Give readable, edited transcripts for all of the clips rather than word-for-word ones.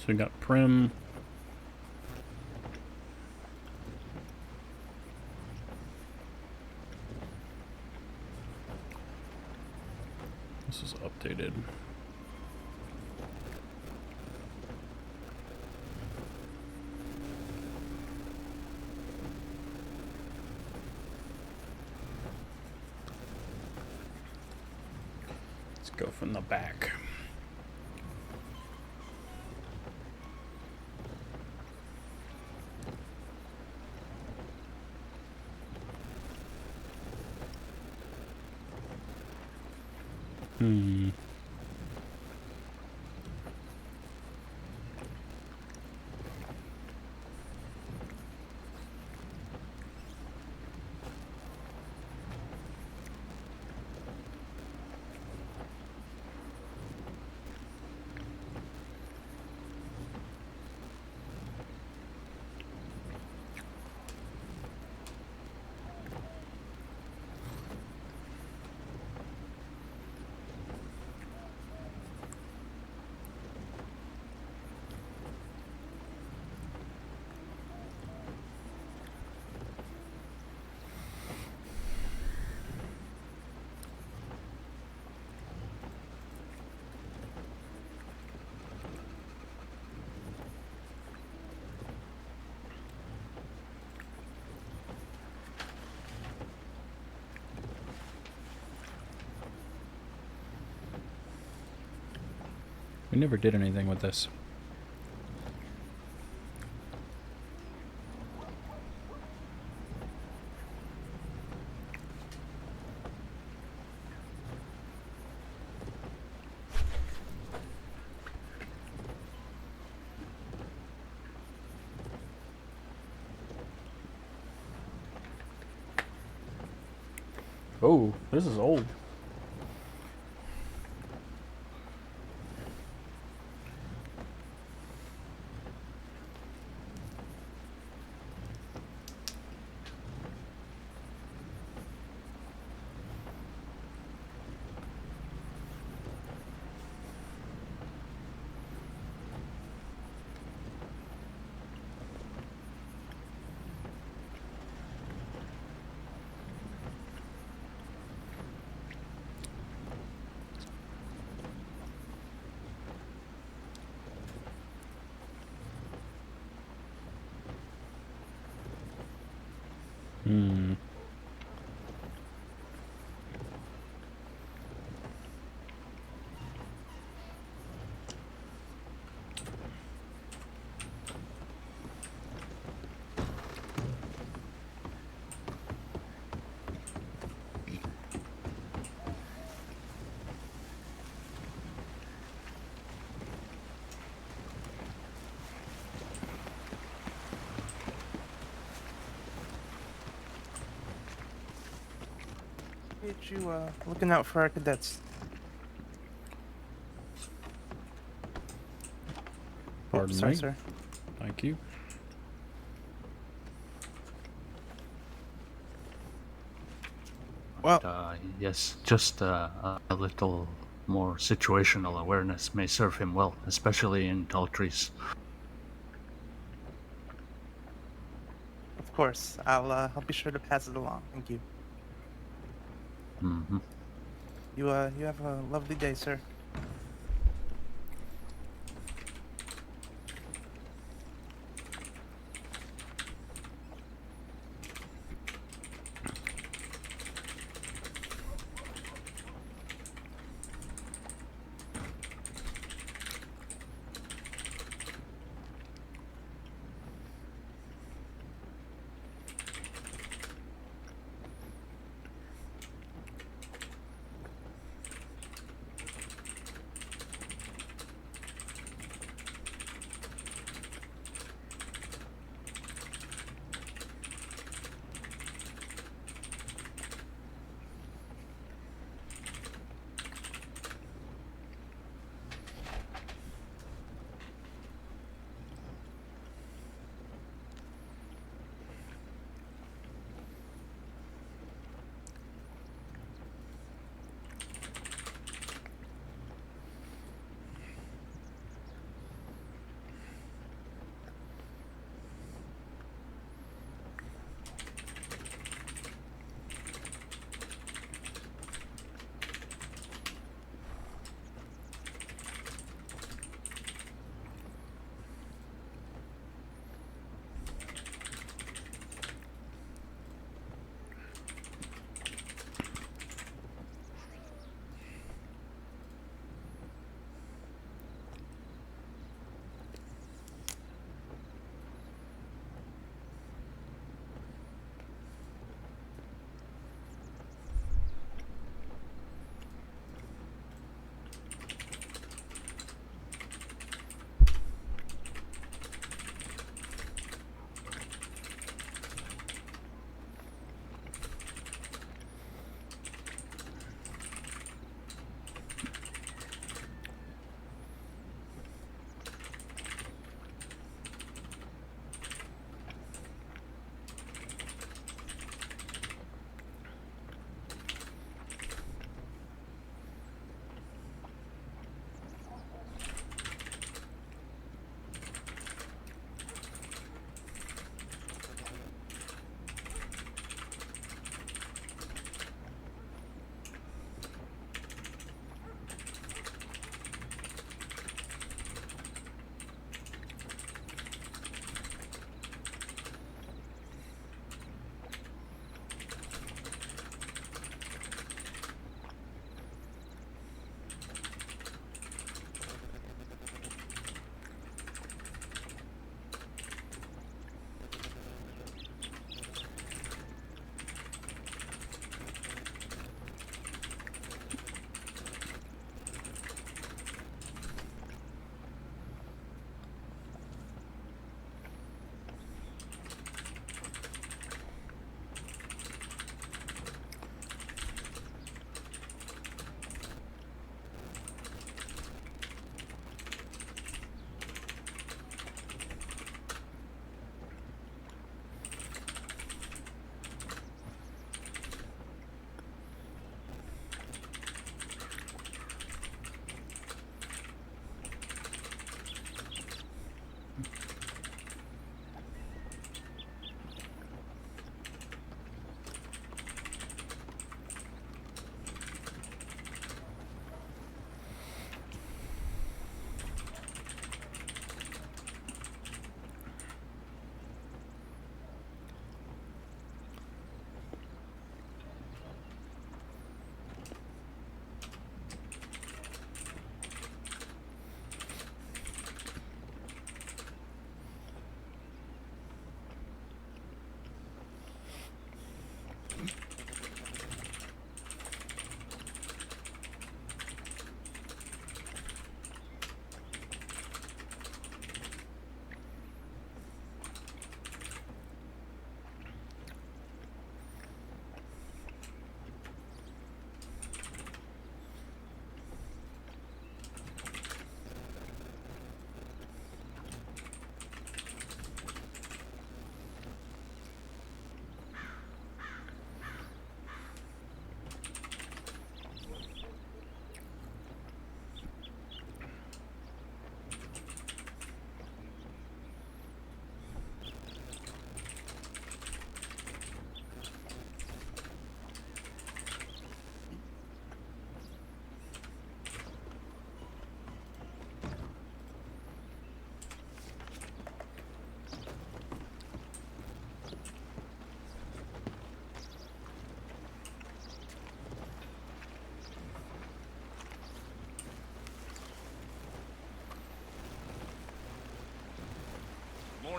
So we got Prim. This is updated. Let's go from the back. We never did anything with this. Oh, this is old. Get you looking out for our cadets. Pardon Sorry, me. sir. Thank you. Well, yes, just a little more situational awareness may serve him well, especially in tall trees. of course, I'll be sure to pass it along. Thank you. Mm-hmm. You have a lovely day, sir.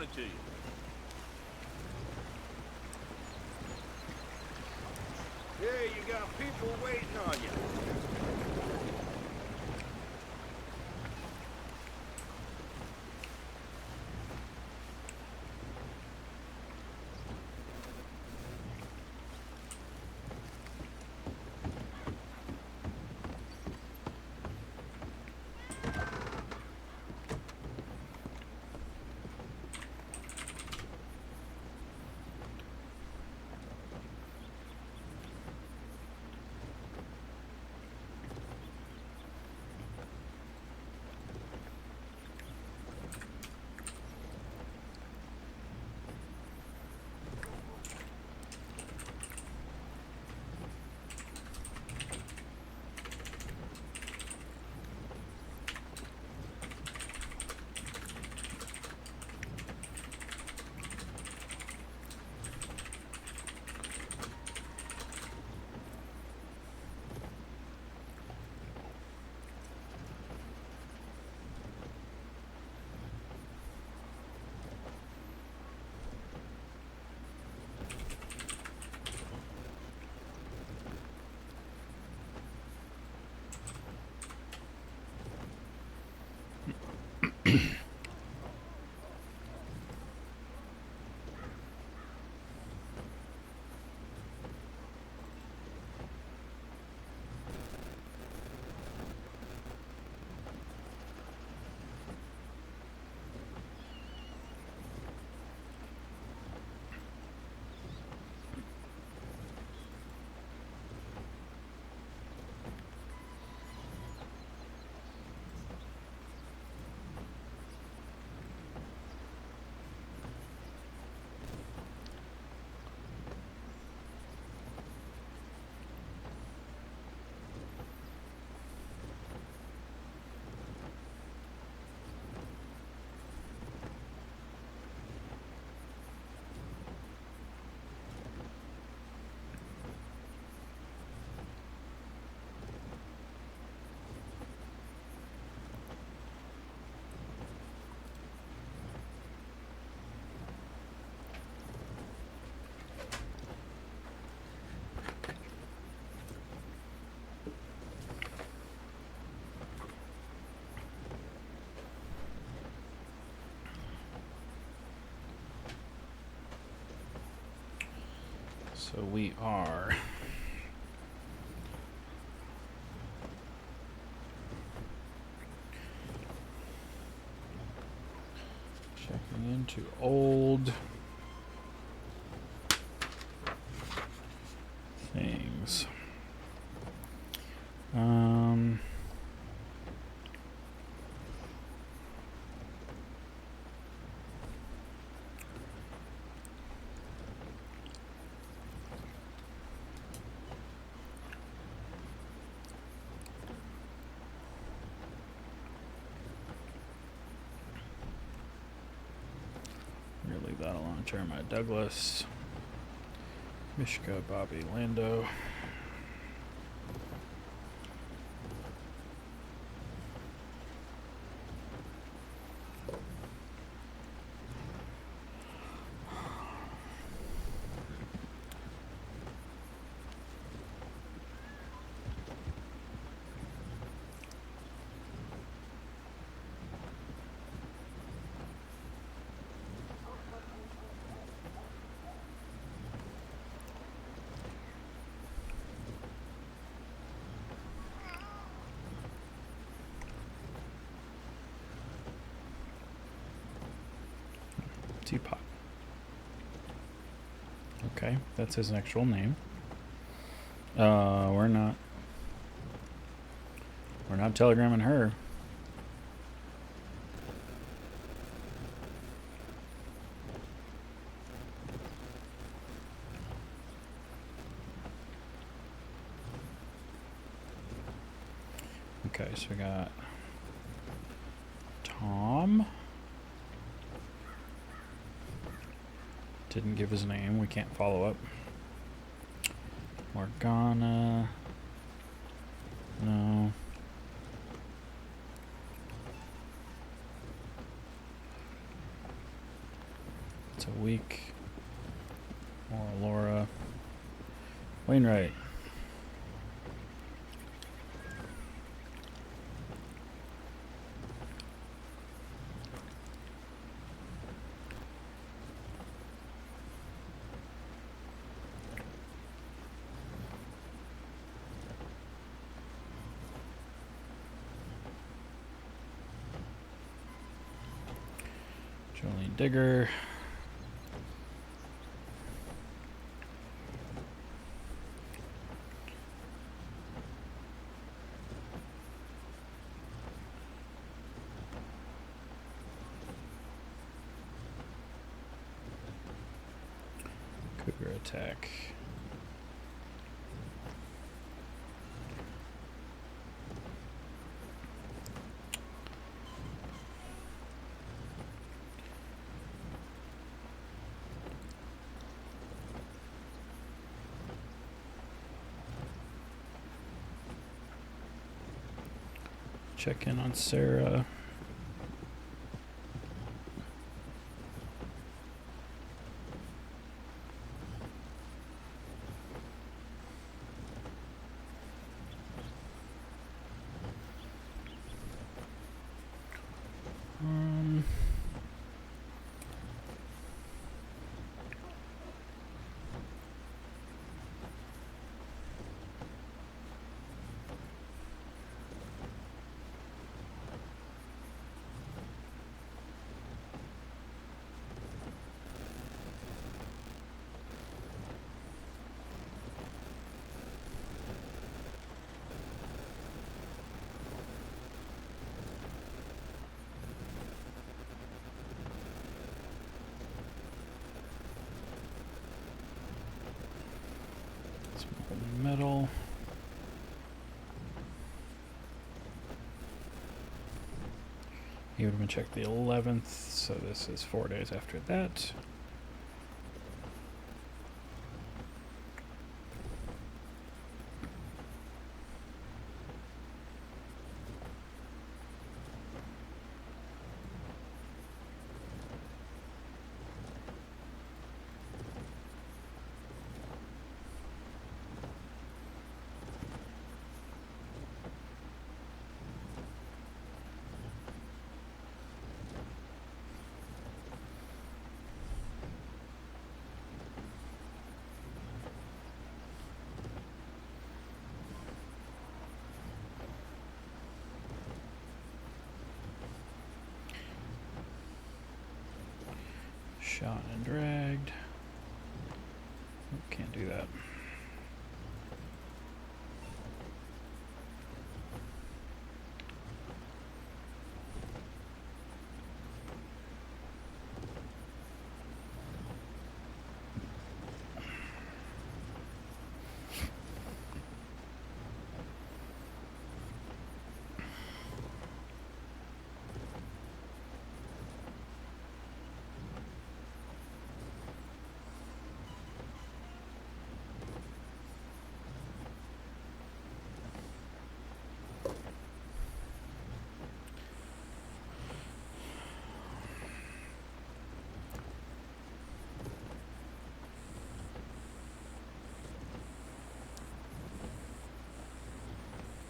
morning to you. Yeah, you got people waiting on you. So we are checking into old things. We'll leave that alone. Jeremiah Douglas, Mishka, Bobby Lando. Teapot. Okay, that's his actual name. We're not telegramming her. Okay, so we got Tom. Didn't give his name. We can't follow up. Morgana. No. It's a week. More Laura. Wainwright. Jolene Digger. Cougar attack. Check in on Sarah. Metal. He would have been checked the 11th, so this is 4 days after that. Shot and dragged. Oh, can't do that.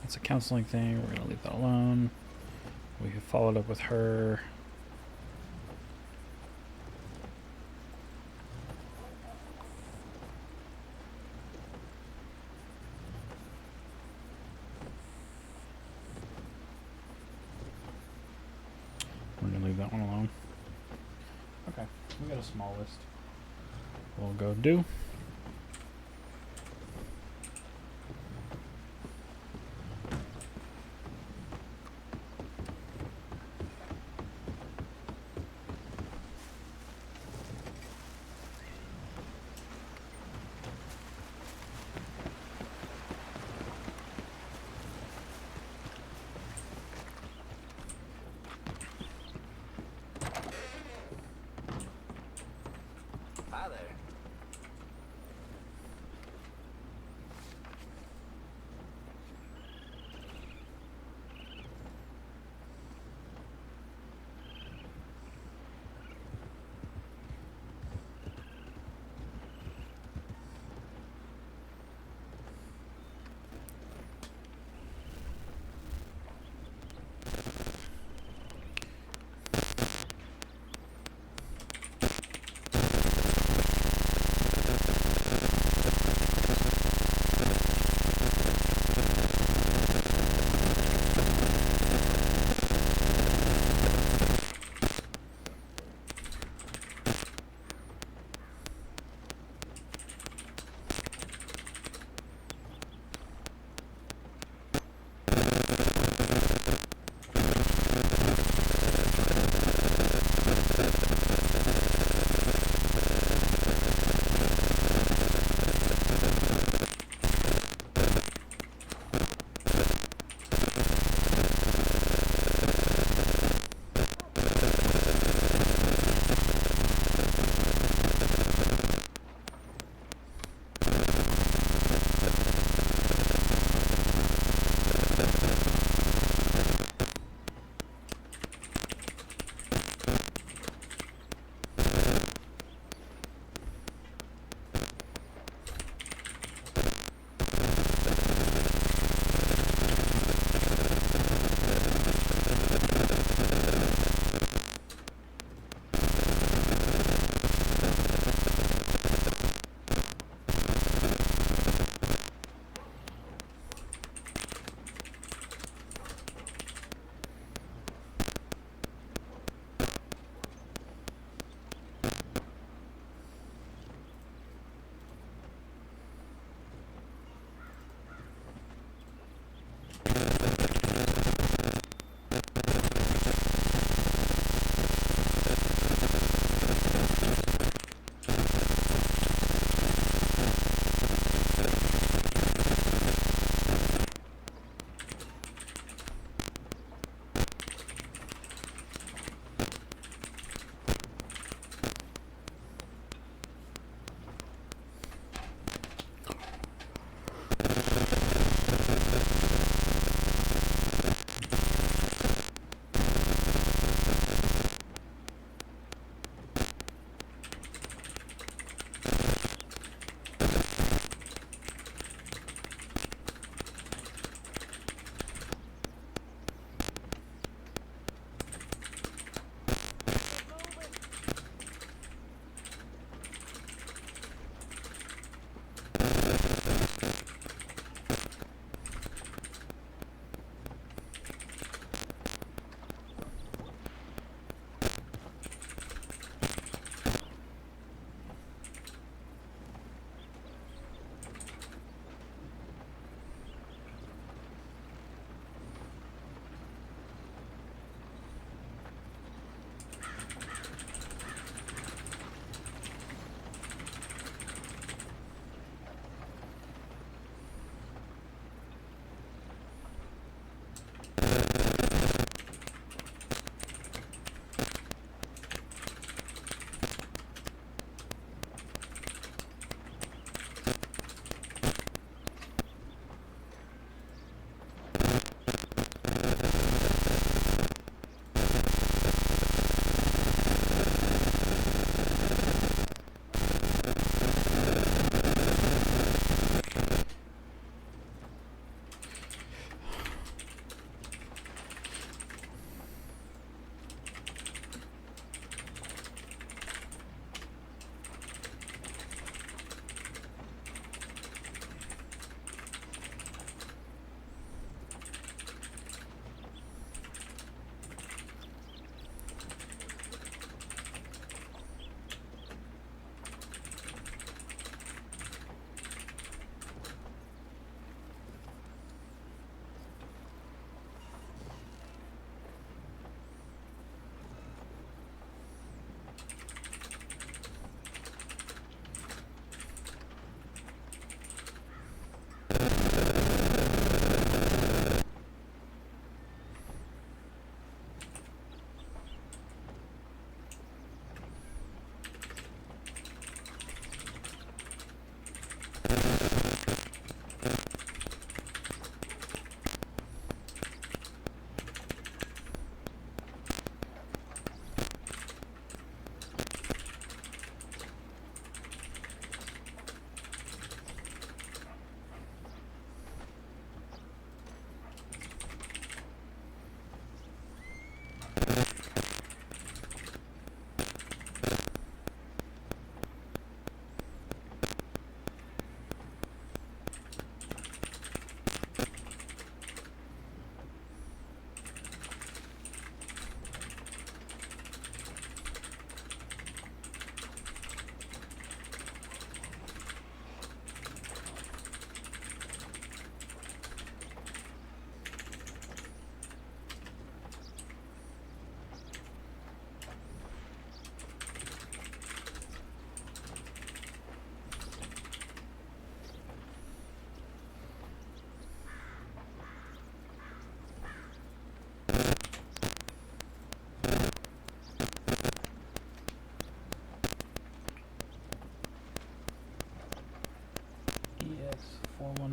It's a counseling thing. We're going to leave that alone. We have followed up with her. We're going to leave that one alone. Okay, we got a small list. We'll go do. Hi there.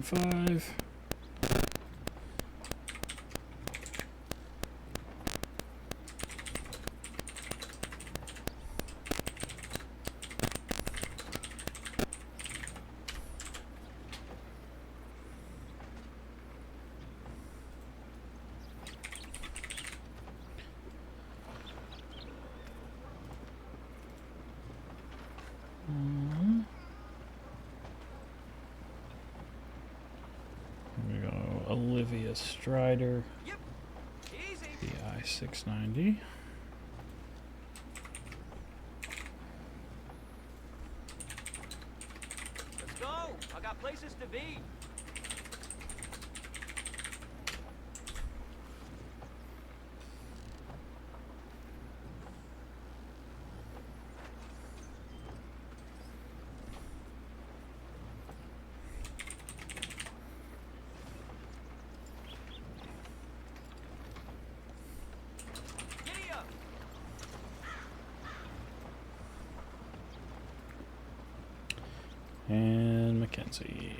415. We go Olivia Strider, Yep. Easy. PI 690. Let's go. I got places to be. Let's see.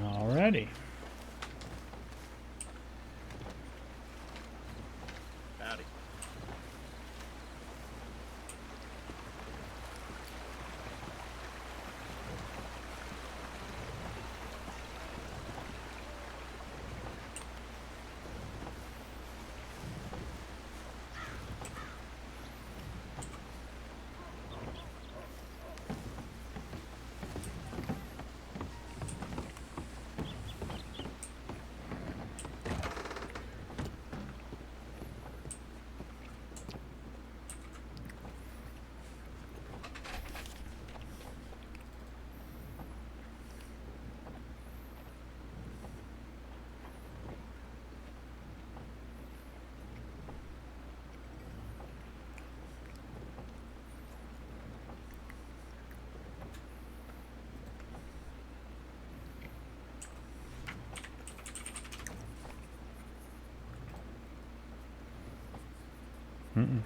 Alrighty. Howdy. Mm-mm.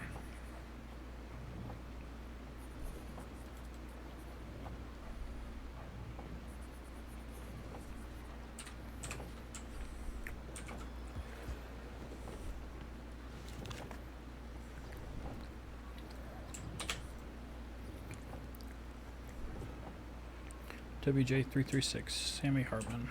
WJ336, Sammy Hartman.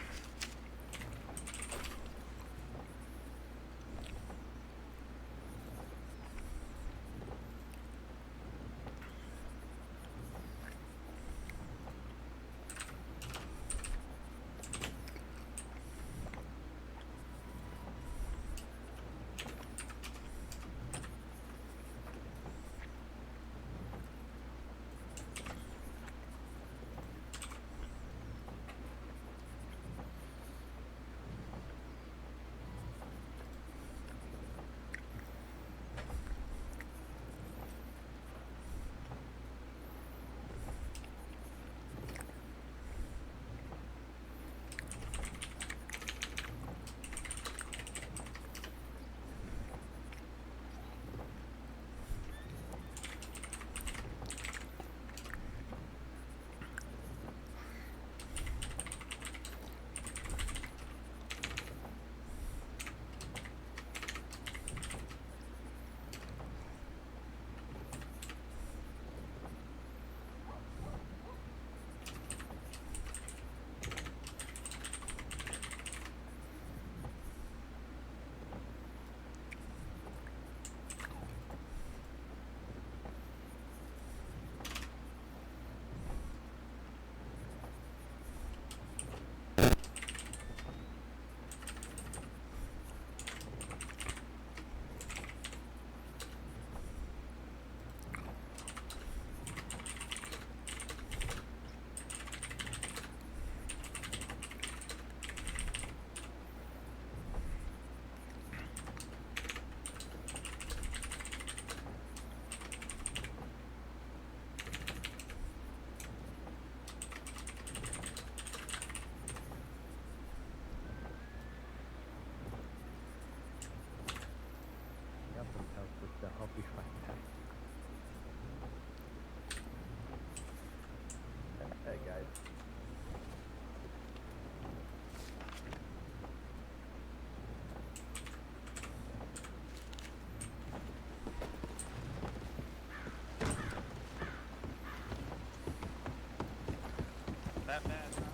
I'll be fine. Hey guys. That bad, huh?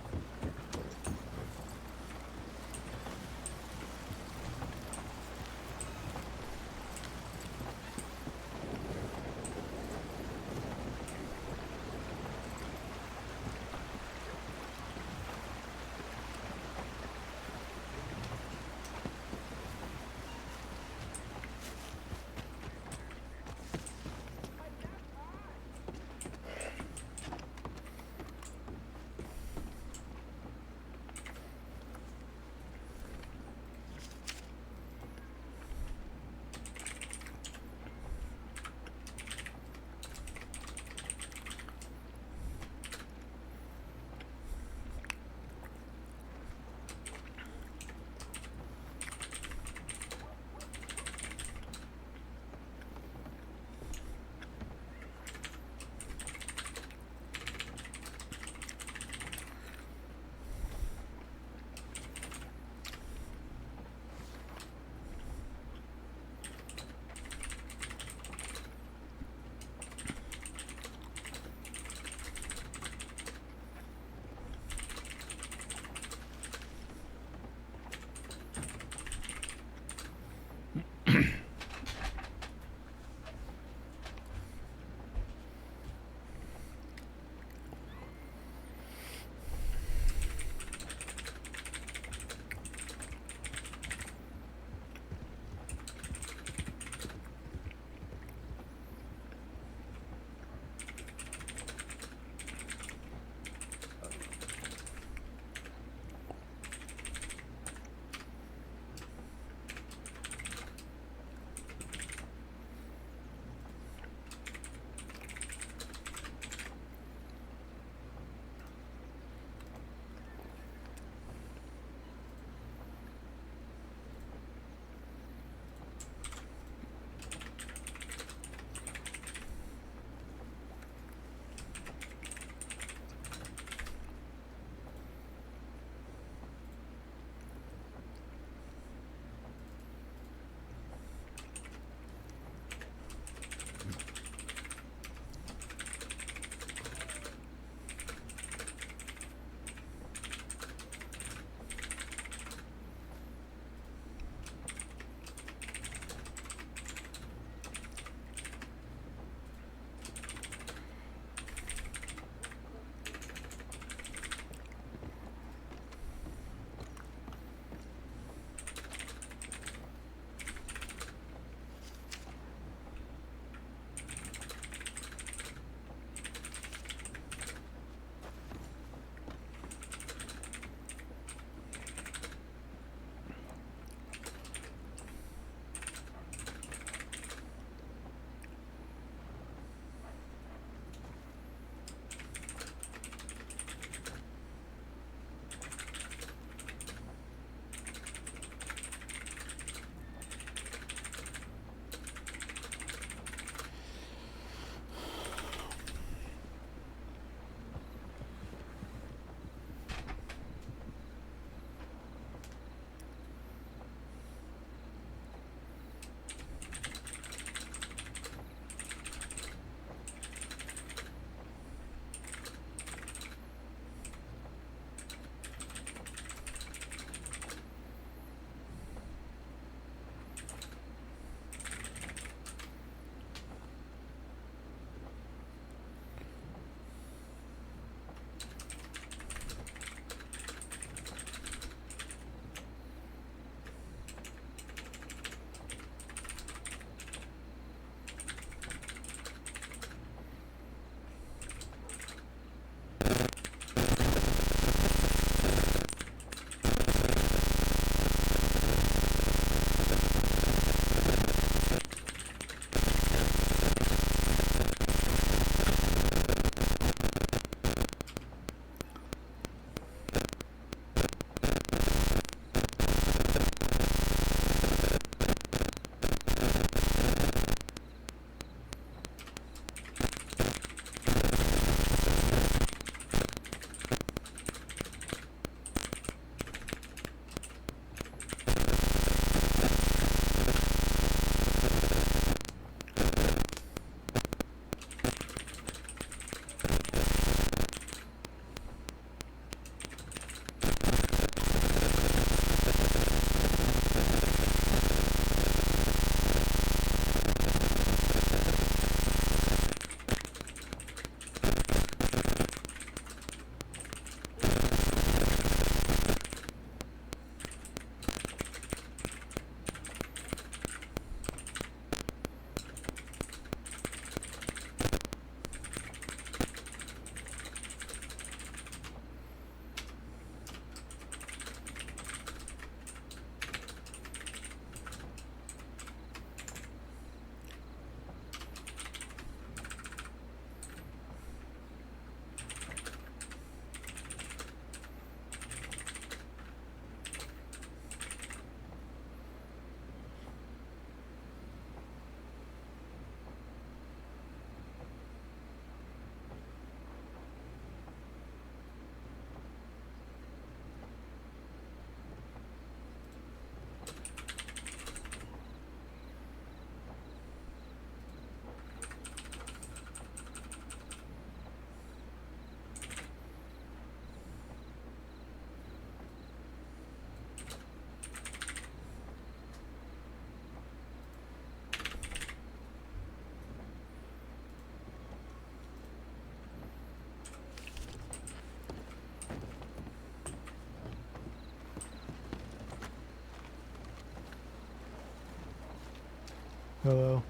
Hello.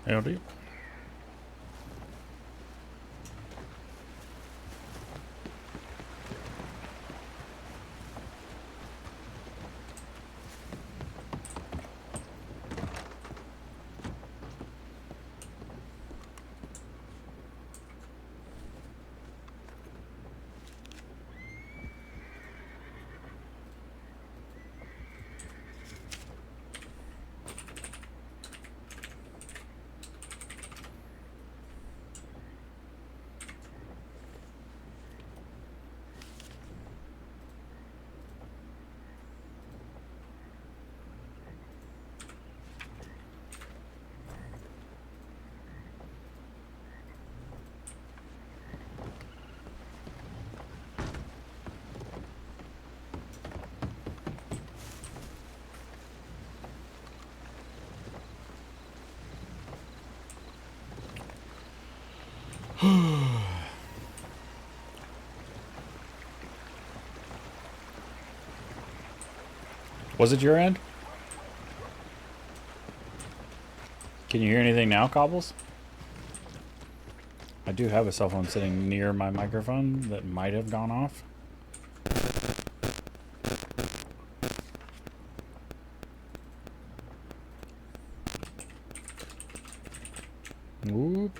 Howdy. Was it your end? Can you hear anything now, Cobbles? I do have a cell phone sitting near my microphone that might have gone off. Whoop.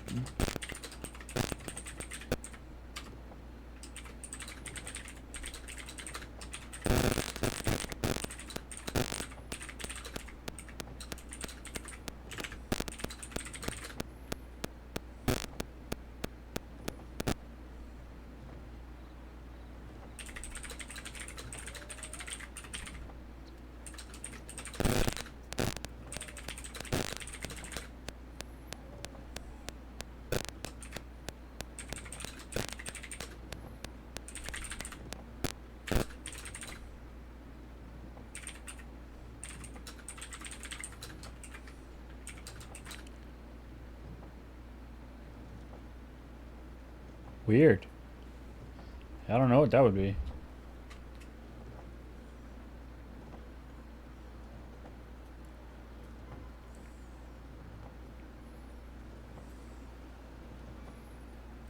Weird. I don't know what that would be.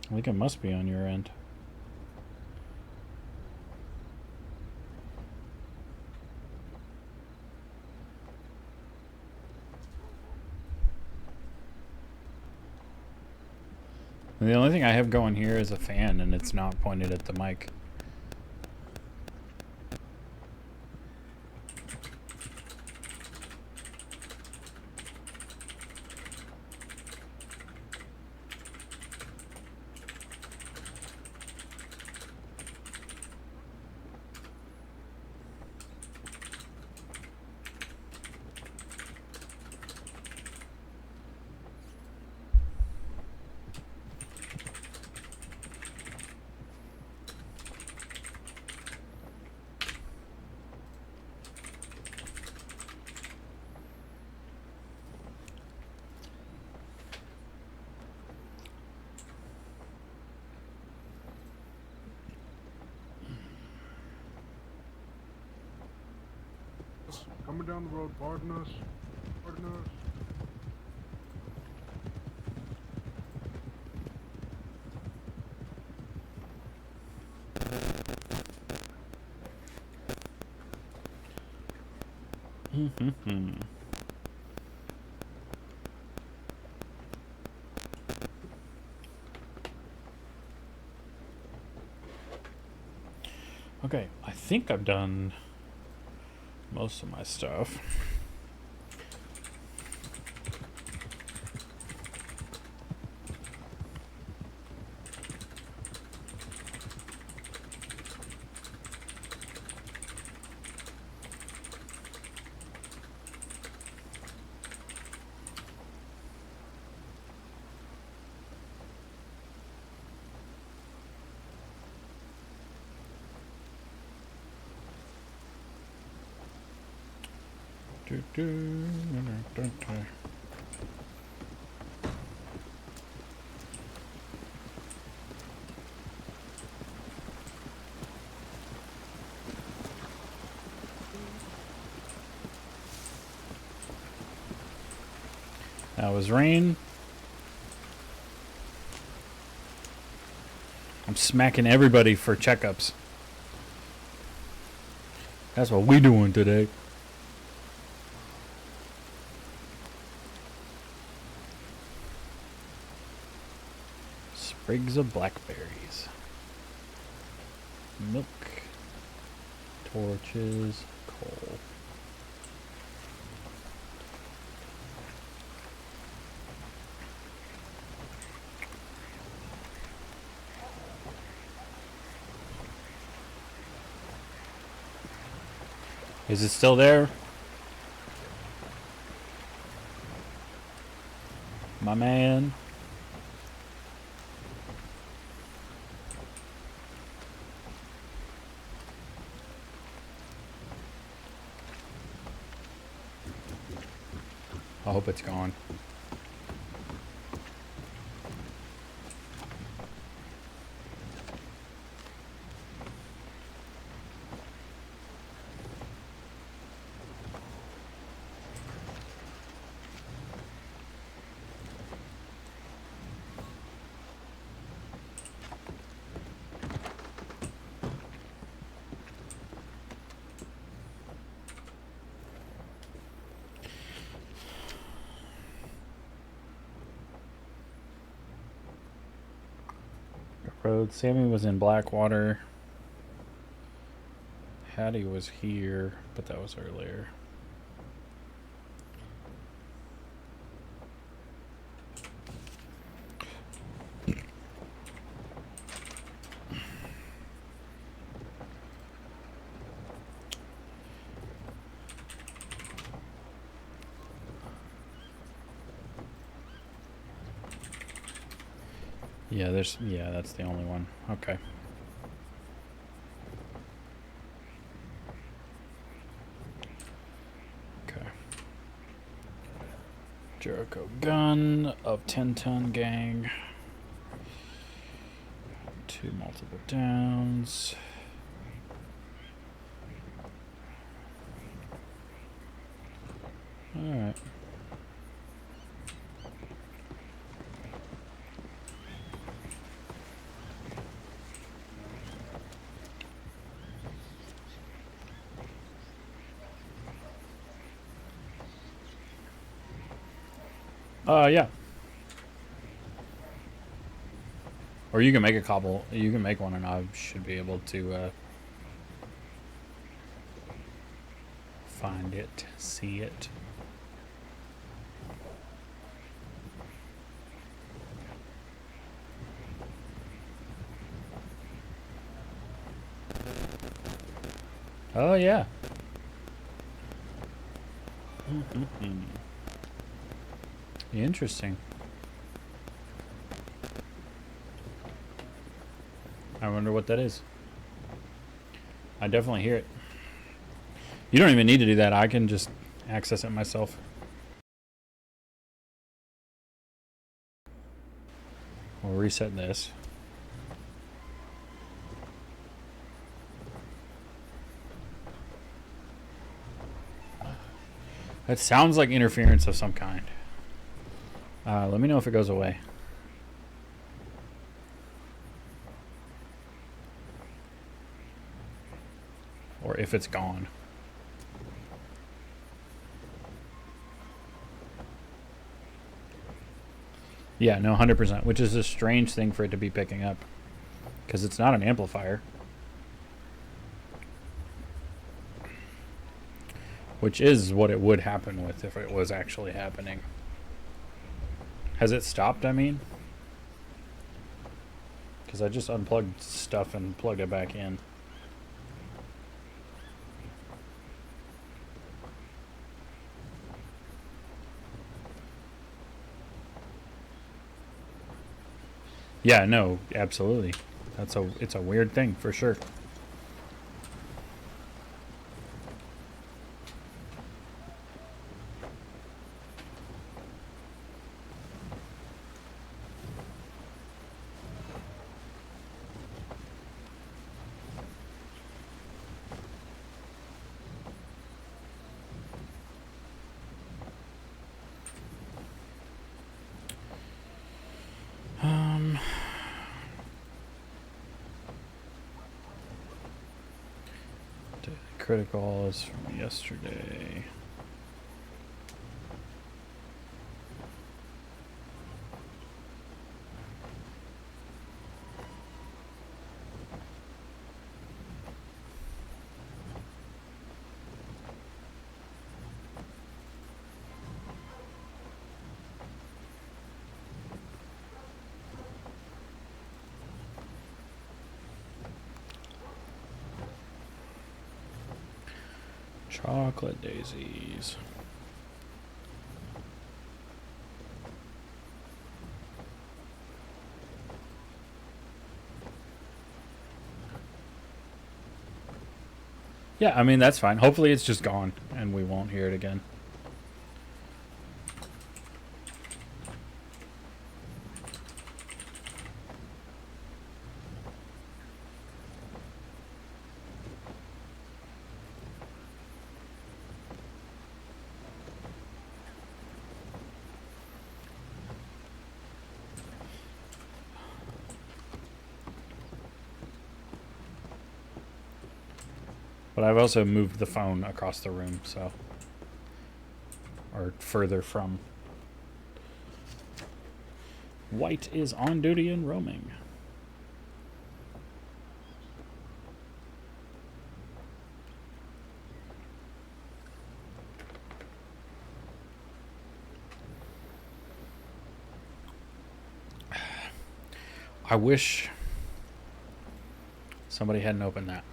I think it must be on your end. And the only thing I have going here is a fan, and it's not pointed at the mic. Coming down the road, pardon us. Pardon us. Okay, I think I've done most of my stuff. That was rain. I'm smacking everybody for checkups. That's what we doing today. Sprigs of blackberries. Milk. Torches. Coal. Is it still there? My man. I hope it's gone. Road. Sammy was in Blackwater. Hattie was here, but that was earlier. Yeah, that's the only one. Okay. Okay. Jericho gun of 10-ton gang. 2 multiple downs. All right. Yeah. Or you can make a cobble. You can make one, and I should be able to find it, see it. Oh yeah. Interesting. I wonder what that is. I definitely hear it. You don't even need to do that. I can just access it myself. We'll reset this. That sounds like interference of some kind. Let me know if it goes away. Or if it's gone. Yeah, no, 100%, which is a strange thing for it to be picking up. Because it's not an amplifier. Which is what it would happen with if it was actually happening. Has it stopped, I mean? Because I just unplugged stuff and plugged it back in. Yeah, no, absolutely. It's a weird thing for sure. critical is from yesterday. Chocolate daisies. Yeah, I mean, that's fine. Hopefully it's just gone and we won't hear it again. But I've also moved the phone across the room, so. Or further from. White is on duty and roaming. I wish somebody hadn't opened that.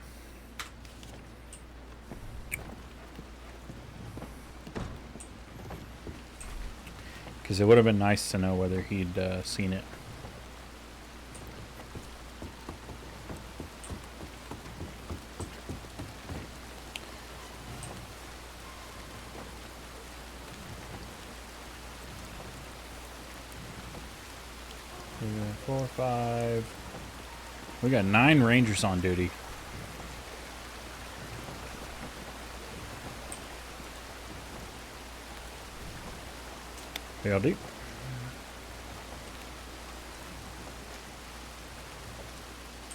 Because it would have been nice to know whether he'd seen it. Three, 4, 5. We got 9 Rangers on duty. BLD.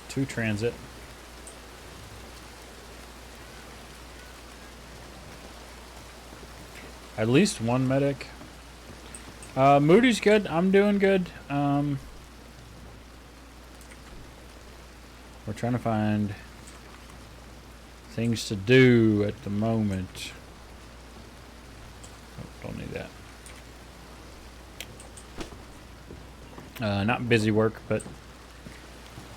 Two transit. At least one medic. Moody's good. I'm doing good. We're trying to find things to do at the moment. Oh, don't need that. Not busy work, but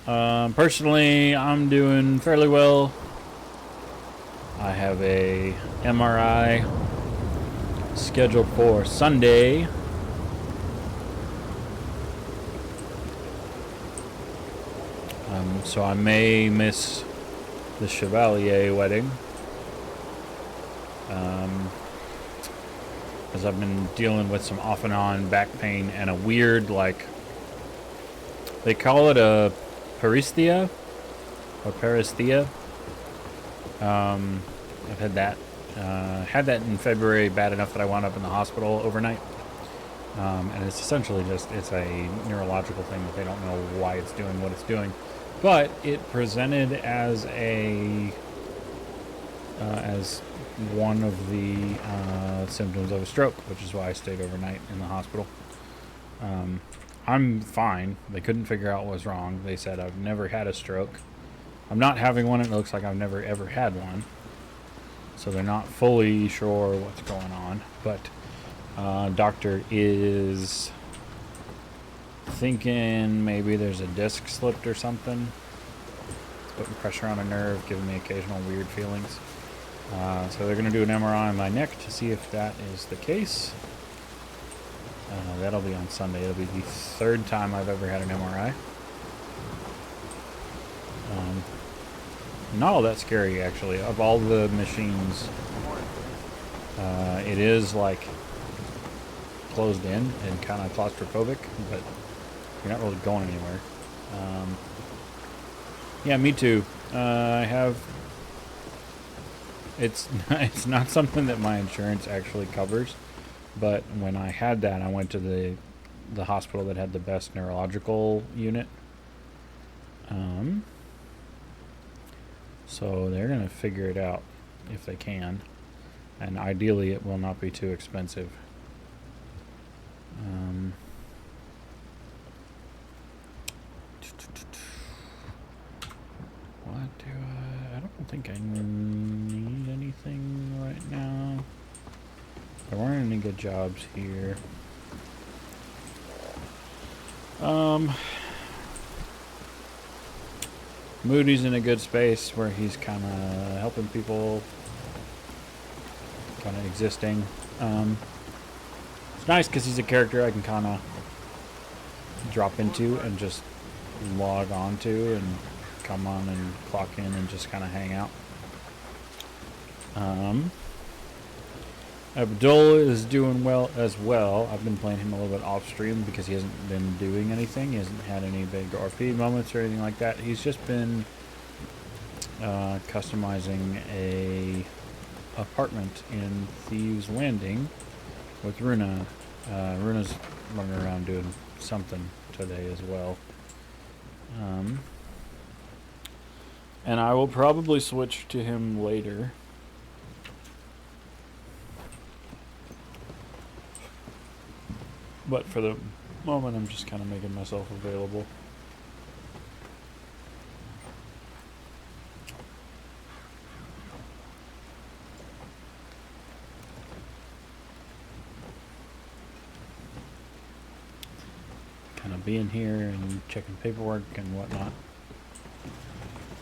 personally, I'm doing fairly well. I have a MRI scheduled for Sunday. So I may miss the Chevalier wedding. Because I've been dealing with some off and on back pain and a weird, like, they call it a paresthesia or paresthesia. I've had that. Had that in February, bad enough that I wound up in the hospital overnight. And it's essentially just, it's a neurological thing that they don't know why it's doing what it's doing. But it presented as a, as one of the symptoms of a stroke, which is why I stayed overnight in the hospital. I'm fine. They couldn't figure out what was wrong. They said I've never had a stroke. I'm not having one. It looks like I've never ever had one. So they're not fully sure what's going on. But doctor is thinking maybe there's a disc slipped or something. It's putting pressure on a nerve, giving me occasional weird feelings. So they're going to do an MRI on my neck to see if that is the case. That'll be on Sunday. It'll be the 3rd time I've ever had an MRI. Not all that scary, actually. Of all the machines, it is like closed in and kind of claustrophobic, but you're not really going anywhere. Yeah, me too. I have. It's not something that my insurance actually covers, but when I had that, I went to the hospital that had the best neurological unit. So they're gonna figure it out. if they can. And ideally, it will not be too expensive. What do I don't think I need anything right now. There weren't any good jobs here. Moody's in a good space where he's kind of helping people, kind of existing. It's nice because he's a character I can kind of drop into and just log on to and come on and clock in and just kind of hang out. Abdul is doing well as well. I've been playing him a little bit off stream because he hasn't been doing anything. He hasn't had any big RP moments or anything like that. He's just been customizing a apartment in Thieves Landing with Runa. Runa's running around doing something today as well. And I will probably switch to him later. But for the moment, I'm just kind of making myself available. Kind of being here and checking paperwork and whatnot.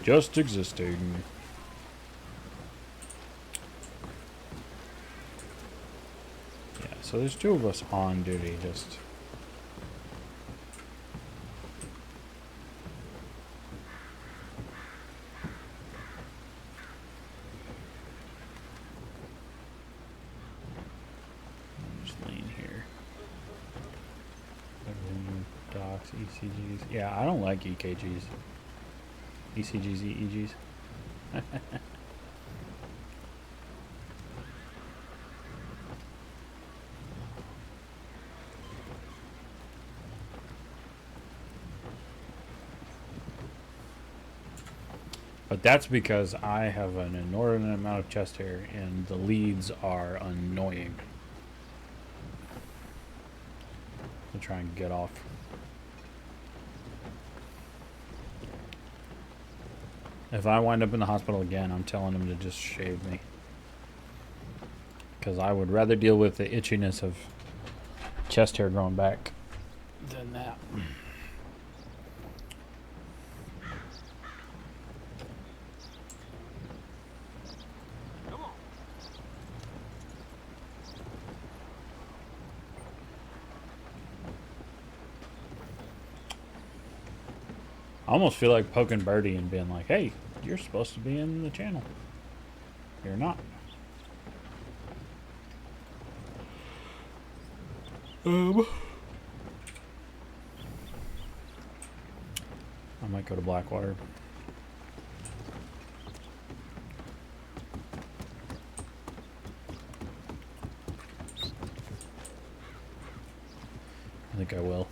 Just existing. So there's two of us on duty, just... I'll just lean here. Docs, ECGs. Yeah, I don't like EKGs. ECGs, EEGs. But that's because I have an inordinate amount of chest hair and the leads are annoying to try and get off. If I wind up in the hospital again, I'm telling them to just shave me. Because I would rather deal with the itchiness of chest hair growing back than that. I almost feel like poking Birdie and being like, hey, you're supposed to be in the channel. You're not. I might go to Blackwater. I think I will.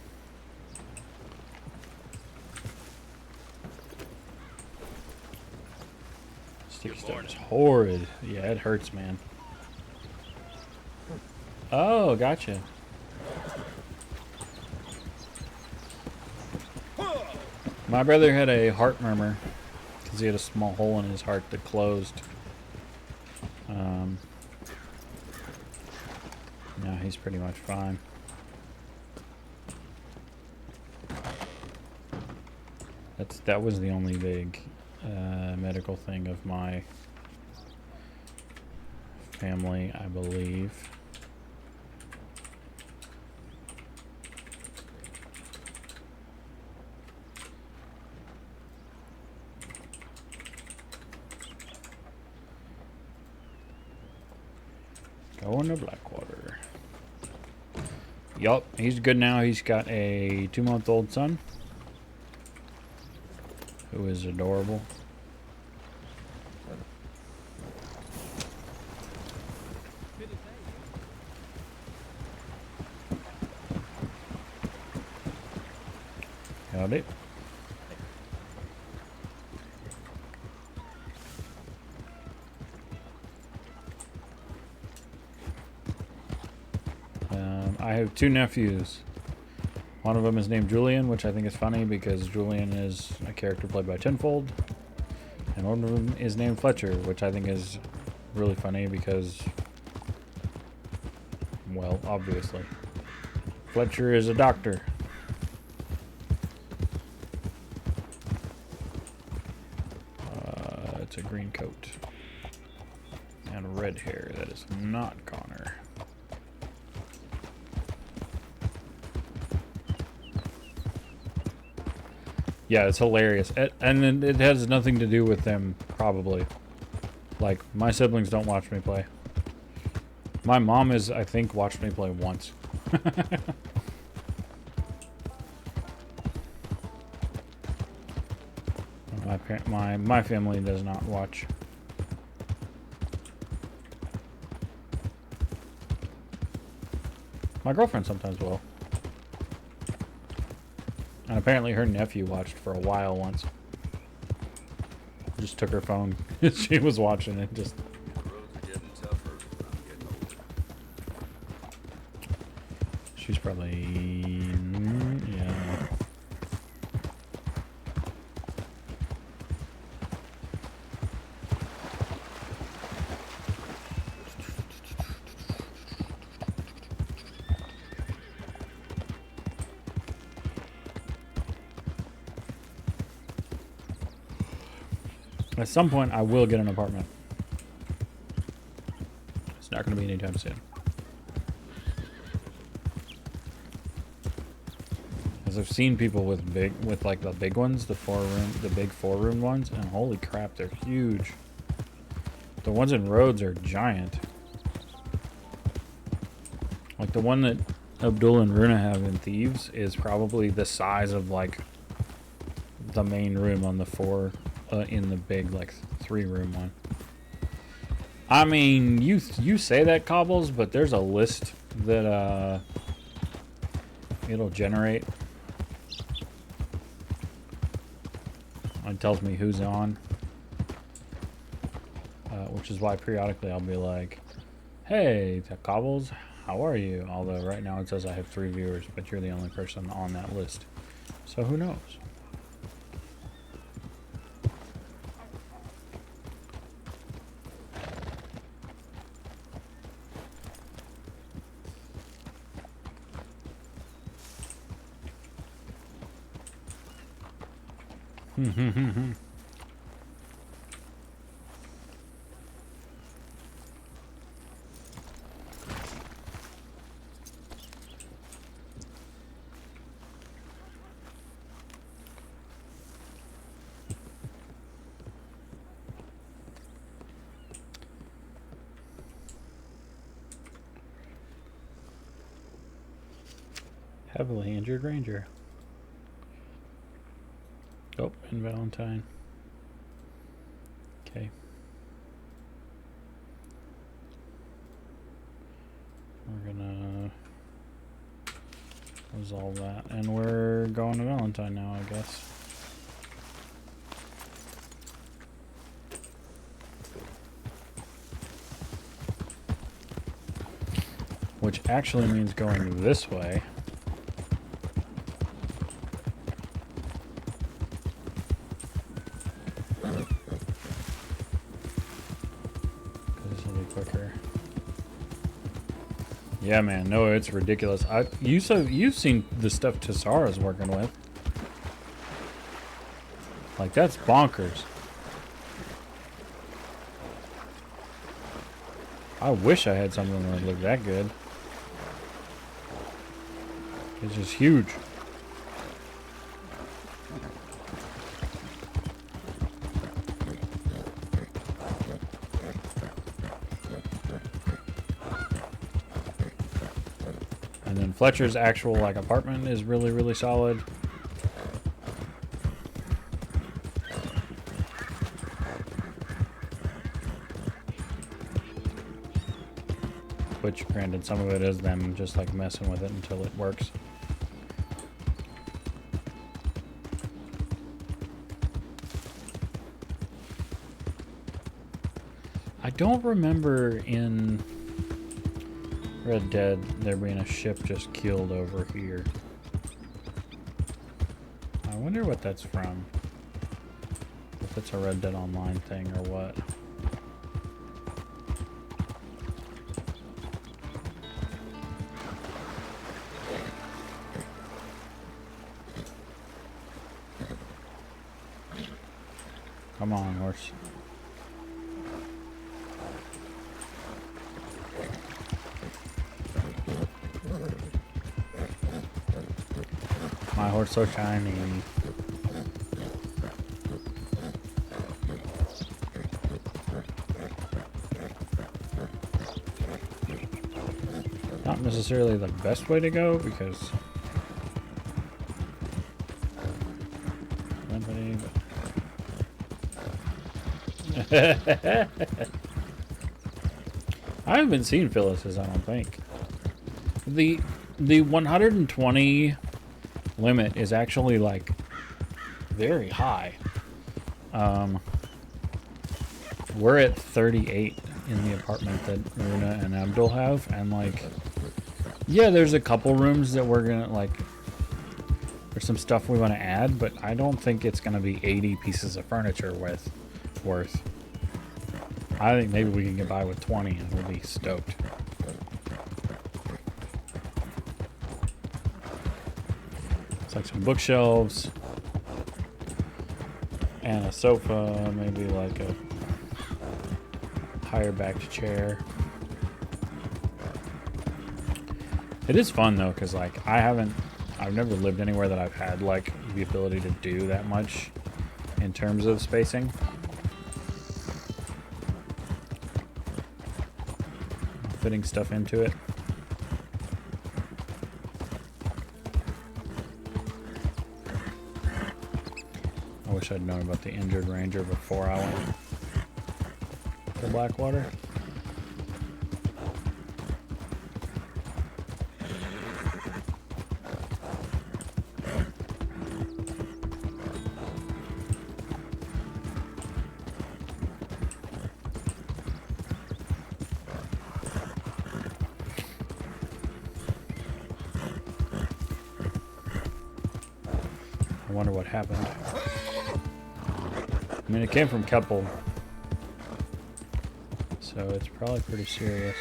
Sticky stuff is horrid. Yeah, it hurts, man. Oh, gotcha. My brother had a heart murmur because he had a small hole in his heart that closed. Now he's pretty much fine. That was the only big medical thing of my family, I believe. Going to Blackwater. Yup, he's good now. He's got a 2-month-old son who is adorable. Howdy. I have two nephews. One of them is named Julian, which I think is funny because Julian is a character played by Tenfold. And one of them is named Fletcher, which I think is really funny because, well, obviously. Fletcher is a doctor. It's a green coat. And red hair. That is not Connor. Yeah, it's hilarious. And it has nothing to do with them, probably. Like, my siblings don't watch me play. My mom is, I think, watched me play once. My family does not watch. My girlfriend sometimes will. And apparently her nephew watched for a while once. Just took her phone. She was watching it. Just. The roads are getting tougher. I'm getting older. She's probably. Yeah. At some point, I will get an apartment. It's not going to be anytime soon. As I've seen people with like the big ones, the big 4-room ones, and holy crap, they're huge. The ones in Rhodes are giant. Like the one that Abdul and Runa have in Thieves is probably the size of like the main room on the in the big like 3-room one. I mean, you say that, Cobbles, but there's a list that it'll generate. It tells me who's on, which is why periodically I'll be like, "Hey, Cobbles, how are you?" Although right now it says I have 3 viewers, but you're the only person on that list, so who knows? Heavily injured ranger. Oh, and Valentine. Okay. We're gonna resolve that. And we're going to Valentine now, I guess. Which actually means going this way. Yeah, man. No, it's ridiculous. You've seen the stuff Tassara's working with. Like, that's bonkers. I wish I had something that looked that good. It's just huge. And then Fletcher's actual like apartment is really, really solid. Which, granted, some of it is them just like messing with it until it works. I don't remember in Red Dead, there being a ship just keeled over here. I wonder what that's from. If it's a Red Dead Online thing or what. Come on, horse. My horse so shiny. Not necessarily the best way to go because limpity, but I haven't seen Phyllis's, I don't think. The 120 limit is actually like very high. We're at 38 in the apartment that Runa and Abdul have, and like, yeah, there's a couple rooms that we're gonna like, there's some stuff we want to add, but I don't think it's gonna be 80 pieces of furniture worth. I think maybe we can get by with 20 and we'll be stoked. It's like some bookshelves and a sofa, maybe like a higher backed chair. It is fun though, because like I've never lived anywhere that I've had like the ability to do that much in terms of spacing. Fitting stuff into it. I wish I'd known about the injured ranger before I went to Blackwater. I wonder what happened. I mean, it came from Keppel, so it's probably pretty serious.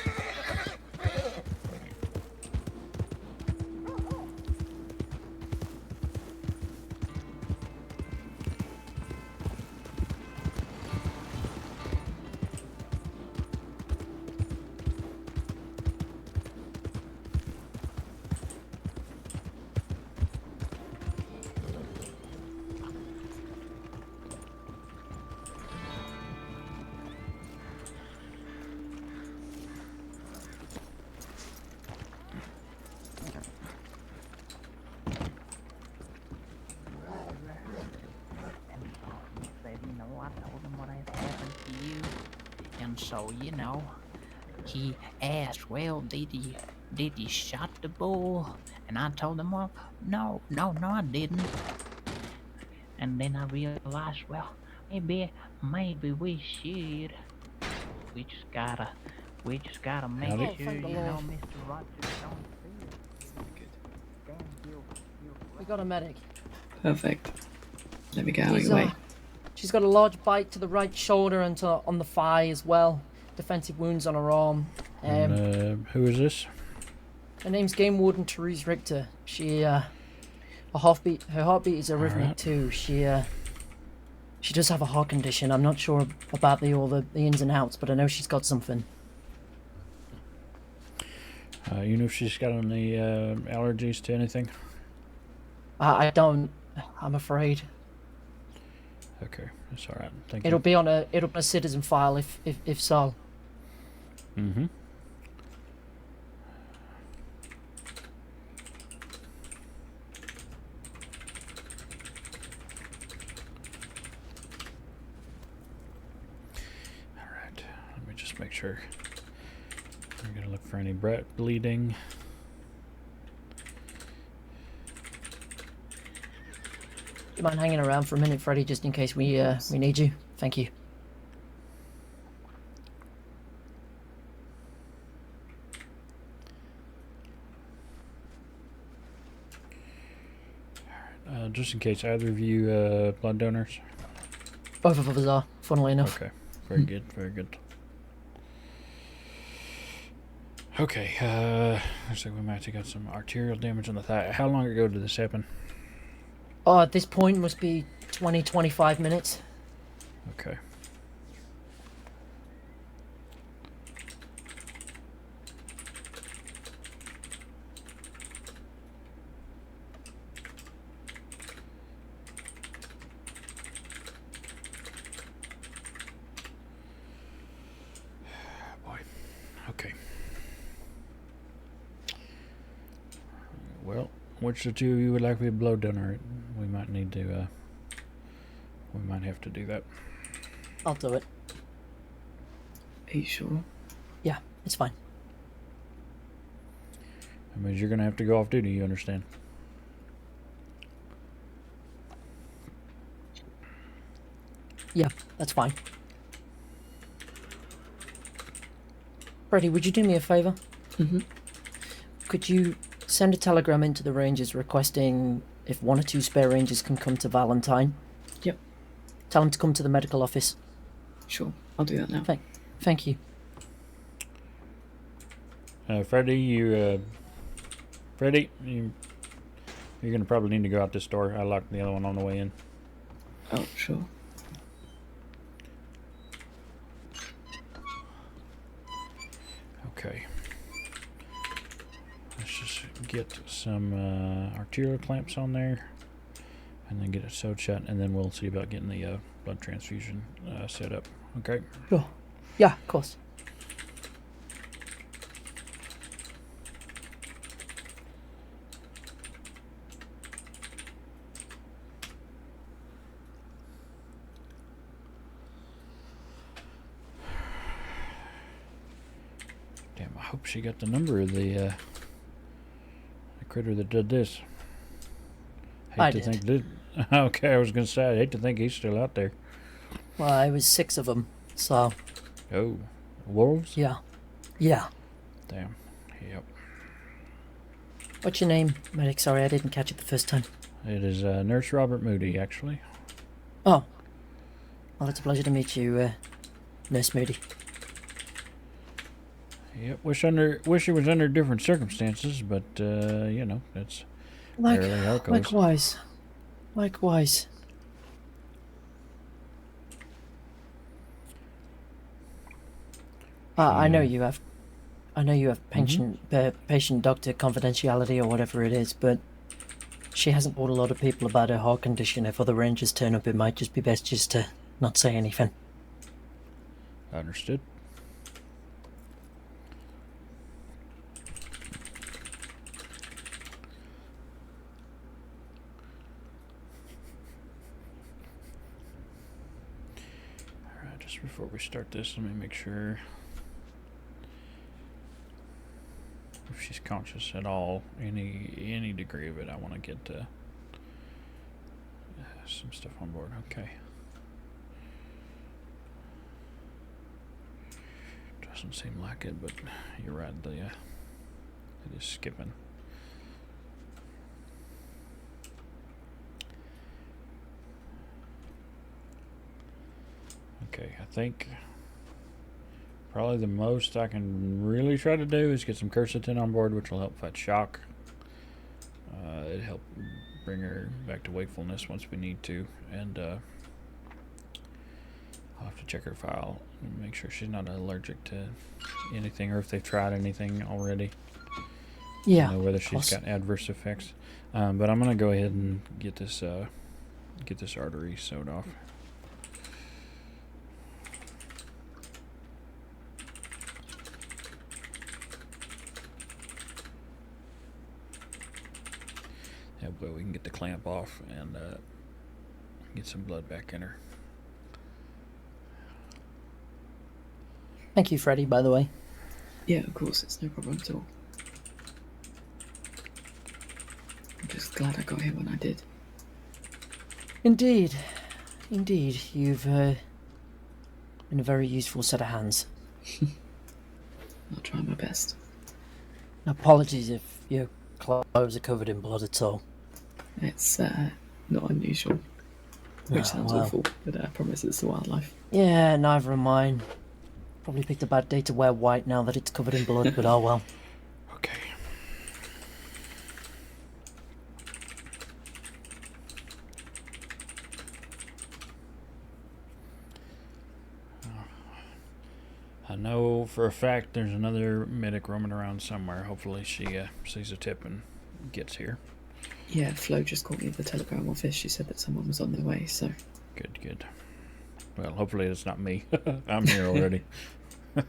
So, you know, he asked, well, did he shot the bull? And I told him, well, no, I didn't. And then I realized, well, maybe we should. We just gotta make Howdy. sure, you know, Mr. Rogers don't see it. We got a medic. Perfect. There we go. Out your way. She's got a large bite to the right shoulder and on the thigh as well. Defensive wounds on her arm. Who is this? Her name's Game Warden Therese Richter. She, her heartbeat is arrhythmic too. She does have a heart condition. I'm not sure about all the ins and outs, but I know she's got something. You know if she's got any allergies to anything? I don't. I'm afraid. Okay, that's all right. Thank It'll you. be on a citizen file if so. Mm-hmm. All right. Let me just make sure. I'm gonna look for any bleeding. Do you mind hanging around for a minute, Freddy, just in case we need you? Thank you. Just in case, either of you blood donors? Both of us are, funnily enough. Okay, very good, very good. Okay, looks like we might have got some arterial damage on the thigh. How long ago did this happen? Oh, at this point must be 20, 25 minutes. Okay. Boy. Okay. Well, which the two of you would like to be a blood donor? We might need to, we might have to do that. I'll do it. Are you sure? Yeah, it's fine. That means you're going to have to go off duty, you understand? Yeah, that's fine. Freddie, would you do me a favour? Mm-hmm. Could you send a telegram into the Rangers requesting if 1 or 2 spare Rangers can come to Valentine? Yep. Tell them to come to the medical office. Sure. I'll do that now. Thank you. Freddie, Freddie, you're going to probably need to go out this door. I locked the other one on the way in. Oh, sure. Okay. Let's just get some arterial clamps on there, and then get it sewed shut, and then we'll see about getting the blood transfusion set up. Okay. Sure. Yeah, of course. Damn, I hope she got the number of the critter that did this. I Hate to did. think that. Okay, I was gonna say I hate to think he's still out there. Well, I was 6 of them, so Oh, wolves? yeah. Yeah. Damn. Yep. What's your name, medic? Sorry, I didn't catch it the first time. It is Nurse Robert Moody, actually. Oh. Well, it's a pleasure to meet you, Nurse Moody. Yep. Wish it was under different circumstances, but you know, that's rarely how it goes. Likewise. Likewise. I know you have patient doctor confidentiality or whatever it is, but she hasn't told a lot of people about her heart condition. If other Rangers turn up, it might just be best just to not say anything. Understood. Alright, just before we start this, let me make sure if she's conscious at all, any degree of it. I want to get some stuff on board. Okay. Doesn't seem like it, but you're right. It is skipping. Okay, I think probably the most I can really try to do is get some quercetin on board, which will help fight shock. It'll help bring her back to wakefulness once we need to, and I'll have to check her file and make sure she's not allergic to anything, or if they've tried anything already. Yeah. Know whether she's got adverse effects. But I'm gonna go ahead and get this artery sewed off. That way we can get the clamp off and get some blood back in her. Thank you, Freddie, by the way. Yeah, of course, it's no problem at all. I'm just glad I got here when I did. Indeed. Indeed. You've been a very useful set of hands. I'll try my best. Apologies if your clothes are covered in blood at all. It's not unusual. Which sounds well. awful, but I promise it's the wildlife. Yeah, neither of mine. Probably picked a bad day to wear white now that it's covered in blood, but oh well. Okay. I know for a fact there's another medic roaming around somewhere. Hopefully she sees a tip and gets here. Yeah, Flo just called me at the telegram office. She said that someone was on their way, so... Good, good. Well, hopefully it's not me. I'm here already. I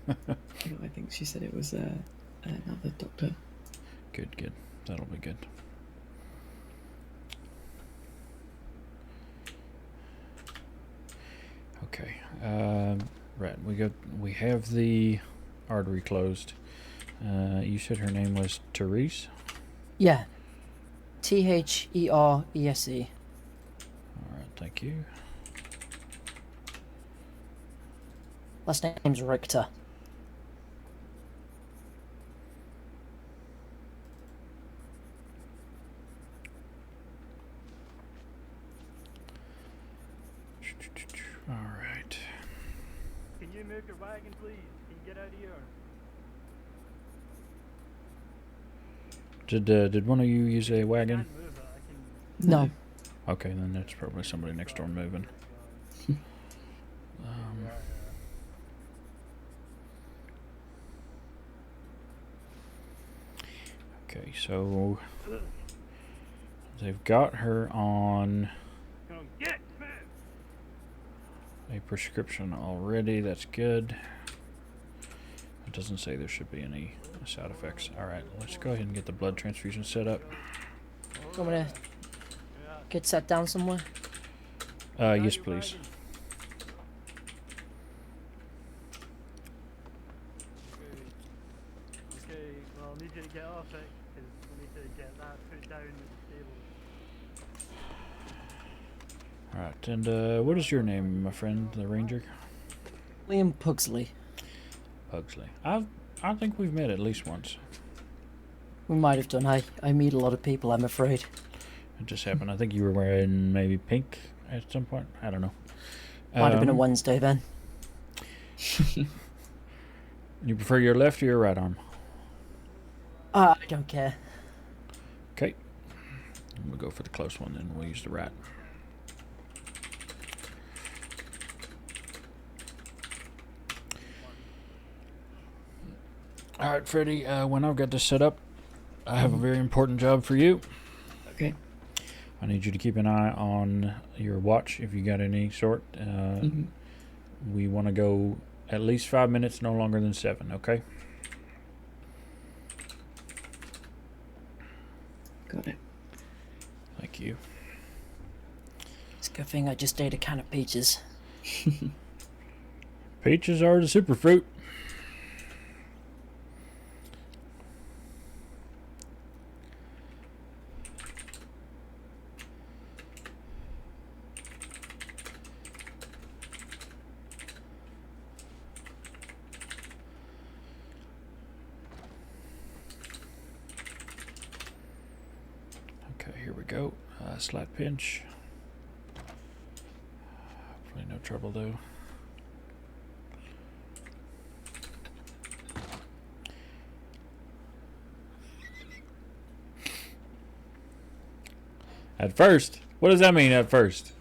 think she said it was another doctor. Good, good. That'll be good. Okay. Right. We have the artery closed. You said her name was Therese? Yeah. Therese. Alright, thank you. Last name's Richter. Alright. Can you move your wagon, please? Can you get out of here? Did one of you use a wagon? Can't move it. I can... No. Okay, then that's probably somebody next door moving. Okay, so they've got her on Come get me. a prescription already. That's good. It doesn't say there should be any side effects. Alright, let's go ahead and get the blood transfusion set up. I'm gonna get sat down somewhere. Yes, please. Okay, well, I'll need you to get off it, because we need to get that put down at the stable. Alright, and what is your name, my friend, the ranger? Liam Pugsley. Pugsley. I think we've met at least once. We might have done. I meet a lot of people, I'm afraid. It just happened. I think you were wearing maybe pink at some point. I don't know. Might have been a Wednesday then. You prefer your left or your right arm? I don't care. Okay. We'll go for the close one then. We'll use the right. Alright, Freddie. When I've got this set up, I have a very important job for you. Okay. I need you to keep an eye on your watch if you got any sort. We want to go at least 5 minutes, no longer than 7, okay? Got it. Thank you. It's a good thing I just ate a can of peaches. Peaches are the super fruit. Here we go. Slight pinch. Hopefully no trouble though. At first? What does that mean at first?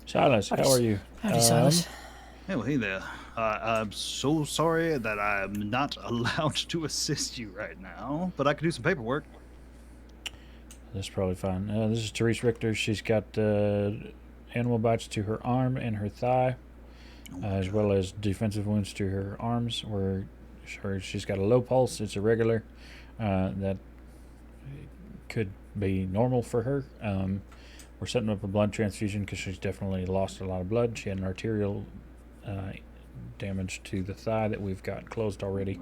Silas, how are you? Howdy, Silas. Oh, hey there. I'm so sorry that I'm not allowed to assist you right now, but I can do some paperwork. That's probably fine. This is Therese Richter. She's got animal bites to her arm and her thigh, as well as defensive wounds to her arms, where she's got a low pulse. It's irregular. That could be normal for her. We're setting up a blood transfusion because she's definitely lost a lot of blood. She had an arterial damage to the thigh that we've got closed already.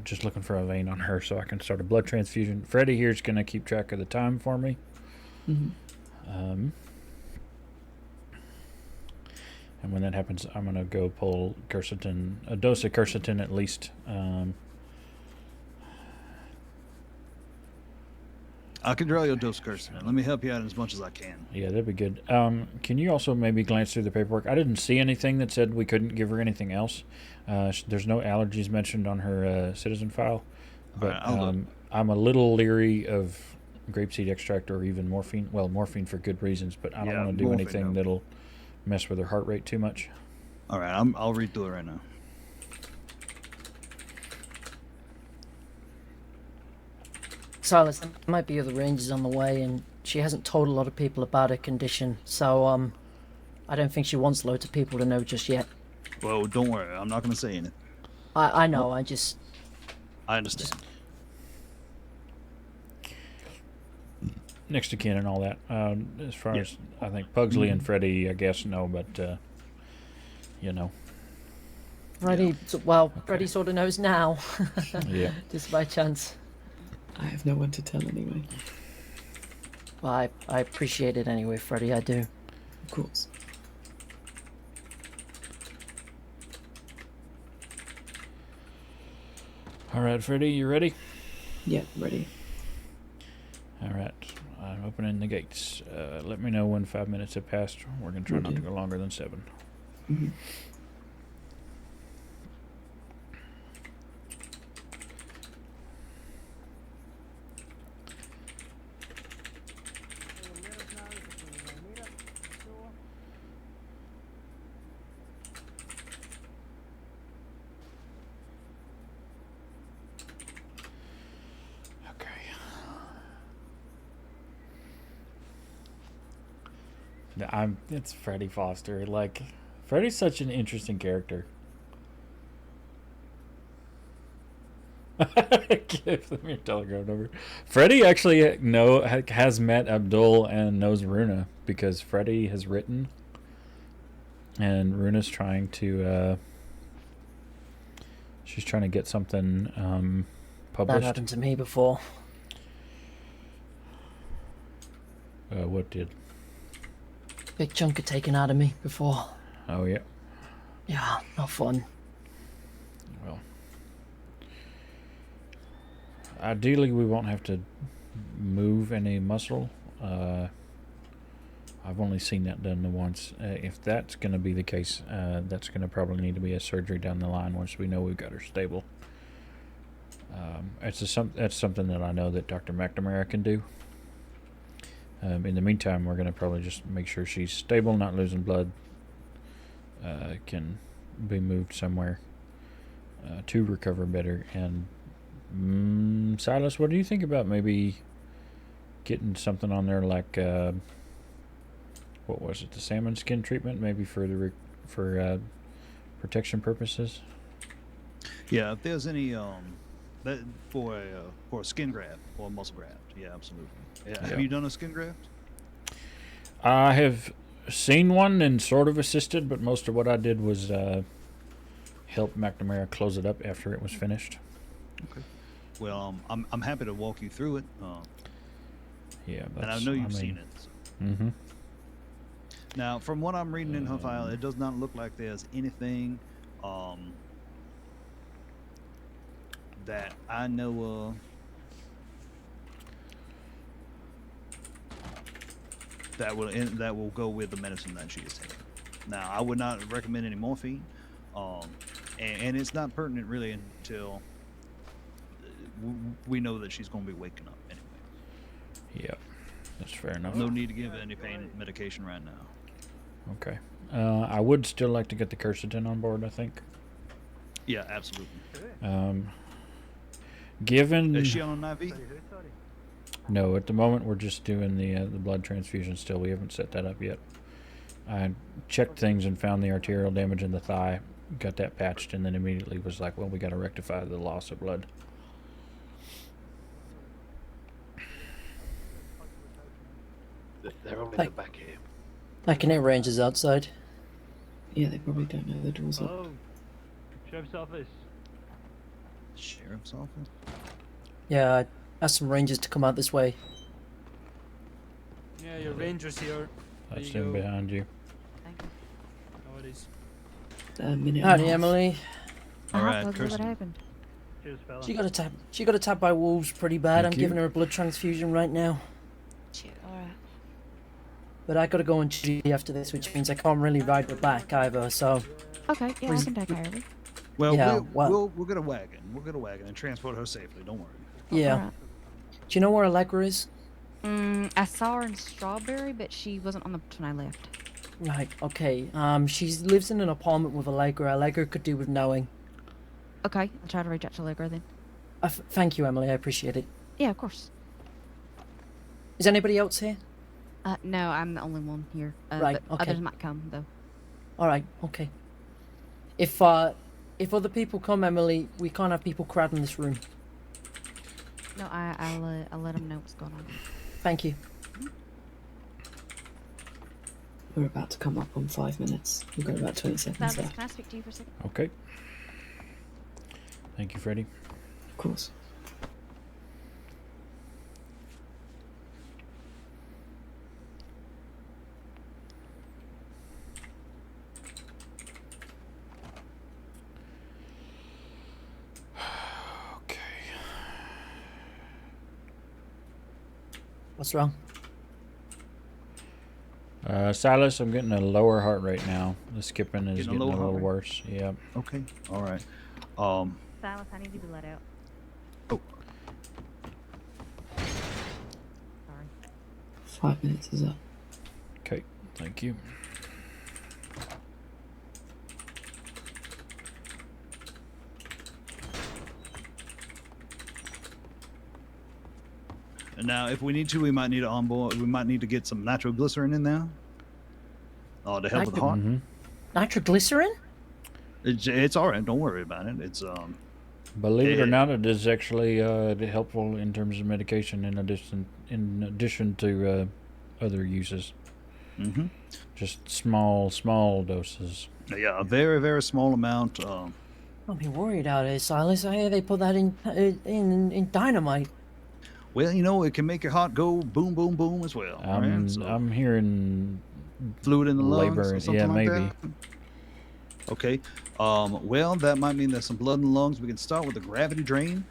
Just looking for a vein on her so I can start a blood transfusion. Freddie here's going to keep track of the time for me. And when that happens, I'm gonna go pull quercetin, a dose of quercetin at least. I can draw you a dose of quercetin. Let me help you out as much as I can. Yeah, that'd be good. Can you also maybe glance through the paperwork? I didn't see anything that said we couldn't give her anything else. There's no allergies mentioned on her citizen file, but Alright, I'm a little leery of grapeseed extract or even morphine. Well, morphine for good reasons, but I don't Yeah, want to do morphine, anything no. that'll mess with her heart rate too much. All right, I'll read through it right now. Silas, there might be other rangers on the way, and she hasn't told a lot of people about her condition, so I don't think she wants loads of people to know just yet. Well, don't worry. I'm not going to say anything. I know, Oh. I understand. Next to kin and all that. As far as I think Pugsley and Freddie, I guess no, but you know. Freddie, well, Freddie sort of knows now. Yeah. Just by chance. I have no one to tell anyway. Well, I appreciate it anyway, Freddie, I do. Of course. All right, Freddie, you ready? Yeah, ready. All right, I'm opening the gates. Let me know when 5 minutes have passed. We're gonna try not to go longer than 7. Mm-hmm. It's Freddie Foster. Like, Freddie's such an interesting character. Give them your telegram number. Freddie actually has met Abdul and knows Runa because Freddie has written, and Runa's trying to. She's trying to get something published. That happened to me before. What did? Big chunk of taken out of me before. Oh yeah. Yeah, not fun. Well, ideally we won't have to move any muscle. I've only seen that done once. If that's going to be the case, that's going to probably need to be a surgery down the line once we know we've got her stable. That's something that I know that Dr. McNamara can do. In the meantime, we're going to probably just make sure she's stable, not losing blood, can be moved somewhere to recover better. And Silas, what do you think about maybe getting something on there like what was it, the salmon skin treatment, maybe for the protection purposes? Yeah, if there's any that for a skin graft or a muscle graft, yeah, absolutely. Yeah. Have you done a skin graft? I have seen one and sort of assisted, but most of what I did was help McNamara close it up after it was finished. Okay. Well, I'm happy to walk you through it. Yeah, and I know you've seen it. So. Mm-hmm. Now, from what I'm reading in her file, it does not look like there's anything that I know of that will go with the medicine that she is taking. Now, I would not recommend any morphine, and it's not pertinent really until we know that she's going to be waking up anyway. Yeah, that's fair enough. No need to give any pain medication right now. Okay. I would still like to get the quercetin on board, I think. Yeah, absolutely. Given... Is she on an IV? No, at the moment we're just doing the blood transfusion still. We haven't set that up yet. I checked things and found the arterial damage in the thigh, got that patched, and then immediately was like, well, we got to rectify the loss of blood. They're only in the back here. I can hear rangers outside. Yeah, they probably don't know the door's locked. Oh, sheriff's office. Sheriff's office? Yeah, I asked some rangers to come out this way. Yeah, your ranger's here. There That's you him go. behind you. Oh, buddies. A minute. and a Howdy, half. Emily. All right, What Kirsten. happened? Cheers, fella. She got attacked by wolves pretty bad. Thank I'm you. giving her a blood transfusion right now. Shit, alright. But I gotta go on duty after this, which means I can't really ride her back either, so... Okay, yeah, I can take care of it. Well, Yeah, we'll get a wagon. We'll get a wagon and transport her safely. Don't worry. Yeah. Alright. Do you know where Allegra is? I saw her in Strawberry, but she wasn't on the when I left. Right, okay. She lives in an apartment with Allegra. Allegra could do with knowing. Okay, I'll try to reach out to Allegra then. Thank you, Emily. I appreciate it. Yeah, of course. Is anybody else here? No, I'm the only one here. Right, But okay. others might come, though. Alright, okay. If other people come, Emily, we can't have people crowding this room. No, I'll let them know what's going on. Thank you. We're about to come up on 5 minutes. We've got about 20 seconds Travis, left. can I speak to you for a second? Okay. Thank you, Freddie. Of course. Okay. What's wrong? Silas, I'm getting a lower heart rate now. The skipping is Getting a getting a lower little heart rate? worse. Yep. Okay. All right. Silas, I need you to let out. Oh. Sorry. 5 minutes is up. Okay. Thank you. And now, if we need to, we might need to onboard. We might need to get some nitroglycerin in there. To help with the heart. Mm-hmm. Nitroglycerin? It's all right. Don't worry about it. It's Believe it or Eh. not, it is actually helpful in terms of medication in addition to other uses. Mm-hmm. Just small doses. Yeah, a very, very small amount. Don't be worried out there, Silas. I hear they put that in dynamite. Well, you know, it can make your heart go boom, boom, boom as well. right? So, I'm hearing fluid in the lungs labor. or something Yeah, like maybe. that. Okay. Well, that might mean there's some blood in the lungs. We can start with a gravity drain,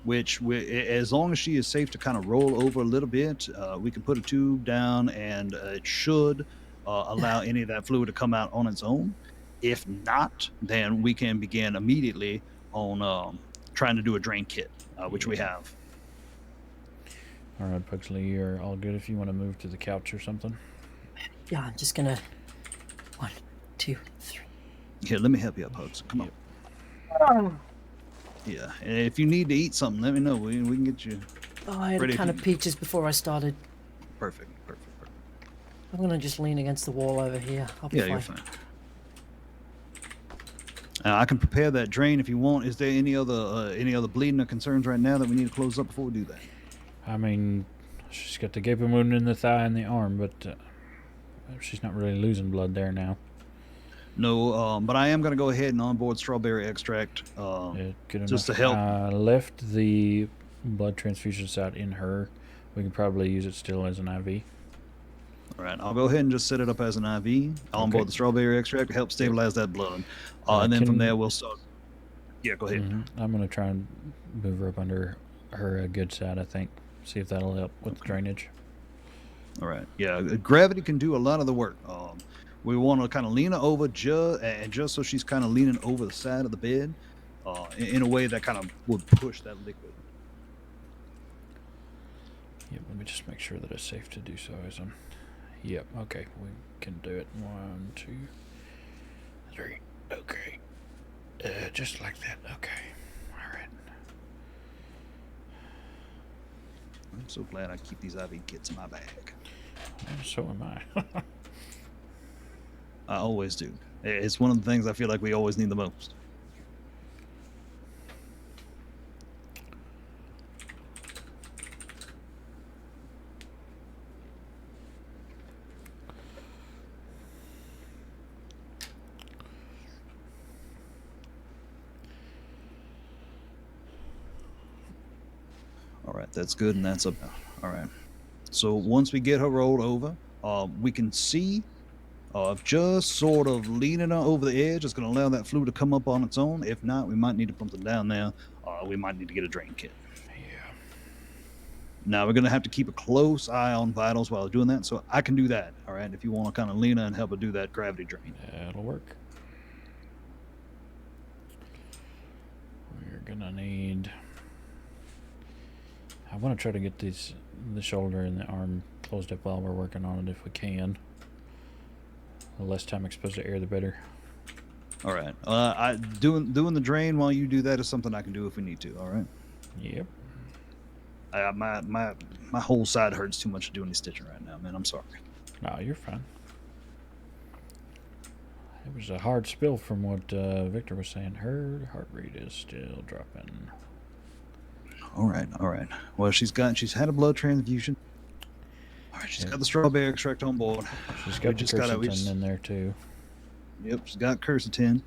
which, as long as she is safe to kind of roll over a little bit, we can put a tube down, and it should allow any of that fluid to come out on its own. If not, then we can begin immediately on trying to do a drain kit, which we have. All right, Pugsley, you're all good if you want to move to the couch or something. Yeah, I'm just gonna... 1, 2, 3. Here, let me help you up, Hugs. Come on. Yeah, and if you need to eat something, let me know. We can get you. Oh, I had Ready a can if of peaches before I started. Perfect. I'm gonna just lean against the wall over here. I'll be Yeah, fine. you're fine. I can prepare that drain if you want. Is there any other bleeding or concerns right now that we need to close up before we do that? I mean, she's got the gaping wound in the thigh and the arm, but she's not really losing blood there now. No, but I am going to go ahead and onboard strawberry extract Good just to enough. help. Left the blood transfusion site in her. We can probably use it still as an IV. All right, I'll go ahead and just set it up as an IV. I'll onboard the strawberry extract to help stabilize that blood. And then from there, we'll start. Yeah, go ahead. I'm going to try and move her up under her good side, I think. See if that'll help with the drainage. All right. Yeah, gravity can do a lot of the work. We want to kind of lean her over just so she's kind of leaning over the side of the bed in a way that kind of would push that liquid. Yep, let me just make sure that it's safe to do so as I'm... Yep, okay, we can do it. 1, 2, 3. Okay. Just like that. Okay. All right. I'm so glad I keep these IV kits in my bag. So am I. I always do. It's one of the things I feel like we always need the most. All right, that's good, and that's about all right. So once we get her rolled over, we can see Just sort of leaning over the edge. It's going to allow that fluid to come up on its own. If not, we might need to pump it down there. We might need to get a drain kit. Yeah. Now we're going to have to keep a close eye on vitals while doing that. So I can do that. All right. If you want to kind of lean in and help her do that gravity drain. That'll work. We're gonna need. I want to try to get the shoulder and the arm closed up while we're working on it if we can. The less time exposed to air, the better. All right. Doing the drain while you do that is something I can do if we need to. All right. Yep. My whole side hurts too much to do any stitching right now, man. I'm sorry. No, you're fine. It was a hard spill from what Victor was saying. Her heart rate is still dropping. All right. Well, she's had a blood transfusion. All right, she's got the strawberry extract on board. She's got the quercetin in there too. Yep, she's got quercetin.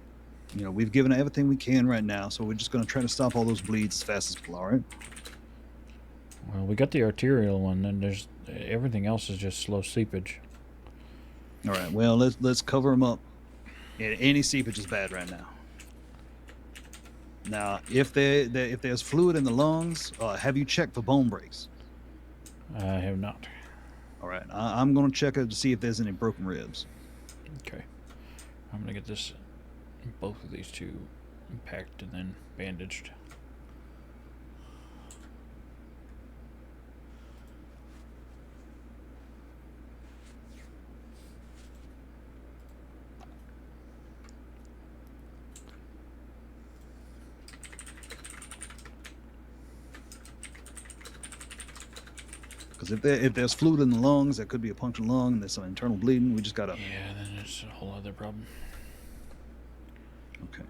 You know, we've given her everything we can right now, so we're just going to try to stop all those bleeds as fast as possible. All right. Well, we got the arterial one, and there's everything else is just slow seepage. All right. Well, let's cover them up. Any seepage is bad right now. Now, if there's fluid in the lungs, have you checked for bone breaks? I have not. All right. I'm going to check it to see if there's any broken ribs. Okay. I'm going to get both of these two packed and then bandaged. Because if there's fluid in the lungs, that could be a punctured lung, and there's some internal bleeding. We just got to... Yeah, then it's a whole other problem. Okay.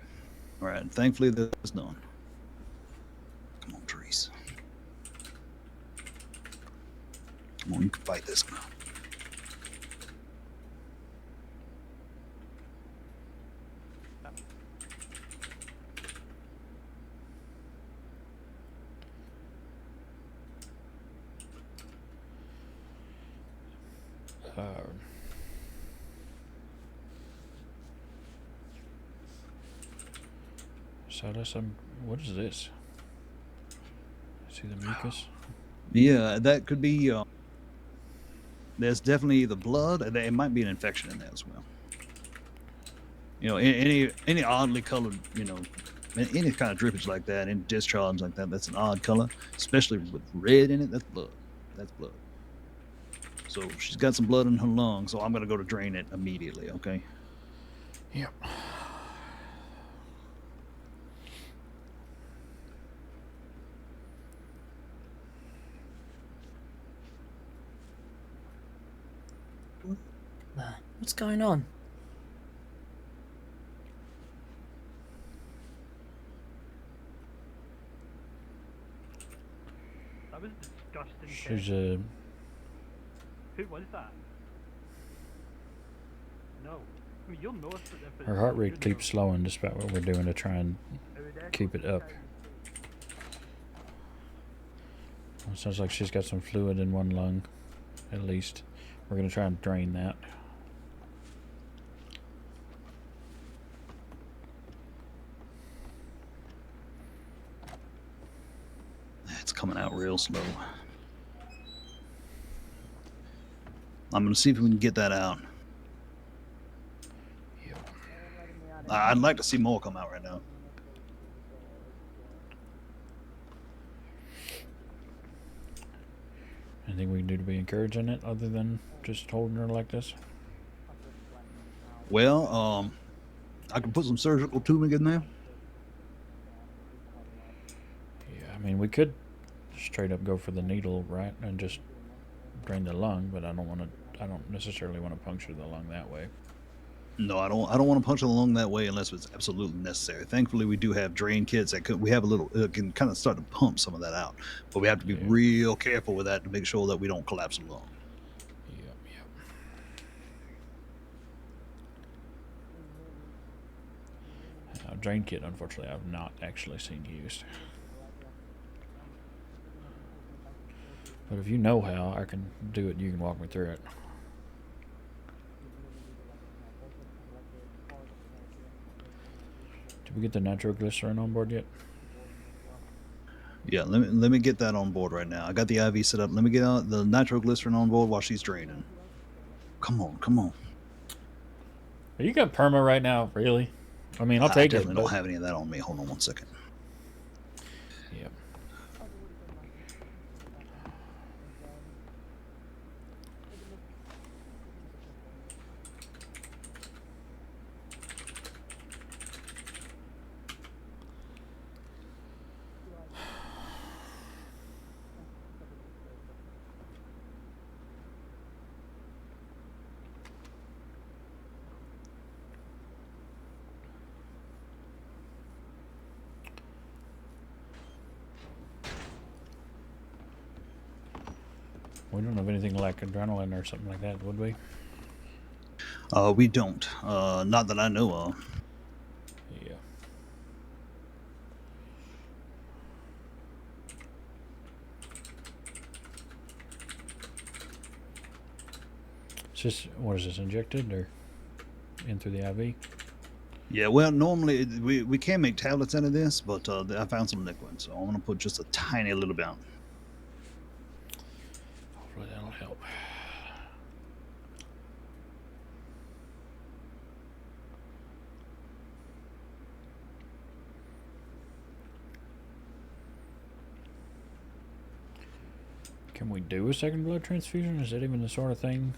All right. Thankfully, that's done. Come on, Therese. Come on, you can fight this now. What is this? See the mucus? Yeah, that could be. There's definitely the blood. It might be an infection in there as well. You know, any oddly colored, you know, any kind of drippage like that, any discharge like that, that's an odd color, especially with red in it. That's blood. That's blood. So she's got some blood in her lungs, so I'm gonna go to drain it immediately. Okay. Yep. What's going on? That was disgusting. She's Who was that? No. I mean, you'll notice that her heart rate keeps slowing despite what we're doing to try and keep it up. It sounds like she's got some fluid in one lung, at least. We're going to try and drain that. It's coming out real slow. I'm going to see if we can get that out. Yep. I'd like to see more come out right now. Anything we can do to be encouraging it other than just holding her like this? Well, I can put some surgical tubing in there. Yeah, I mean, we could straight up go for the needle, right, and just drain the lung, but I don't necessarily want to puncture the lung that way. No, I don't want to puncture the lung that way unless it's absolutely necessary. Thankfully, we do have drain kits that we have a little can kind of start to pump some of that out, but we have to be real careful with that to make sure that we don't collapse the lung. Yep. Drain kit, unfortunately, I've not actually seen used. But if you know how, I can do it. You can walk me through it. Did we get the nitroglycerin on board yet? Yeah, let me get that on board right now. I got the IV set up. Let me get the nitroglycerin on board while she's draining. Come on, come on. You got perma right now, really? I mean, I'll take it. I definitely But... don't have any of that on me. Hold on one second. Yep. We don't have anything like adrenaline or something like that, would we? We don't. Not that I know of. Yeah. It's just, what is this, injected or in through the IV? Yeah, well, normally we can make tablets out of this, but I found some liquid, so I'm gonna put just a tiny little bit. Hopefully that'll help. Can we do a second blood transfusion? Is that even the sort of thing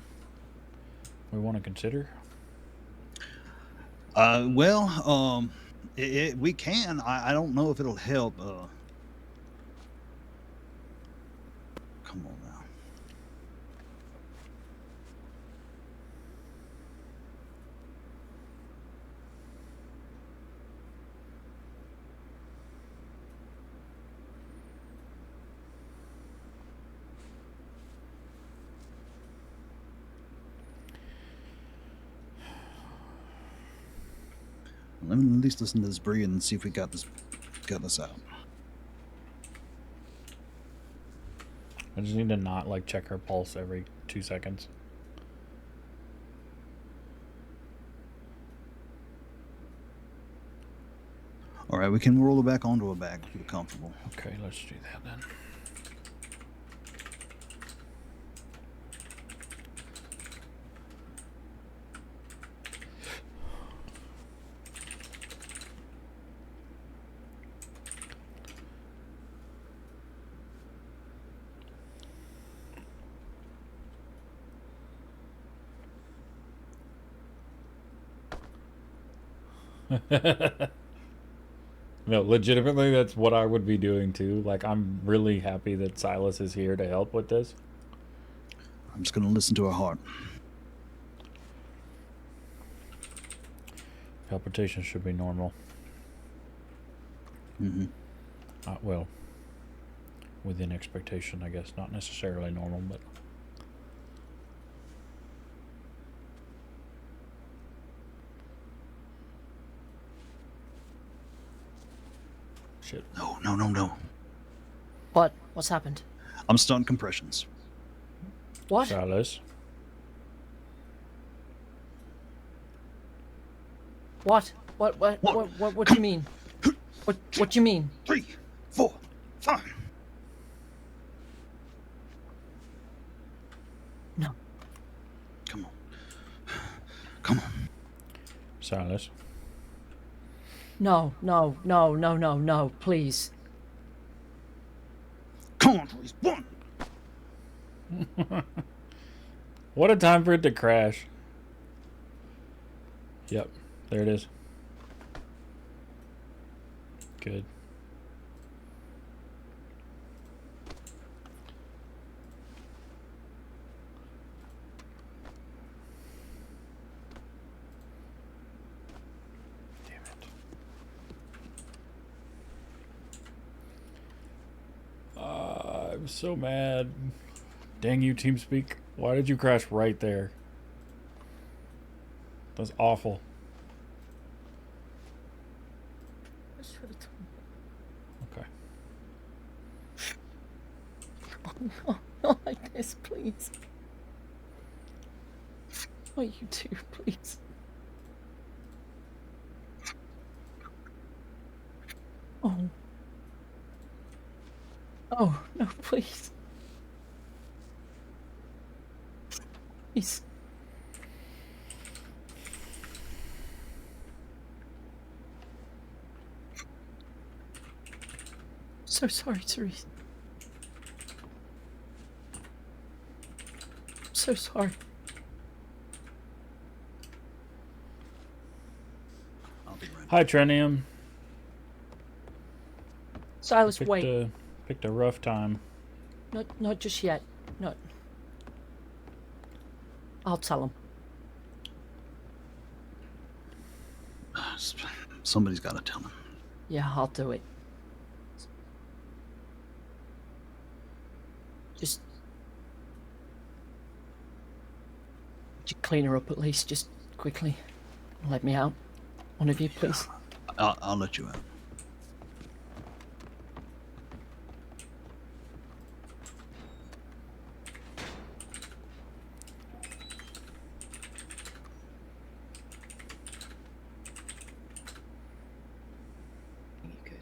we want to consider? Well, we can. I don't know if it'll help. Come on now. Let me at least listen to this breathe and see if we got this out. I just need to not like check her pulse every 2 seconds. All right, we can roll it back onto a bag if you're comfortable. Okay, let's do that then. No, legitimately, that's what I would be doing too. Like, I'm really happy that Silas is here to help with this. I'm just gonna listen to her heart. Palpitations should be normal. Mm-hmm. Well, within expectation, I guess. Not necessarily normal, but... Shit. No. What? What's happened? I'm starting compressions. What? Silas. What do you mean? What do you mean? 3, 4, 5. No. Come on. Silas. No, please. Come on, please. 1. What a time for it to crash. Yep, there it is. Good. Damn it. I'm so mad. Dang you, TeamSpeak. Why did you crash right there? That's awful. Okay. Oh, not like this, please. What you do, please. Oh, no, please. Please. So sorry, Therese. So sorry. I'll be right. Hi, Trinium. Silas, wait. Picked a rough time. Not just yet. Not. I'll tell him. Somebody's got to tell him. Yeah, I'll do it. Just... Would you clean her up at least, just quickly? Let me out. One of you, please. I'll let you out. You could.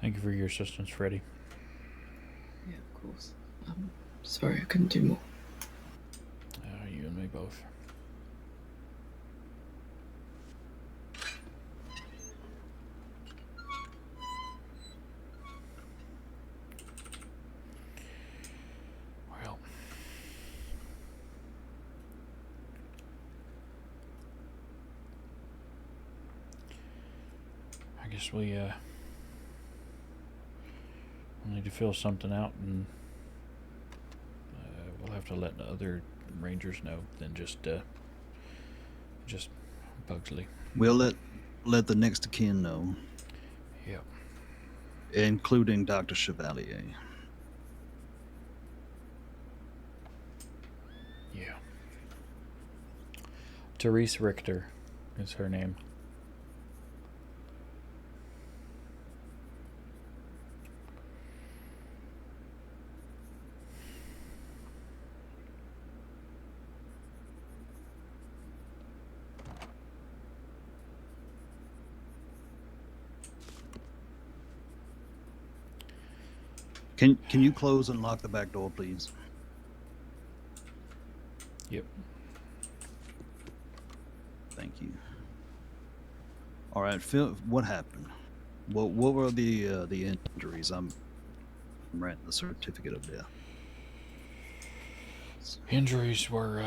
Thank you for your assistance, Freddy. Yeah, of course. Sorry, I couldn't do more. You and me both. Well, I guess we need to fill something out, and we'll have to let the other rangers know than just Bugsley. We'll let the next of kin know. Yep. Including Dr. Chevalier. Yeah. Therese Richter is her name. Can you close and lock the back door, please? Yep. Thank you. All right, Phil, what happened? What were the injuries? I'm writing the certificate of death. Injuries were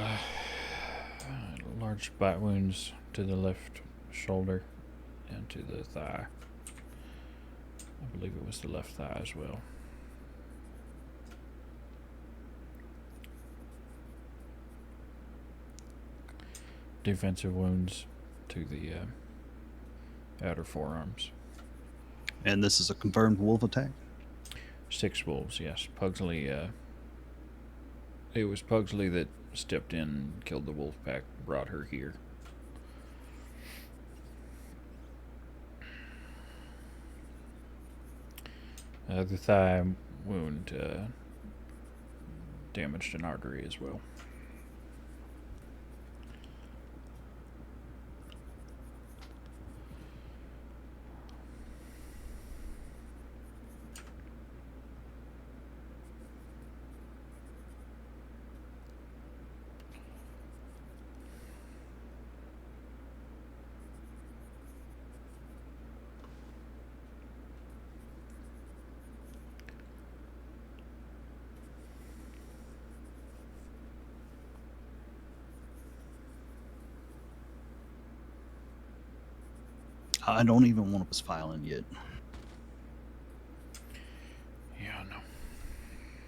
large bite wounds to the left shoulder and to the thigh. I believe it was the left thigh as well. Defensive wounds to the outer forearms. And this is a confirmed wolf attack? 6 wolves, yes. Pugsley, it was Pugsley that stepped in, killed the wolf pack, brought her here. The thigh wound damaged an artery as well. I don't even want us filing yet. Yeah, no.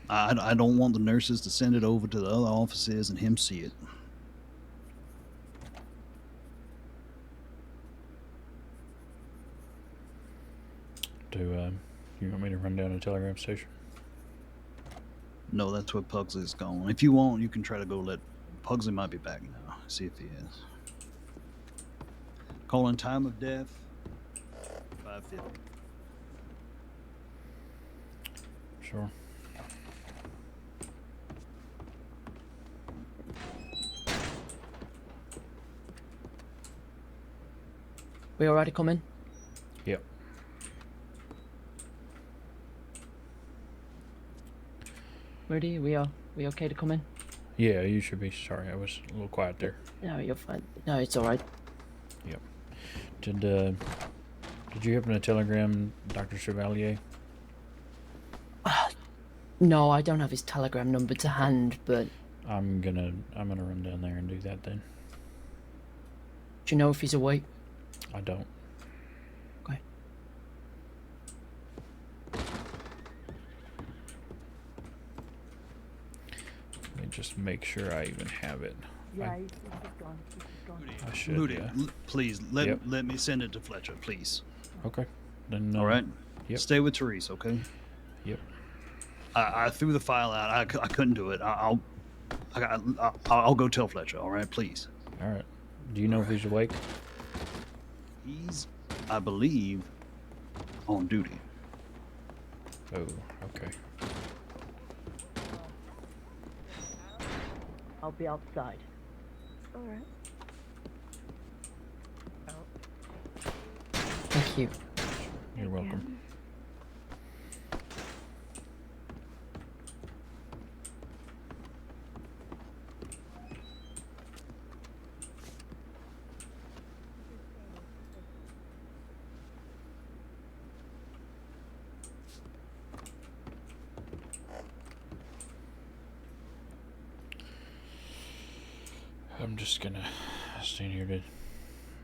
I don't want the nurses to send it over to the other offices and him see it. You want me to run down to telegram station? No, that's where Pugsley's gone. If you want, you can try to go let... Pugsley might be back now. See if he is. Calling time of death, 5:50. Sure. We already come in? Yep. Moody, we okay to come in? Yeah, you should be. Sorry, I was a little quiet there. No, you're fine. No, it's alright. Yep. Did you happen to telegram Dr. Chevalier? No, I don't have his telegram number to hand, but I'm gonna run down there and do that then. do you know if he's awake? I don't. Okay. Let me just make sure I even have it. Yeah, he's gone. I should. Moody, please, let Yep. me send it to Fletcher, please. Okay. Then. All right? Yep. Stay with Therese, okay? Yep. I threw the file out. I couldn't do it. I'll go tell Fletcher, all right? Please. All right. Do you know if he's awake? He's, I believe, on duty. Oh, okay. I'll be outside. Alright. Thank you. You're welcome. I'm just gonna stand here to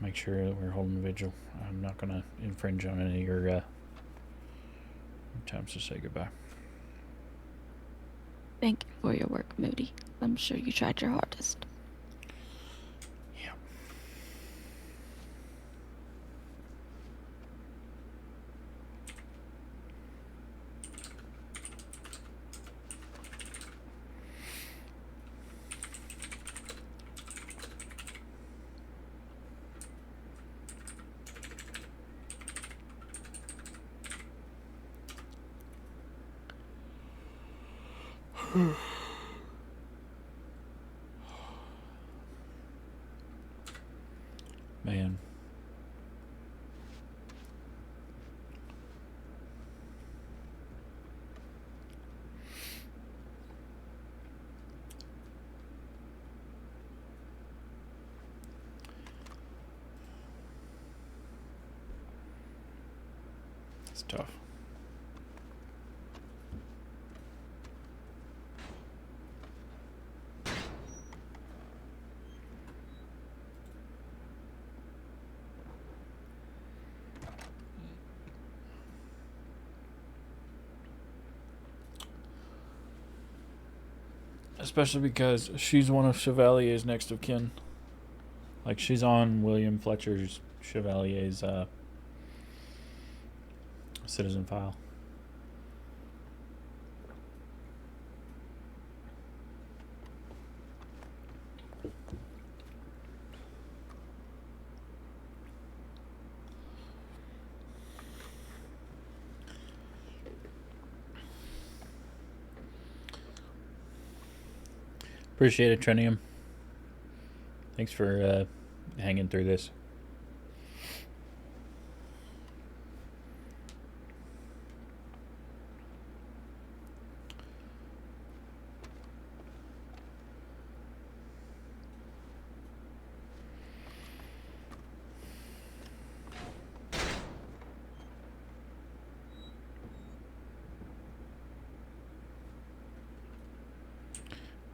make sure that we're holding vigil. I'm not gonna infringe on any of your times to say goodbye. Thank you for your work, Moody. I'm sure you tried your hardest. Yeah. Man. It's tough. Especially because she's one of Chevalier's next of kin. Like, she's on William Fletcher's Chevalier's citizen file. Appreciate it, Trinium. Thanks for hanging through this.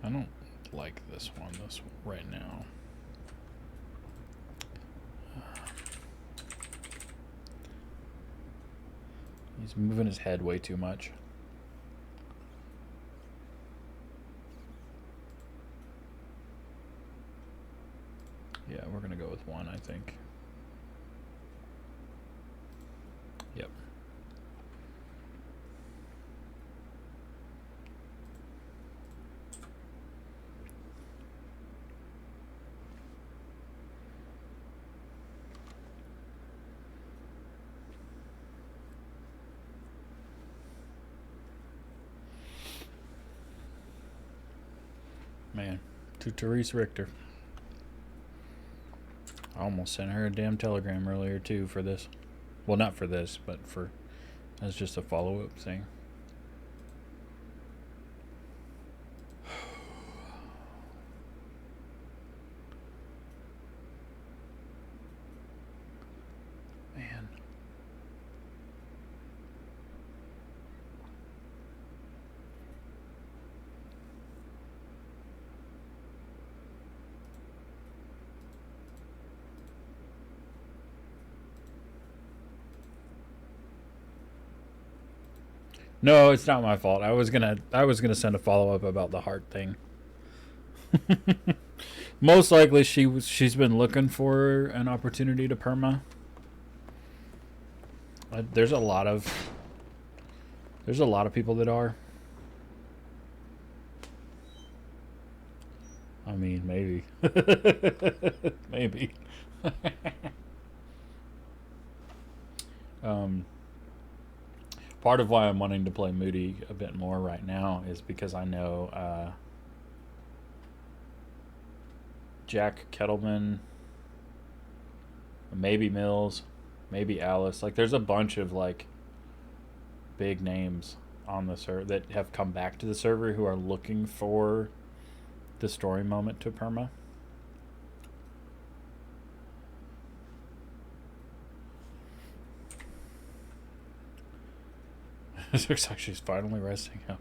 I don't like this one right now. He's moving his head way too much. Yeah, we're gonna go with one, I think. Yep. Man, to Therese Richter. I almost sent her a damn telegram earlier too for this. Well, not for this, but for as just a follow-up thing. Man. No, it's not my fault. I was gonna send a follow-up about the heart thing. Most likely she's been looking for an opportunity to perma. There's a lot of people that are. I mean, maybe. Maybe. Part of why I'm wanting to play Moody a bit more right now is because I know Jack Kettleman, maybe Mills, maybe Alice. Like, there's a bunch of like big names on the server that have come back to the server who are looking for the story moment to perma. It looks like she's finally resting up.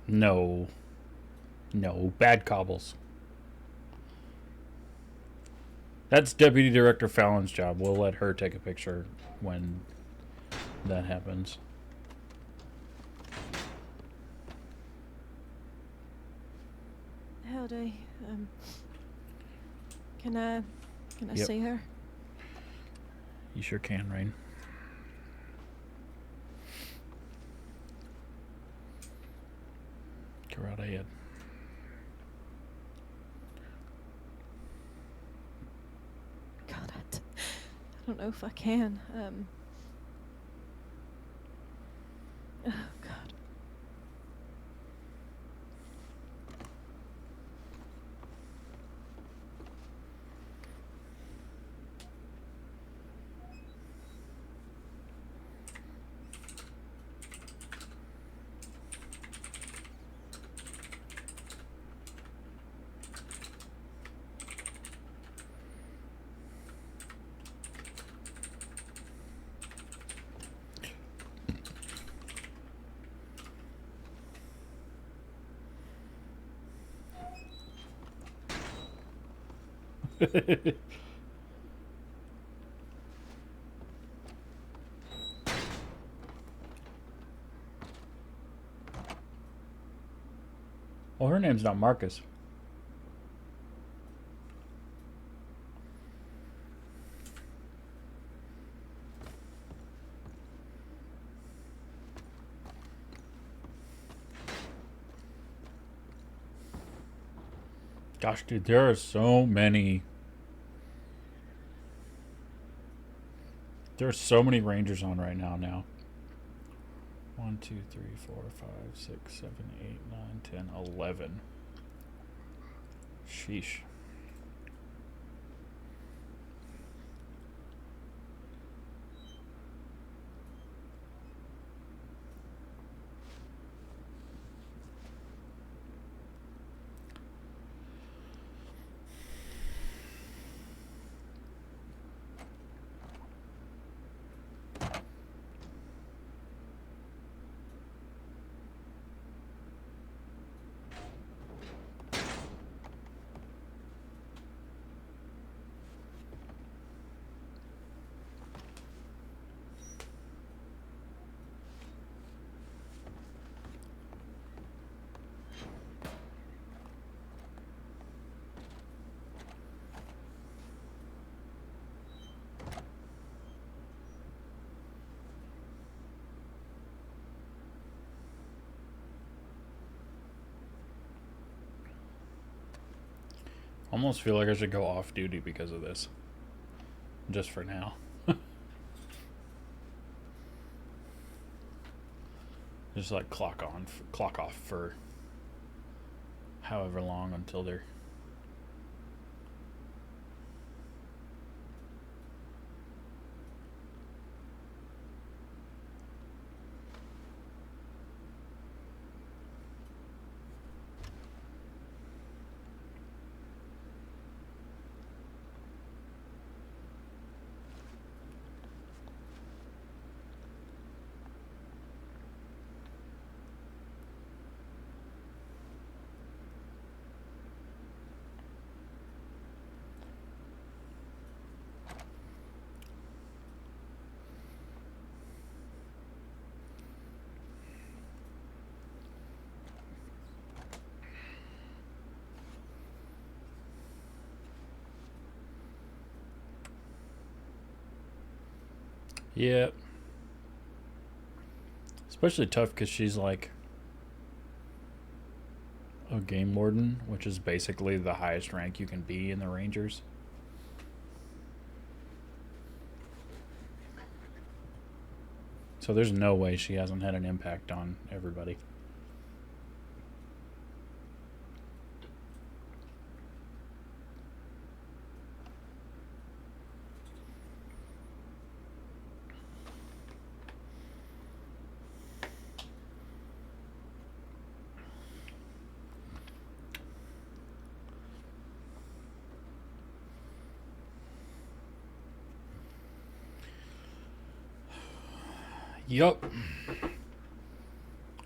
No. No, bad cobbles. That's Deputy Director Fallon's job. We'll let her take a picture when that happens. Howdy. Can I Yep. see her? You sure can, Rain. Go right ahead. God, I don't know if I can. Oh God. Well, her name's not Marcus. Gosh, dude, there are so many. There are so many Rangers on right now. 1, 2, 3, 4, 5, 6, 7, 8, 9, 10, 11. Sheesh. Almost feel like I should go off duty because of this. Just for now. Just like clock off for however long until they're... Yeah. Especially tough because she's like a game warden, which is basically the highest rank you can be in the Rangers. So there's no way she hasn't had an impact on everybody. Yup.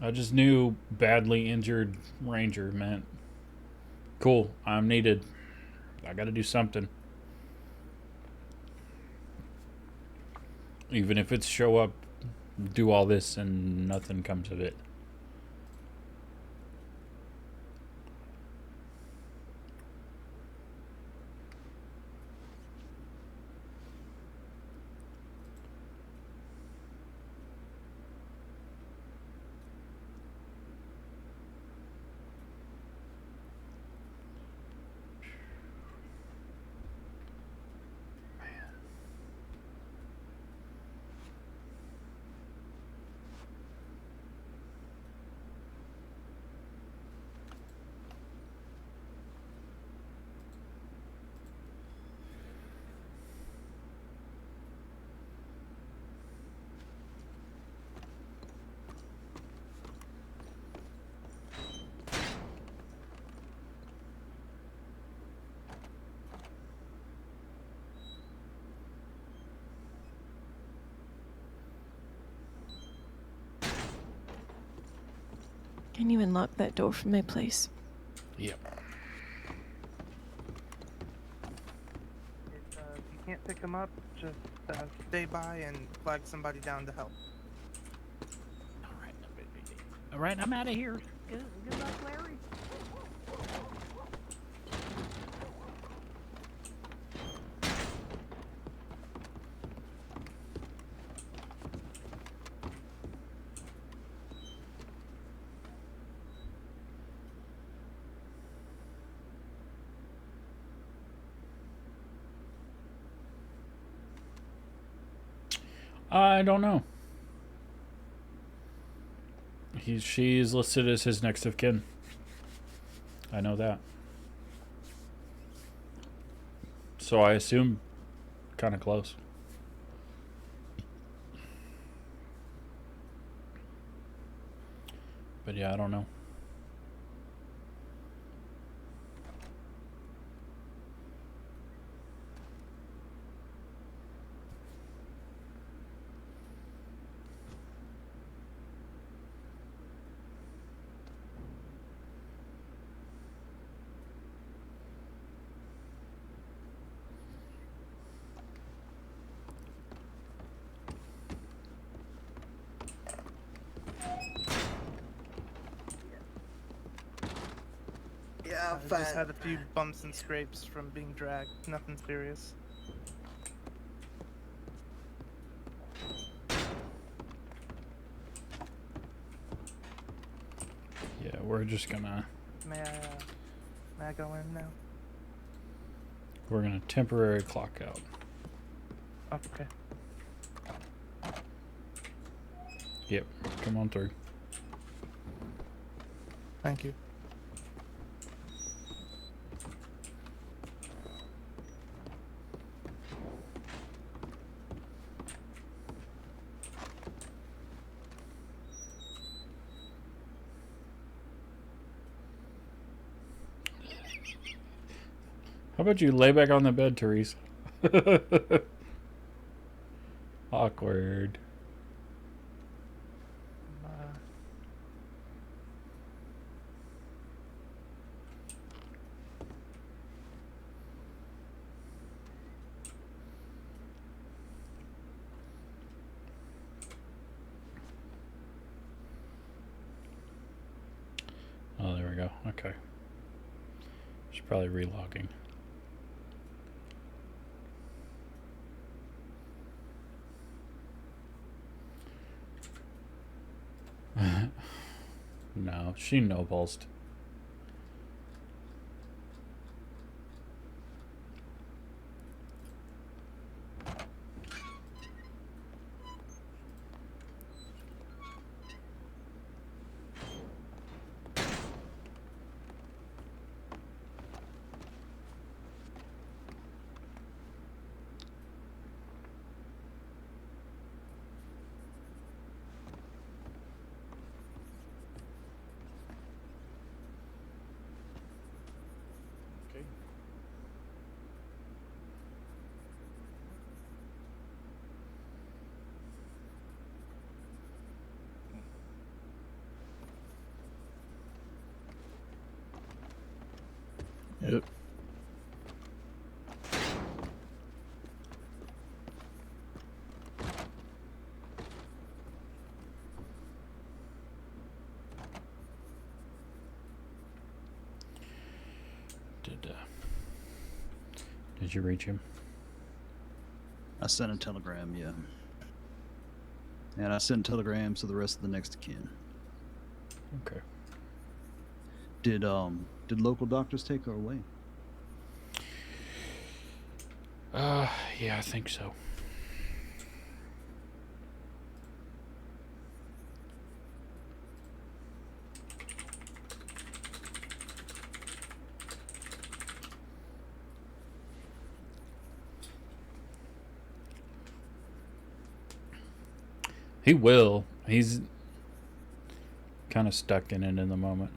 I just knew badly injured Ranger meant cool, I'm needed. I gotta do something. Even if it's show up, do all this, and nothing comes of it. Can't even lock that door from my place. Yep. If you can't pick them up, just stay by and flag somebody down to help. All right, I'm out of here. Good luck, Larry. I don't know. She's listed as his next of kin. I know that. So I assume kind of close. But yeah, I don't know. Yeah, I just had a few bumps and scrapes from being dragged. Nothing serious. Yeah, we're just gonna... May I go in now? We're gonna temporary clock out. Okay. Yep, come on through. Thank you. How about you lay back on the bed, Therese? Awkward. Oh, there we go. Okay. She's probably relogging. No, she no-pulsed. Yep. Did you reach him? I sent a telegram, yeah. And I sent telegrams to the rest of the next of kin. Okay. Did local doctors take her away? Yeah, I think so. He will. He's kind of stuck in it in the moment.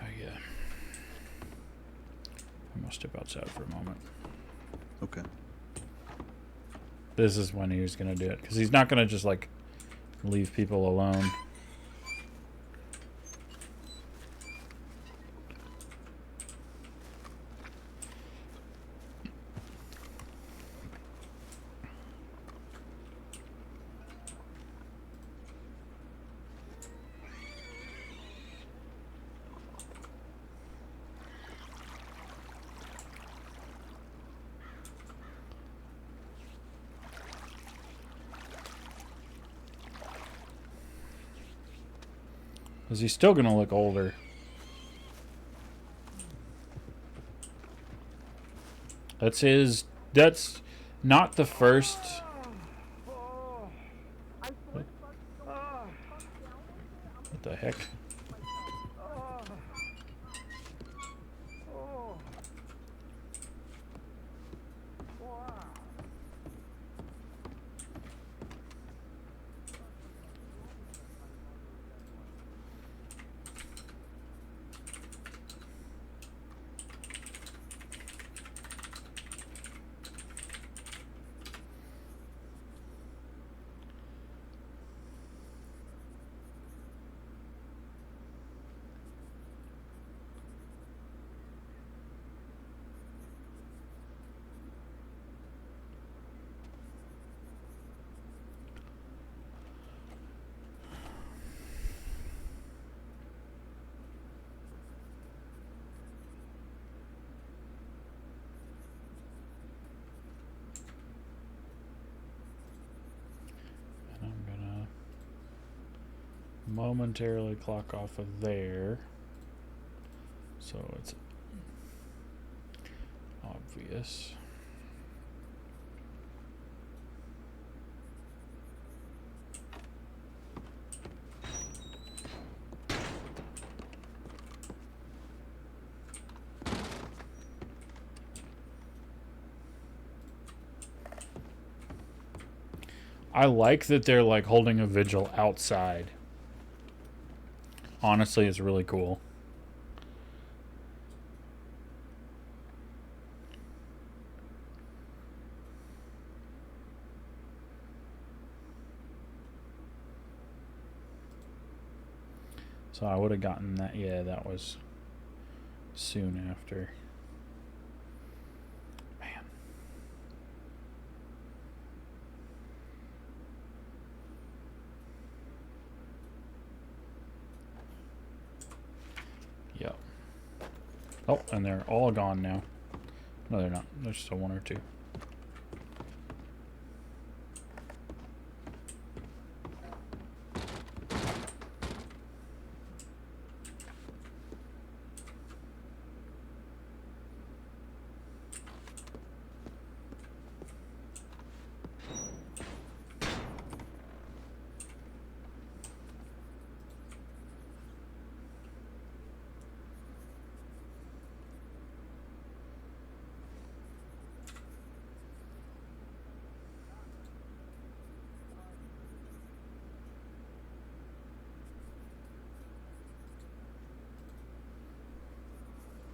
Oh, yeah. I'm going to step outside for a moment. Okay. This is when he was going to do it. Because he's not going to just, like, leave people alone. Because he's still going to look older. That's not the first. What the heck? Momentarily clock off of there, so it's obvious. I like that they're like holding a vigil outside. Honestly, it's really cool. So I would have gotten that. Yeah, that was soon after. Man. Yep. Oh, and they're all gone now. No, they're not. There's still one or two.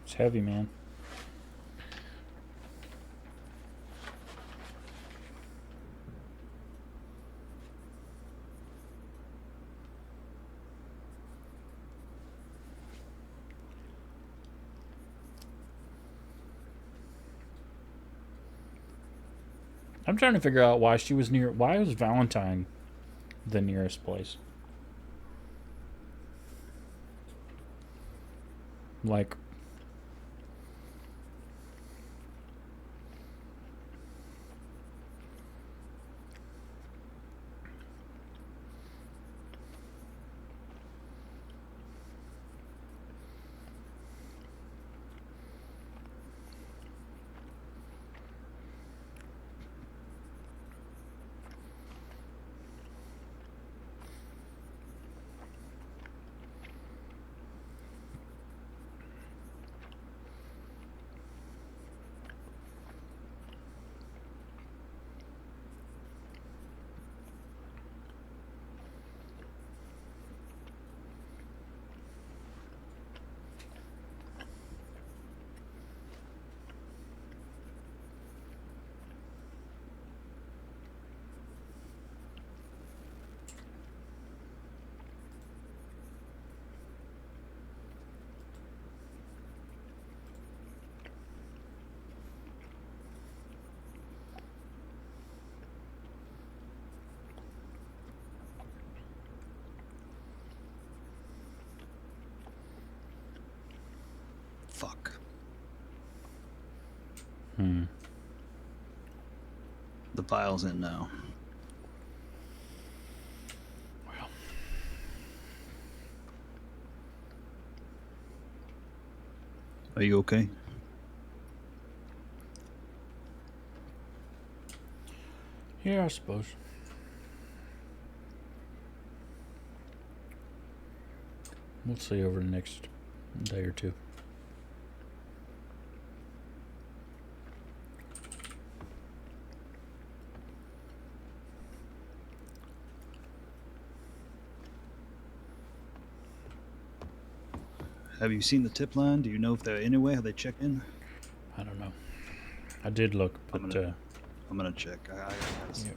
It's heavy, man. I'm trying to figure out why she was near. Why was Valentine the nearest place? Like, Fuck. The file's in now. well, Are you okay? yeah, I suppose. We'll see over the next day or two. Have you seen the tip line? Do you know if they're anywhere? Have they checked in? I don't know. I did look, but I'm gonna check. I gotta see. Yep.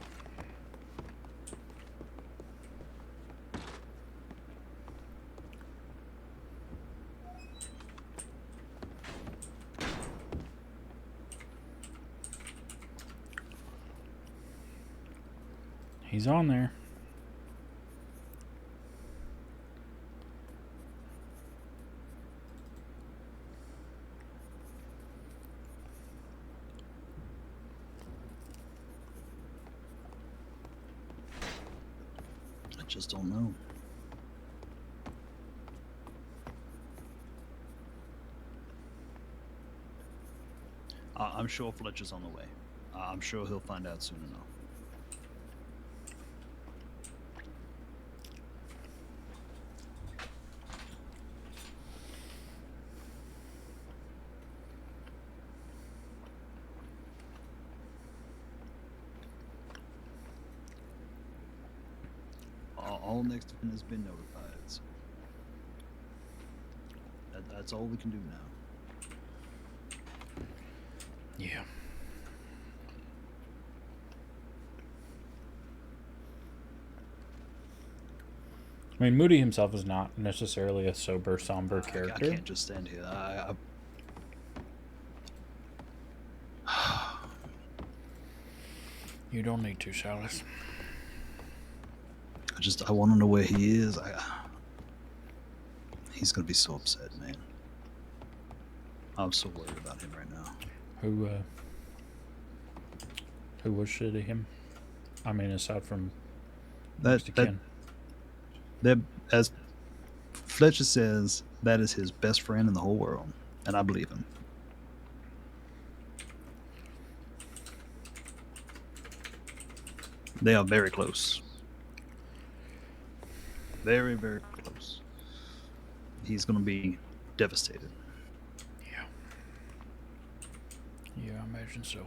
He's on there. I just don't know. I'm sure Fletcher's on the way. I'm sure he'll find out soon enough. All next of kin has been notified. So that's all we can do now. Yeah. I mean, Moody himself is not necessarily a sober, somber character. I can't just stand here. You don't need to, Silas. I want to know where he is. He's gonna be so upset, man. I'm so worried about him right now. Who was shitty him? I mean, aside from that, as Fletcher says, that is his best friend in the whole world, and I believe him. They are very close. Very, very close. He's going to be devastated. Yeah. Yeah, I imagine so.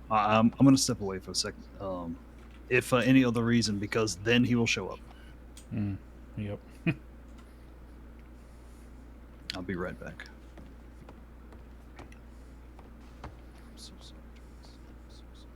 I'm going to step away for a second. If for any other reason, because then he will show up. Yep. I'll be right back. I'm so sorry, Travis. I'm so sorry.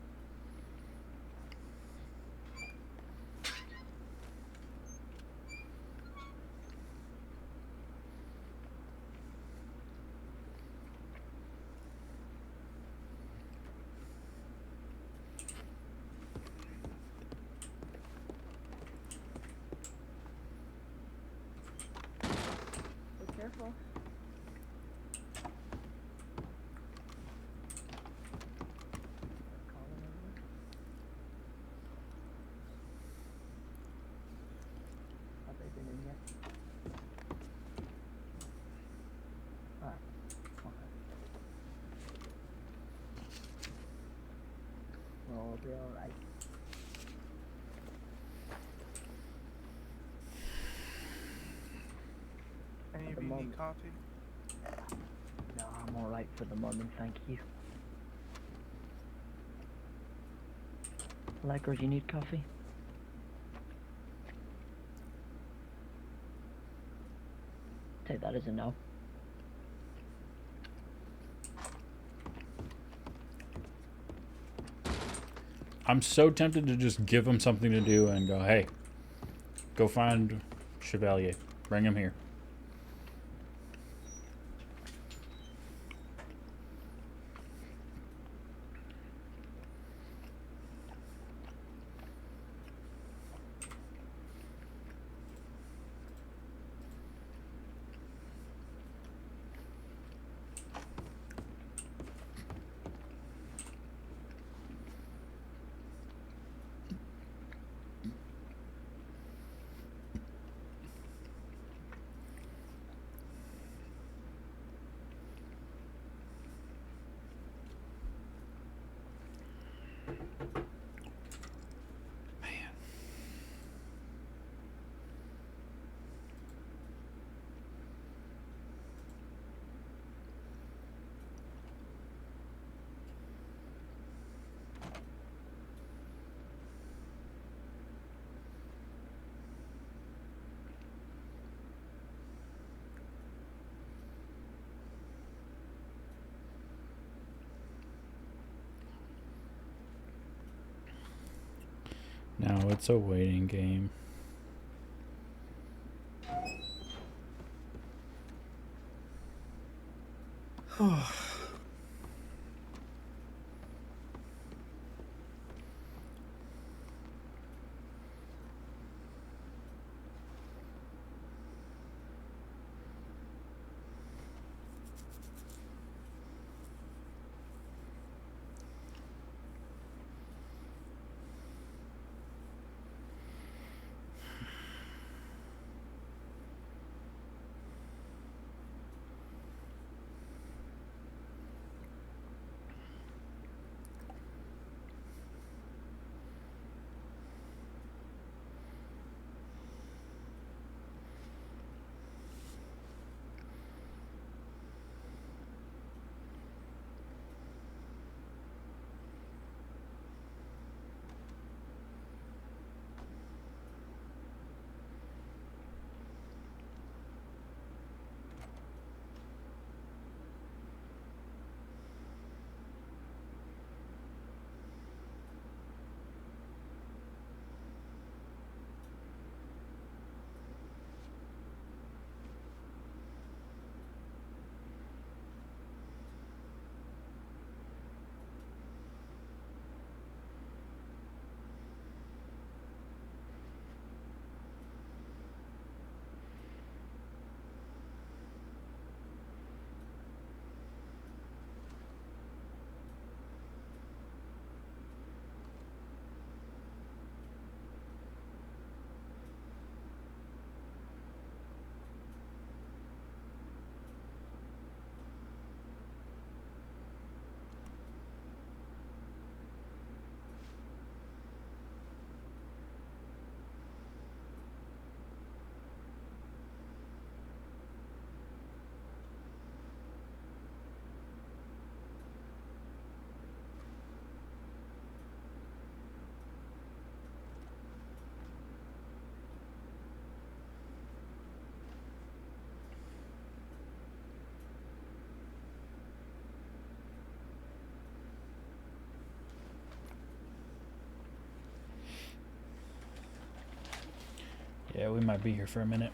be alright. Any At of the you need moment. coffee? No, I'm alright for the moment, thank you. Allegra, do you need coffee? Take that as a no. I'm so tempted to just give him something to do and go, hey, go find Chevalier. Bring him here. Now it's a waiting game. Yeah, we might be here for a minute.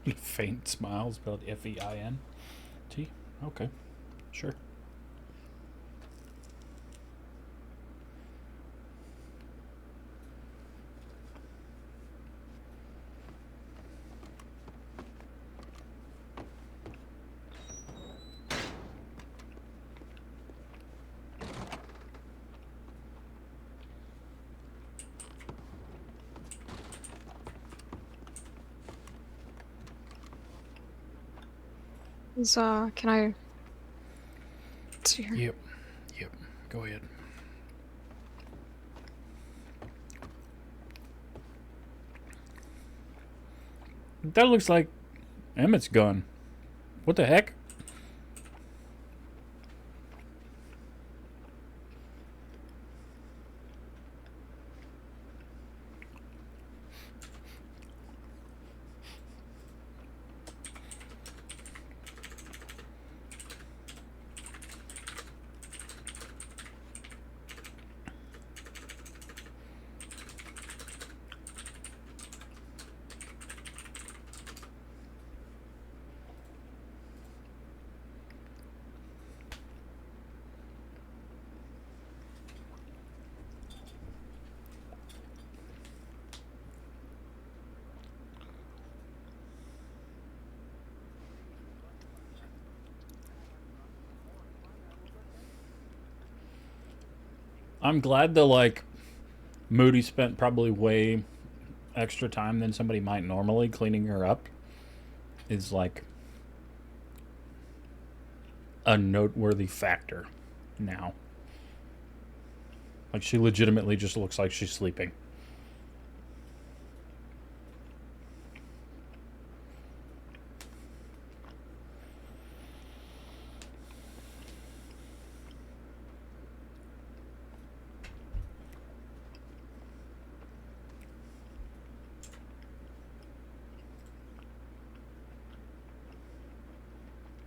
Faint smile, spelled F-E-I-N-T. Okay, sure. Can I see her? Yep. Go ahead. That looks like Emmett's gun. What the heck? I'm glad that, like, Moody spent probably way extra time than somebody might normally cleaning her up. Is, like, a noteworthy factor now. Like, she legitimately just looks like she's sleeping.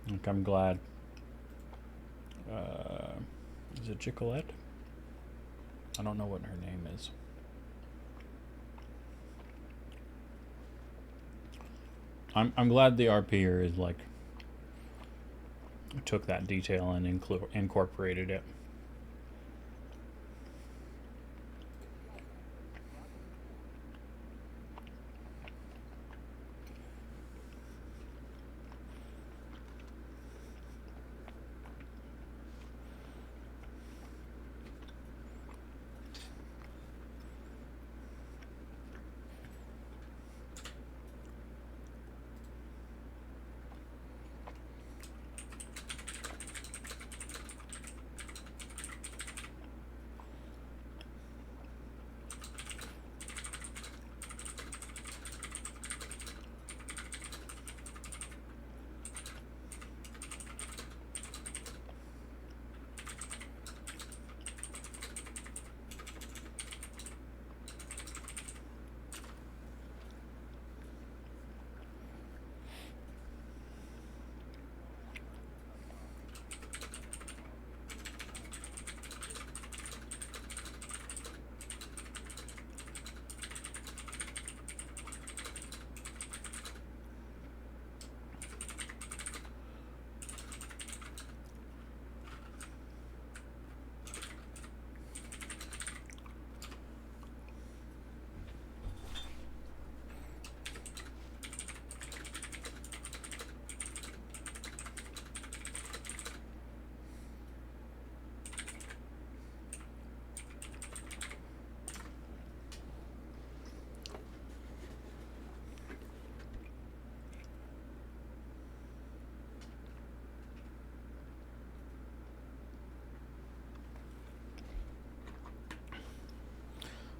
Like, I'm glad. Is it Chicolette? I don't know what her name is. I'm glad the RPer is, like, took that detail and incorporated it.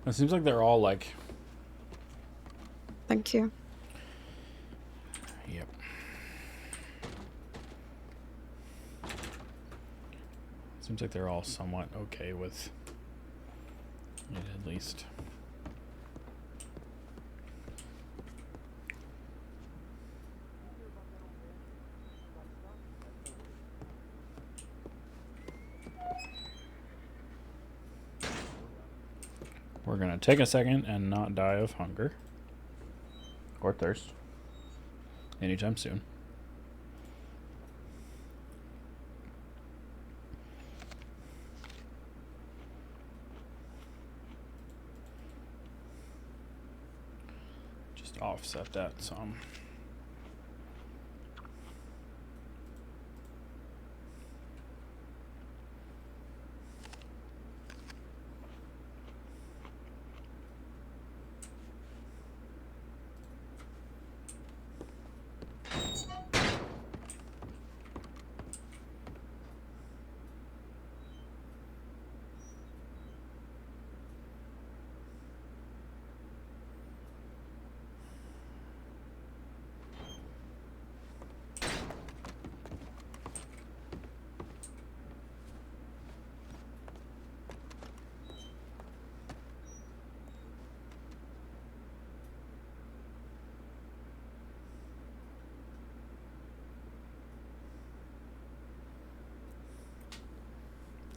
It seems like they're all, like... Thank you. Yep. Seems like they're all somewhat okay with it, at least. We're gonna take a second and not die of hunger or thirst. anytime soon. Just offset that some.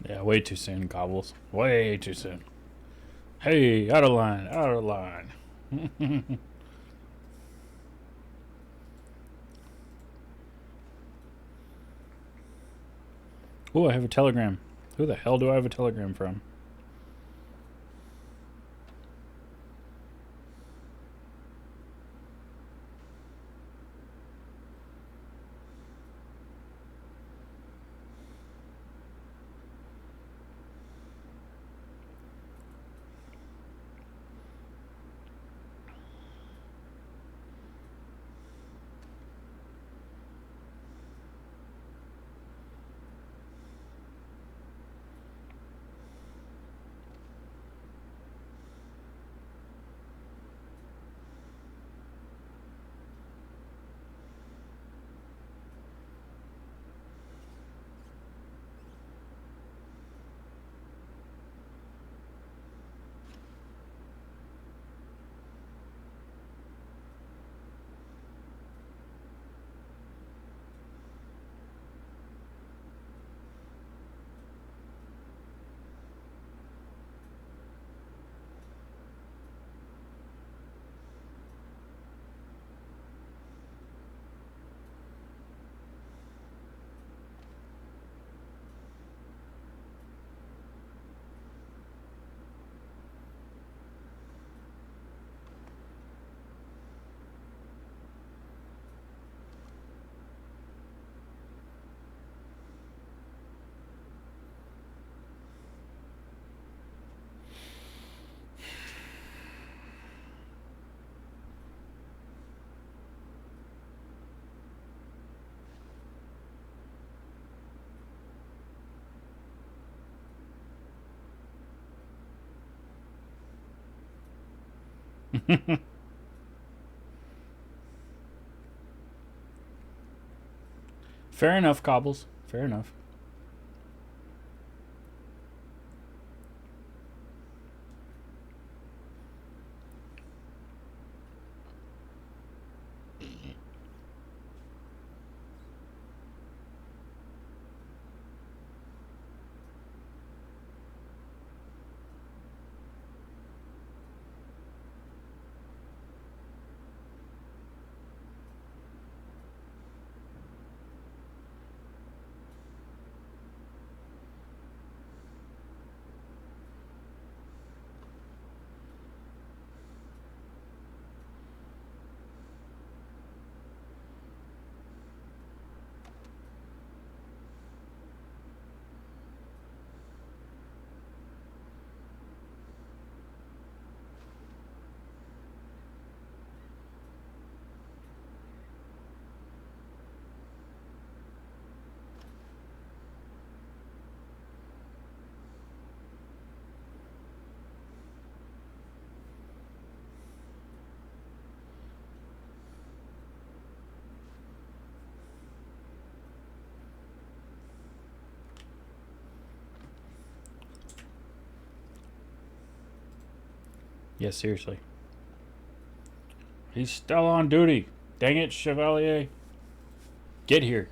Yeah, way too soon, Cobbles. Way too soon. Hey, out of line, out of line. Oh, I have a telegram. Who the hell do I have a telegram from? Fair enough, Cobbles. Fair enough. Yeah, seriously. He's still on duty. Dang it, Chevalier. Get here.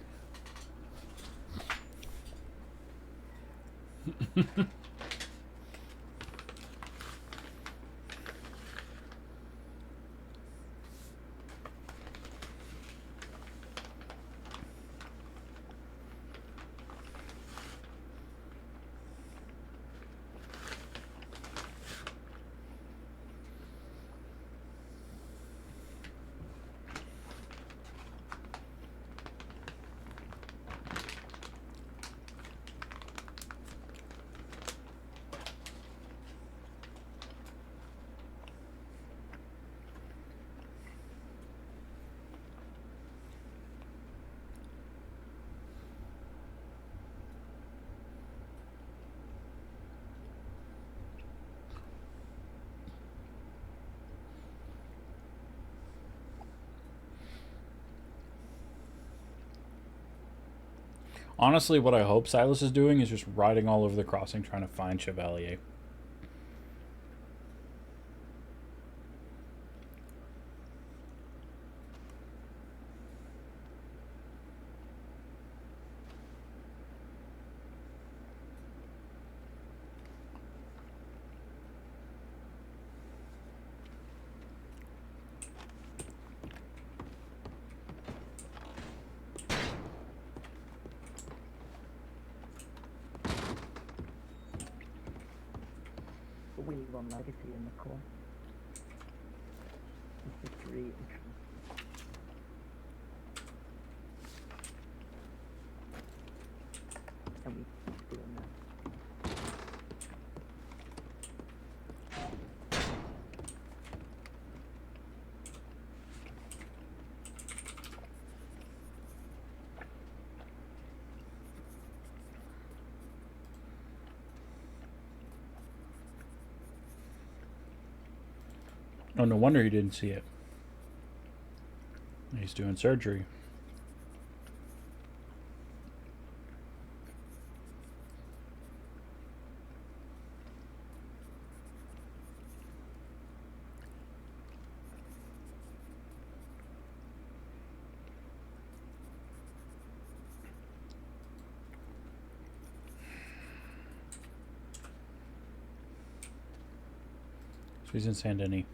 Honestly, what I hope Silas is doing is just riding all over the crossing trying to find Chevalier. The wheel on legacy in the core. Victory. And we keep doing that. Oh, no wonder he didn't see it. He's doing surgery. So he's in Saint Denis.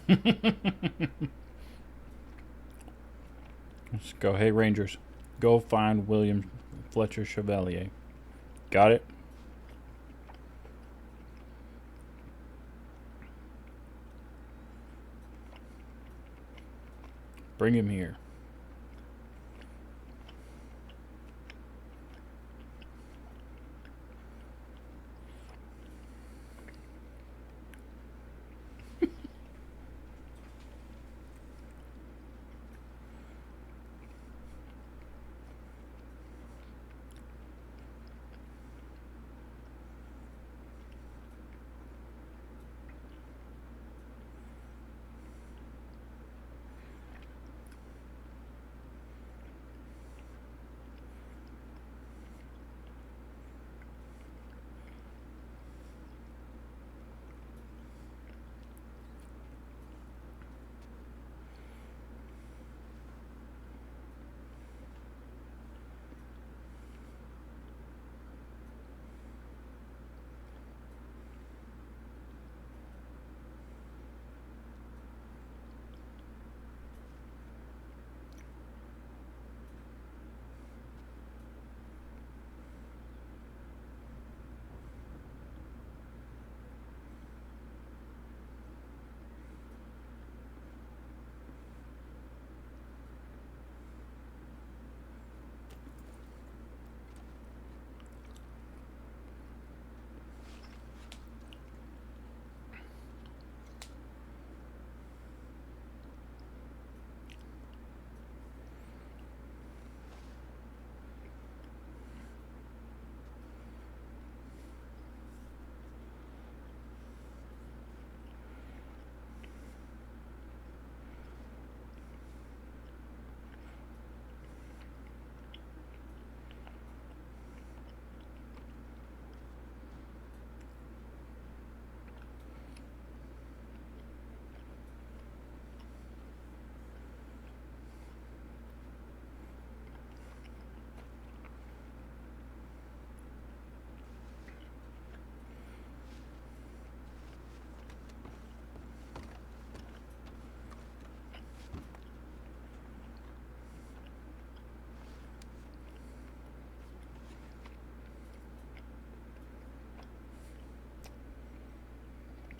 Let's go. Hey, Rangers. Go find William Fletcher Chevalier. Got it? Bring him here.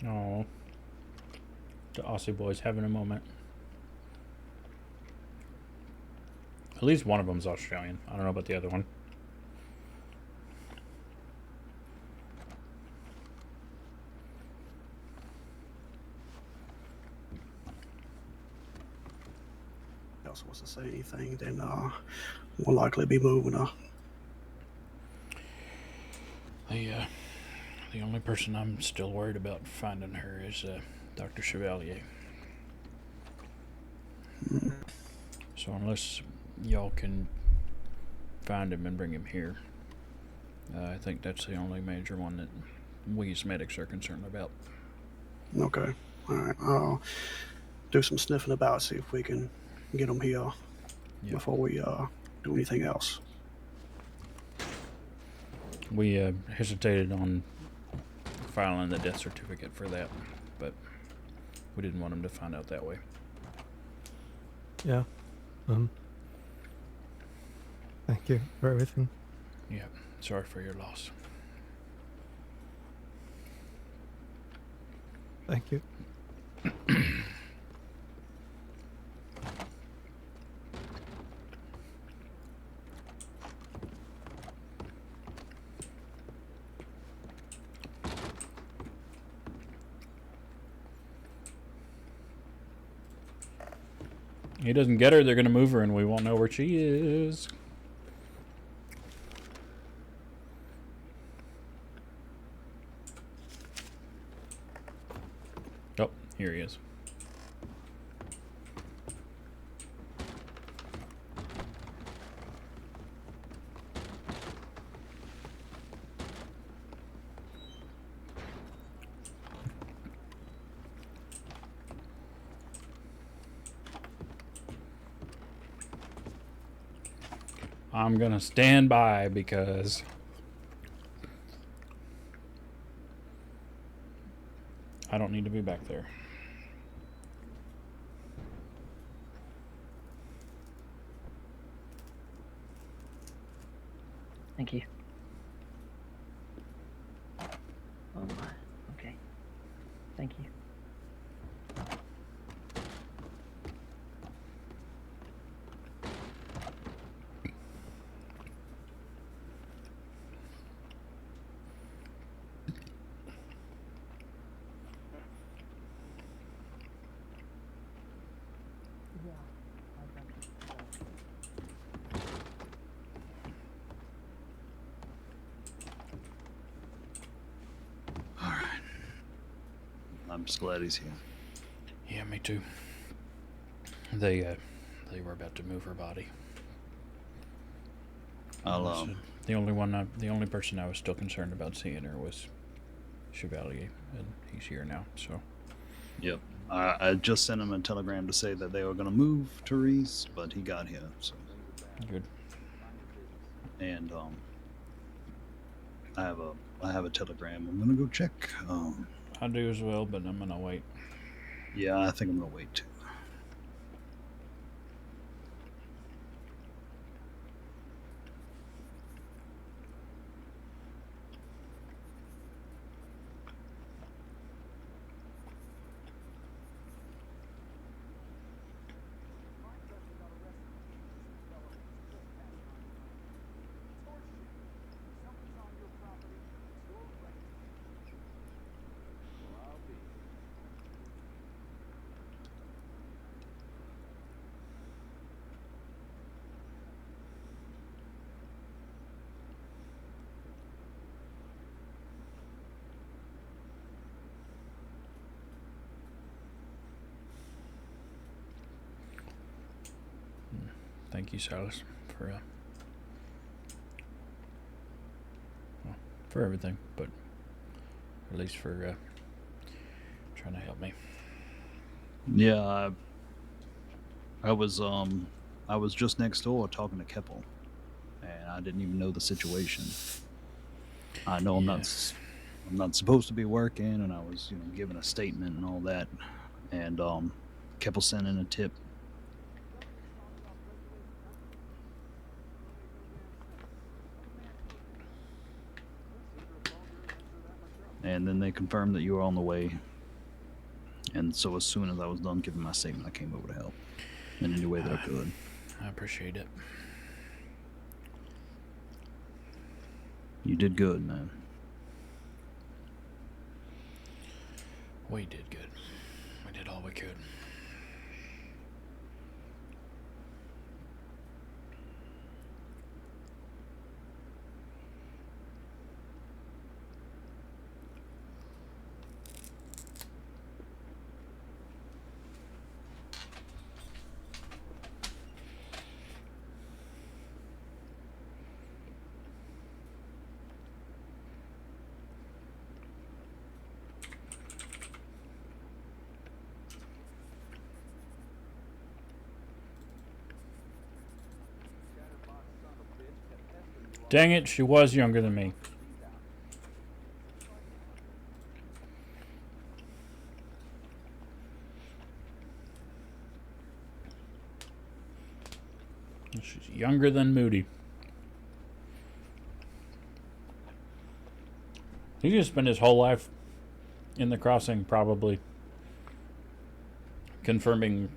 Oh, the Aussie boys having a moment. At least one of them's Australian. I don't know about the other one. Else wants to say anything, then we'll likely be moving her. The only person I'm still worried about finding her is Dr. Chevalier. So unless y'all can find him and bring him here, I think that's the only major one that we as medics are concerned about. Okay. All right. I'll do some sniffing about, see if we can get him here before we do anything else. We hesitated on filing the death certificate for that, but we didn't want him to find out that way. Yeah. Thank you for everything. Yeah. Sorry for your loss. Thank you. He doesn't get her, they're gonna move her and we won't know where she is. Oh, here he is. I'm gonna stand by because I don't need to be back there. Thank you. Oh, okay. Thank you. I'm just glad he's here. Yeah, me too. They were about to move her body. I'll The only person I was still concerned about seeing her was Chevalier, and he's here now. So. Yep. I just sent him a telegram to say that they were gonna move Therese, but he got here. So. Good. And I have a telegram. I'm gonna go check. I do as well, but I'm gonna wait. Yeah, I think I'm gonna wait too. Thank you, Silas, for for everything, but at least for trying to help me. Yeah, I was just next door talking to Keppel, and I didn't even know the situation. I know I'm not supposed to be working, and I was giving a statement and all that, and Keppel sent in a tip. And then they confirmed that you were on the way And so as soon as I was done giving my statement, I came over to help in any way that I could. I appreciate it. You did good, man. We did good. We did all we could. Dang it, she was younger than me. She's younger than Moody. He's gonna spend his whole life in the crossing, probably confirming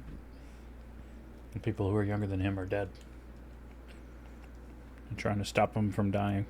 the people who are younger than him are dead. And trying to stop him from dying.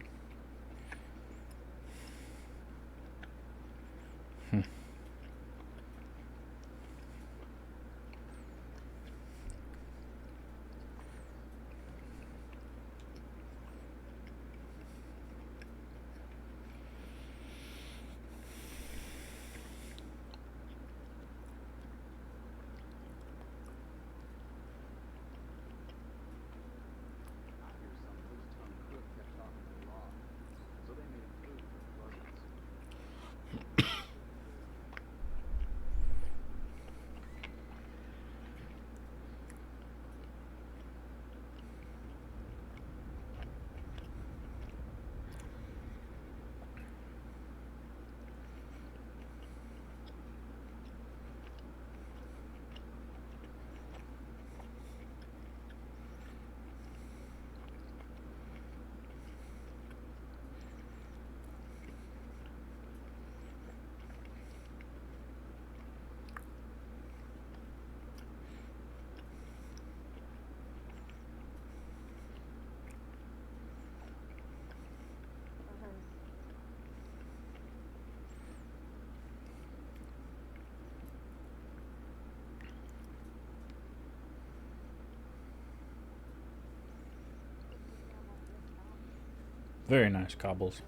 Very nice cobbles.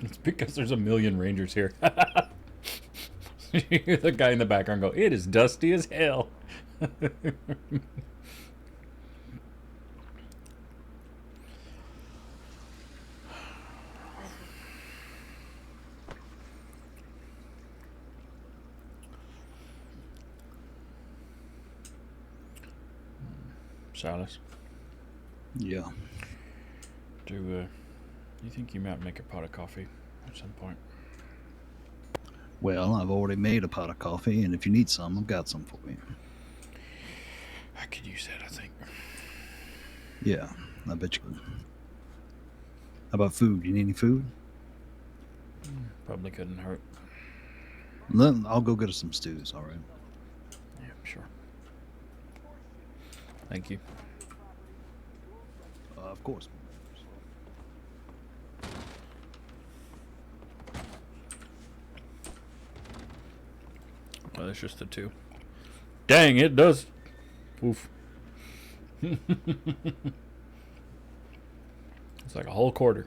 It's because there's a million rangers here. You hear the guy in the background go, "It is dusty as hell." Silas? Yeah. Do you think you might make a pot of coffee at some point? Well, I've already made a pot of coffee, and if you need some, I've got some for you. I could use that, I think. Yeah, I bet you could. How about food? You need any food? Probably couldn't hurt. I'll go get us some stews, all right? Yeah, sure. Thank you. Of course. Oh, that's just the two. Dang, it does. Oof. It's like a whole quarter.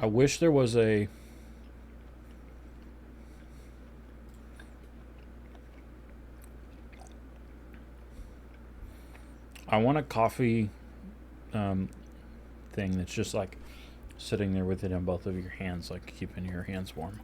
I wish there was a I want a coffee thing that's just like sitting there with it in both of your hands, like keeping your hands warm.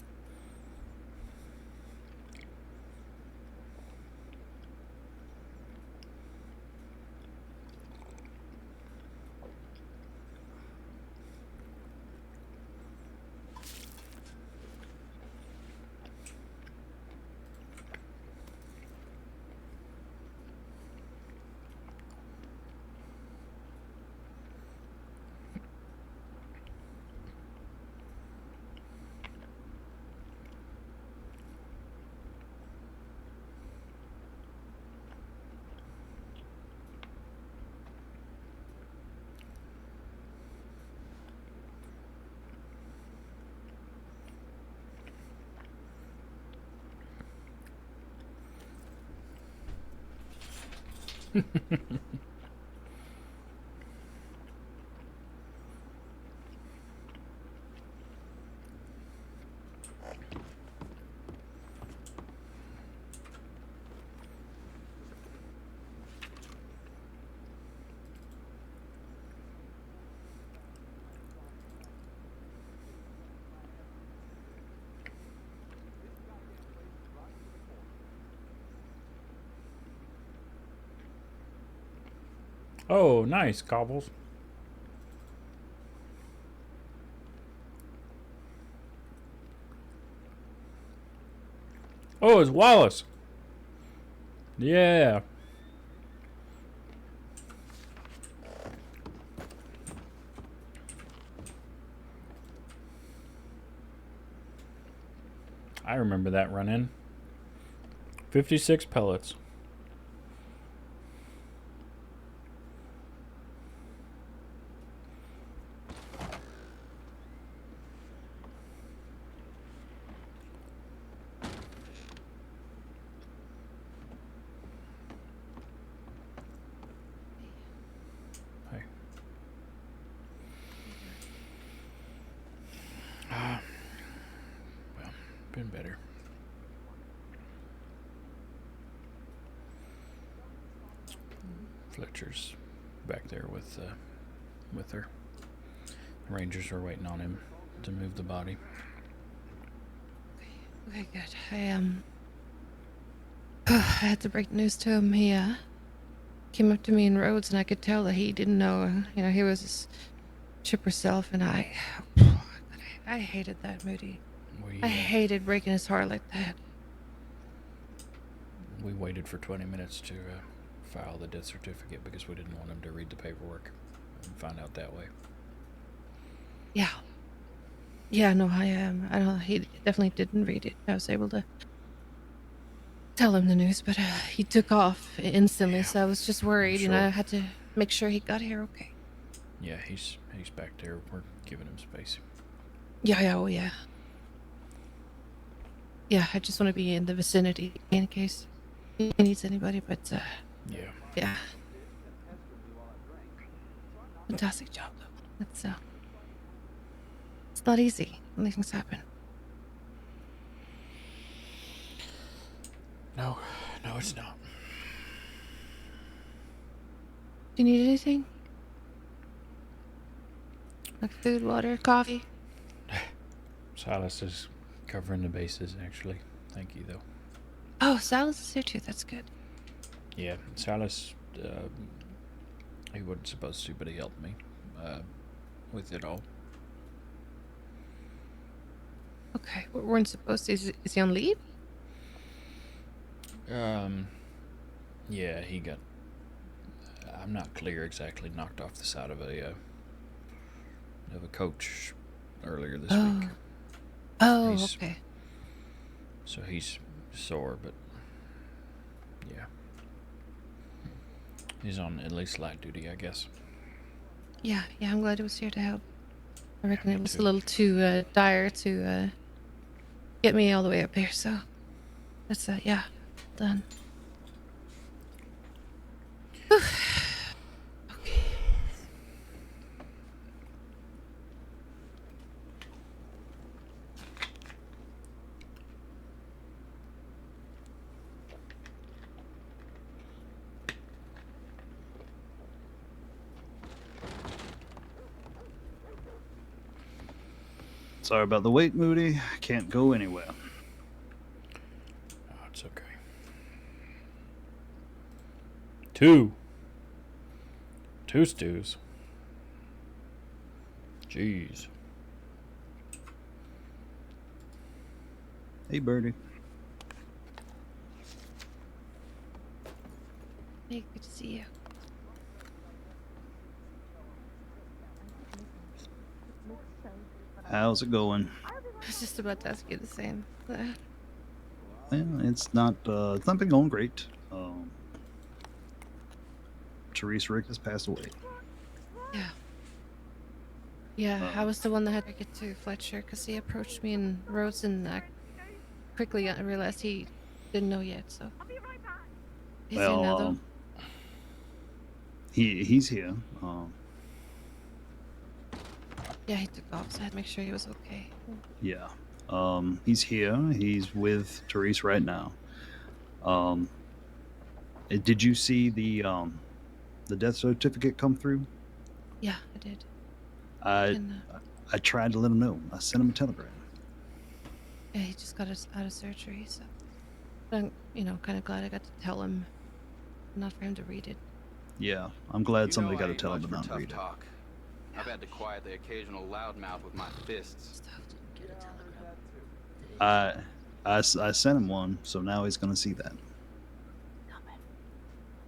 Oh, nice, Cobbles. Oh, it's Wallace. Yeah. I remember that run-in. 56 pellets. Hey. Well, been better. Fletcher's back there with her. Rangers are waiting on him to move the body. Okay, good. I had to break the news to him. He came up to me in Rhodes, and I could tell that he didn't know. He was his chipper self, and I hated that, Moody. I hated breaking his heart like that. We waited for 20 minutes to file the death certificate because we didn't want him to read the paperwork and find out that way. Yeah. Yeah, no, I don't. He definitely didn't read it. I was able to tell him the news, but he took off instantly. So I was just worried, Sure. I had to make sure he got here okay. Yeah, he's back there. We're giving him space. Yeah, yeah. Yeah, I just want to be in the vicinity in case he needs anybody. But yeah. Fantastic job, though. It's not easy when these things happen. No, it's not. Do you need anything? Like food, water, coffee? Silas is covering the bases, actually. Thank you, though. Oh, Silas is here too. That's good. Yeah, Silas, he wasn't supposed to, but he helped me with it all. Okay, we weren't supposed to. Is he on leave? Yeah, he got, I'm not clear exactly, knocked off the side of a coach earlier this week. Oh, okay. So he's sore, but yeah. He's on at least light duty, I guess. Yeah, I'm glad he was here to help. I reckon it was a little too dire to get me all the way up here, so that's done. Whew. Okay. Sorry about the wait, Moody. Can't go anywhere. Oh, it's okay. Two stews. Jeez. Hey, Birdie. Hey, good to see you. How's it going? I was just about to ask you the same. Well, it's not been going great. Therese Rick has passed away. Yeah, I was the one that had to get to Fletcher because he approached me in Rhodes, and I quickly realized he didn't know yet. So he's here now, though. he's here. Yeah, he took off, so I had to make sure he was okay. Yeah. He's here. He's with Therese right now. Did you see the death certificate come through? Yeah, I did. I tried to let him know. I sent him a telegram. Yeah, he just got us out of surgery, so I'm, kind of glad I got to tell him, not for him to read it. Yeah, I'm glad You somebody know got I to ain't tell him much to for not read tough it. talk. I've had to quiet the occasional loudmouth with my fists. I sent him one, so now he's going to see that.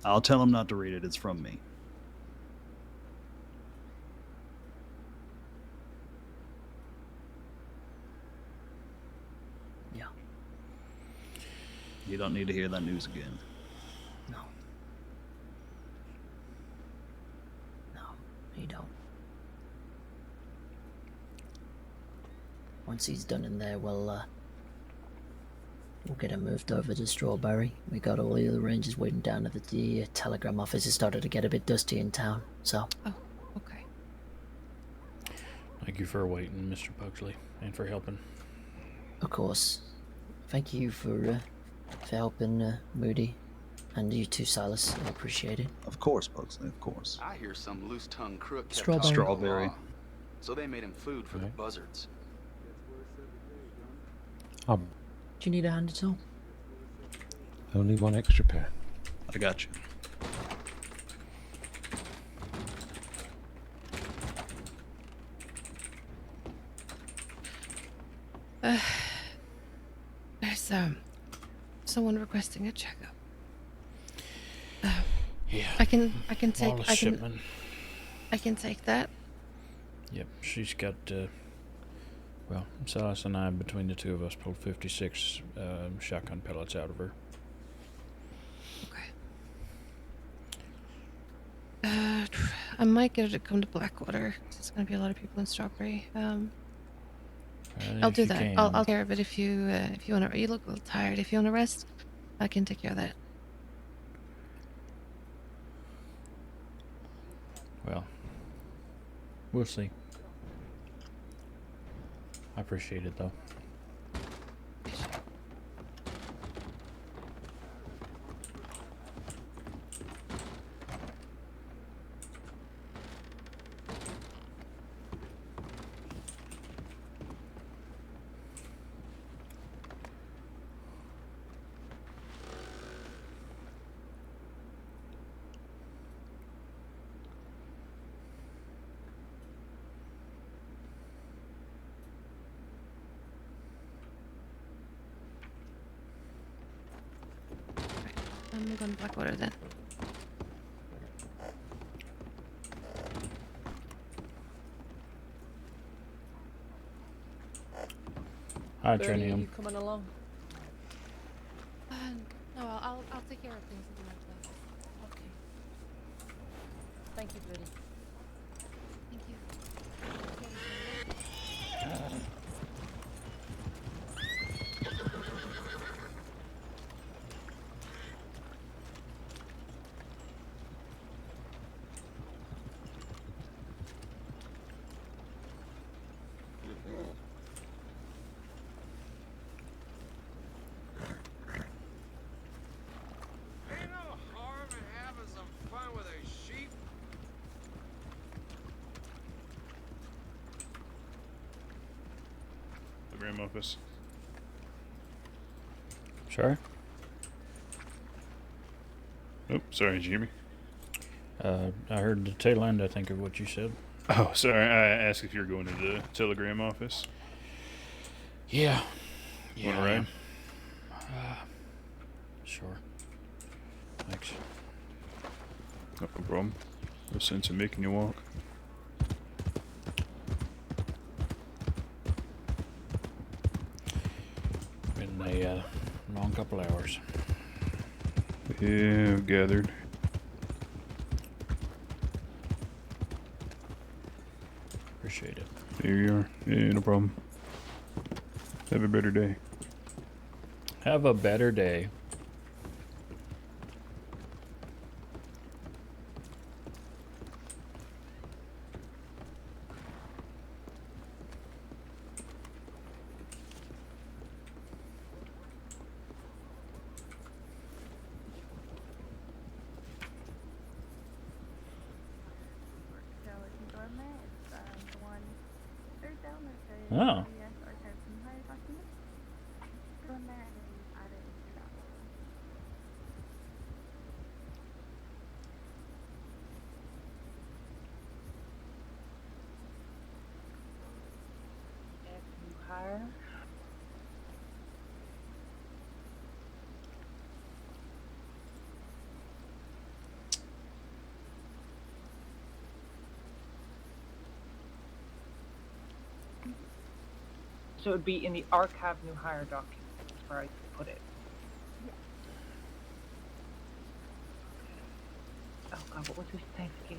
I'll tell him not to read it. It's from me. Yeah. You don't need to hear that news again. No. No, you don't. Once he's done in there, we'll get him moved over to Strawberry. We got all the other rangers waiting down at the telegram office. It started to get a bit dusty in town, so. Oh, okay. Thank you for waiting, Mr. Pugsley, and for helping. Of course. Thank you for helping Moody, and you too, Silas. I appreciate it. Of course, Pugsley, of course. I hear some loose-tongued crook kept Strawberry. talking the Strawberry. law, so they made him food for the buzzards. Do you need a hand at all? Only one extra pair. I got you. There's someone requesting a checkup. Yeah. I can take. Wallace I Shipman. can take that. Yep, she's got. Well, Silas and I, between the two of us, pulled 56 shotgun pellets out of her. I might get her to come to Blackwater. There's going to be a lot of people in Strawberry. I'll do that. I'll take care of it if you want to. You look a little tired. If you want to rest, I can take care of that. Well, we'll see. I appreciate it, though. I'm going to Blackwater then. Hi, Bernie, are Trinium. you coming along? No, I'll take care of things in my place. Okay. Thank you, Bertie. Thank you. Ain't no harm in having some fun with a sheep. The Graham office. Sorry? Oh, sorry, did you hear me? I heard the tail end, I think, of what you said. Oh, sorry. I asked if you were going to the telegram office. Yeah. Want to ride? Sure. Thanks. No problem. No sense in making you walk. Been a long couple hours. Yeah, I've gathered. Appreciate it. There you are. Yeah, no problem. Have a better day. Have a better day. Oh. Hire. So it would be in the archive new hire document. That's where I put it. Oh God, what was his name again?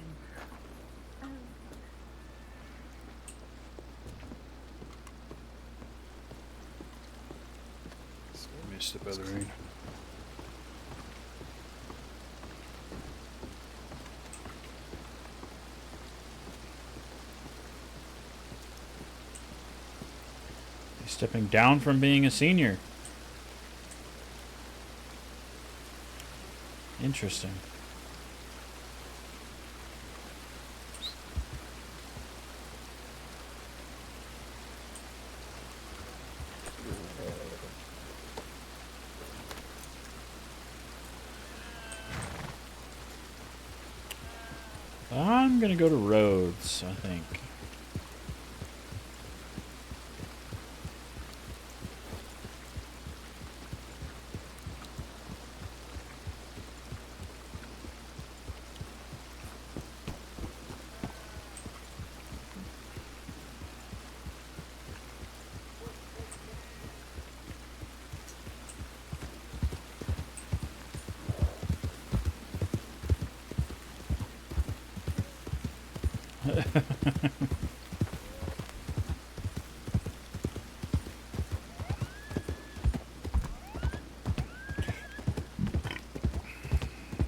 Let me step out of the rain. He's stepping down from being a senior. Interesting. I'm gonna go to Rhodes, I think.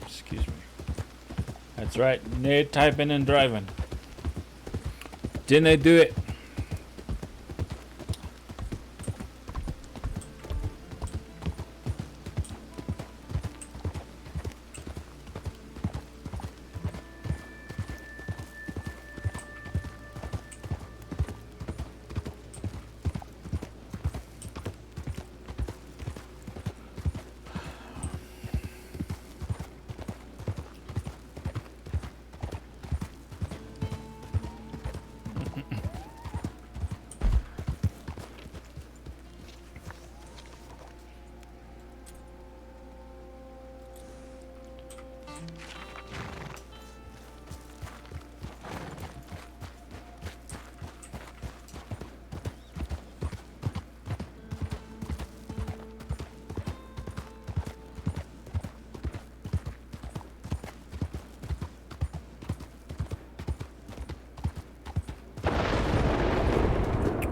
Excuse me. That's right. No typing and driving. Didn't they do it?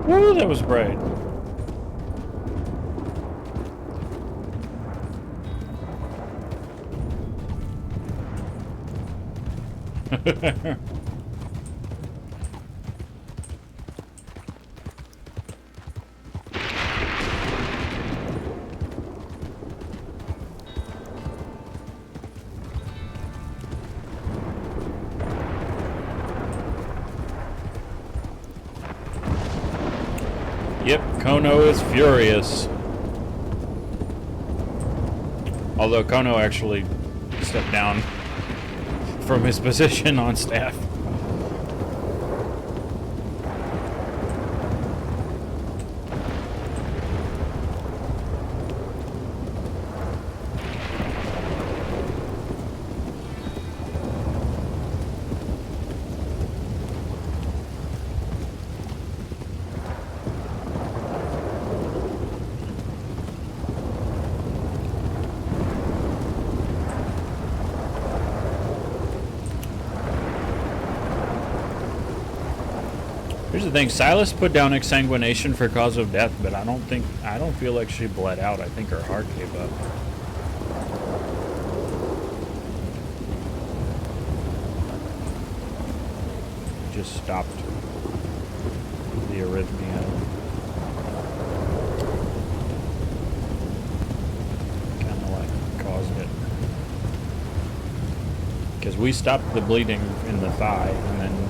Woo, that was bright. Yep, Kono is furious. Although Kono actually stepped down from his position on staff. Here's the thing, Silas put down exsanguination for cause of death, but I don't feel like she bled out. I think her heart gave up. Just stopped the arrhythmia. Kind of like caused it. Because we stopped the bleeding in the thigh and then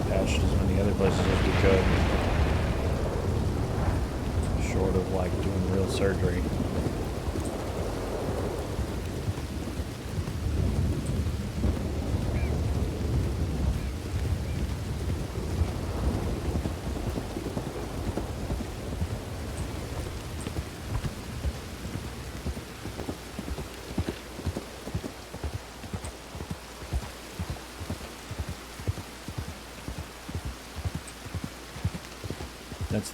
patched as many other places as we could. doing real surgery. That's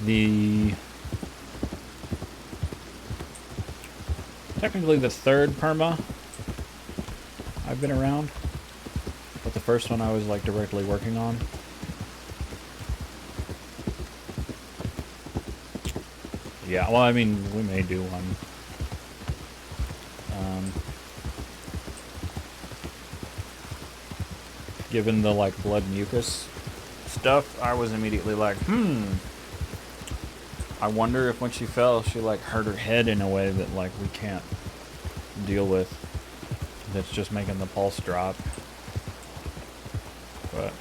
technically the third perma I've been around, but the first one I was like directly working on. Yeah, well, I mean, we may do one. Given the like blood mucus stuff, I was immediately like, I wonder if when she fell, she like hurt her head in a way that like we can't deal with. That's just making the pulse drop. But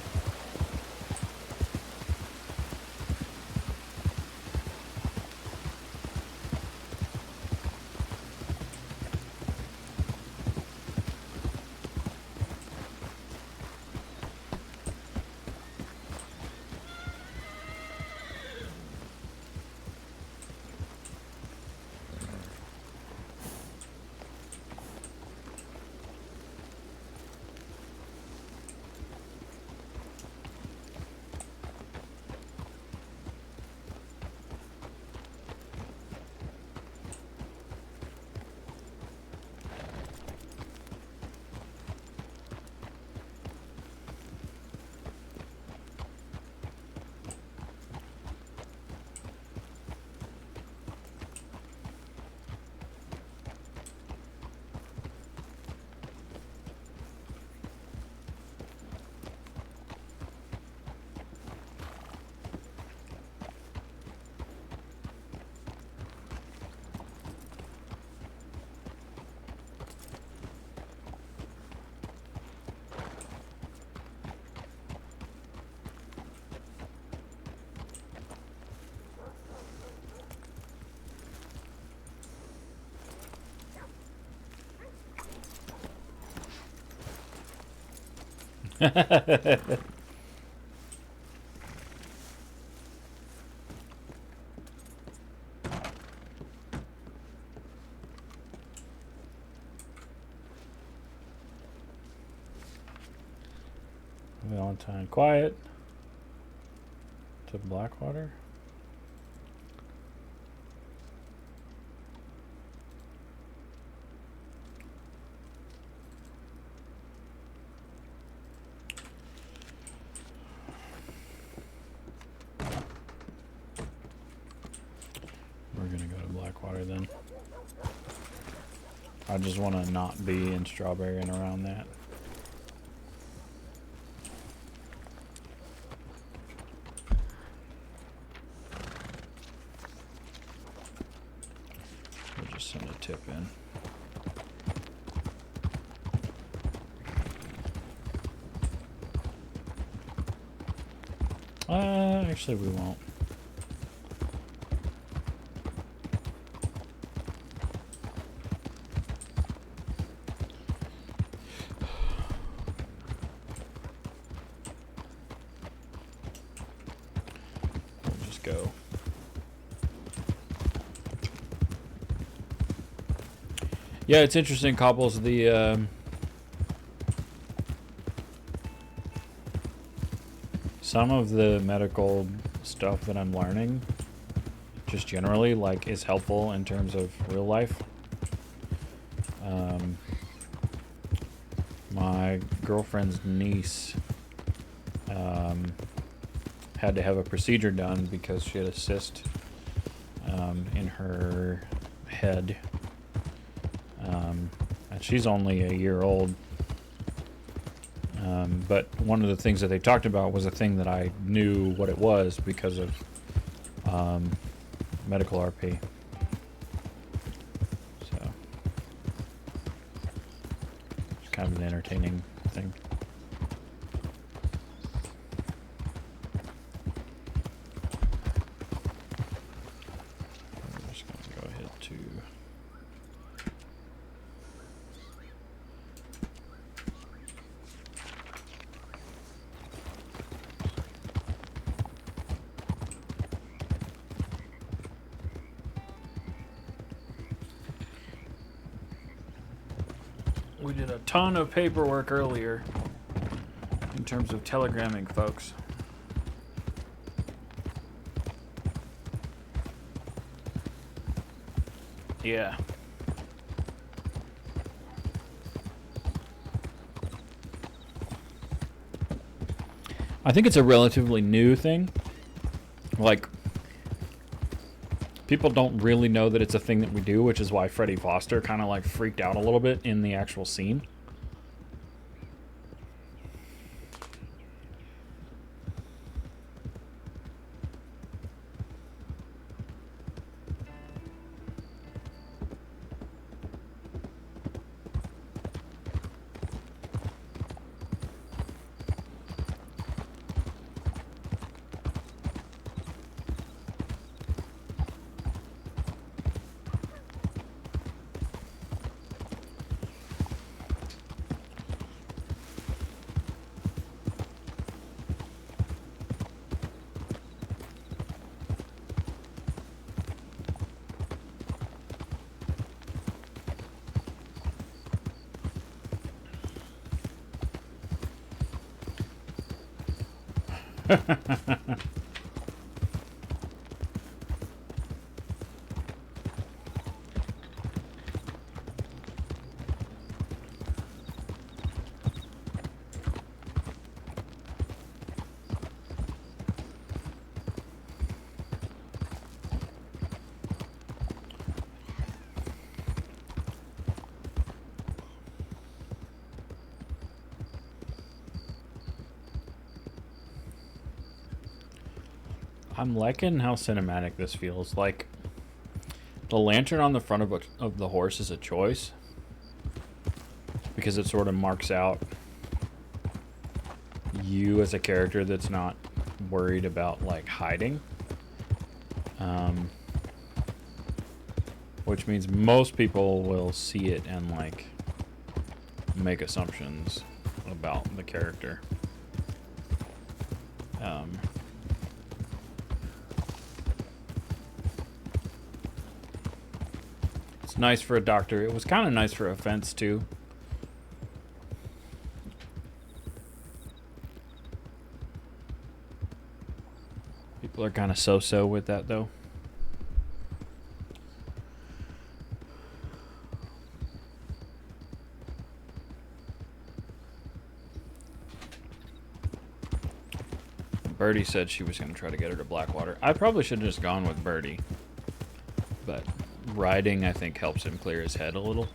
Valentine, quiet. To Blackwater. We're gonna go to Blackwater then. I just want to not be in Strawberry and around that. We'll just send a tip in. Actually we won't. We'll just go. Yeah, it's interesting, Couples. Some of the medical stuff that I'm learning, just generally, like, is helpful in terms of real life. My girlfriend's niece had to have a procedure done because she had a cyst in her head. And she's only a year old. But one of the things that they talked about was a thing that I knew what it was because of medical RP. So it's kind of an entertaining thing. I'm just gonna go We did a ton of paperwork earlier in terms of telegramming folks. Yeah. I think it's a relatively new thing. Like, people don't really know that it's a thing that we do, which is why Freddie Foster kind of like freaked out a little bit in the actual scene. I'm liking how cinematic this feels. Like, the lantern on the front of the horse is a choice because it sort of marks out you as a character that's not worried about, like, hiding. Which means most people will see it and, like, make assumptions about the character. It's nice for a doctor. It was kind of nice for a fence, too. People are kind of so-so with that, though. Birdie said she was going to try to get her to Blackwater. I probably should have just gone with Birdie. But riding, I think, helps him clear his head a little.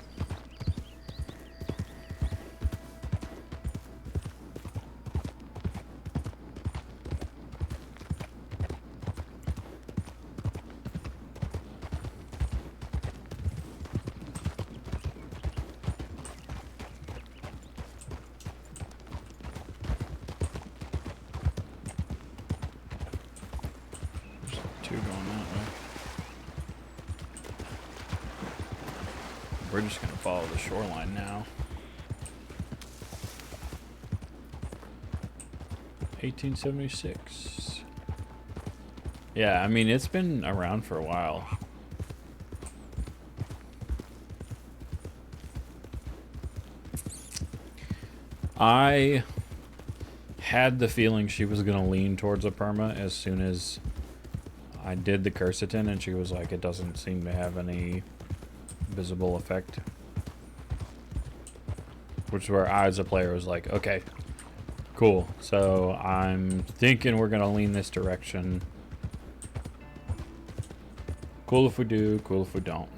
We're just going to follow the shoreline now. 1876. Yeah, I mean, it's been around for a while. I had the feeling she was going to lean towards a perma as soon as I did the quercetin, and she was like, it doesn't seem to have any visible effect. Which is where I, as a player, was like, okay, cool. So I'm thinking we're going to lean this direction. Cool if we do, cool if we don't.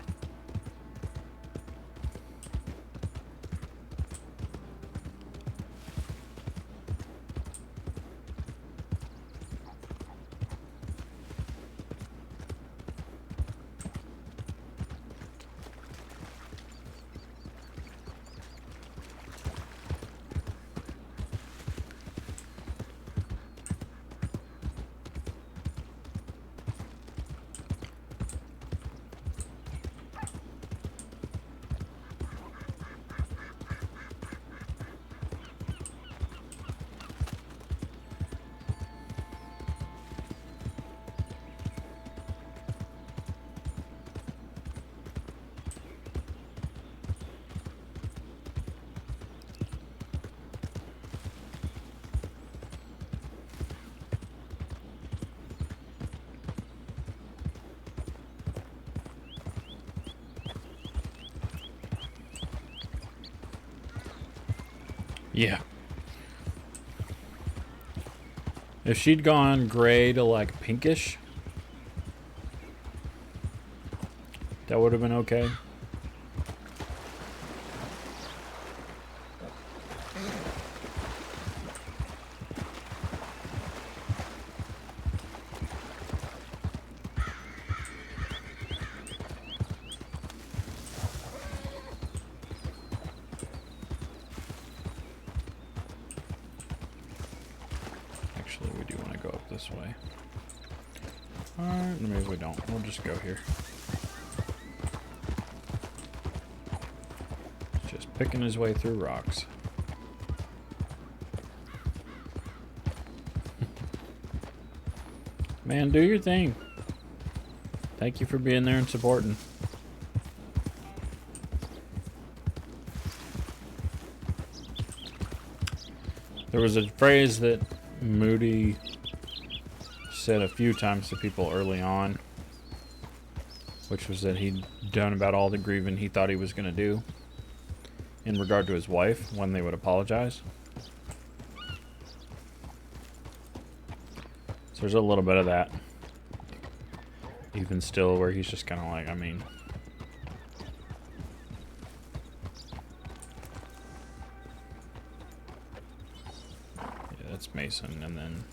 Yeah. If she'd gone gray to like pinkish, that would have been okay. Actually, we do want to go up this way. Alright, maybe we don't. We'll just go here. Just picking his way through rocks. Man, do your thing. Thank you for being there and supporting. There was a phrase that Moody said a few times to people early on, which was that he'd done about all the grieving he thought he was going to do in regard to his wife when they would apologize. So there's a little bit of that. Even still, where he's just kind of like, I mean... Yeah, that's Mason, and then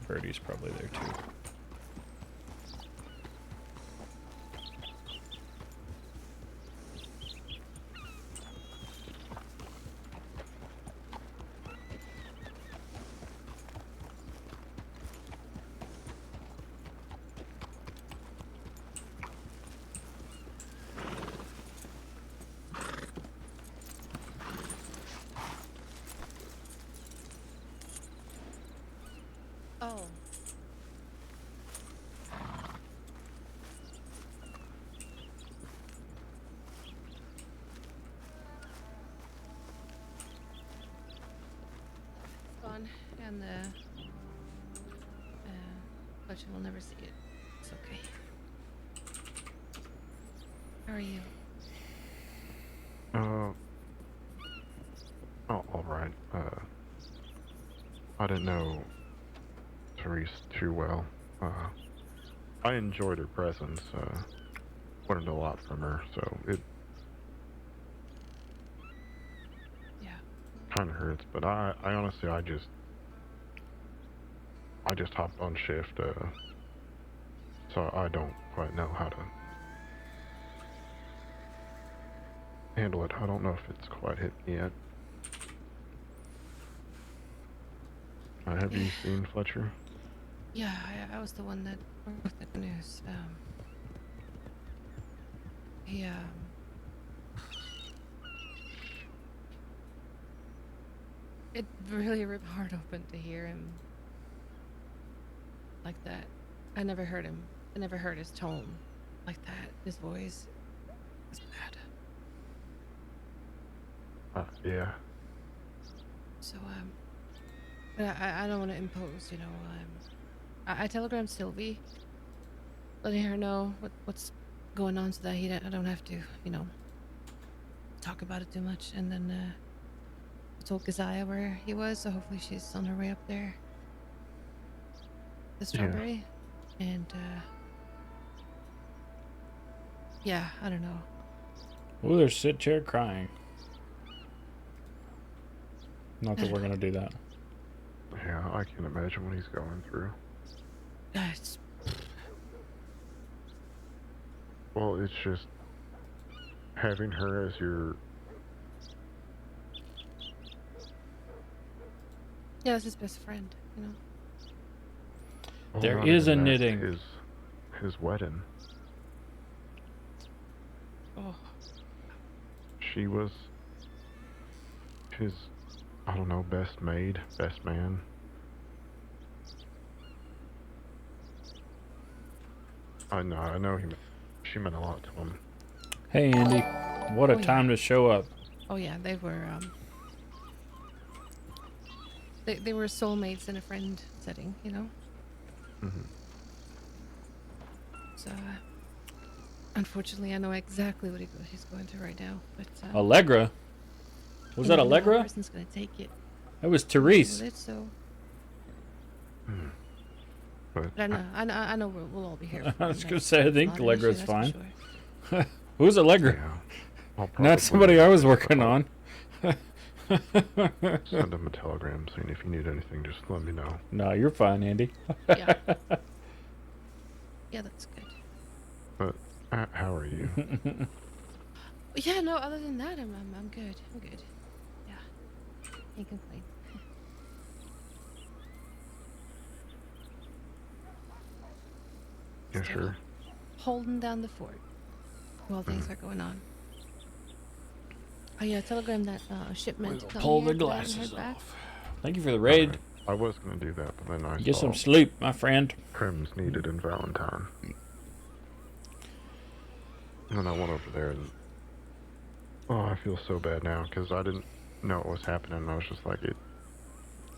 Birdie's probably there too. Oh. Gone, and the collection will never see it. It's okay. How are you? Oh, all right. I didn't know Therese too well. I enjoyed her presence. Learned a lot from her, so it kind of hurts. But I honestly, I just hopped on shift, so I don't quite know how to handle it. I don't know if it's quite hit me yet. Have you seen Fletcher? Yeah, I was the one that broke the news. It really ripped my heart open to hear him like that. I never heard him. I never heard his tone like that. His voice was bad. Yeah. So, but I don't want to impose, you know. I telegrammed Sylvie, letting her know what's going on so that I don't have to, you know, talk about it too much. And then I told Keziah where he was, so hopefully she's on her way up there. The Strawberry. Yeah. And, yeah, I don't know. Oh, there's Sit Chair crying. Not that we're gonna do that. Yeah, I can imagine what he's going through. It's... Well, it's just having her as your... Yeah, that's his best friend, you know. Well, there not is a even that, knitting. His wedding. Oh. She was his, I don't know, best maid, best man. I know she meant a lot to him. Hey Andy, what a time to show up. Oh yeah, they were they were soulmates in a friend setting, you know. Mm-hmm. So unfortunately, I know exactly what he's going through right now. But Allegra, was that One Allegra? person's gonna take it. That was Therese. Well, it's so. But But I know we'll all be here. I was gonna say, I think Allegra's that's fine. for sure. Who's Allegra? I'll Not somebody I was working on. send him a telegram saying if you need anything, just let me know. No, you're fine, Andy. Yeah. Yeah, that's good. But how are you? Yeah, no. Other than that, I'm good. I'm good. Yeah, can't complain. Yeah, sure. Holding down the fort while things are going on. Oh yeah, telegram that shipment. to come Pull here the that I haven't glasses heard back. off. Thank you for the raid. I was going to do that, but then I Get saw some sleep, my friend. Crims needed in Valentine. And then I went over there and... Oh, I feel so bad now, because I didn't know what was happening. I was just like,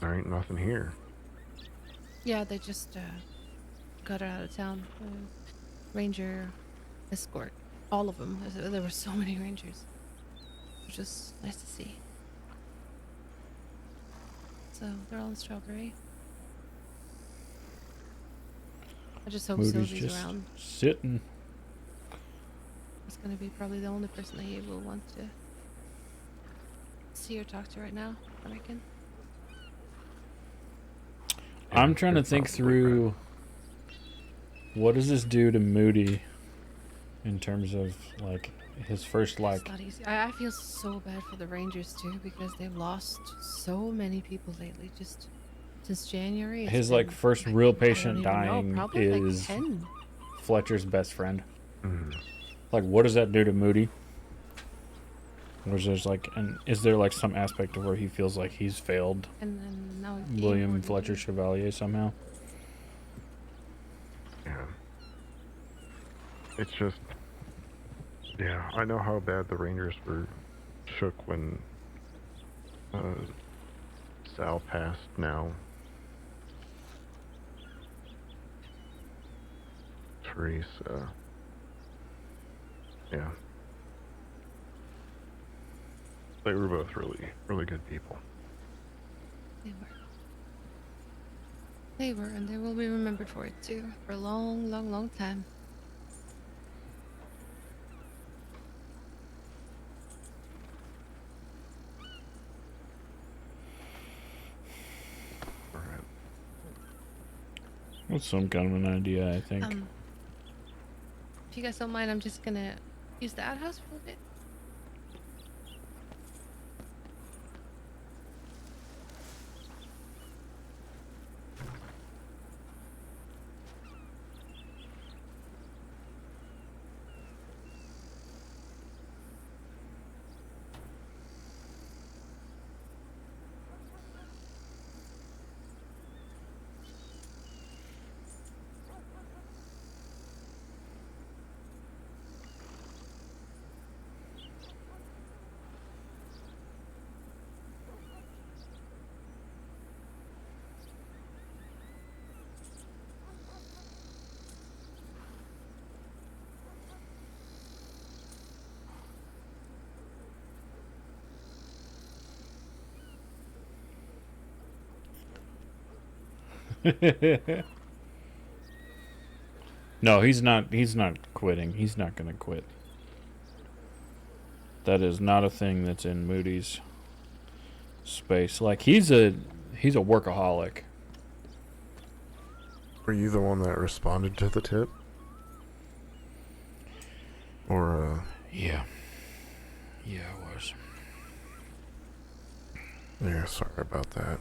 there ain't nothing here. Yeah, they just got her out of town. Ranger escort. All of them. There were so many rangers. Which was nice to see. So, they're all in Strawberry. I just hope Moody's Sylvie's just around. sitting. He's gonna be probably the only person that he will want to see or talk to right now, I reckon. I'm trying to think through what does this do to Moody in terms of like his first like. It's not easy. I feel so bad for the Rangers too because they've lost so many people lately. Just since January. It's His been, like first real I don't patient even know, dying probably is like 10. Fletcher's best friend. Mm. Like, what does that do to Moody? Or is there's like, is there like some aspect of where he feels like he's failed And then now William Fletcher Chevalier somehow? Yeah. It's just... Yeah, I know how bad the Rangers were shook when Sal passed now. Therese, yeah. They were both really, really good people. They were. They were, and they will be remembered for it too, for a long, long, long time. That's some kind of an idea, I think. If you guys don't mind, I'm just gonna use the outhouse for a bit. No, he's not quitting. He's not going to quit. That is not a thing that's in Moody's space. Like he's a workaholic. Were you the one that responded to the tip? Or yeah. Yeah, I was. Yeah, sorry about that.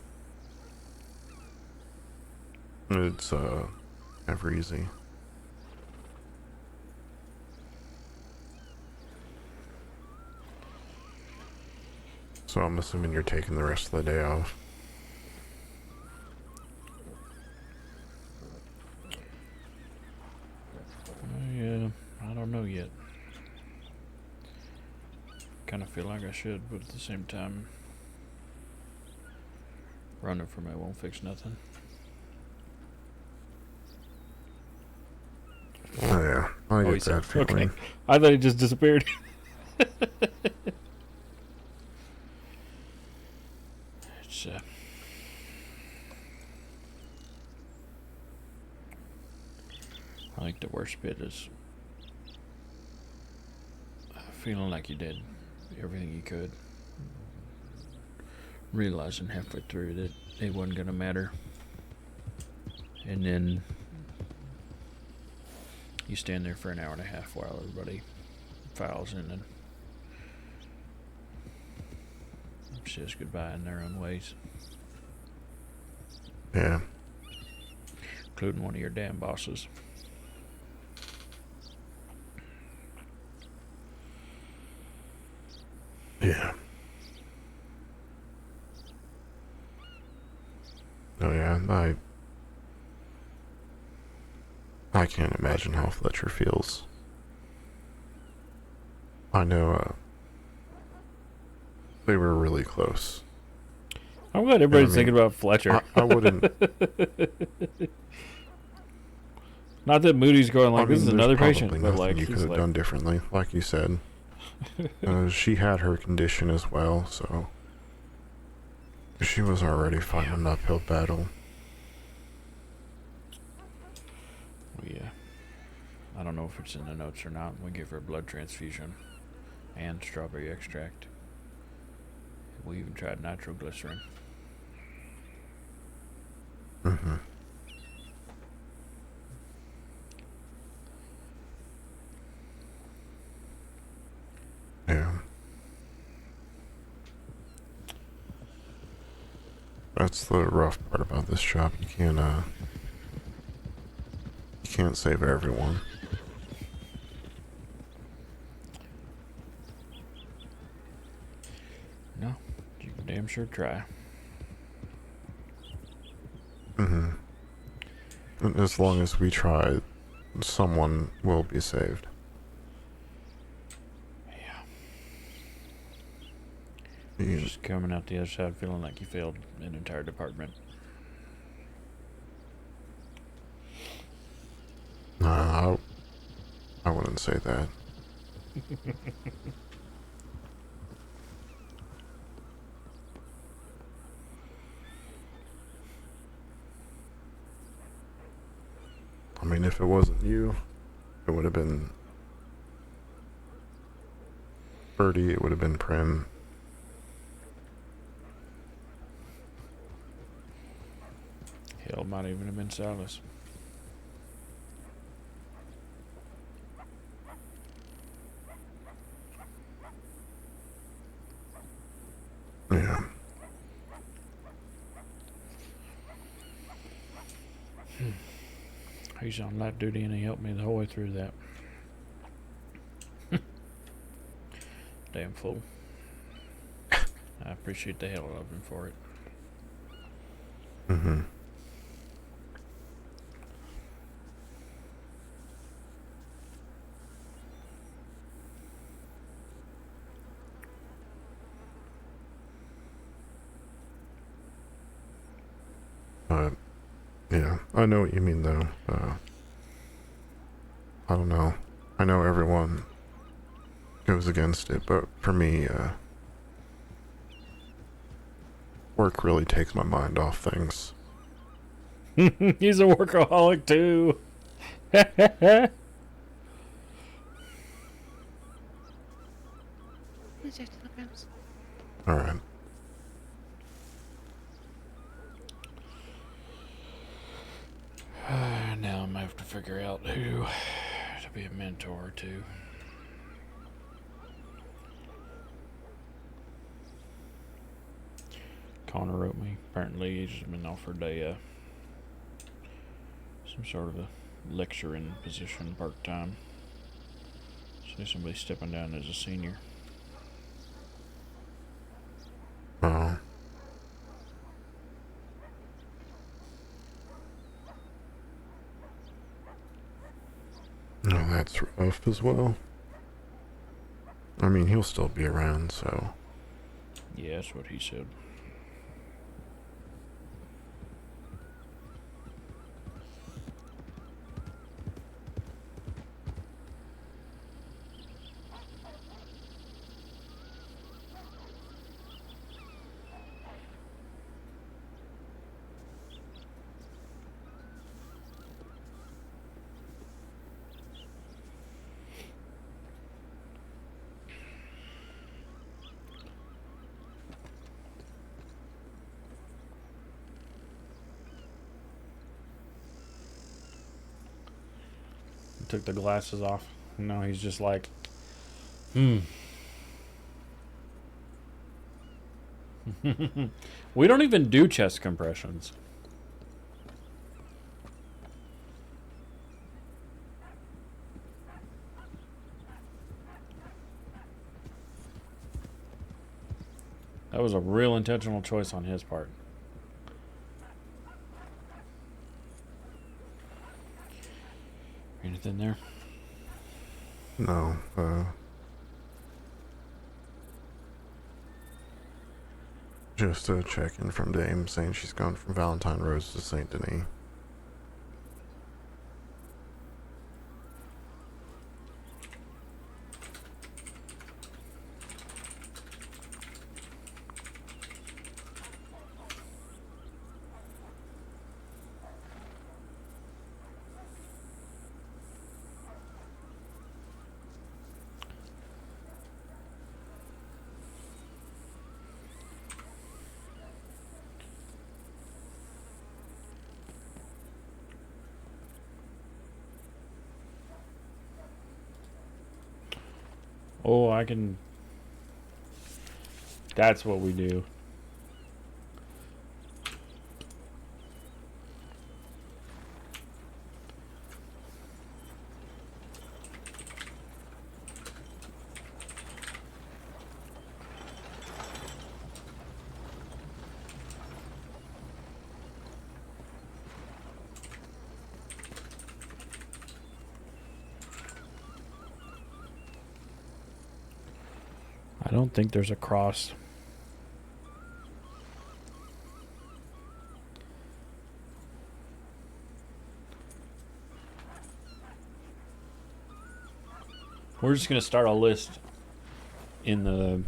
It's never easy. So I'm assuming you're taking the rest of the day off. Yeah, I don't know yet. Kind of feel like I should, but at the same time, running from it won't fix nothing. Oh yeah, I get he's that feeling. Okay. I thought he just disappeared. It's worst bit is feeling like you did everything you could, realizing halfway through that it wasn't gonna matter, and then you stand there for an hour and a half while everybody files in and says goodbye in their own ways. Yeah. Including one of your damn bosses. Yeah. Oh yeah, I can't imagine how Fletcher feels. I know they were really close. I'm glad everybody's thinking about Fletcher. I wouldn't. Not that Moody's going like, this is there's another probably patient, but nothing like you he's could have like, done differently, like you said. She had her condition as well, so she was already fighting an uphill battle. yeah. I don't know if it's in the notes or not. We give her a blood transfusion and strawberry extract. We even tried nitroglycerin. Mm-hmm. Yeah. That's the rough part about this job. You can't save everyone. No, you can damn sure try. Mm-hmm. And as long as we try, someone will be saved. You're just coming out the other side feeling like you failed an entire department. I wouldn't say that. I mean, if it wasn't you, it would have been Birdie, it would have been Prim. Hell, might even have been Silas. Yeah. He's on light duty and he helped me the whole way through that. Damn fool. I appreciate the hell out of him for it. Mm-hmm. Yeah, I know what you mean though. I don't know. I know everyone goes against it, but for me, work really takes my mind off things. He's a workaholic too. Alright. Now I'm gonna have to figure out who to be a mentor to. Connor wrote me. Apparently he's been offered a some sort of a lecturing position part-time. So somebody stepping down as a senior. Oh. No, that's rough as well. I mean, he'll still be around, so... Yeah, that's what he said. took the glasses off. Now he's just like, We don't even do chest compressions. That was a real intentional choice on his part. Anything there? No. Just a check-in from Dame saying she's gone from Valentine Rose to Saint Denis. Oh, I can... That's what we do. I don't think there's a cross. We're just going to start a list in the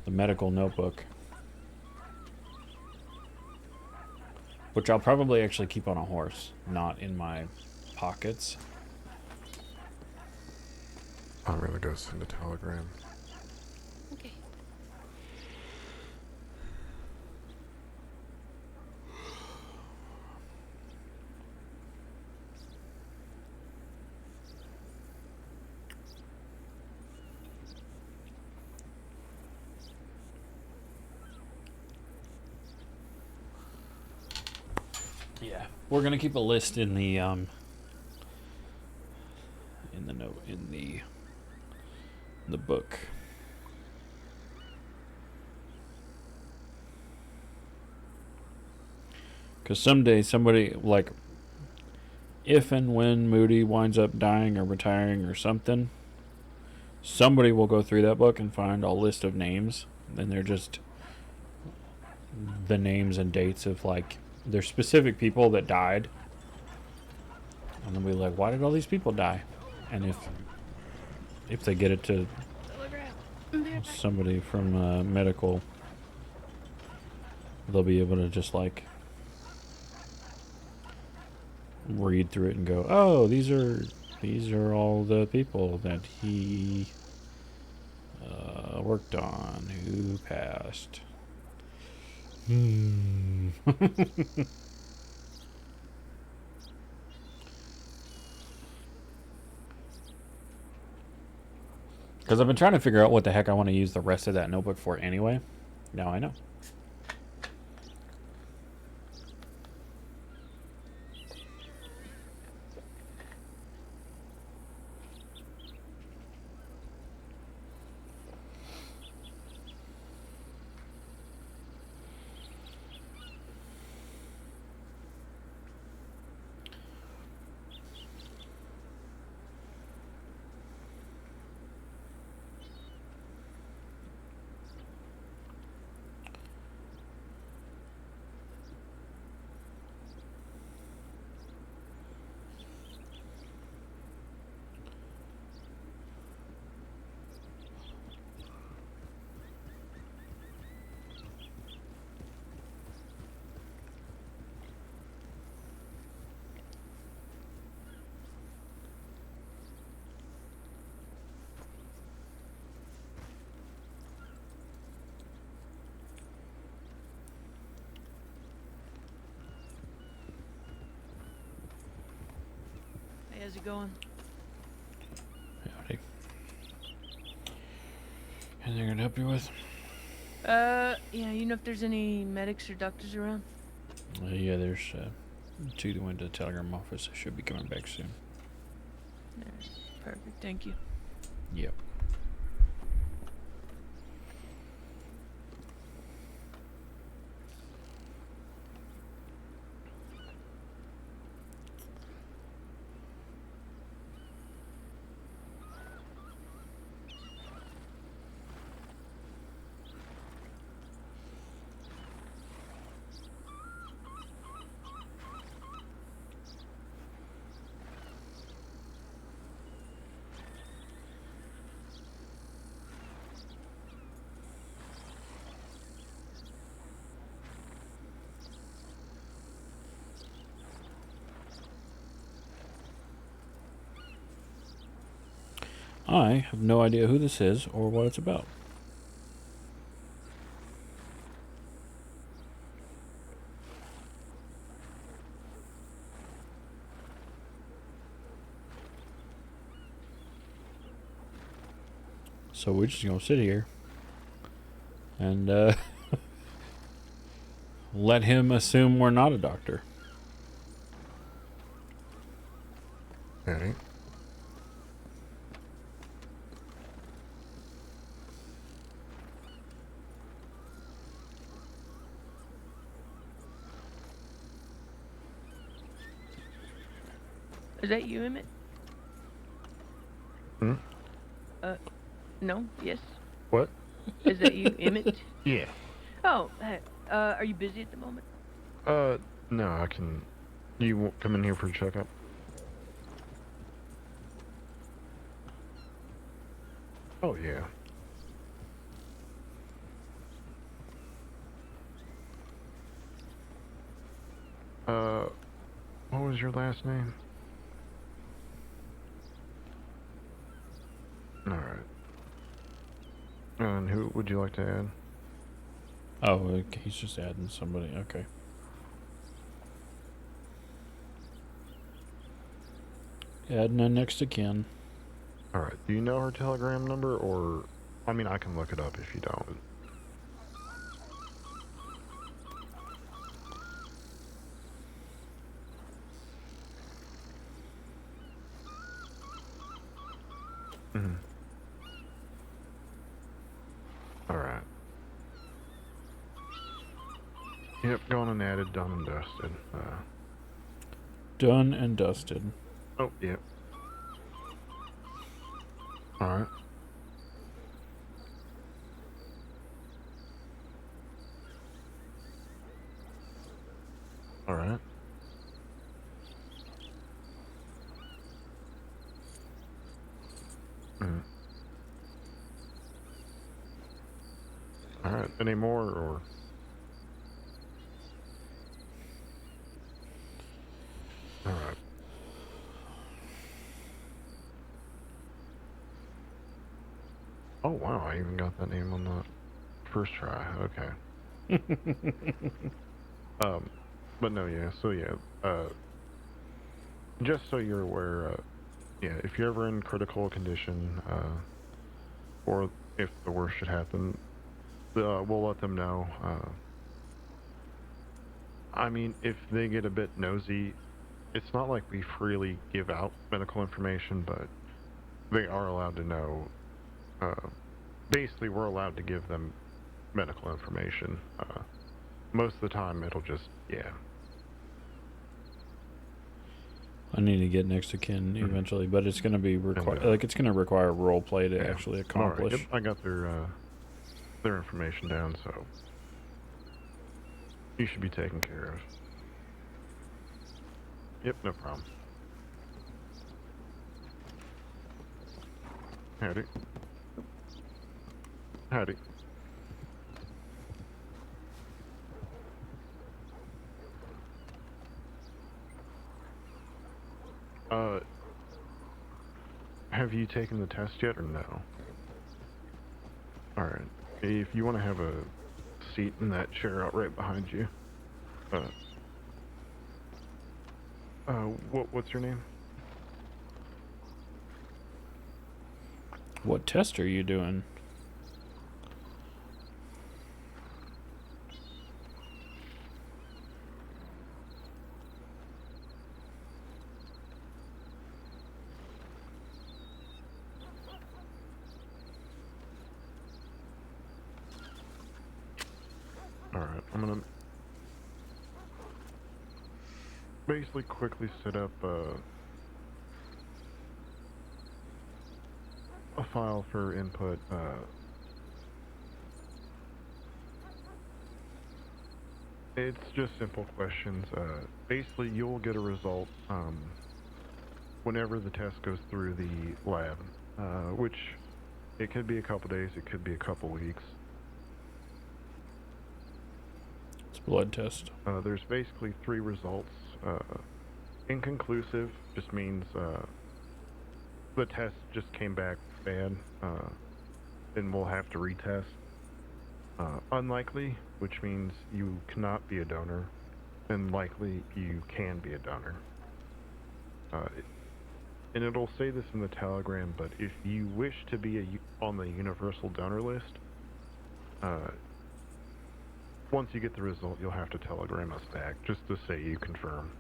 medical notebook, which I'll probably actually keep on a horse, not in my pockets. I'm gonna go send a telegram. Okay. Yeah, we're gonna keep a list in the the book. Because someday somebody, like, if and when Moody winds up dying or retiring or something, somebody will go through that book and find a list of names, and they're just the names and dates of, like, there's specific people that died, and then we're like, why did all these people die? And if they get it to somebody from medical, they'll be able to just, like, read through it and go, oh, these are all the people that he worked on who passed. Because I've been trying to figure out what the heck I want to use the rest of that notebook for anyway. Now I know. How's it going? Howdy. Anything I can help you with? Yeah, you know if there's any medics or doctors around? Yeah, there's two that went to the telegram office. They should be coming back soon. Perfect, thank you. Yep. I have no idea who this is or what it's about. So we're just gonna sit here and let him assume we're not a doctor. Alright. Is that you, Emmett? Hmm? No? Yes? What? Is that you, Emmett? Yeah. Oh, hey, are you busy at the moment? No, I can... You won't come in here for a checkup? Oh, yeah. What was your last name? Alright. And who would you like to add? Oh, okay, he's just adding somebody. Okay. Adding a next to kin. Alright, do you know her telegram number, or... I mean, I can look it up if you don't. Mm-hmm. Alright. Yep, gone and added, done and dusted. Done and dusted. Oh, yep. Alright. Alright. Alright, any more, or? Alright. Oh wow, I even got that name on the first try, okay. But no, yeah, so yeah, just so you're aware, yeah, if you're ever in critical condition, or if the worst should happen, we'll let them know. I mean, if they get a bit nosy, it's not like we freely give out medical information, but they are allowed to know. Basically, we're allowed to give them medical information. Most of the time, it'll just, yeah. I need to get next to kin eventually, but it's going to be like it's going to require role play to actually accomplish. All right. Yep, I got their information down, so you should be taken care of. Yep, no problem. Howdy. Howdy. Have you taken the test yet, or no? Alright. If you want to have a seat in that chair out right behind you. What's your name? What test are you doing? Alright, I'm gonna basically quickly set up a file for input. It's just simple questions. Basically, you'll get a result whenever the test goes through the lab, which it could be a couple days, it could be a couple weeks. It's a blood test. There's basically 3 results. Inconclusive just means the test just came back bad, and we'll have to retest. Unlikely, which means you cannot be a donor, and likely you can be a donor. And it'll say this in the telegram, but if you wish to be on the universal donor list, once you get the result, you'll have to telegram us back just to say you confirm.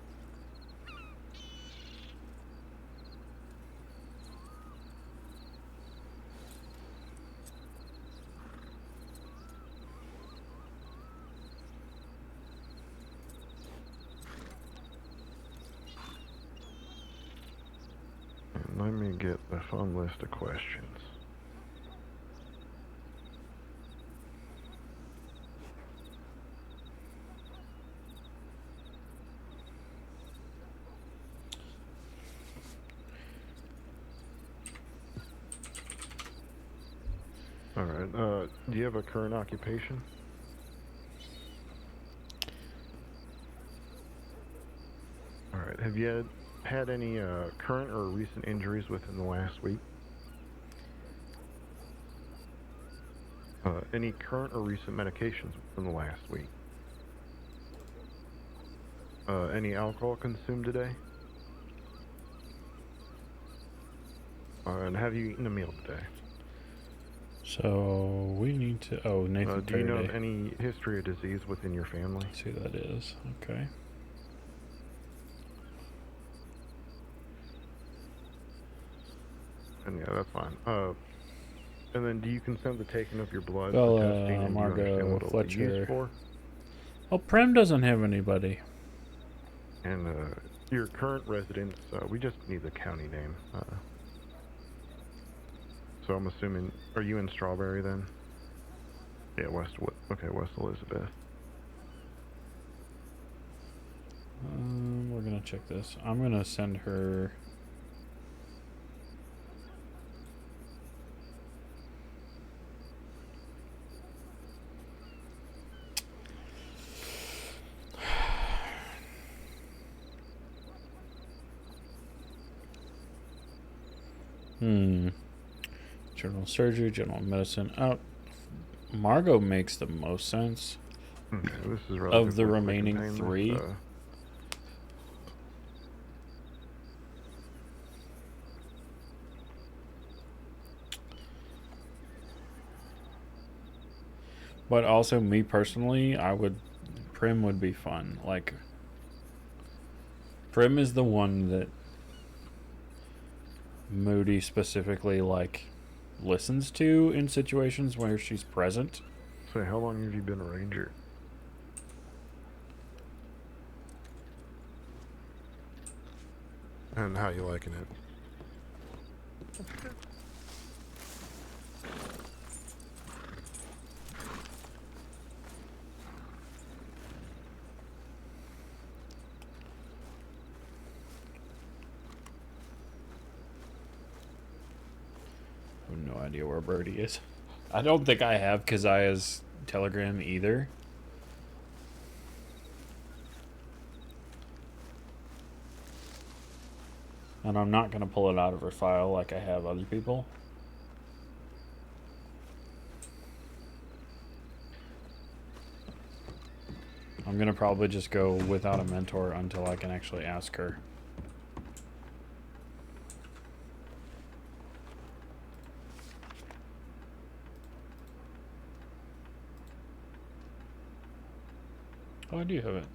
And let me get the fun list of questions. Alright, do you have a current occupation? Alright, have you had any current or recent injuries within the last week? Any current or recent medications within the last week? Any alcohol consumed today? And have you eaten a meal today? So we need to. Oh, Nathan. Do you know of any history of disease within your family? Let's see who that is. Okay. And yeah, that's fine. And then do you consent to taking up your blood Well, for testing, and do you understand Margot what it'll be used Fletcher. for? Oh, Prem doesn't have anybody. And your current residence, we just need the county name. So I'm assuming, are you in Strawberry then? Yeah, West Elizabeth. We're gonna check this. I'm gonna send her. General surgery, general medicine. Oh, Margot makes the most sense. Okay, this is of the relatively quick remaining containment, 3. But also, me personally, Prim would be fun. Like, Prim is the one that Moody specifically, like, listens to in situations where she's present. So how long have you been a ranger? And how you liking it? I have no idea where Birdie is. I don't think I have Kaziah's telegram either. And I'm not going to pull it out of her file like I have other people. I'm going to probably just go without a mentor until I can actually ask her. Oh, I do have it.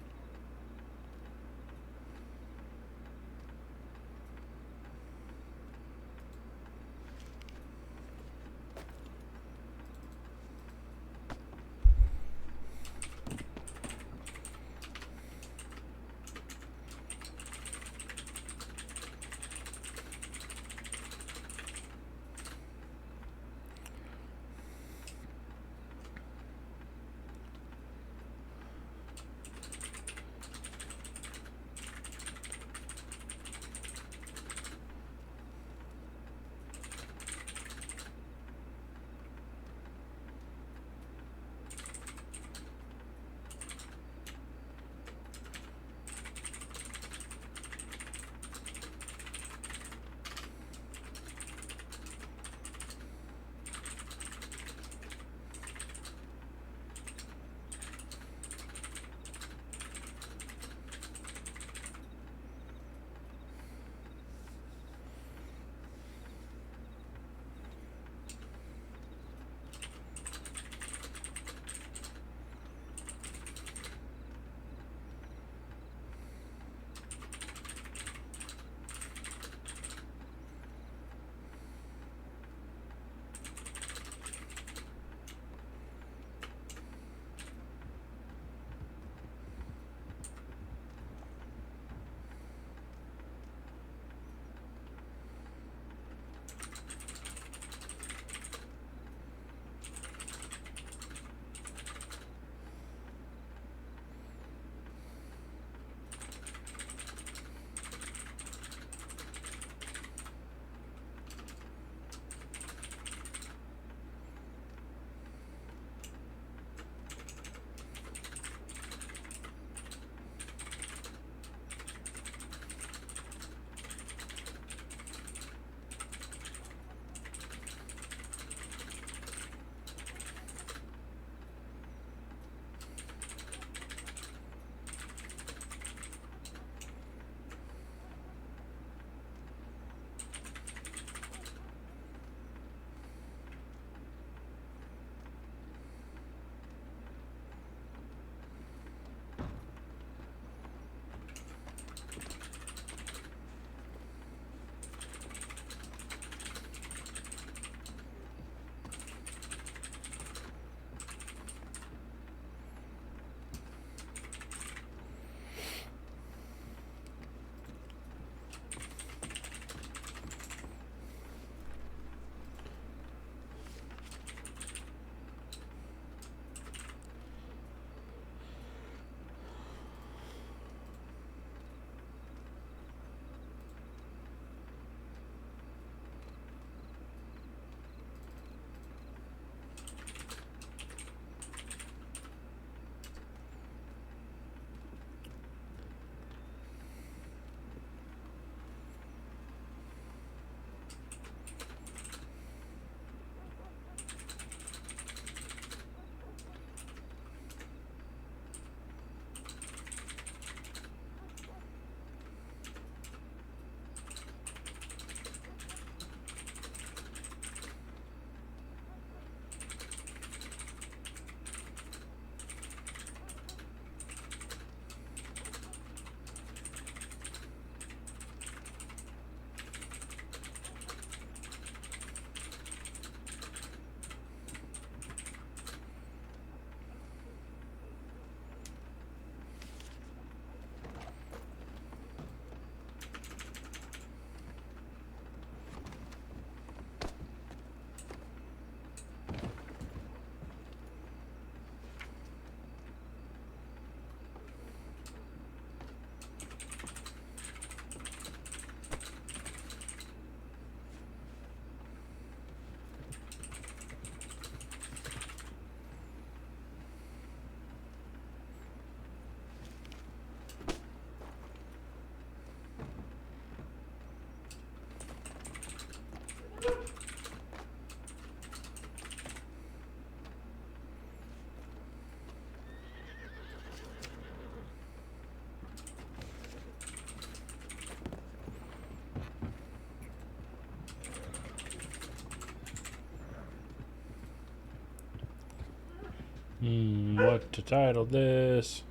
What to title this?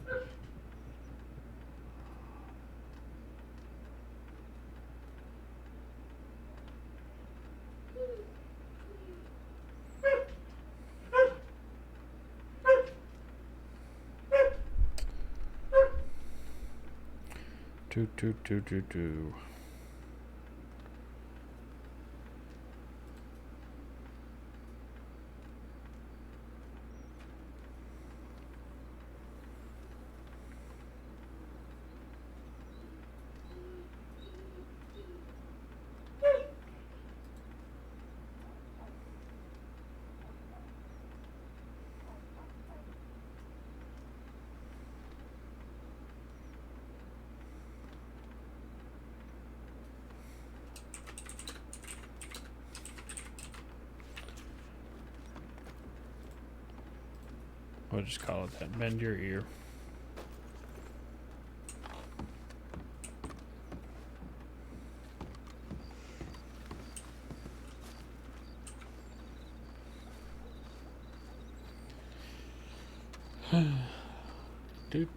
Do. We'll just call it that. Bend your ear.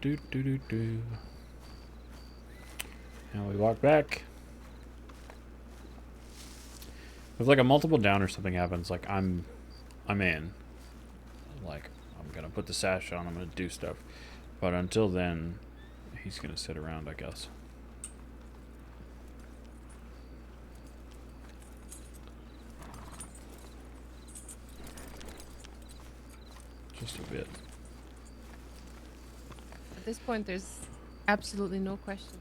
do. And we walk back. If like a multiple down or something happens, like I'm in. Like I'm gonna put the sash on, I'm gonna do stuff. But until then, he's gonna sit around, I guess. Just a bit. At this point, there's absolutely no question.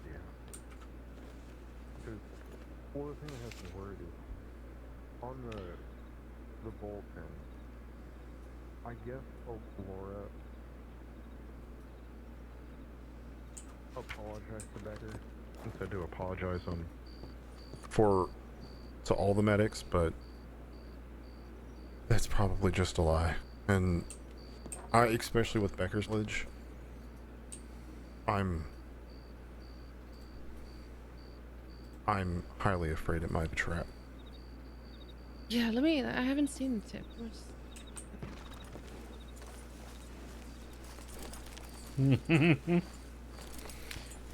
Yeah. Because well, the thing that has me worried is on the bullpen. I guess Laura apologized to Becker instead to apologize to all the medics, but that's probably just a lie. And especially with Becker's village, I'm highly afraid it might be a trap. Yeah, I haven't seen the tip.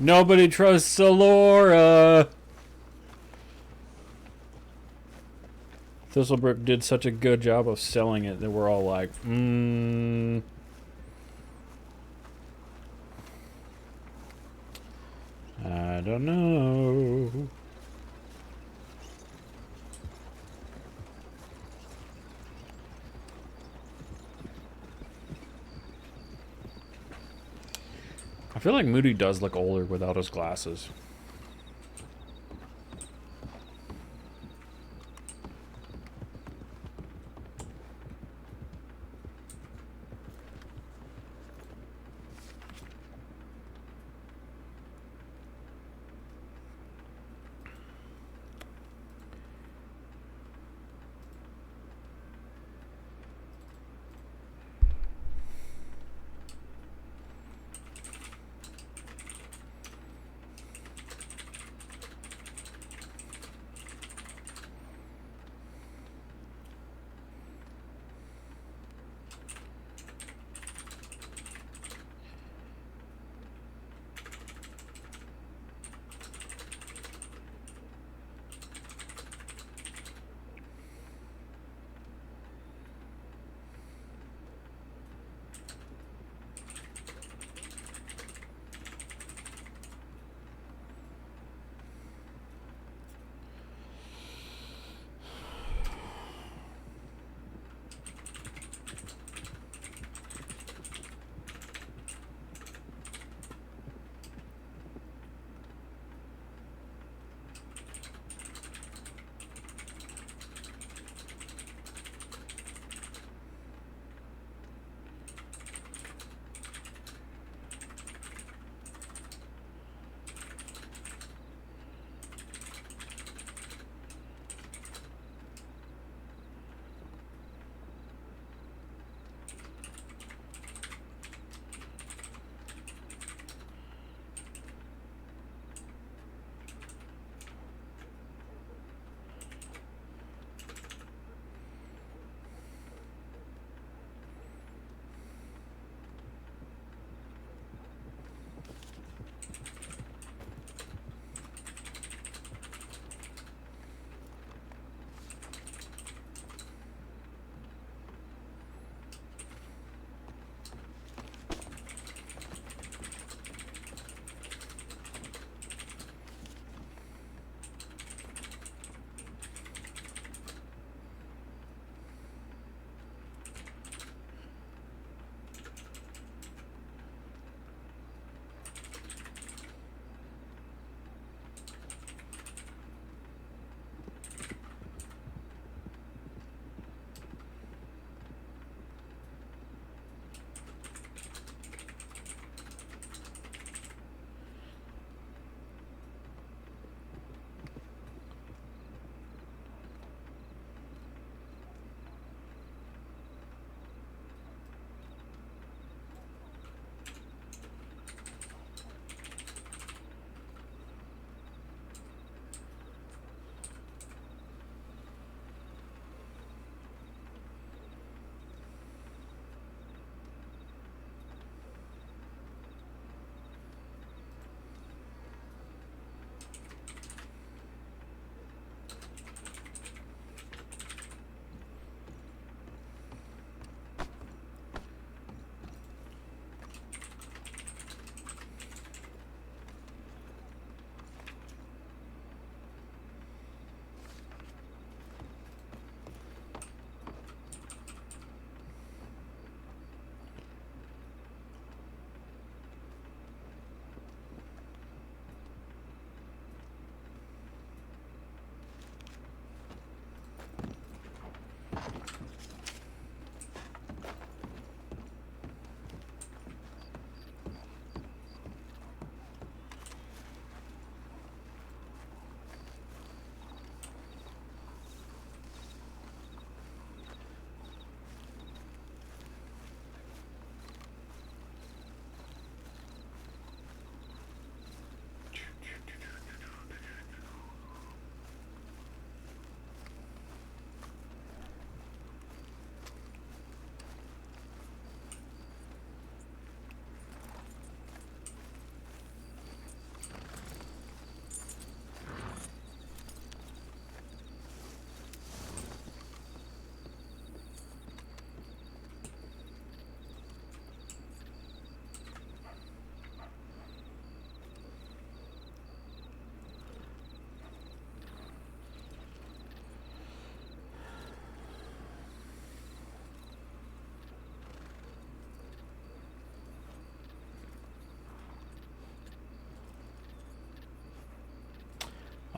Nobody trusts Alora. Thistlebrook did such a good job of selling it that we're all like, I don't know. I feel like Moody does look older without his glasses.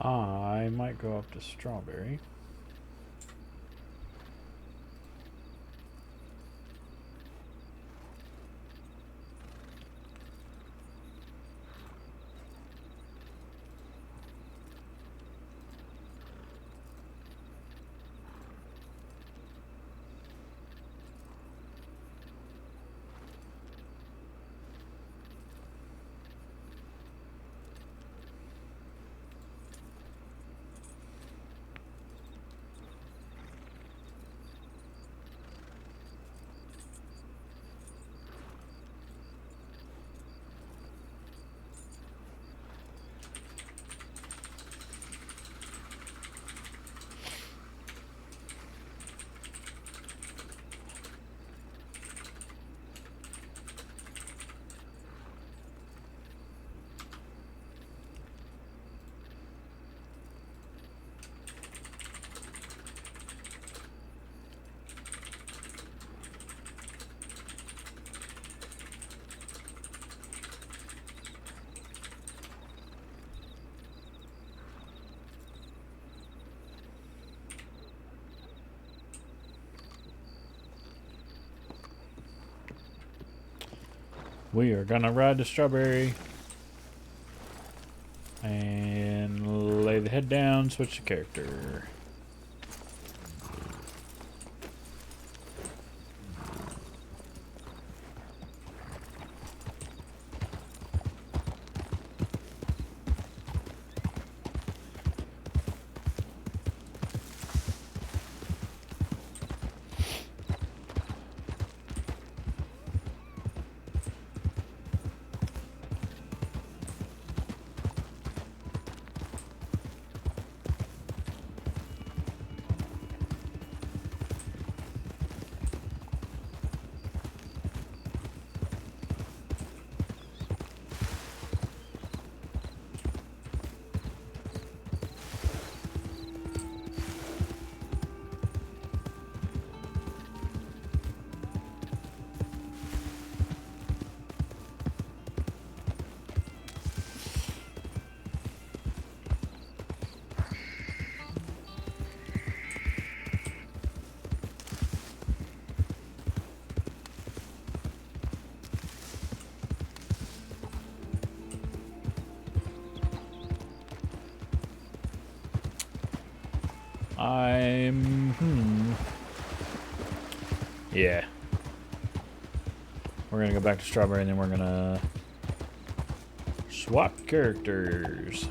I might go up to Strawberry. We are gonna ride to Strawberry and lay the head down, switch the character. Yeah. We're gonna go back to Strawberry and then we're gonna swap characters.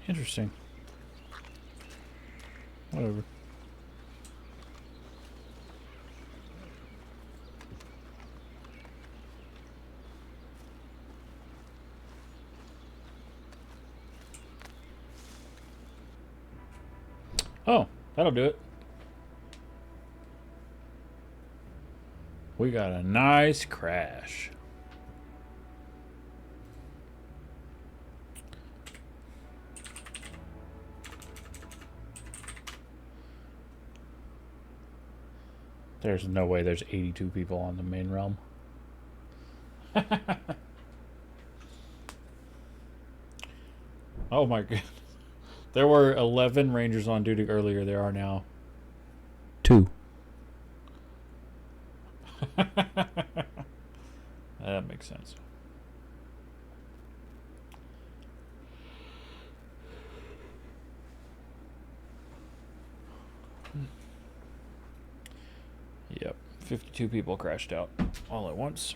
Interesting. Whatever. Oh, that'll do it. We got a nice crash. There's no way there's 82 people on the main realm. Oh my god. There were 11 rangers on duty earlier. There are now 2. That makes sense. Yep, 52 people crashed out all at once.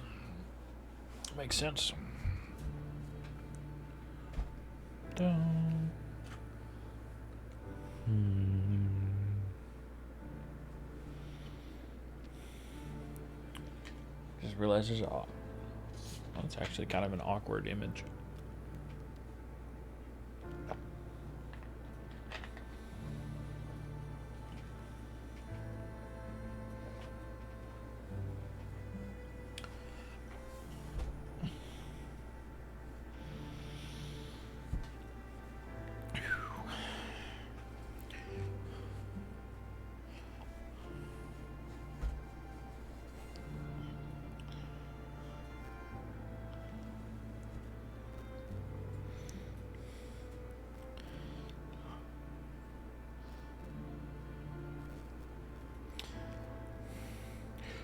Makes sense. Dun. Just realized there's that's actually kind of an awkward image.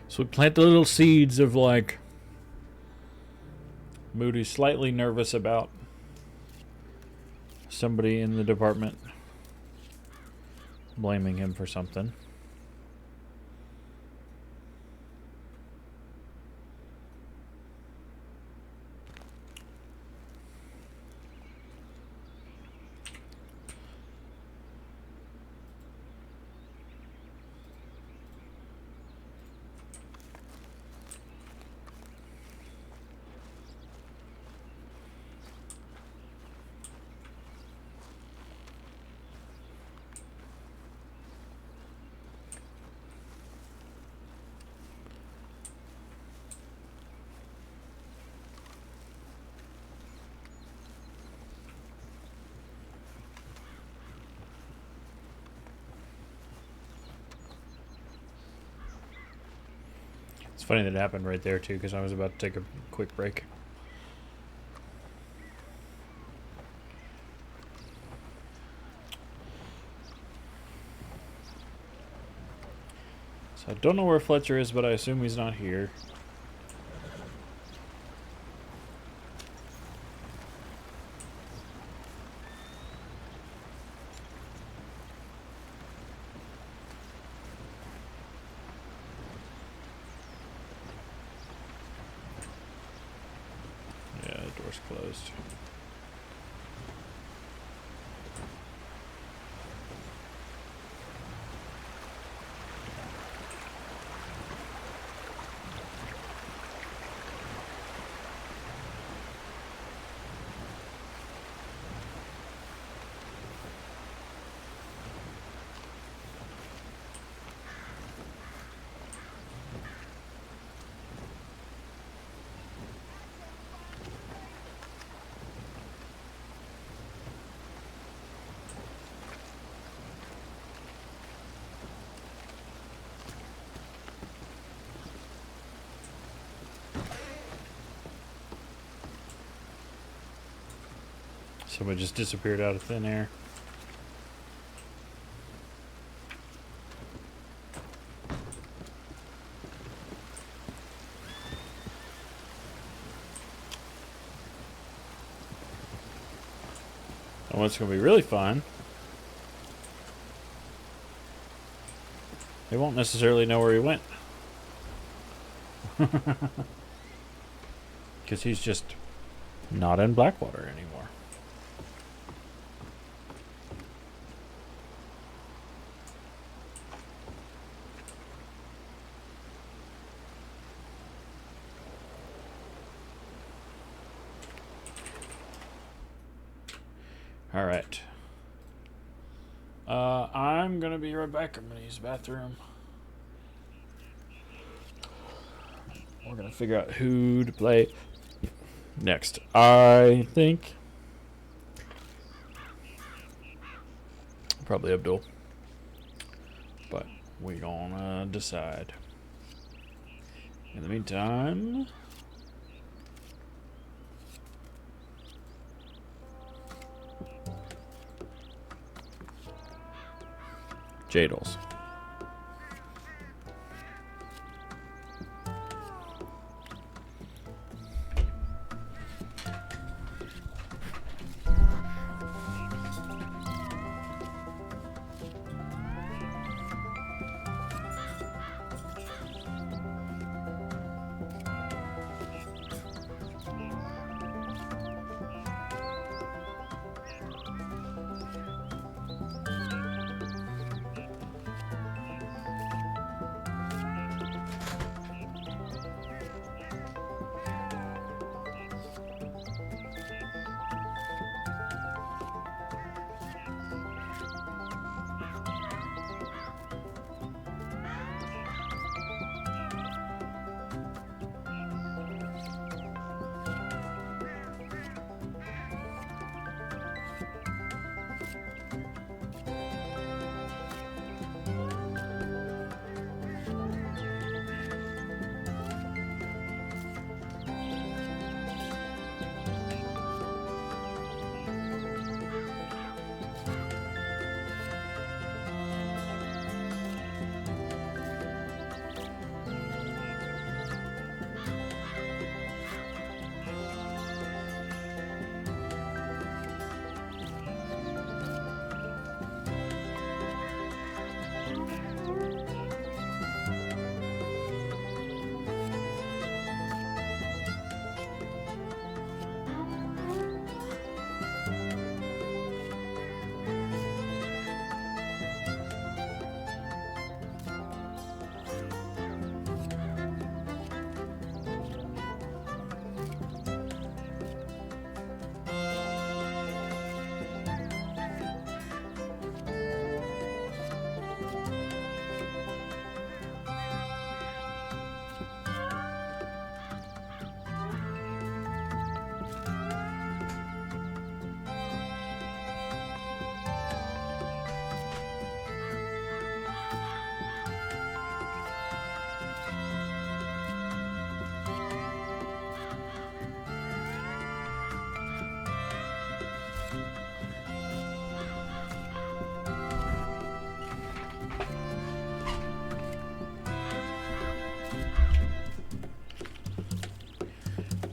So we plant the little seeds of like Moody's slightly nervous about somebody in the department blaming him for something. It's funny that it happened right there too, because I was about to take a quick break. So I don't know where Fletcher is, but I assume he's not here. Yeah, the door's closed. Somebody just disappeared out of thin air. And what's going to be really fun, they won't necessarily know where he went. Because he's just not in Blackwater anymore. All right. I'm gonna be right back. I'm gonna use the bathroom. We're gonna figure out who to play next. I think probably Abdul, but we gonna decide. In the meantime, Jadles.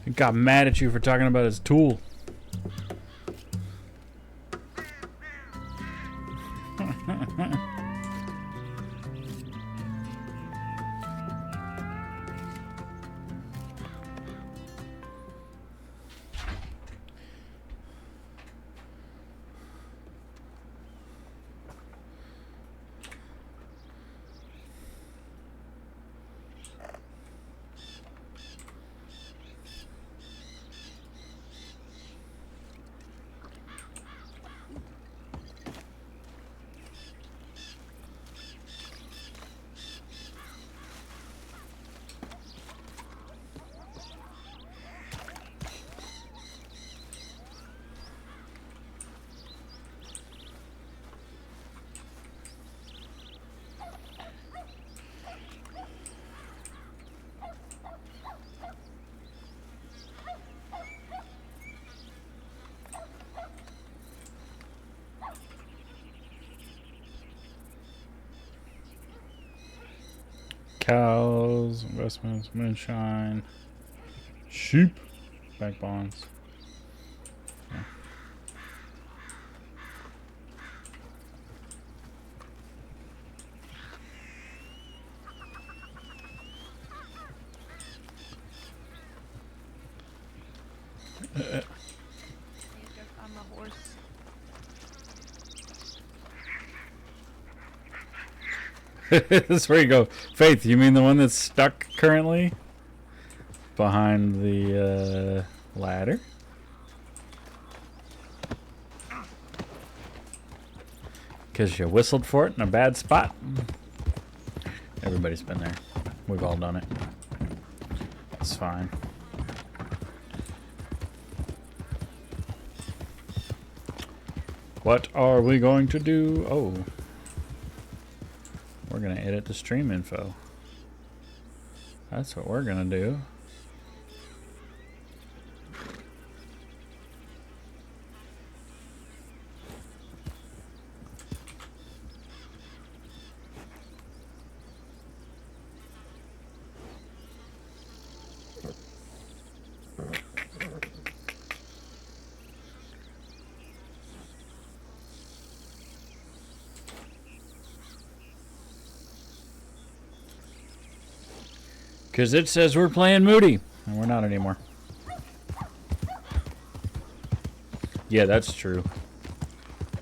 He got mad at you for talking about his tool. Cows, investments, moonshine, sheep, bank bonds. Yeah. I'm a horse. That's where you go. Faith, you mean the one that's stuck currently? Behind the ladder? Because you whistled for it in a bad spot. Everybody's been there. We've all done it. It's fine. What are we going to do? Oh. We're going to edit the stream info. That's what we're going to do. Because it says we're playing Moody, and we're not anymore. Yeah, that's true.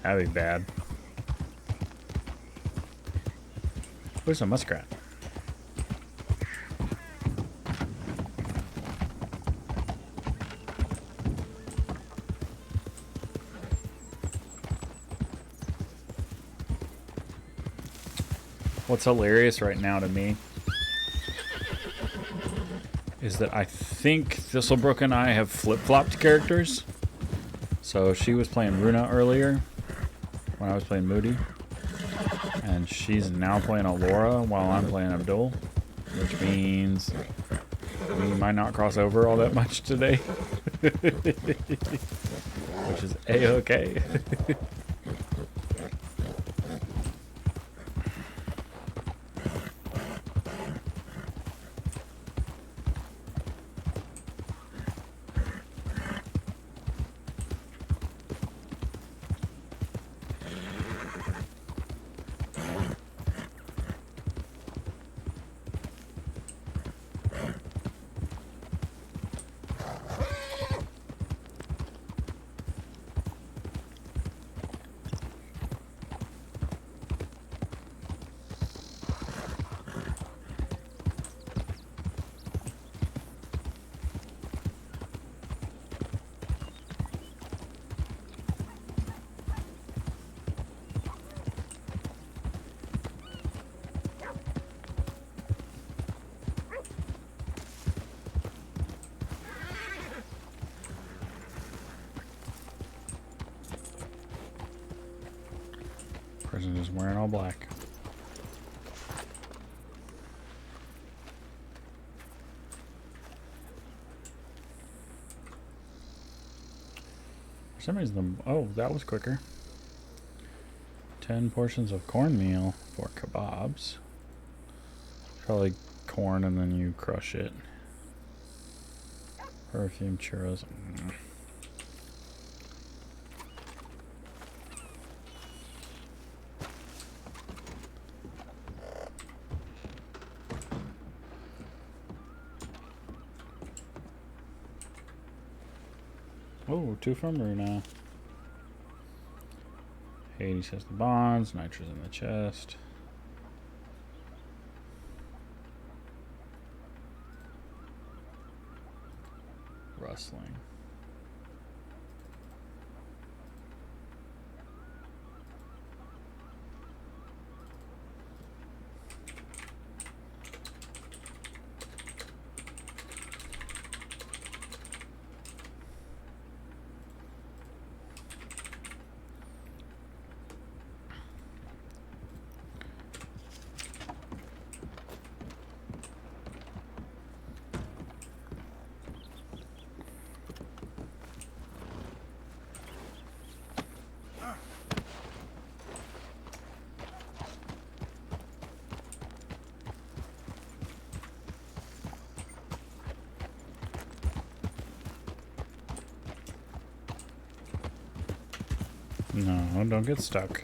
That'd be bad. Where's a muskrat? What's hilarious right now to me is that I think Thistlebrook and I have flip-flopped characters. So she was playing Runa earlier when I was playing Moody. And she's now playing Alora while I'm playing Abdul. Which means we might not cross over all that much today. Which is A-okay. Person is wearing all black. For some reason, oh, that was quicker. 10 portions of cornmeal for kebabs. Probably corn and then you crush it. Perfume churros. Oh, 2 from Runa. Hades has the bonds, nitro's in the chest. Rustling. No, don't get stuck.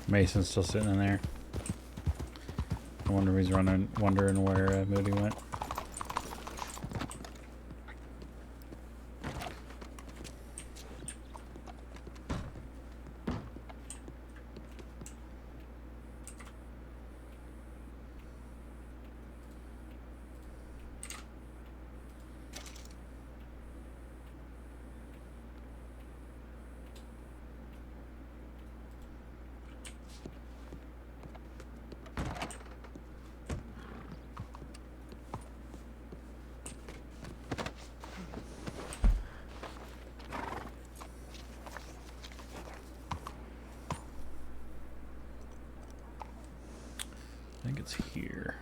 Mason's still sitting in there. I wonder if he's wondering where Moody went. it's here.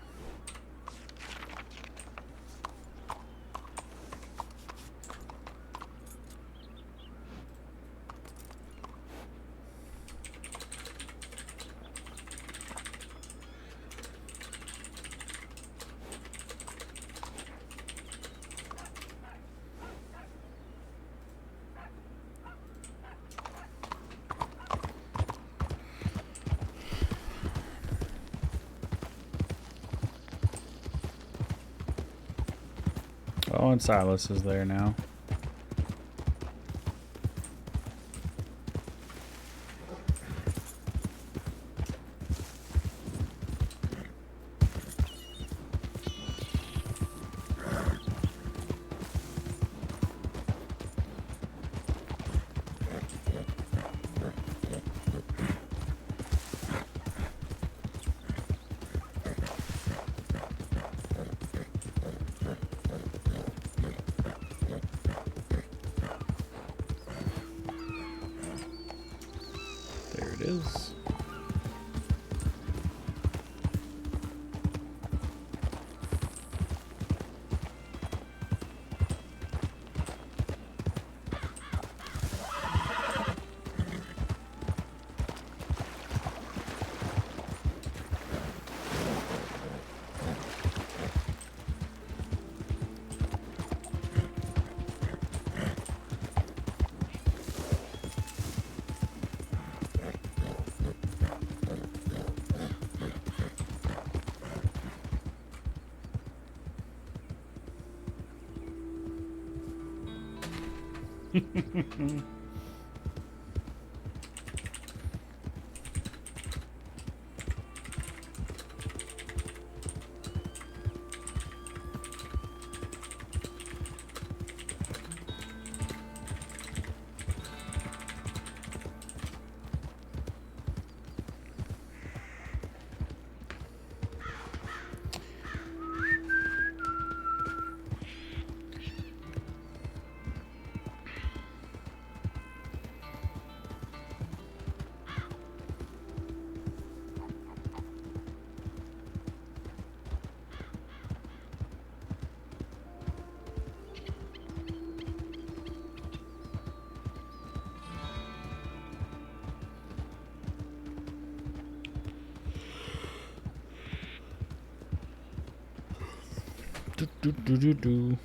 Oh, and Silas is there now. There it is. Do.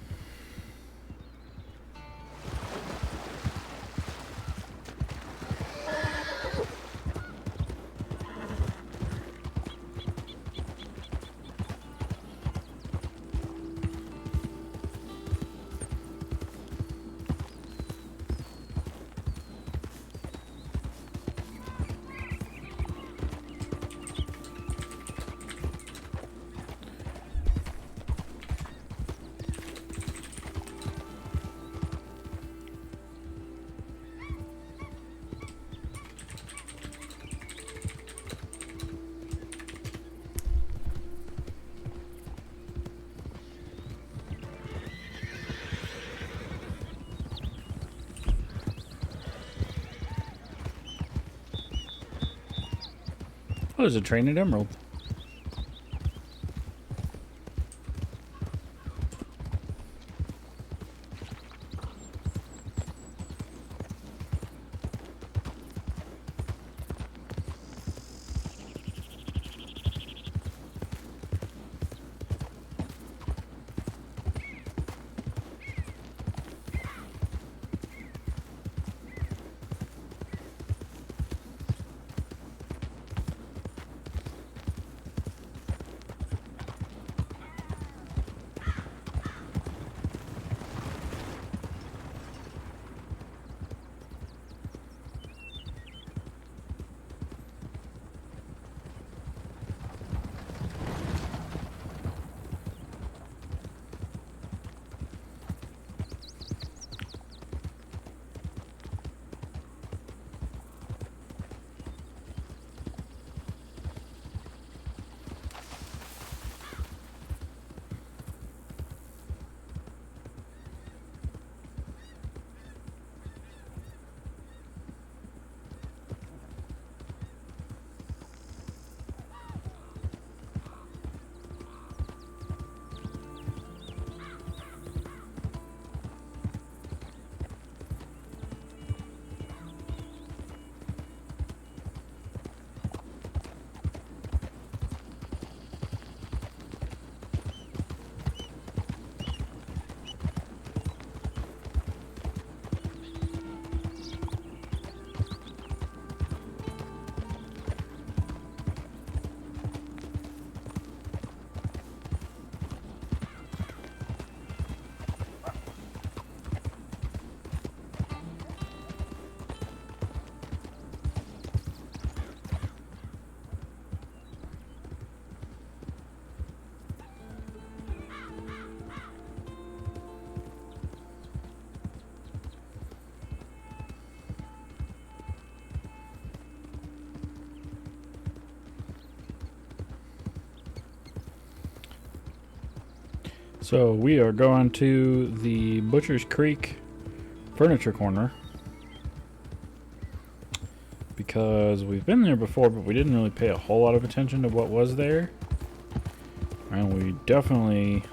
Oh, there's a train at Emerald. So we are going to the Butcher's Creek Furniture Corner because we've been there before, but we didn't really pay a whole lot of attention to what was there. And we definitely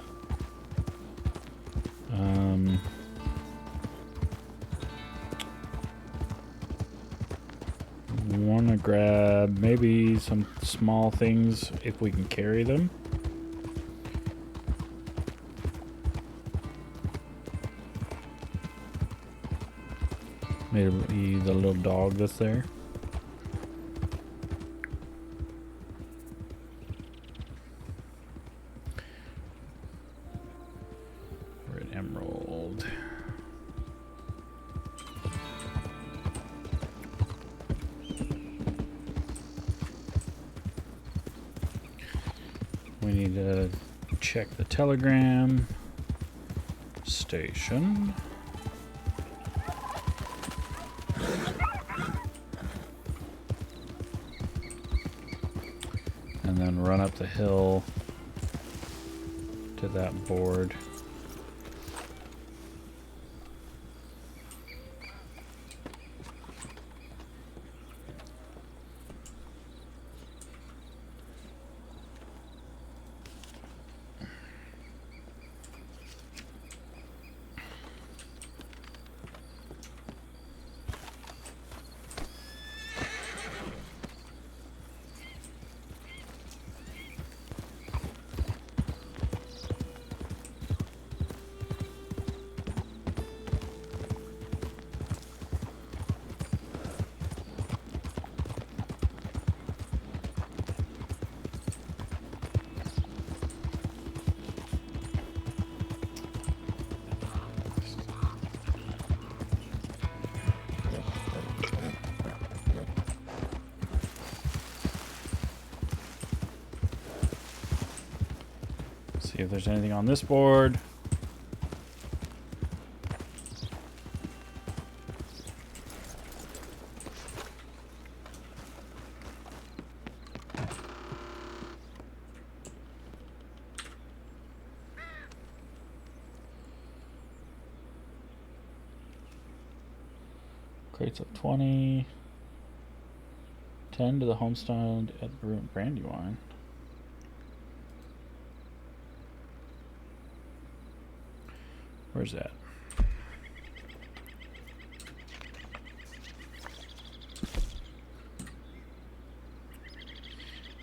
want to grab maybe some small things if we can carry them. Maybe the little dog that's there. Red emerald. We need to check the telegram station. And then run up the hill to that board. See if there's anything on this board. Crates of 20. 10 to the homestead at Brandywine. Where's that?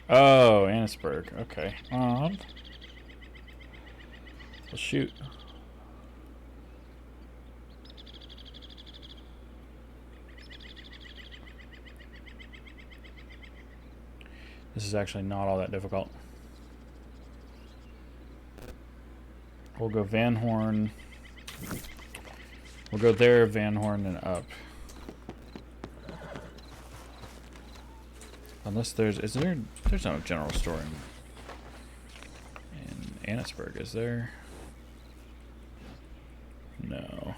Oh, Annisburg. Okay. Well, shoot. This is actually not all that difficult. We'll go Van Horn. We'll go there, Van Horn, and up. Unless there's no general store in Annisburg, is there? No.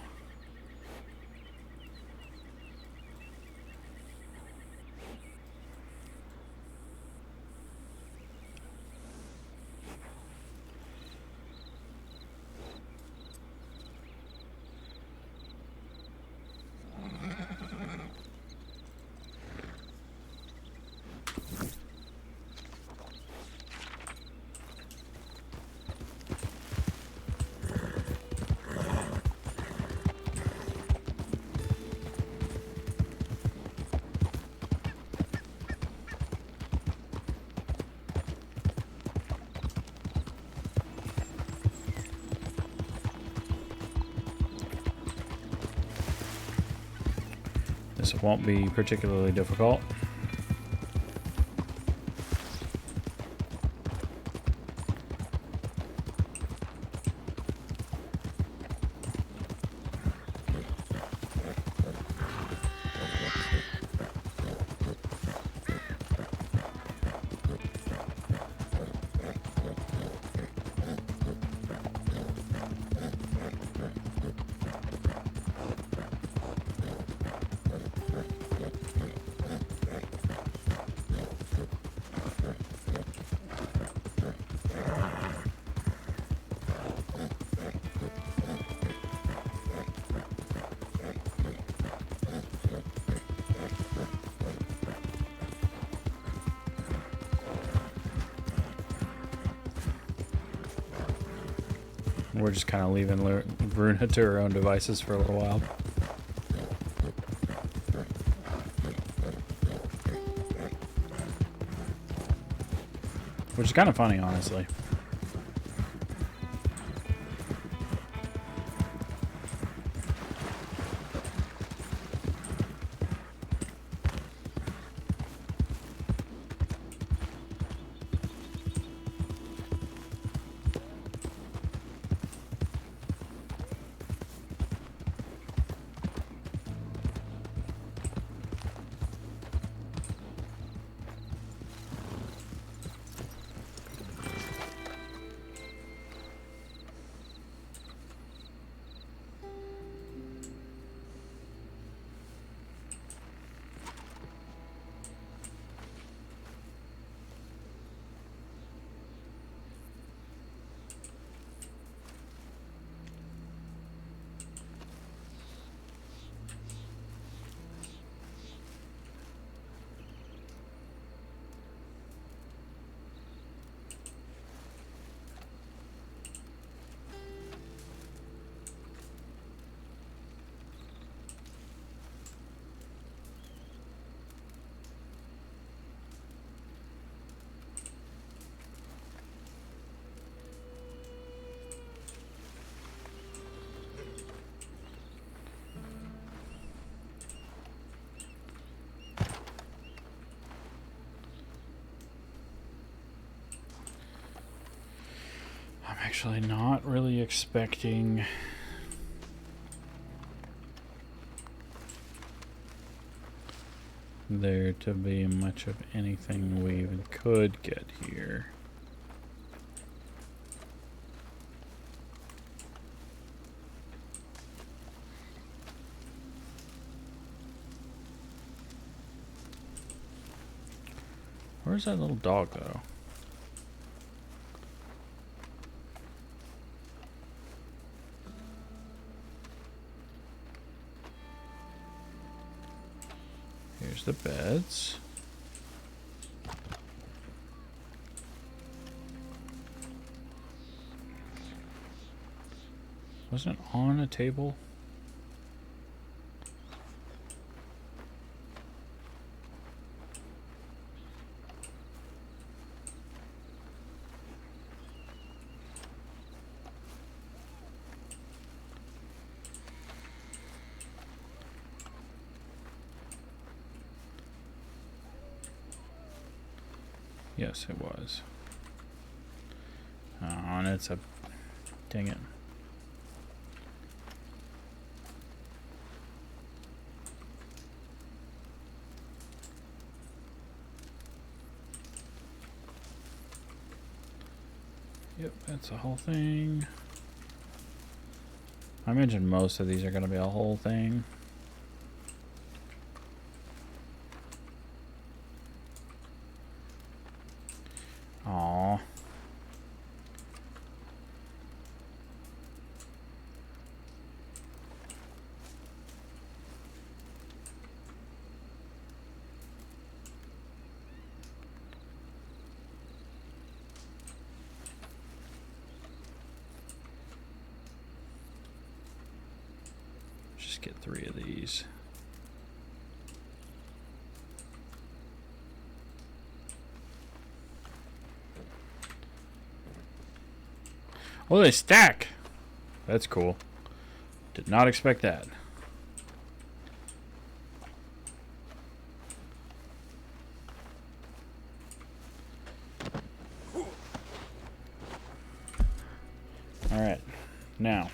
This won't be particularly difficult. We're just kind of leaving Bruna to her own devices for a little while. Which is kind of funny, honestly. I'm actually not really expecting there to be much of anything we even could get here. Where's that little dog, though? Here's the beds. Wasn't it on a table? Yes, it was. Oh, and it's a... Dang it. Yep, that's the whole thing. I imagine most of these are going to be a whole thing. Aww. Just get 3 of these. Oh, they stack. That's cool. Did not expect that. All right, now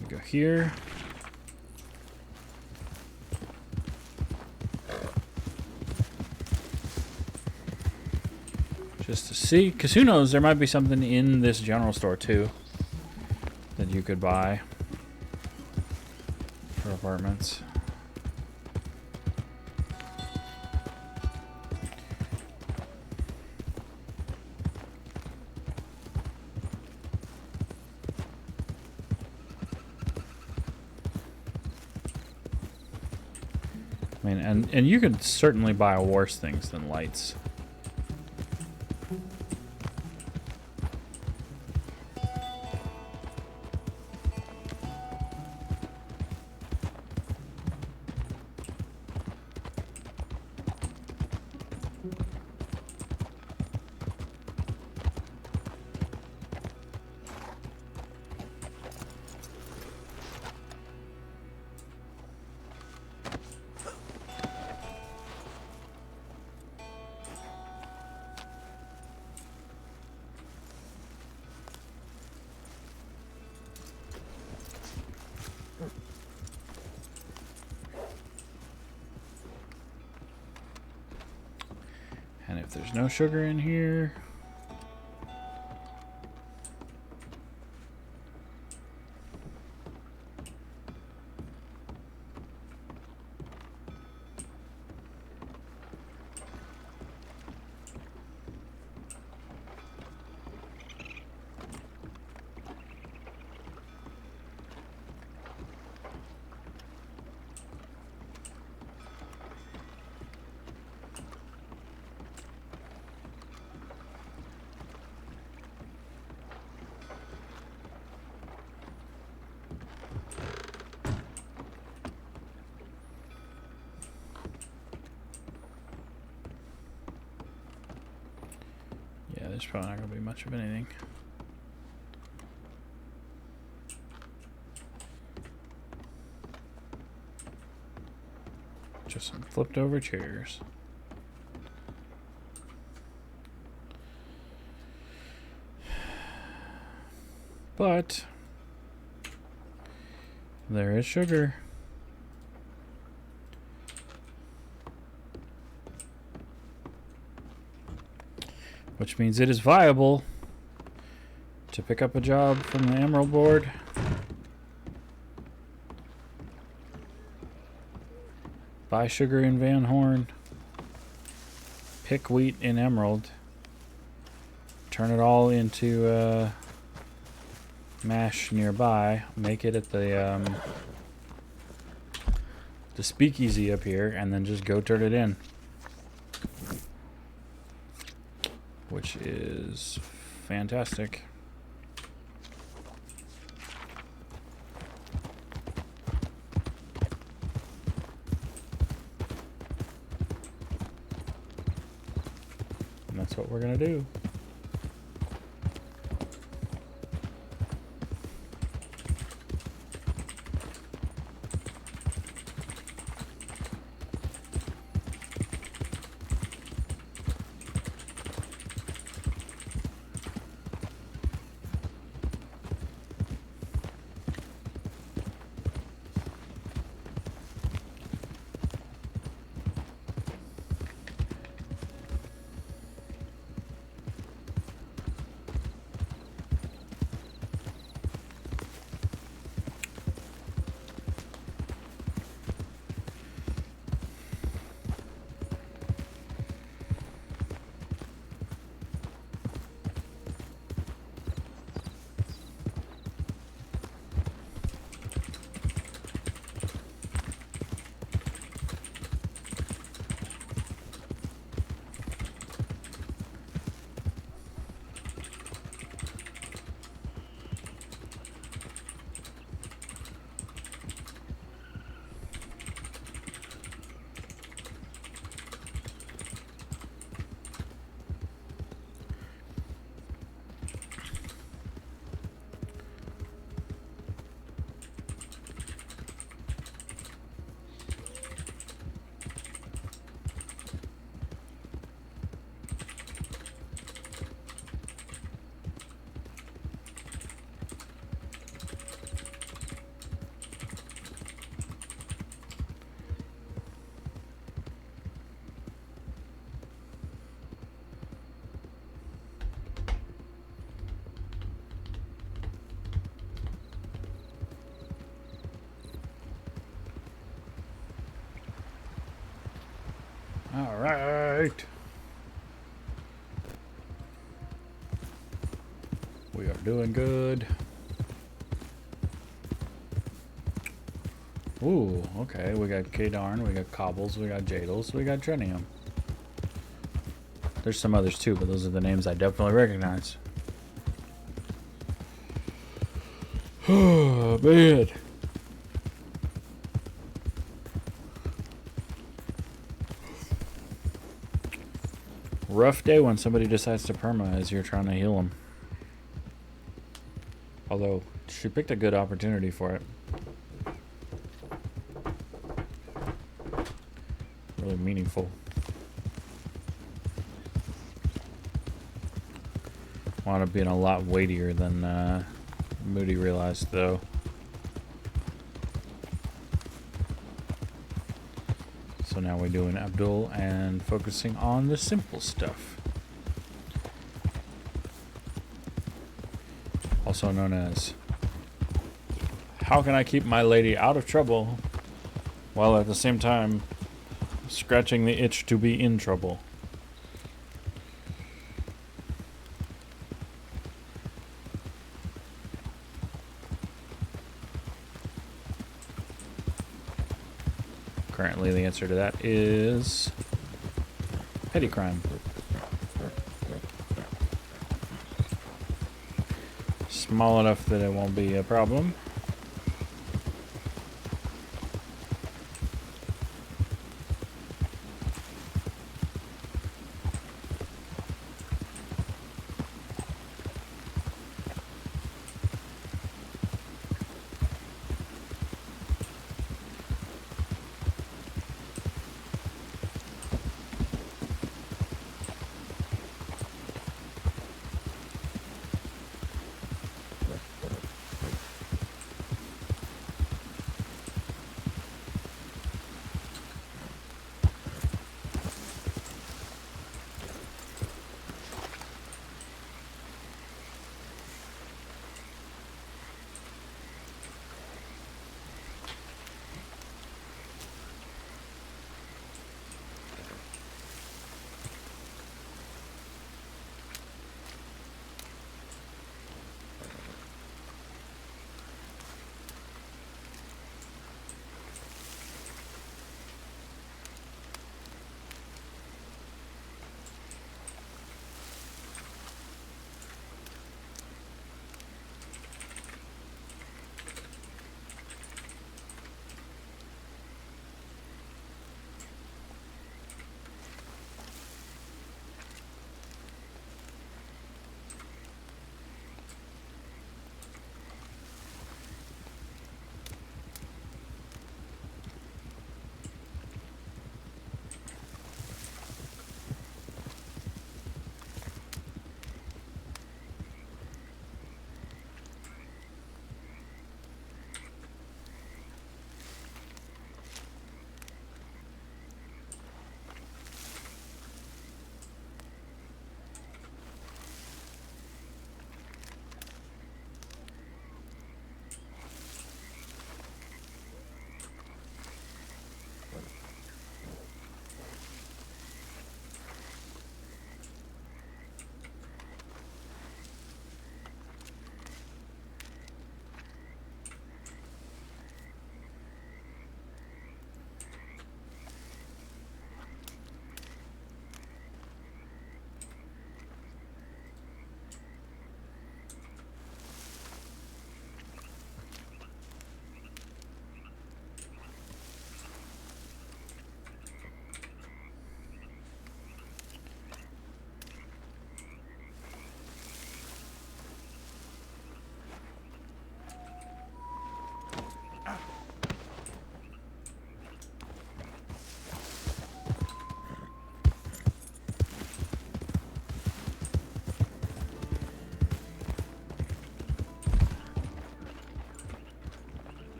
we go here. Just to see, because who knows, there might be something in this general store too that you could buy for apartments. I mean, and you could certainly buy worse things than lights. there's no sugar in here. Yeah, there's probably not going to be much of anything. Just some flipped over chairs. But there is sugar. Which means it is viable to pick up a job from the Emerald Board. Buy sugar in Van Horn. Pick wheat in Emerald. Turn it all into mash nearby. Make it at the speakeasy up here, and then just go turn it in. Which is fantastic. And that's what we're gonna do. All right. We are doing good. Ooh, okay. We got K-Darn, we got Cobbles, we got Jadals, we got Trenium. There's some others too, but those are the names I definitely recognize. Oh, man. Rough day when somebody decides to perma as you're trying to heal them. Although, she picked a good opportunity for it. Really meaningful. Wound up being a lot weightier than Moody realized, though. So So now we're doing Abdul and focusing on the simple stuff. Also known as, how can I keep my lady out of trouble while at the same time scratching the itch to be in trouble? Currently, the answer to that is petty crime. Small enough that it won't be a problem.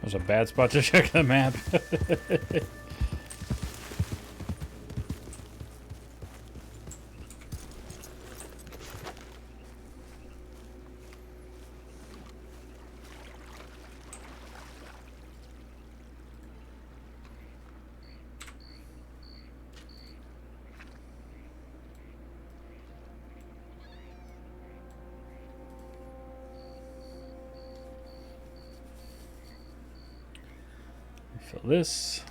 That was a bad spot to check the map. Fill this.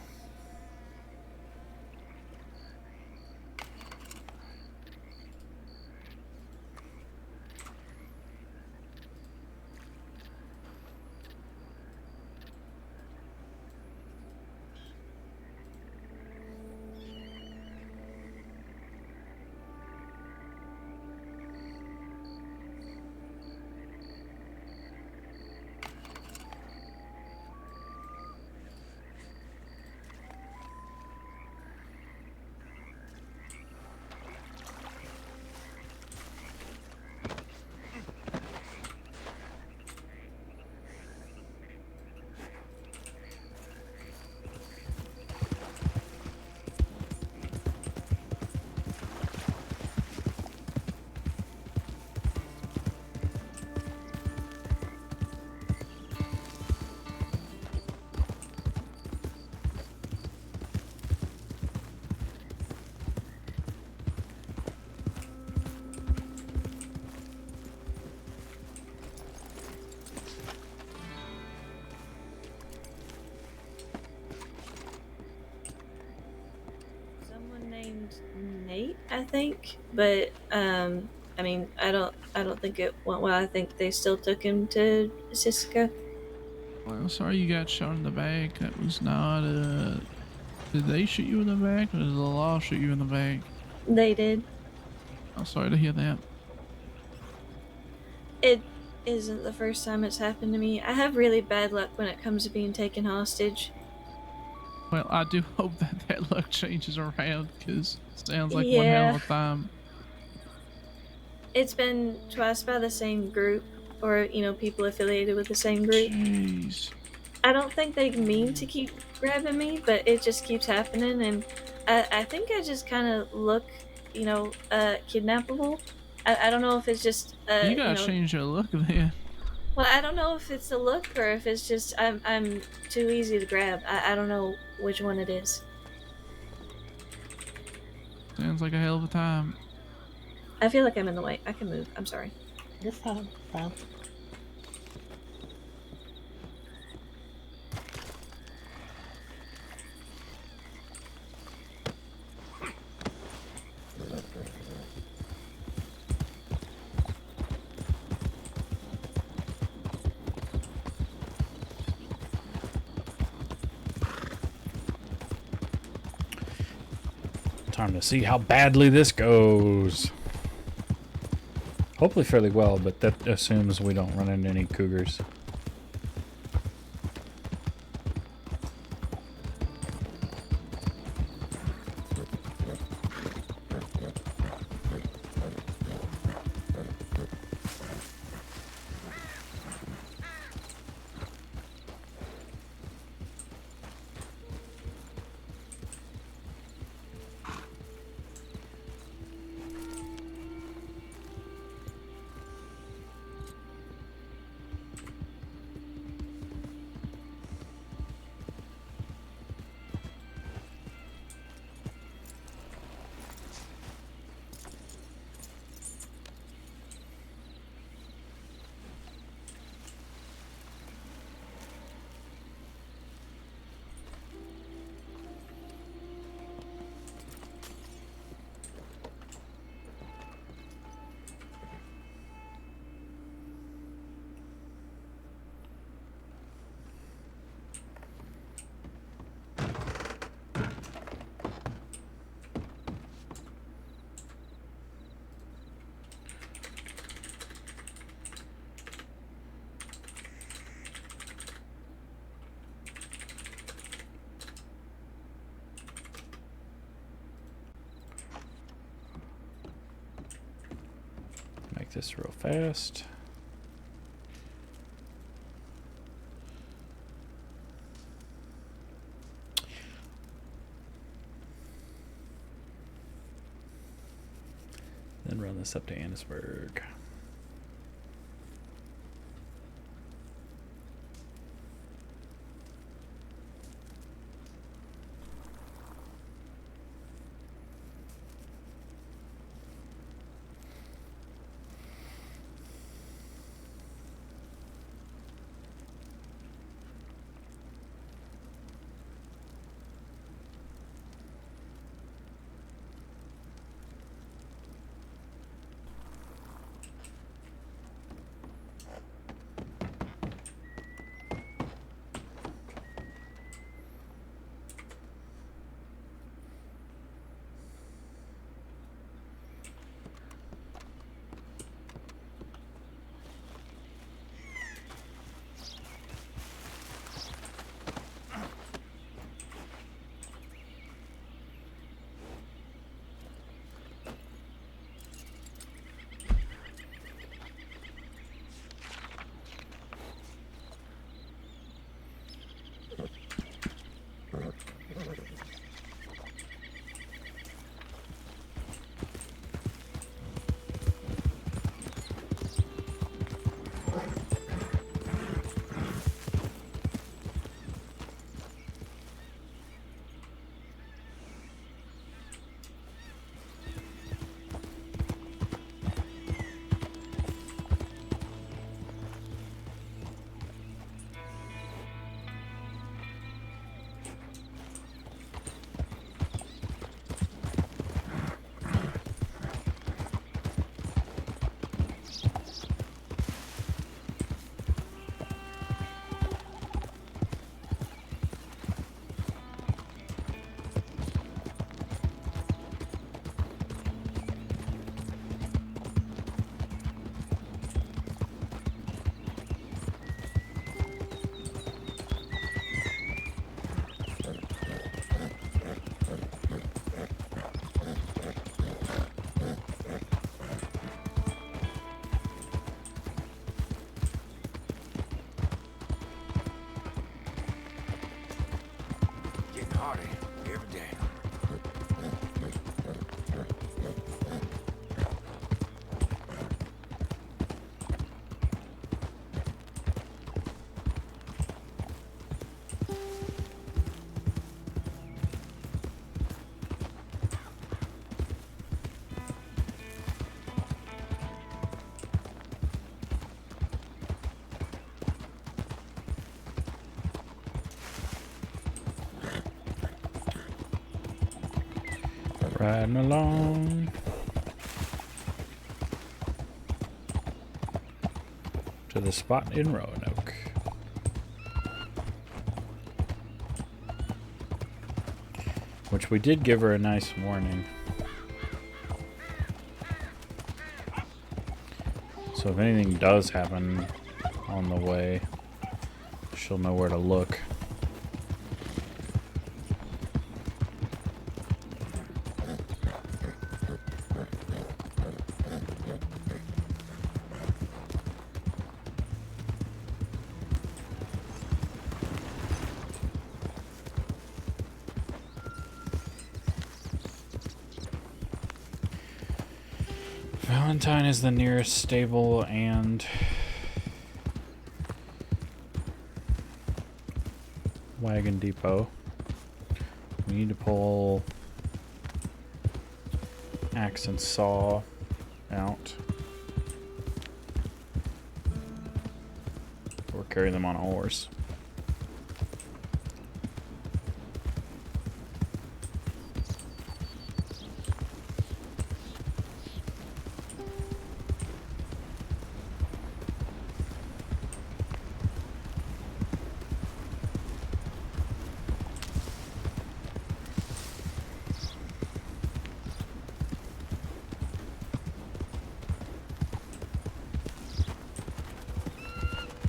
think, but I mean, I don't think it went well. I think they still took him to Siska. Well, sorry you got shot in the back. That was not Did they shoot you in the back, or did the law shoot you in the back? They did. I'm sorry to hear that. It isn't the first time it's happened to me. I have really bad luck when it comes to being taken hostage. Well, I do hope that luck changes around, because it sounds like one Yeah. hell of a time. It's been twice by the same group, or people affiliated with the same group. Jeez. I don't think they mean to keep grabbing me, but it just keeps happening, and I think I just kind of look, kidnappable. I don't know if it's just You gotta change your look then. Well, I don't know if it's the look or if it's just I'm too easy to grab. I don't know which one it is. Sounds like a hell of a time. I feel like I'm in the way. I can move. I'm sorry. You're fine. Fine. Time to see how badly this goes. Hopefully fairly well, but that assumes we don't run into any cougars. Make this real fast. Then run this up to Annisburg. Riding along to the spot in Roanoke. Which we did give her a nice warning. So if anything does happen on the way, she'll know where to look. Valentine is the nearest stable and wagon depot. We need to pull axe and saw out or carry them on a horse.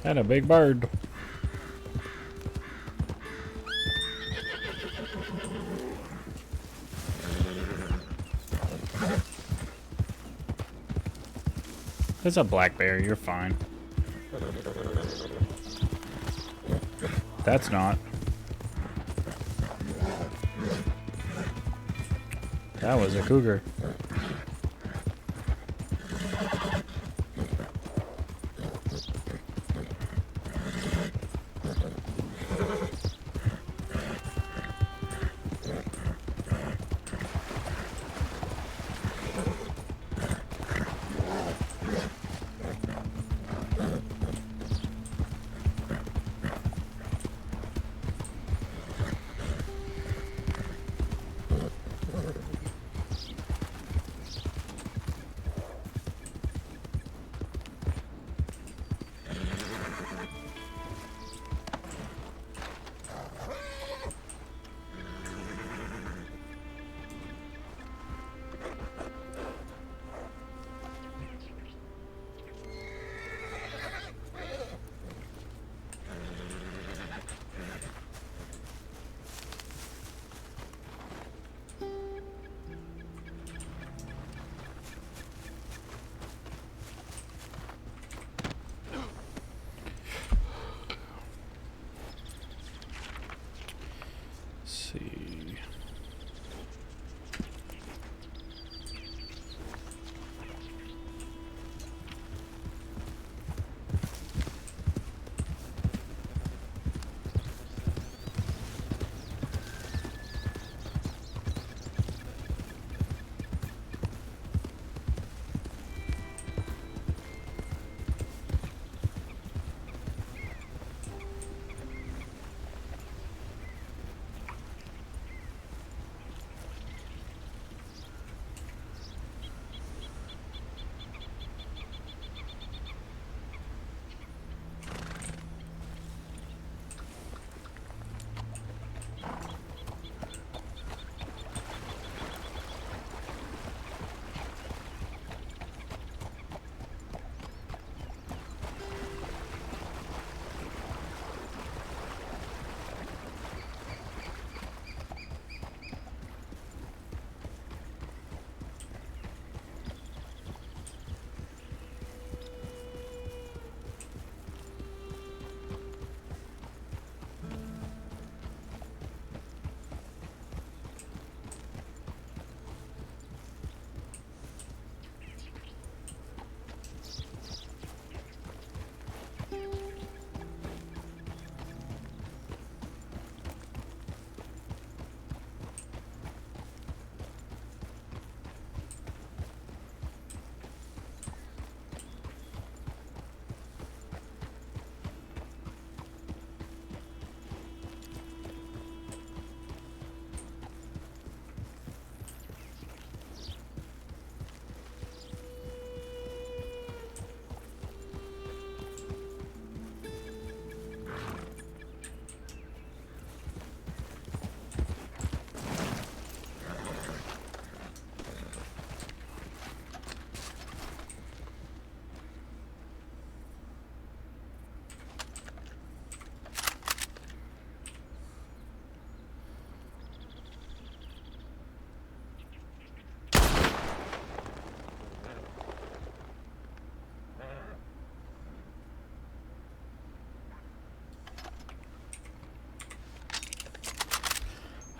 And a big bird. It's a black bear, you're fine. That's not. That was a cougar.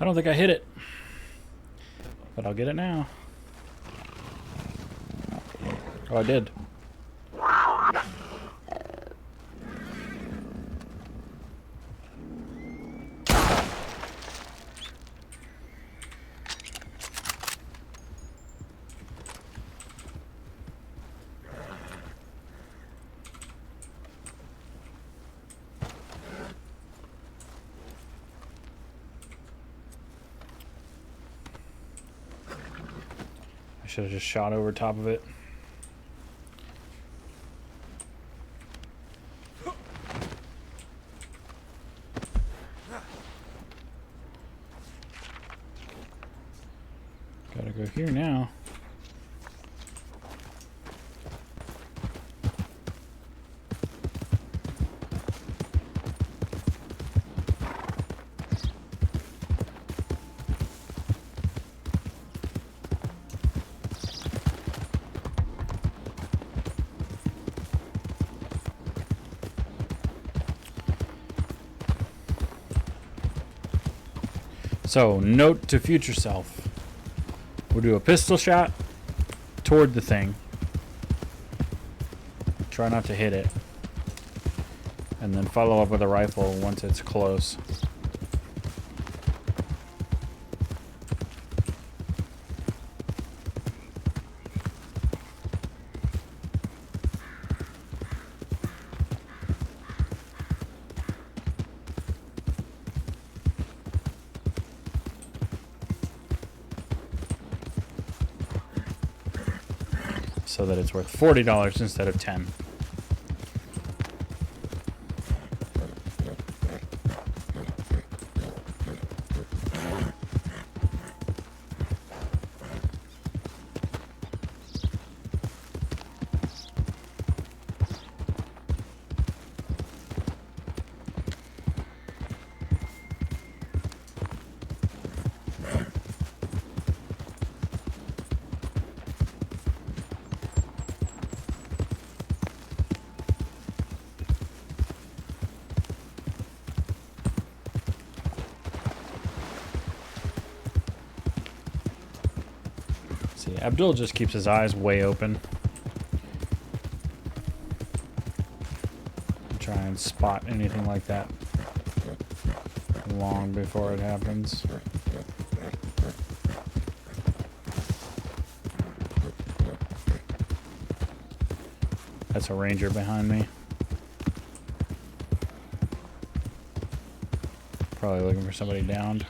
I don't think I hit it, but I'll get it now. Oh, I did. I should have just shot over top of it. Gotta go here now. So, note to future self. We'll do a pistol shot toward the thing. Try not to hit it. And then follow up with a rifle once it's close. So that it's worth $40 instead of $10. See, Abdul just keeps his eyes way open. Try and spot anything like that long before it happens. That's a ranger behind me. Probably looking for somebody downed.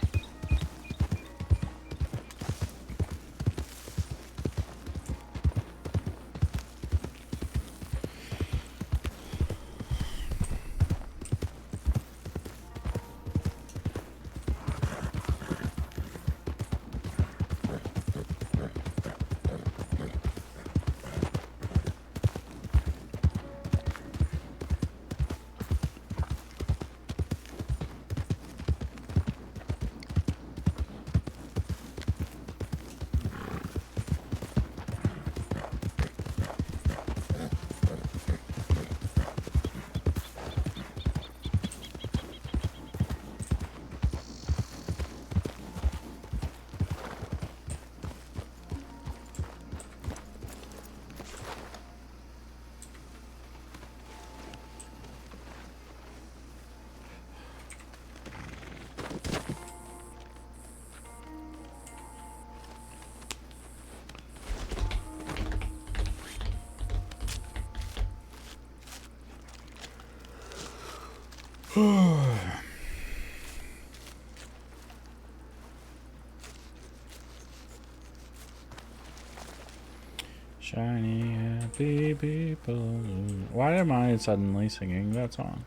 Shiny happy people. Why am I suddenly singing that song?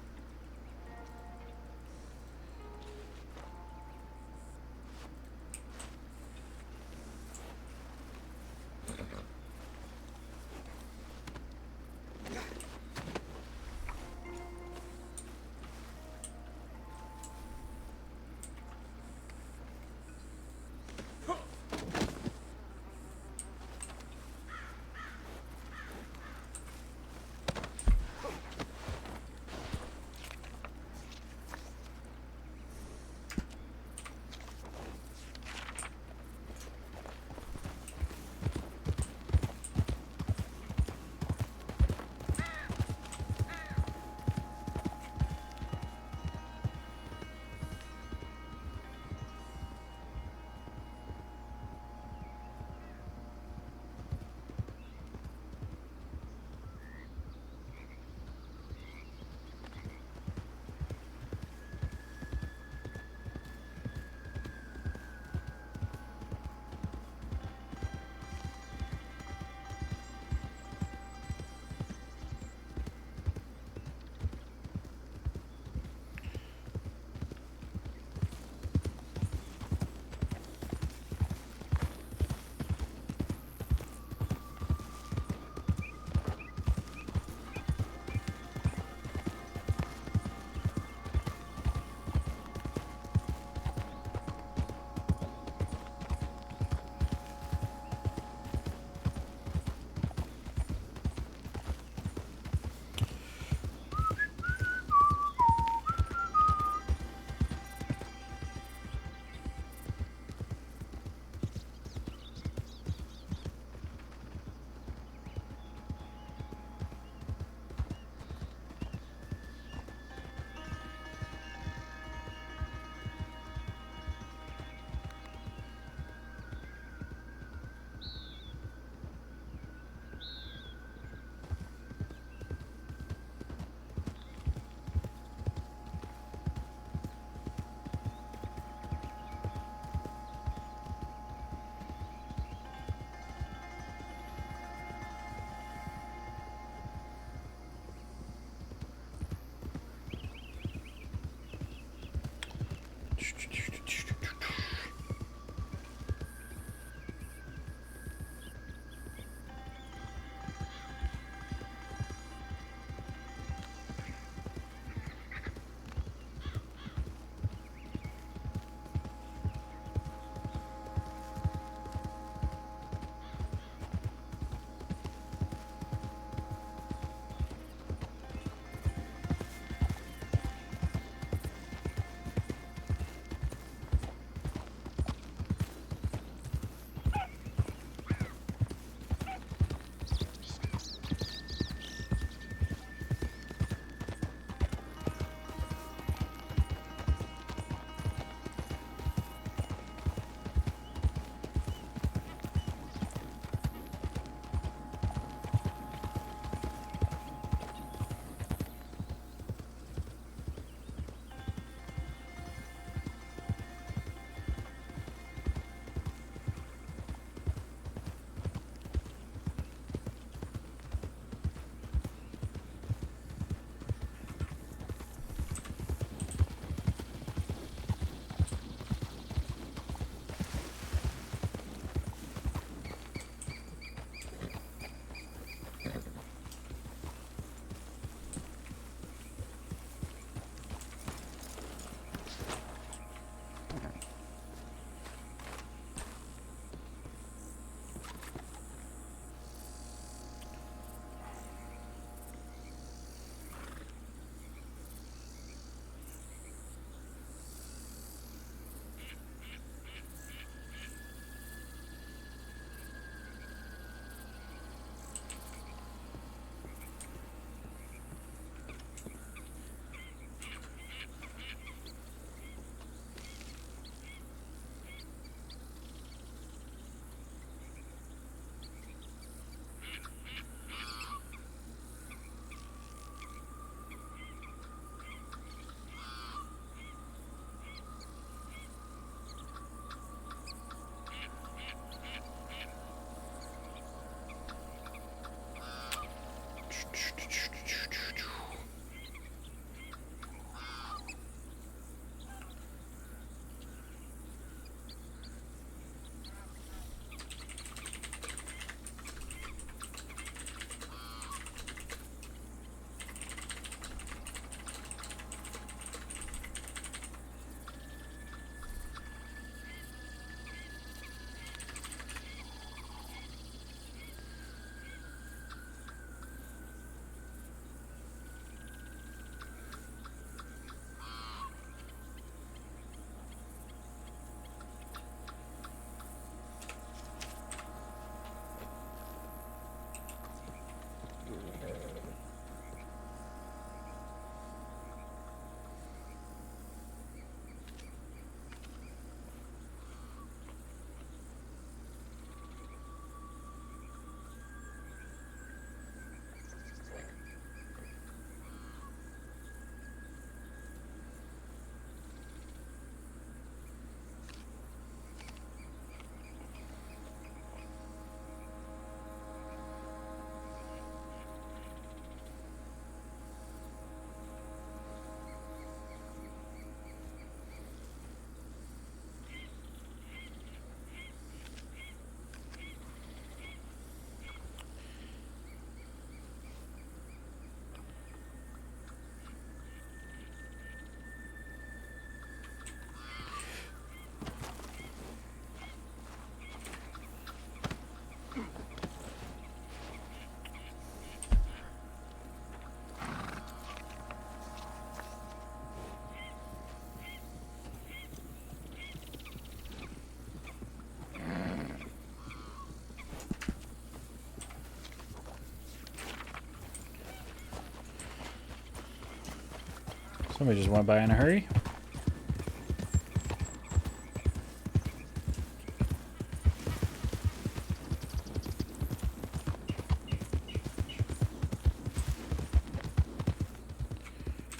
Somebody just went by in a hurry.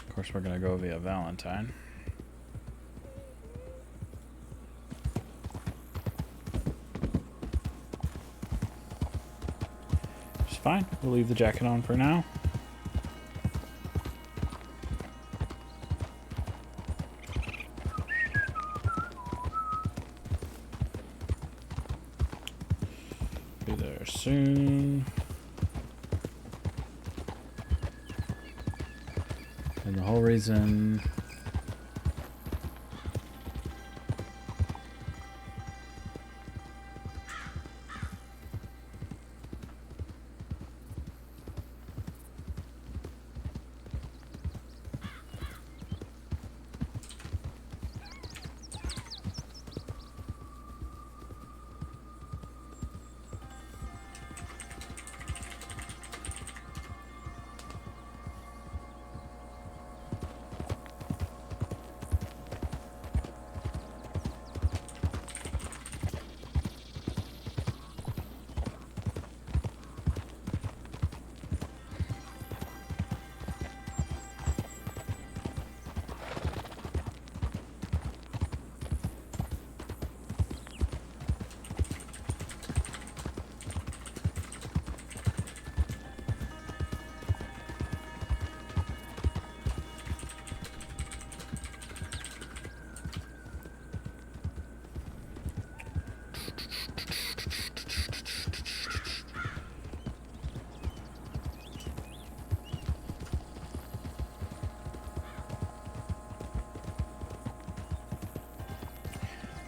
Of course, we're gonna go via Valentine. It's fine. We'll leave the jacket on for now. And the whole reason...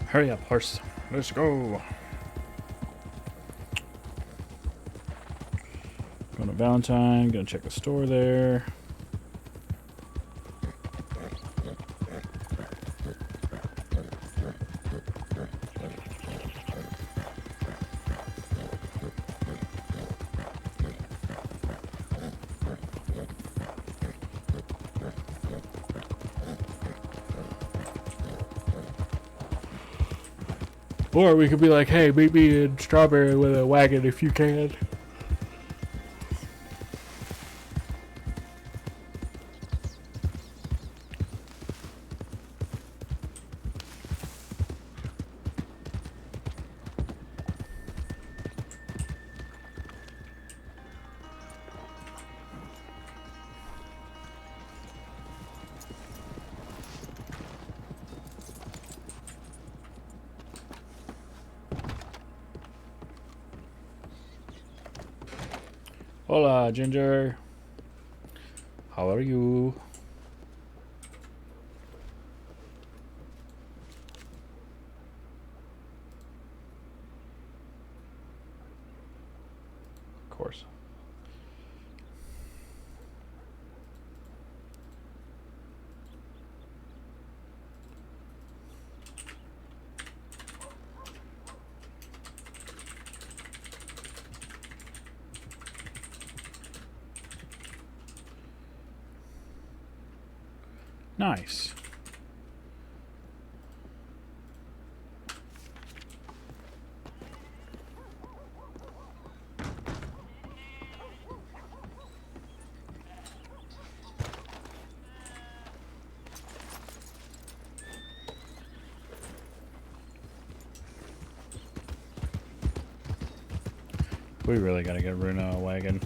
Hurry up, horse. Let's go. Going to Valentine. Gonna check the store there. Or we could be like, hey, meet me in Strawberry with a wagon if you can. Hola, Ginger. How are you? Of course. Nice. We really gotta get Runa a wagon.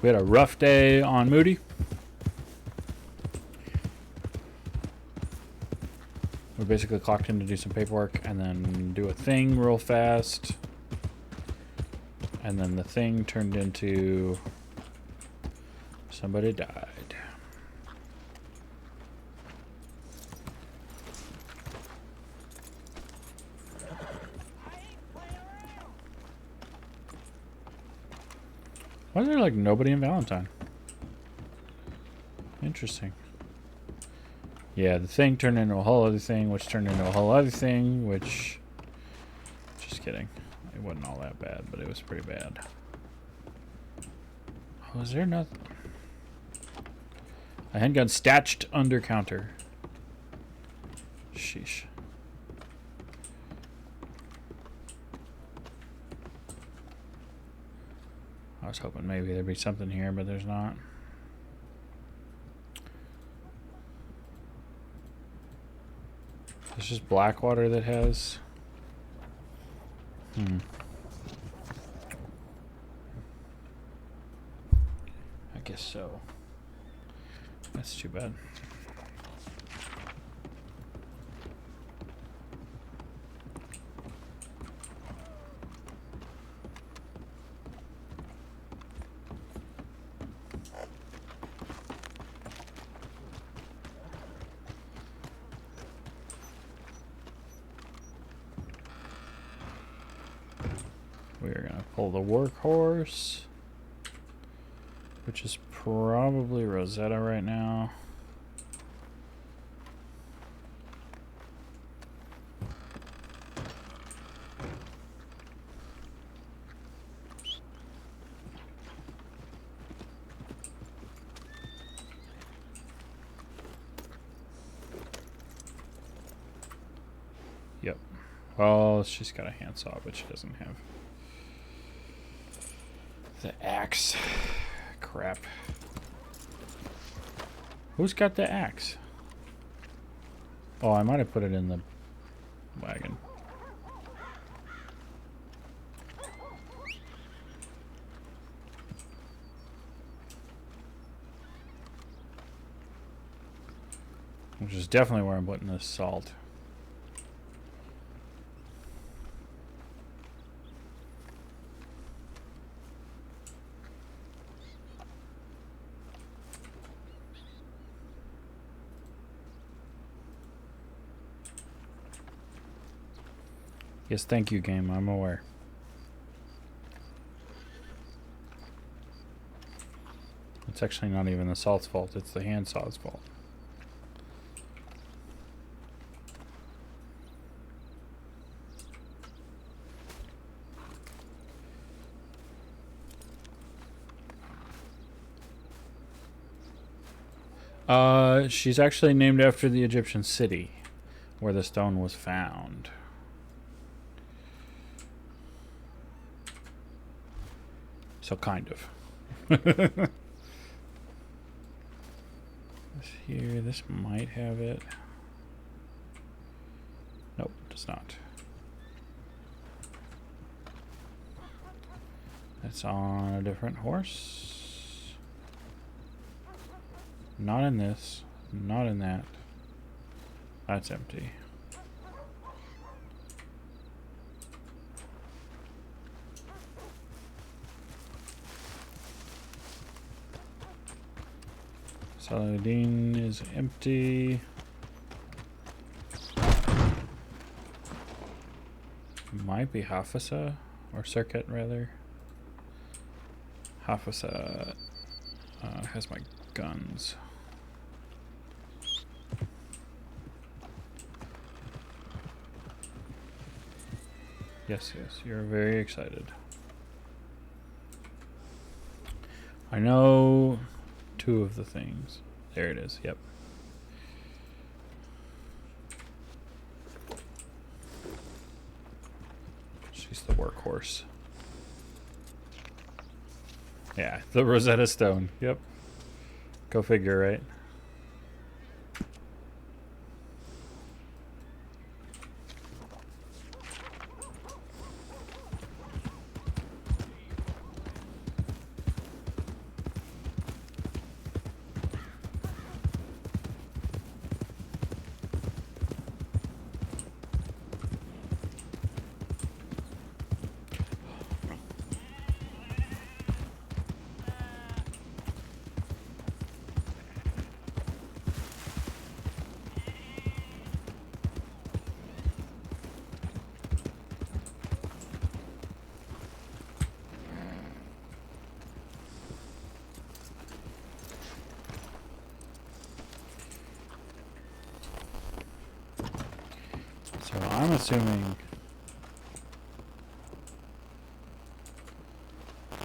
We had a rough day on Moody. We basically clocked in to do some paperwork and then do a thing real fast. And then the thing turned into somebody died. Why is there like nobody in Valentine? Interesting. Yeah, the thing turned into a whole other thing, which turned into a whole other thing, which... Just kidding. It wasn't all that bad, but it was pretty bad. Oh, is there nothing? A handgun stashed under counter. Sheesh. I was hoping maybe there'd be something here, but there's not. It's just Blackwater that has... I guess so. That's too bad. We are gonna pull the workhorse, which is probably Rosetta right now. Yep. Well, she's got a handsaw, but she doesn't have the axe. Crap. Who's got the axe? Oh, I might have put it in the wagon. Which is definitely where I'm putting this salt. Yes, thank you, game. I'm aware. It's actually not even the salt's fault. It's the handsaw's fault. She's actually named after the Egyptian city where the stone was found. So kind of. This here, this might have it. Nope, does not. That's on a different horse. Not in this. Not in that. That's empty. Saladin is empty. Might be Hafasa, or Circuit rather. Hafasa has my guns. Yes, yes, you're very excited. I know two of the things. There it is, yep. She's the workhorse. Yeah, the Rosetta Stone, yep. Go figure, right? So I'm assuming...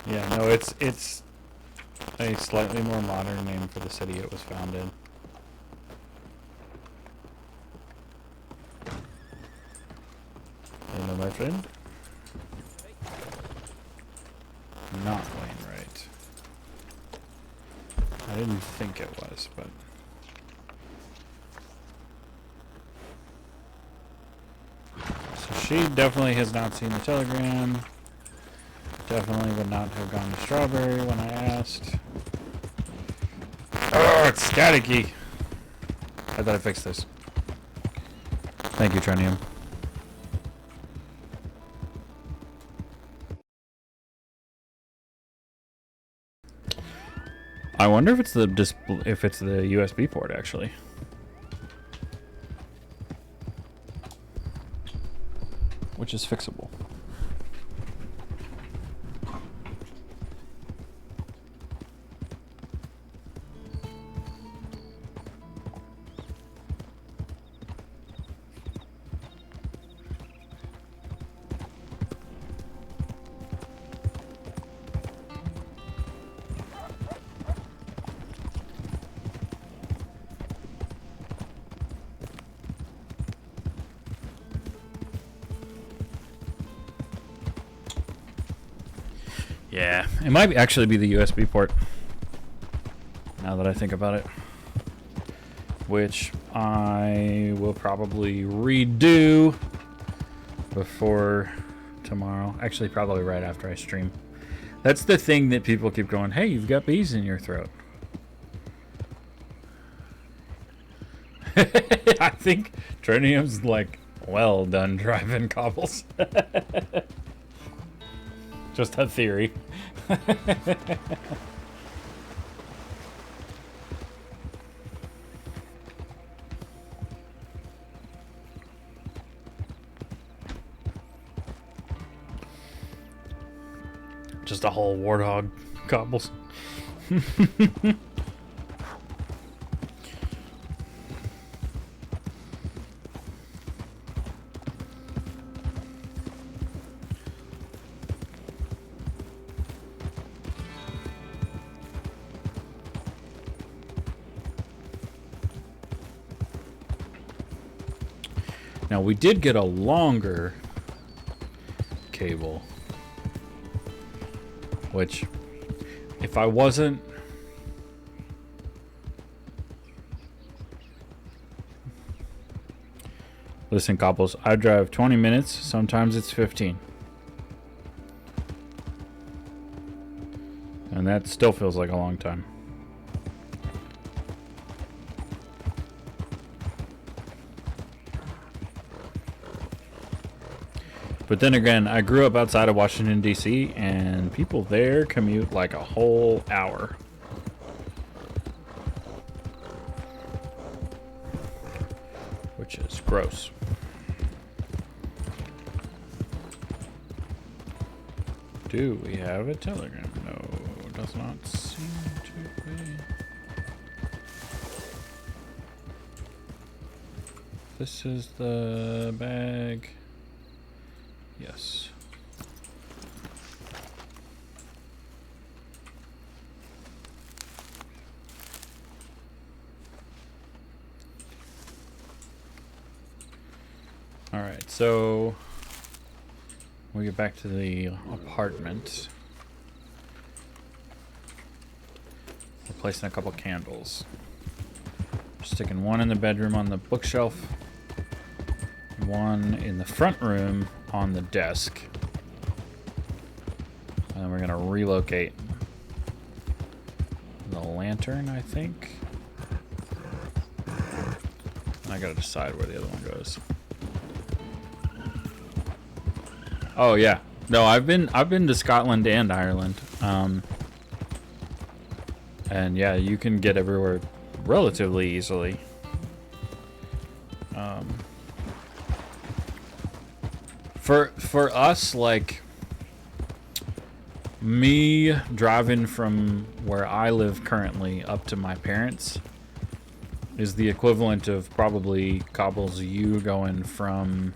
Yeah, no, it's a slightly more modern name for the city it was founded. Hello, my friend. Not Wainwright. I didn't think it was, but... She definitely has not seen the telegram. Definitely would not have gone to Strawberry when I asked. Oh, it's staticky. I thought I fixed this. Thank you, Trinium. I wonder if it's the USB port actually. Which is fixable. Yeah, it might actually be the USB port. Now that I think about it. Which I will probably redo before tomorrow. Actually, probably right after I stream. That's the thing that people keep going, hey, you've got bees in your throat. I think Trinium's like, well done driving, Cobbles. Just a theory. Just a whole warthog, Cobbles. Now we did get a longer cable, which if I wasn't listen, Cobbles, I drive 20 minutes, sometimes it's 15. And that still feels like a long time. But then again, I grew up outside of Washington, D.C., and people there commute like a whole hour. Which is gross. Do we have a telegram? No, does not seem to be. This is the bag. Yes. All right, so we get back to the apartment. Replacing a couple candles. Sticking one in the bedroom on the bookshelf. One in the front room on the desk. And then we're gonna relocate the lantern, I think. I gotta decide where the other one goes. Oh yeah. No, I've been to Scotland and Ireland. And yeah, you can get everywhere relatively easily. For us, like, me driving from where I live currently up to my parents is the equivalent of probably Cobbles you going from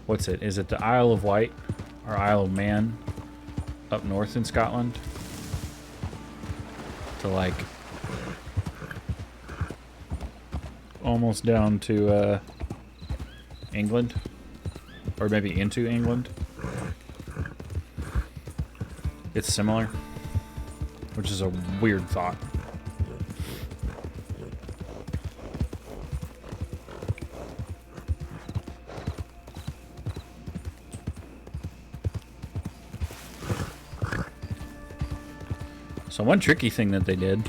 what's it? Is it the Isle of Wight or Isle of Man up north in Scotland to like almost down to England, or maybe into England. It's similar, which is a weird thought. So one tricky thing that they did,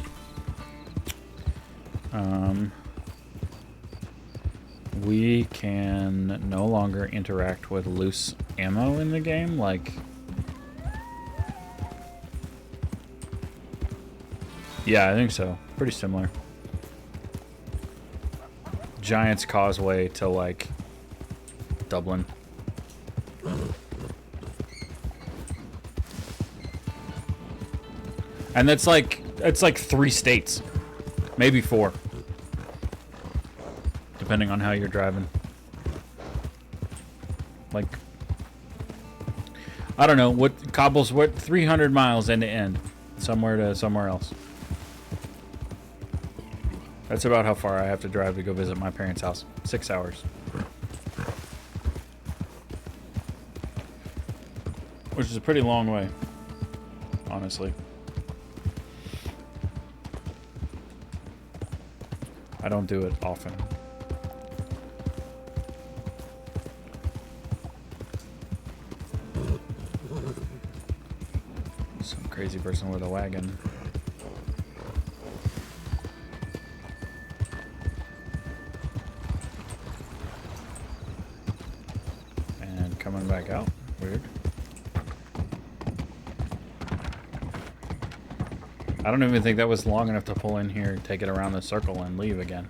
we can no longer interact with loose ammo in the game, like, yeah, I think so. Pretty similar. Giant's Causeway to, like, Dublin. And that's like 3 states, maybe 4, depending on how you're driving. Like, I don't know what Cobbles, what 300 miles end to end, somewhere to somewhere else. That's about how far I have to drive to go visit my parents' house. 6 hours. Which is a pretty long way, honestly. I don't do it often. Some crazy person with a wagon. And coming back out. Weird. I don't even think that was long enough to pull in here, take it around the circle, and leave again.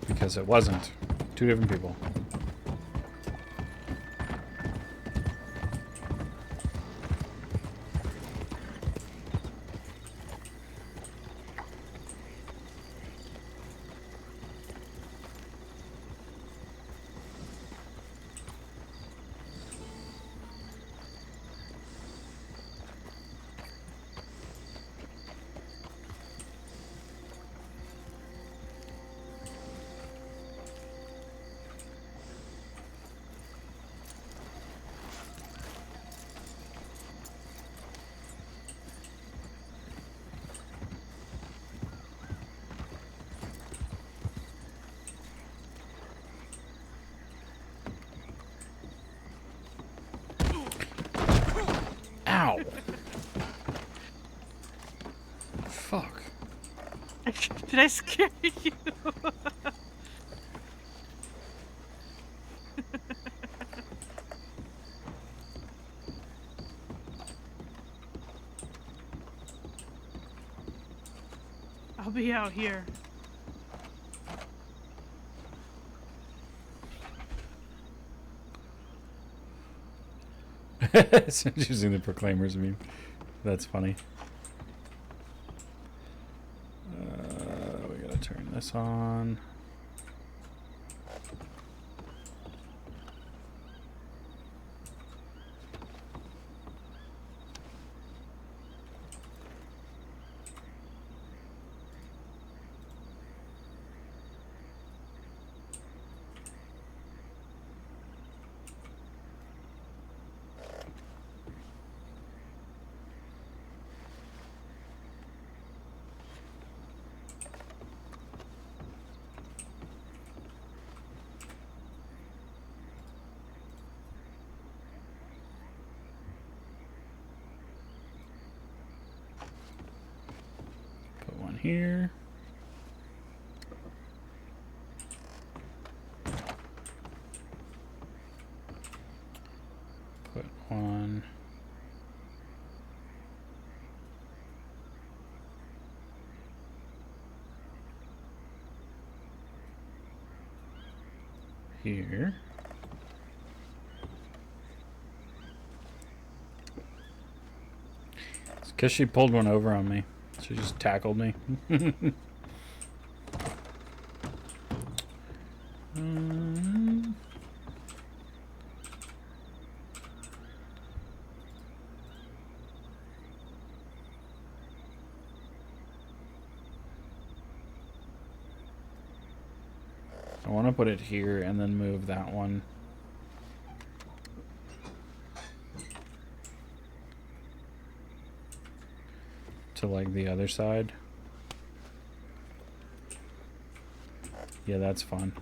Because it wasn't. Two different people. Ow! Fuck. Did I scare you? I'll be out here. So using the Proclaimers meme. That's funny. We gotta turn this on. Put one here. Put one here. It's because she pulled one over on me. She just tackled me. I want to put it here and then move that one. To like the other side. Yeah, that's fun.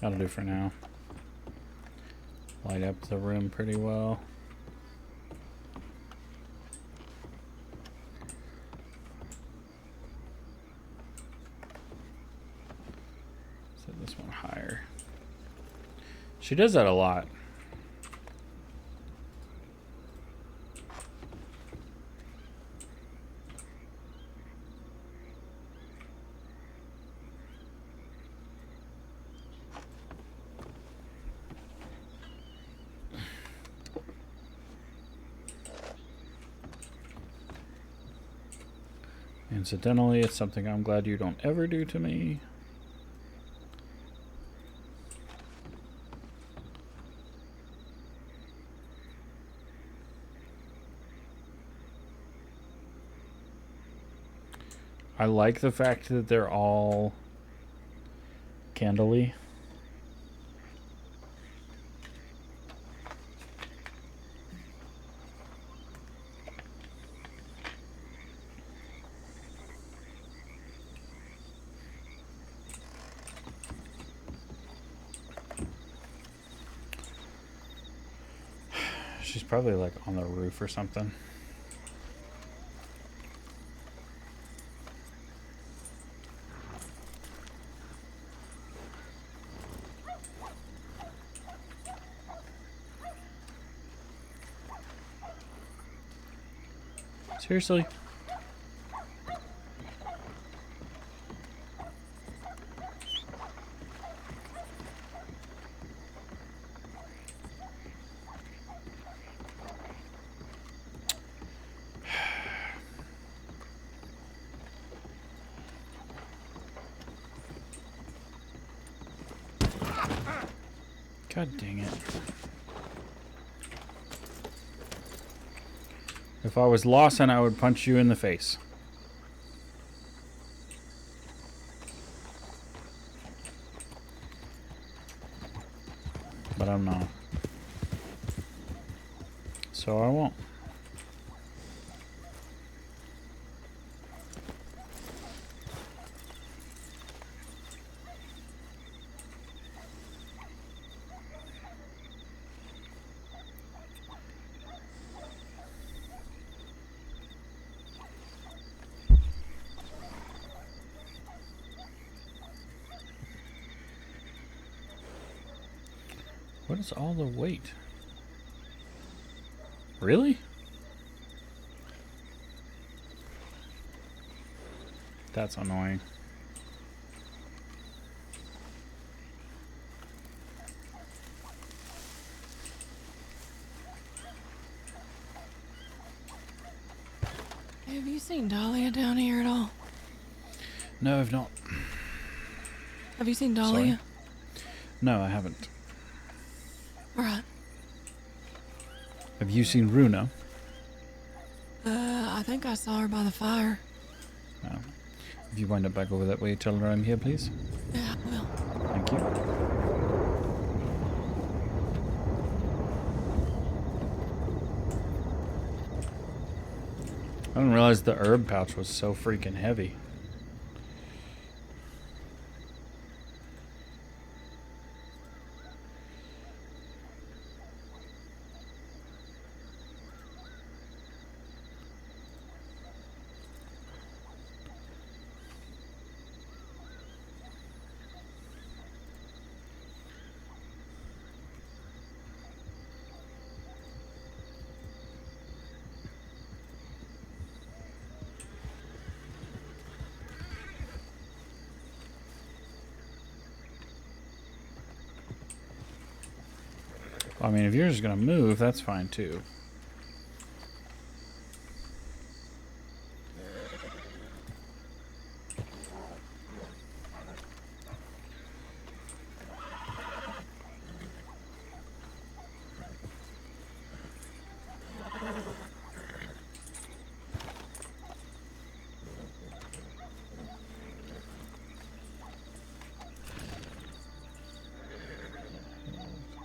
That'll do for now. Light up the room pretty well. Set this one higher. She does that a lot. Incidentally, it's something I'm glad you don't ever do to me. I like the fact that they're all candle-y. She's probably like on the roof or something. Seriously? God dang it. If I was Lawson, I would punch you in the face. But I'm not. So I won't. What is all the weight? Really? That's annoying. Have you seen Dahlia down here at all? No, I've not. Have you seen Dahlia? Sorry. No, I haven't. Alright. Have you seen Runa? I think I saw her by the fire. No. If you wind up back over that way, tell her I'm here, please. Yeah, I will. Thank you. I didn't realize the herb pouch was so freaking heavy. I mean, if you're just gonna move, that's fine too.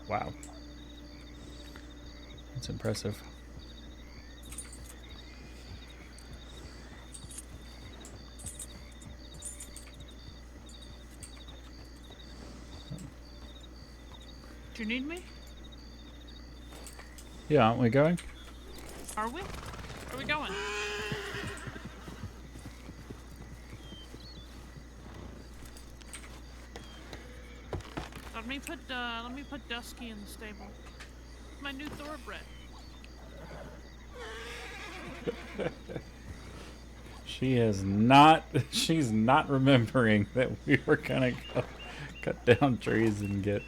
Wow. That's impressive. Do you need me? Yeah, aren't we going? Are we? Are we going? Let me put Dusky in the stable. My new thoroughbred. She's not remembering that we were gonna go cut down trees and get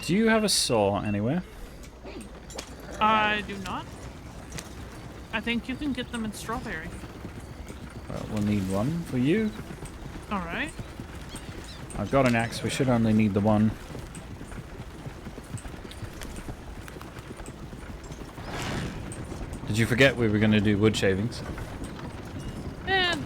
Do you have a saw anywhere? I do not. I think you can get them in Strawberry. Well, we'll need one for you. Alright. I've got an axe. We should only need the one. Did you forget we were going to do wood shavings?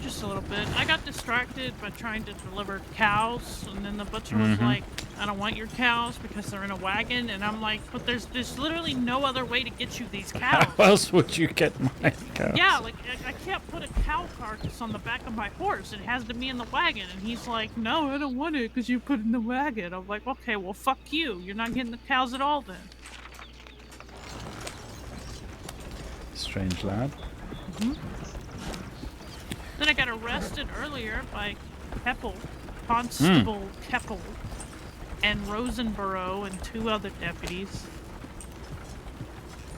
Just a little bit. I got distracted by trying to deliver cows, and then the butcher was like, I don't want your cows because they're in a wagon, and I'm like, but there's literally no other way to get you these cows. How else would you get my cows? Yeah, like, I can't put a cow carcass on the back of my horse. It has to be in the wagon. And he's like, no, I don't want it because you put it in the wagon. I'm like, okay, well, fuck you. You're not getting the cows at all then. Strange lad. Then I got arrested earlier by Keppel, Constable Keppel, and Rosenborough and 2 other deputies.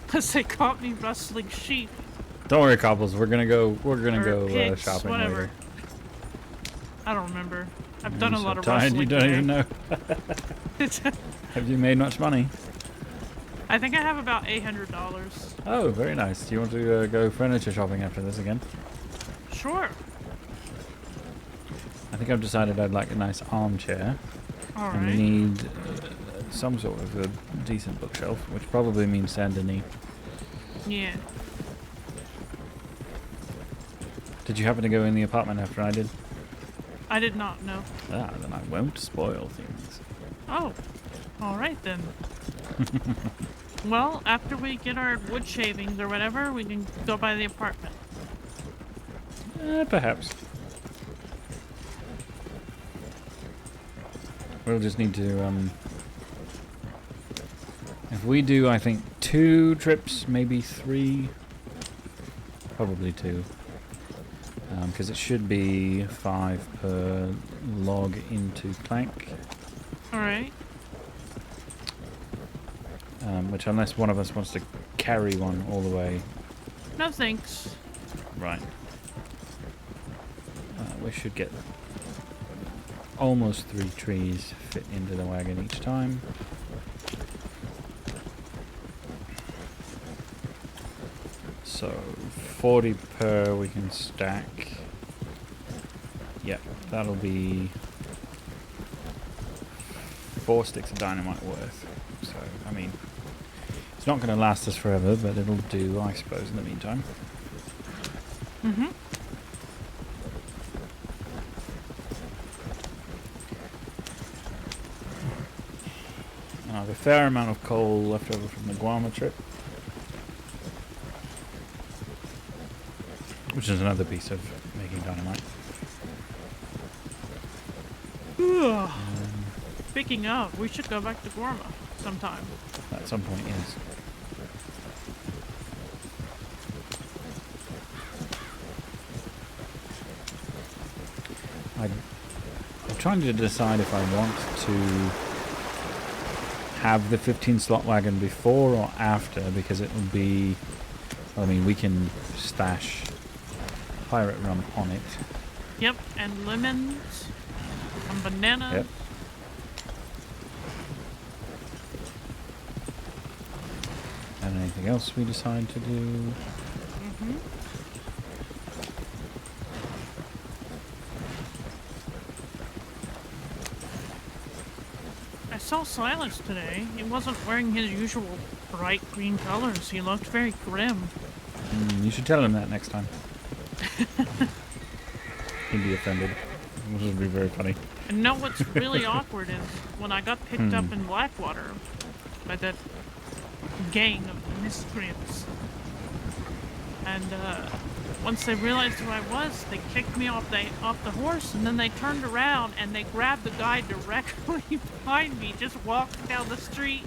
Because they caught me rustling sheep. Don't worry, Couples. We're gonna go Pigs, shopping whatever. later. I don't remember. I've done a lot of Tired, rustling. you don't today. even know. Have you made much money? I think I have about $800. Oh, very nice. Do you want to go furniture shopping after this again? Sure. I think I've decided I'd like a nice armchair. All and right. we need some sort of a decent bookshelf, which probably means Saint Denis. Yeah. Did you happen to go in the apartment after I did? I did not know. Ah, then I won't spoil things. Oh. All right then. Well, after we get our wood shavings or whatever, we can go by the apartment. Perhaps. We'll just need to, if we do, I think, 2 trips, maybe 3, probably 2, because it should be 5 per log into plank. Alright. Which, unless one of us wants to carry one all the way. No thanks. Right. We should get almost 3 trees fit into the wagon each time. So 40 per we can stack. Yep, that'll be 4 sticks of dynamite worth. So, I mean, it's not going to last us forever, but it'll do, I suppose, in the meantime. Mm-hmm. I have a fair amount of coal left over from the Guama trip, which is another piece of making dynamite. Speaking of, we should go back to Gorma sometime. At some point, yes. I'm trying to decide if I want to have the 15 slot wagon before or after, because it will be, I mean, we can stash pirate rum on it. Yep, and lemons, and bananas. Yep. And anything else we decide to do? Mm-hmm. I saw Silas today. He wasn't wearing his usual bright green colors. He looked very grim. You should tell him that next time. He'd be offended. Which would be very funny. And know what's really awkward is when I got picked up in Blackwater by that gang of miscreants. And once they realized who I was, they kicked me off the horse, and then they turned around and they grabbed the guy directly behind me, just walked down the street.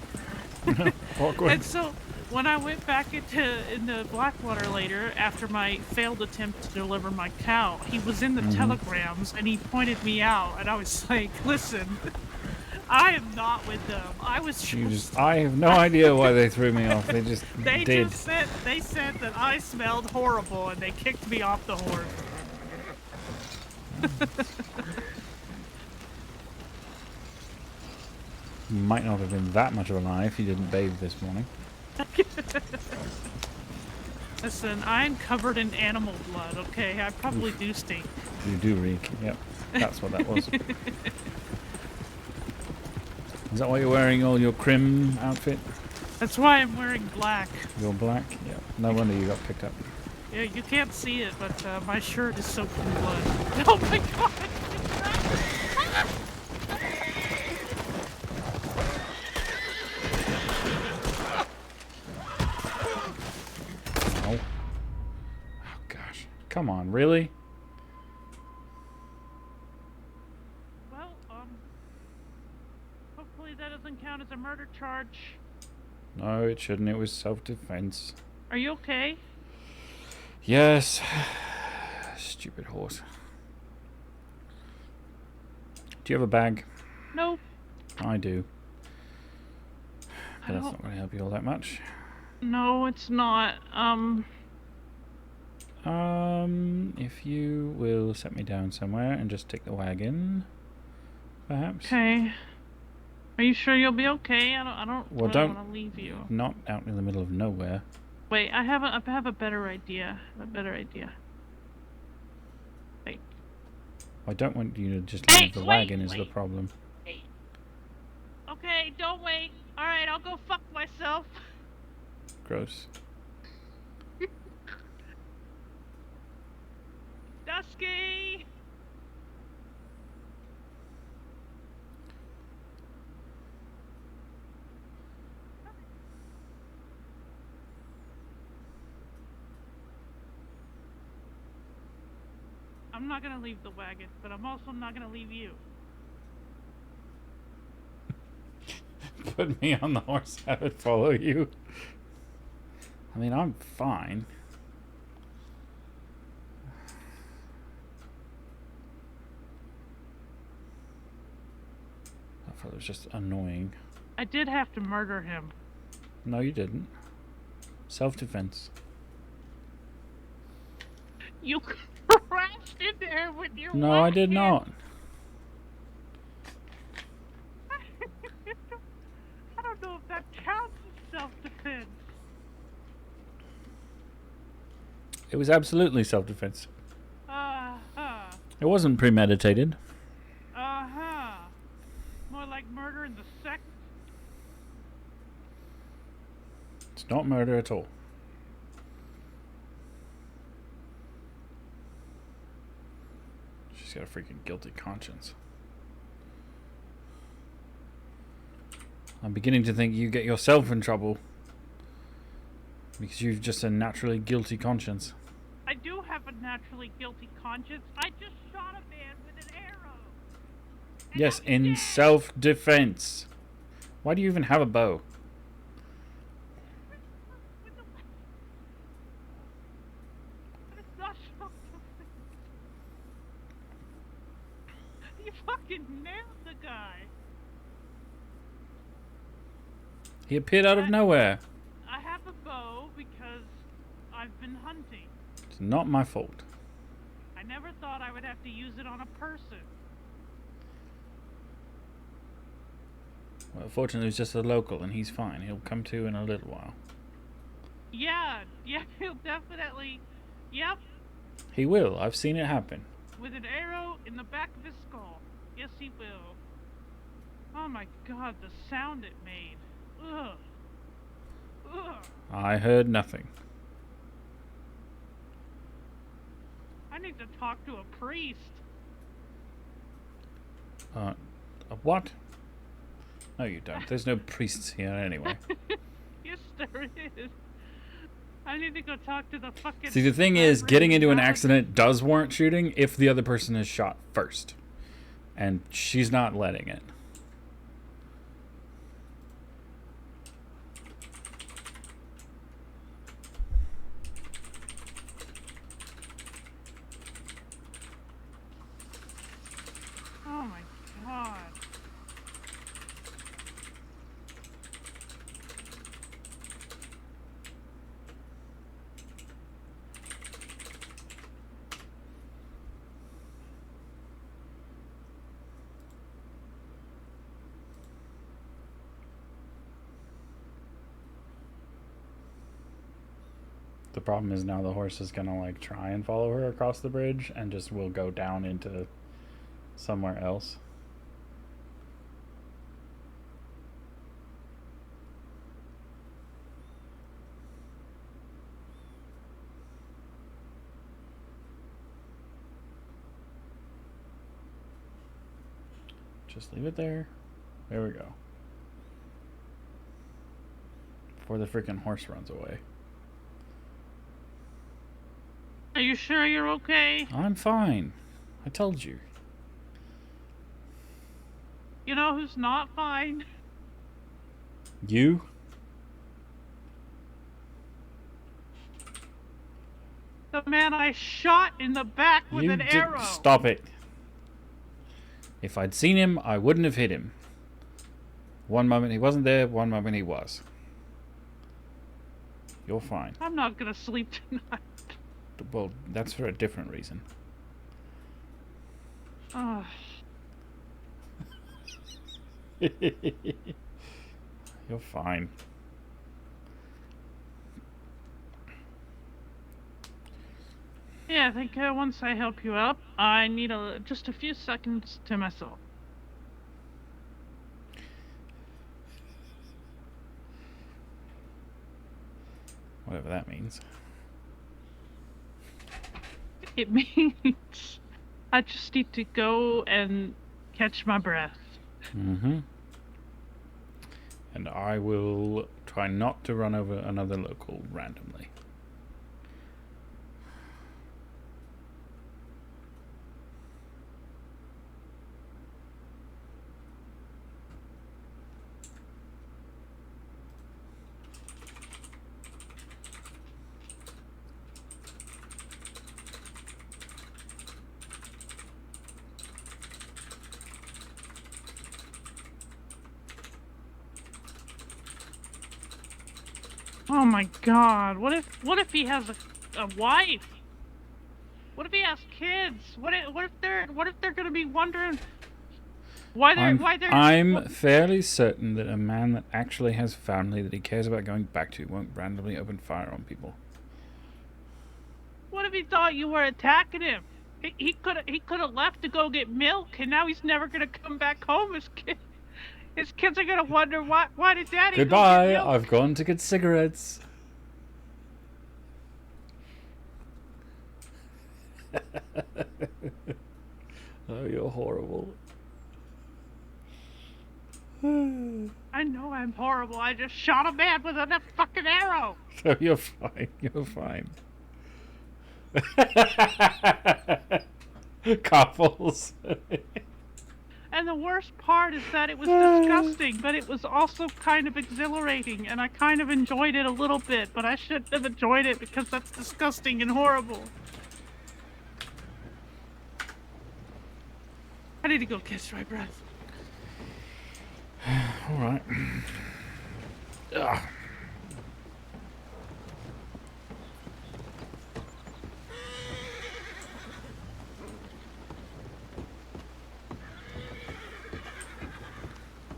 Awkward. And so when I went back into Blackwater later, after my failed attempt to deliver my cow, he was in the telegrams and he pointed me out, and I was like, listen, I am not with them. I was I have no idea why they threw me off. They just they did. just said that I smelled horrible and they kicked me off the horse. Might not have been that much of a lie if you didn't bathe this morning. Listen, I'm covered in animal blood, okay? I probably do stink. You do reek. Yep. That's what that was. Is that why you're wearing all your crim outfit? That's why I'm wearing black. You're black? Yep. No wonder you got picked up. Yeah, you can't see it, but my shirt is soaked in blood. Oh my god! Oh. Oh gosh. Come on, really? Well, hopefully that doesn't count as a murder charge. No, it shouldn't. It was self-defense. Are you okay? Yes. Stupid horse. Do you have a bag? No. I do. But that's not going to help you all that much. No, it's not. If you will set me down somewhere and just take the wagon, perhaps. Okay. Are you sure you'll be okay? I don't Well, really don't want to leave you. Not out in the middle of nowhere. Wait, I have a better idea. Wait. I don't want you to just leave the wagon is the problem. Wait. Okay, don't wait. All right, I'll go fuck myself. Gross. Dusky. I'm not gonna leave the wagon, but I'm also not gonna leave you. Put me on the horse, have it follow you. I mean, I'm fine. That fella's just annoying. I did have to murder him. No, you didn't. Self-defense. You crashed in there with your No, I did not. I don't know if that counts as self-defense. It was absolutely self-defense. It wasn't premeditated. More like murder in the sect. It's not murder at all. She's got a freaking guilty conscience. I'm beginning to think you get yourself in trouble. Because you've just a naturally guilty conscience. I do have a naturally guilty conscience. I just shot a man with an arrow. Yes, in self-defense. Why do you even have a bow? You fucking nailed the guy. He appeared out of nowhere. I have a bow because I've been hunting. It's not my fault. I never thought I would have to use it on a person. Well, fortunately, he's just a local, and he's fine. He'll come to in a little while. Yeah, he'll definitely. Yep. He will. I've seen it happen. With an arrow in the back of his skull. Yes, he will. Oh my god, the sound it made. Ugh. Ugh. I heard nothing. I need to talk to a priest. A what? No, you don't. There's no priests here anyway. Yes, there is. I need to go talk to the fucking... See, the thing is, getting into an accident does warrant shooting if the other person is shot first. And she's not letting it. Oh my god. The problem is now the horse is gonna like try and follow her across the bridge and just will go down into somewhere else. Just leave it there. There we go. Before the freaking horse runs away. Are you sure you're okay? I'm fine. I told you. You know who's not fine? You? The man I shot in the back with You an arrow. Stop it. If I'd seen him, I wouldn't have hit him. One moment he wasn't there, one moment he was. You're fine. I'm not gonna sleep tonight. Well, that's for a different reason. Ugh. You're fine. Yeah, I think once I help you up, I need just a few seconds to myself. Whatever that means. It means I just need to go and catch my breath. Mm-hmm. And I will try not to run over another local randomly. Oh my god, what if he has a wife? What if he has kids? What if they're gonna be wondering why they're I'm fairly certain that a man that actually has family that he cares about going back to won't randomly open fire on people. What if he thought you were attacking him? He could have left to go get milk, and now he's never gonna come back home. His kids are gonna wonder why did Daddy Goodbye, go get milk? I've gone to get cigarettes. Oh, you're horrible. I know I'm horrible. I just shot a man with a fucking arrow. So you're fine. You're fine. Couples. And the worst part is that it was disgusting, but it was also kind of exhilarating, and I kind of enjoyed it a little bit, but I shouldn't have enjoyed it because that's disgusting and horrible. I need to go catch my breath. All right. Ugh.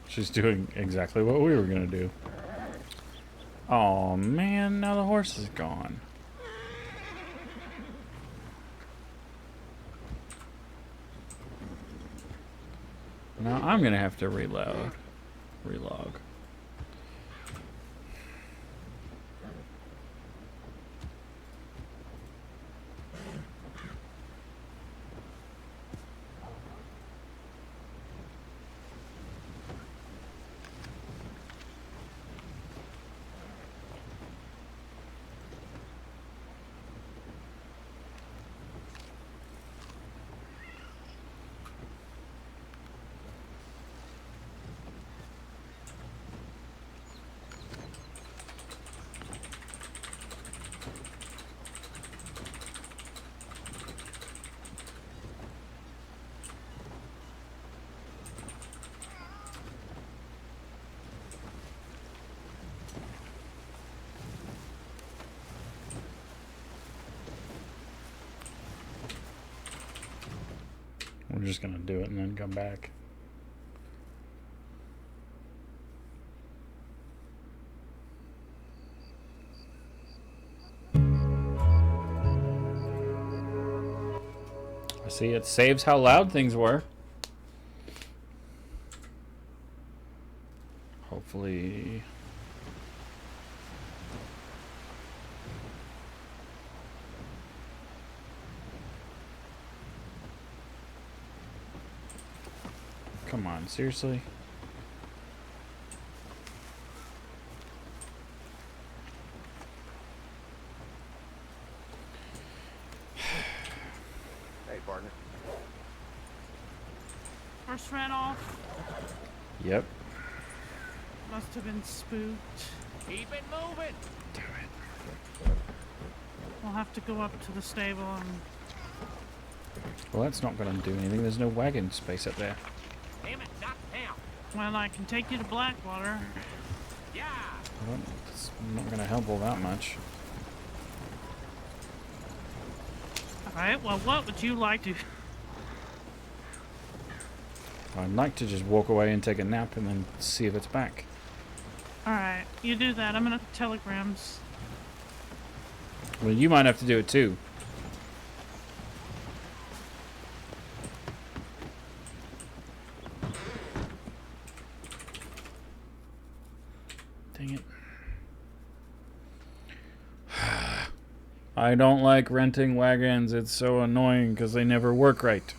She's doing exactly what we were gonna do. Oh man, now the horse is gone. Now I'm gonna have to relog. We're just gonna do it and then come back. See, it saves how loud things were. Hopefully... Come on, seriously? Hey, partner. Horse ran off. Yep. Must have been spooked. Keep it moving. We'll have to go up to the stable and... Well, that's not going to do anything. There's no wagon space up there. Damn it, not now. Well, I can take you to Blackwater. Yeah. Well, it's not going to help all that much. Alright, well, what would you like to... I'd like to just walk away and take a nap and then see if it's back. Alright, you do that. I'm gonna telegrams. Well, you might have to do it too. Dang it. I don't like renting wagons. It's so annoying because they never work right.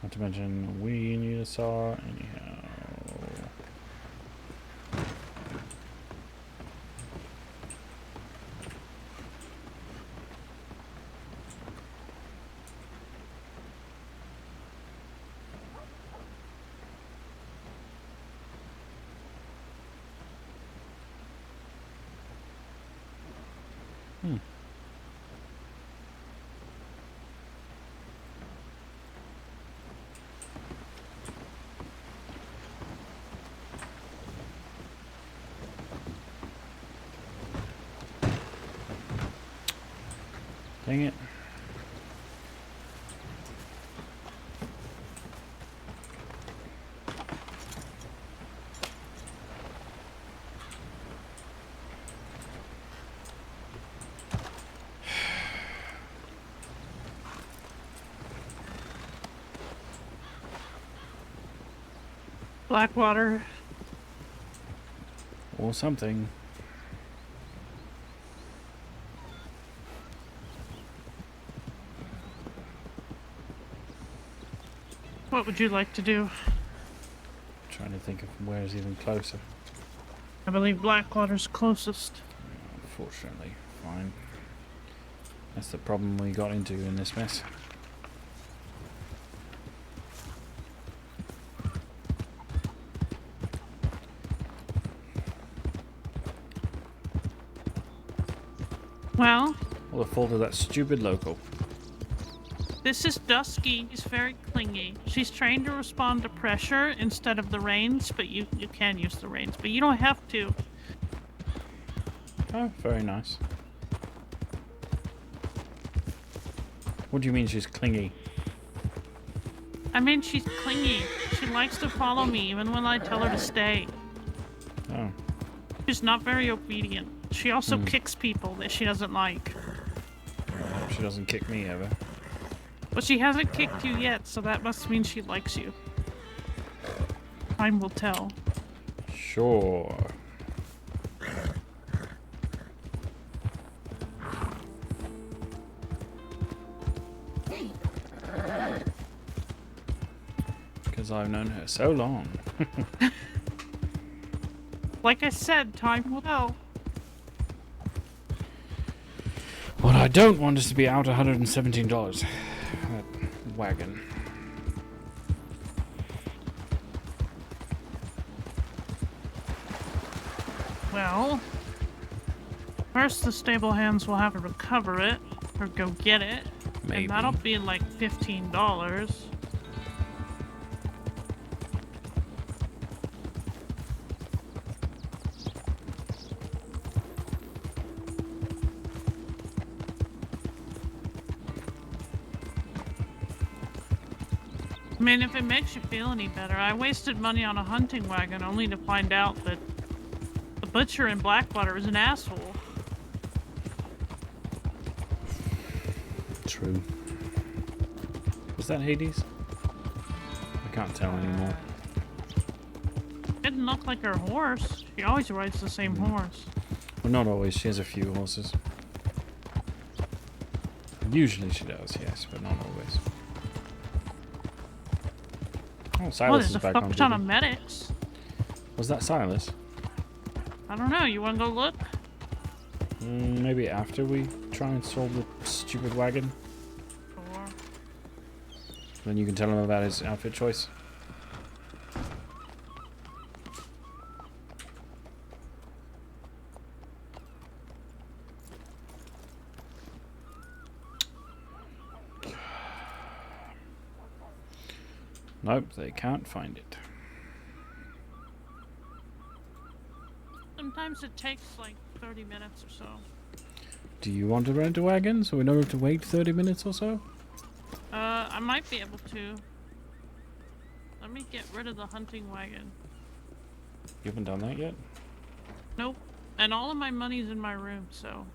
Not to mention, we need a saw anyhow. Dang it. Blackwater. Or something. What would you like to do? Trying to think of where's even closer. I believe Blackwater's closest. Unfortunately, fine. That's the problem we got into in this mess. Well, All the fault of that stupid local. this is Dusky. She's very clingy. She's trained to respond to pressure instead of the reins, but you can use the reins, but you don't have to. Oh, very nice. What do you mean she's clingy? I mean, she's clingy. She likes to follow me even when I tell her to stay. Oh. She's not very obedient. She also kicks people that she doesn't like. She doesn't kick me ever. But she hasn't kicked you yet, so that must mean she likes you. Time will tell. Sure. Because I've known her so long. Like I said, time will tell. What I don't want is to be out $117. That wagon. Well, first the stable hands will have to recover it, or go get it. Maybe. And that'll be like $15. mean, if it makes you feel any better, I wasted money on a hunting wagon only to find out that the butcher in Blackwater is an asshole. True. Was that Hades? I can't tell anymore. Didn't look like her horse. She always rides the same horse. Well, not always. She has a few horses. Usually she does, yes, but not always. Oh, Silas there's is a back on fuck ton duty. of medics. Was that Silas? I don't know. You want to go look? Maybe after we try and solve the stupid wagon. Sure. Then you can tell him about his outfit choice. Nope, they can't find it. Sometimes it takes like 30 minutes or so. Do you want to rent a wagon so we don't have to wait 30 minutes or so? I might be able to. Let me get rid of the hunting wagon. You haven't done that yet? Nope. And all of my money's in my room, so.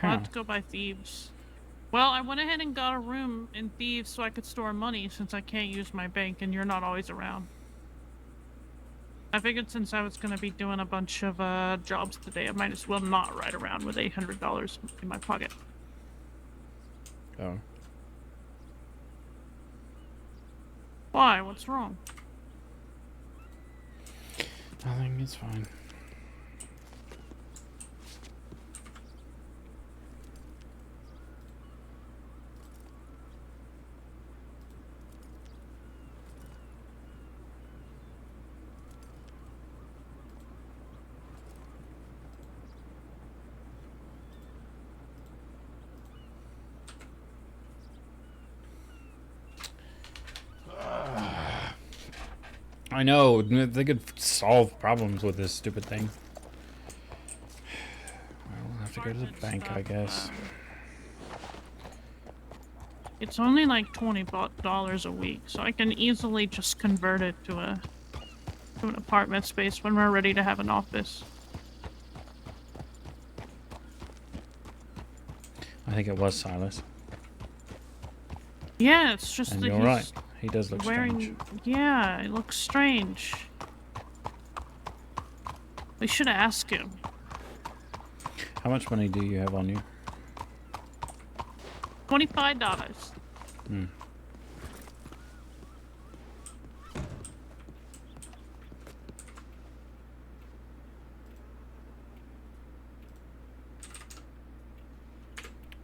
I'll have to go by Thieves. Well, I went ahead and got a room in Thieves so I could store money since I can't use my bank and you're not always around. I figured since I was going to be doing a bunch of jobs today, I might as well not ride around with $800 in my pocket. Oh. Why? What's wrong? Nothing, it's fine. I know, they could solve problems with this stupid thing. Well, we'll have to go to the bank, I guess. It's only like $20 a week, so I can easily just convert it to an apartment space when we're ready to have an office. I think it was Silas. Yeah, it's just And that you're he's right. He does look wearing. strange. Yeah, it looks strange. We should ask him. How much money do you have on you? $25. Hmm.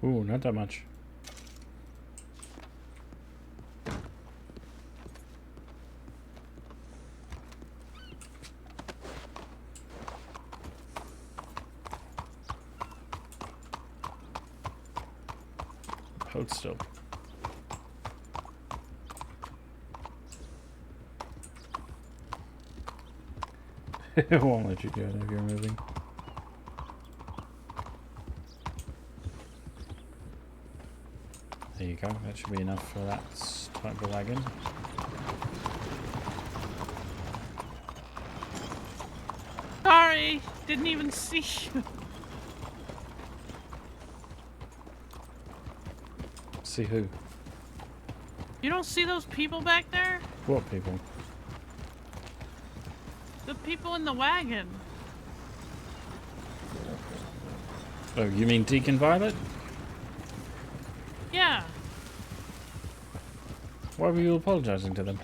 Ooh, not that much. Hold still. It won't let you do it if you're moving. There you go. That should be enough for that type of wagon. Sorry, didn't even see you. See who? You don't see those people back there? What people? The people in the wagon. Oh, you mean Deacon Violet? Yeah, Why were you apologizing to them?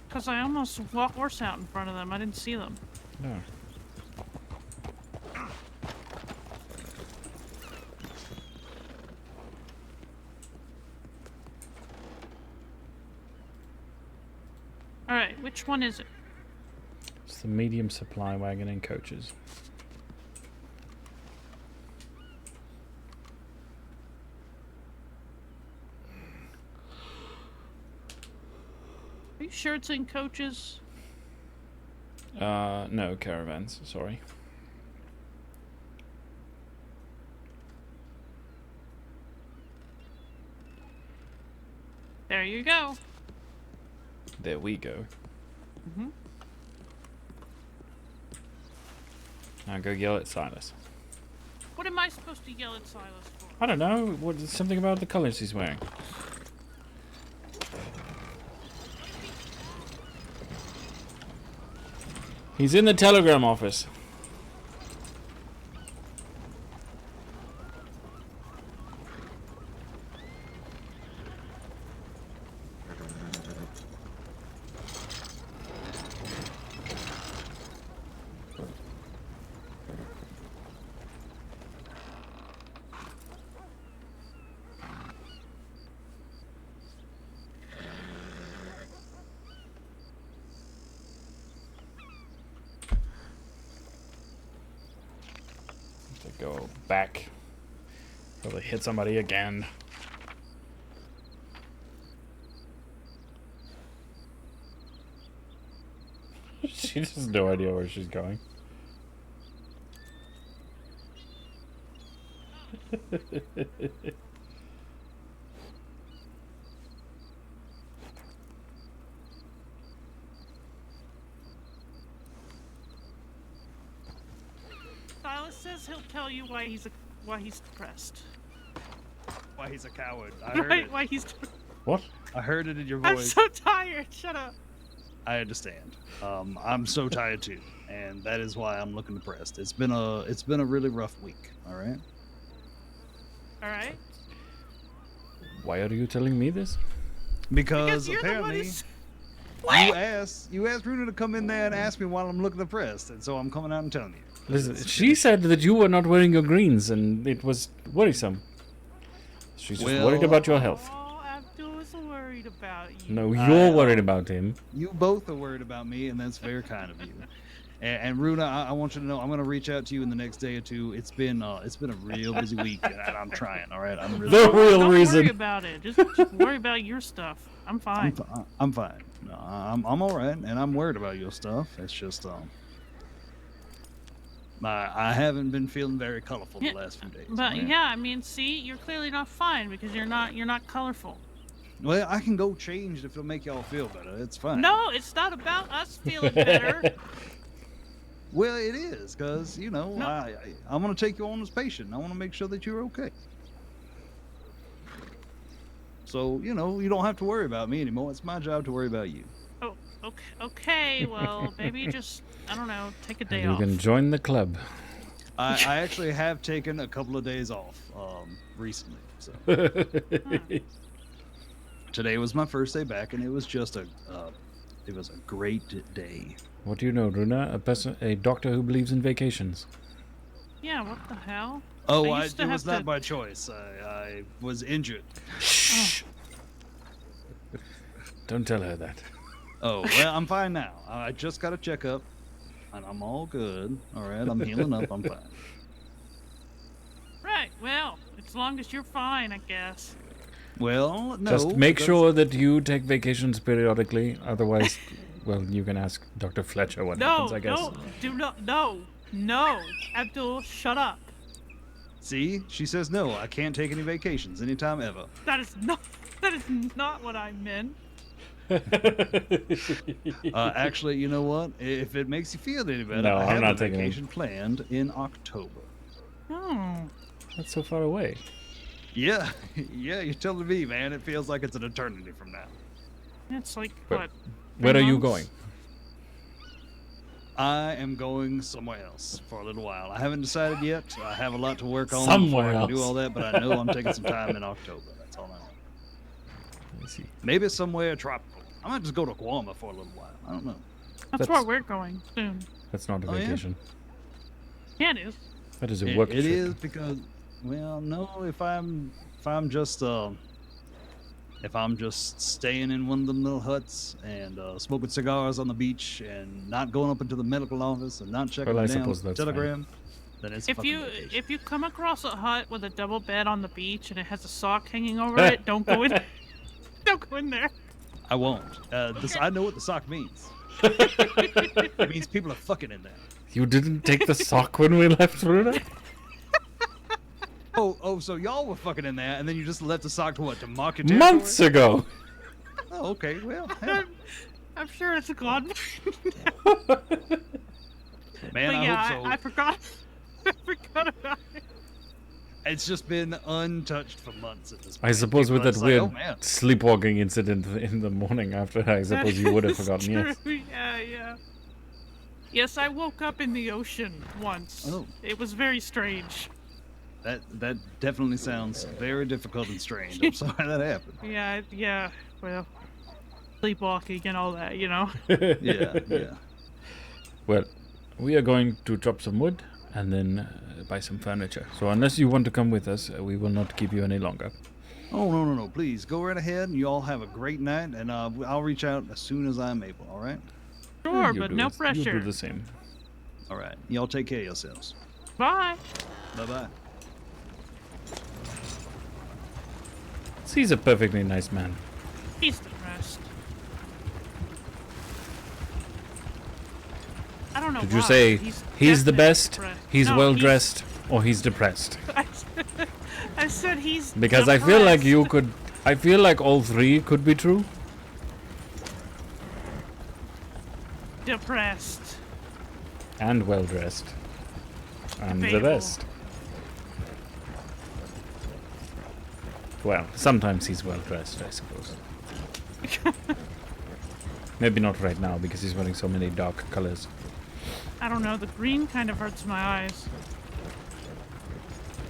because I almost walked horse out in front of them. I didn't see them. No. Alright, which one is it? It's the medium supply wagon and coaches. Are you sure it's in coaches? No, caravans, sorry. There you go. There we go. Hmm. Now go yell at Silas. What am I supposed to yell at Silas for? I don't know. What is something about the colors he's wearing? He's in the telegram office. Go back. Probably hit somebody again. She just has no idea where she's going. Silas says he'll tell you why he's depressed. Why he's a coward. I heard Right? it. Why he's. What? I heard it in your I'm voice. so tired. Shut up. I understand. I'm so tired too, and that is why I'm looking depressed. It's been a really rough week. All right. All right. Why are you telling me this? Because you're the one apparently who's- you asked Runa to come in there and ask me why I'm looking depressed, and so I'm coming out and telling you. Listen, she said that you were not wearing your greens, and it was worrisome. She's just worried about your health. Oh, Abdul's worried about you. No, you're worried about him. You both are worried about me, and that's very kind of you. And Runa, I want you to know I'm gonna reach out to you in the next day or two. It's been a real busy week, and I'm trying. All right, I'm really. The real Don't reason. worry about it. Just worry about your stuff. I'm fine. I'm fine. No, I'm all right, and I'm worried about your stuff. It's just I haven't been feeling very colorful the last few days. But man. yeah, I mean, see, you're clearly not fine because you're not colorful. Well, I can go change if it'll make y'all feel better. It's fine. No, it's not about us feeling better. Well, it is, because, you know, I'm going to take you on as patient. I want to make sure that you're okay. So, you know, you don't have to worry about me anymore. It's my job to worry about you. Oh, okay. Well, maybe just, I don't know, take a day You off. can join the club. I actually have taken a couple of days off recently. So today was my first day back, and it was just a great day. What do you know, Runa? A doctor who believes in vacations. Yeah, what the hell? Oh, I it used to was have not to- by choice. I was injured. Don't tell her that. Oh, well, I'm fine now. I just got a checkup, and I'm all good. All right, I'm healing up. I'm fine. Right, well, as long as you're fine, I guess. Well, no. Just make that's- sure that you take vacations periodically. Otherwise, well, you can ask Dr. Fletcher what happens, I guess. No, Abdul, shut up. See, she says no. I can't take any vacations anytime ever. That is not what I meant. Actually, you know what? If it makes you feel any better, No, I I'm have not a taking it. vacation planned in October. Oh. That's so far away. Yeah, yeah, you're telling me, man. It feels like it's an eternity from now. It's like, But what? where are 3 you months? going? I am going somewhere else for a little while. I haven't decided yet. I have a lot to work on Somewhere before I can do else. all that, but I know I'm taking some time in October. That's all I know. I see. Maybe somewhere tropical. I might just go to Guam for a little while. I don't know. That's where we're going soon. That's not a Oh, yeah? vacation. Yeah, it is. That is a work It trip. is because, well, no. If I'm just staying in one of them little huts and smoking cigars on the beach and not going up into the medical office and not checking Well, I the damn suppose that's telegram, then it's a If fucking you vacation. if you come across a hut with a double bed on the beach and it has a sock hanging over it, don't go in. Don't go in there. I won't. I know what the sock means. It means people are fucking in there. You didn't take the sock when we left, Runa? Oh, so y'all were fucking in there, and then you just left the sock to what? To mark your territory? Months ago. Oh, okay. Well, hell, I'm sure it's gone. man, But I yeah, hope so. I forgot. I forgot about it. It's just been untouched for months at this point. I suppose People with are that just weird like, oh, man. sleepwalking incident in the morning after, I suppose you would have That is forgotten, yes. true. Yeah, yeah. Yes, I woke up in the ocean once. Oh. It was very strange. That definitely sounds very difficult and strange. I'm sorry that happened. Yeah, yeah. Well, sleepwalking and all that, you know. Yeah, yeah. Well, we are going to chop some wood and then buy some furniture. So unless you want to come with us, we will not keep you any longer. Oh, no. Please, go right ahead, and you all have a great night, and I'll reach out as soon as I'm able, all right? Sure, You but do no it. You pressure. do the same. All right. Y'all take care of yourselves. Bye. Bye-bye. He's a perfectly nice man. He's depressed. I don't know Did why, you say but he's the definitely best, depressed. he's No, well dressed, or he's depressed? I said he's Because I feel like depressed. you could. I feel like all three could be true. Depressed. And well dressed. And the Debatable. best. Well, sometimes he's well dressed, I suppose. Maybe not right now because he's wearing so many dark colors. I don't know, the green kind of hurts my eyes.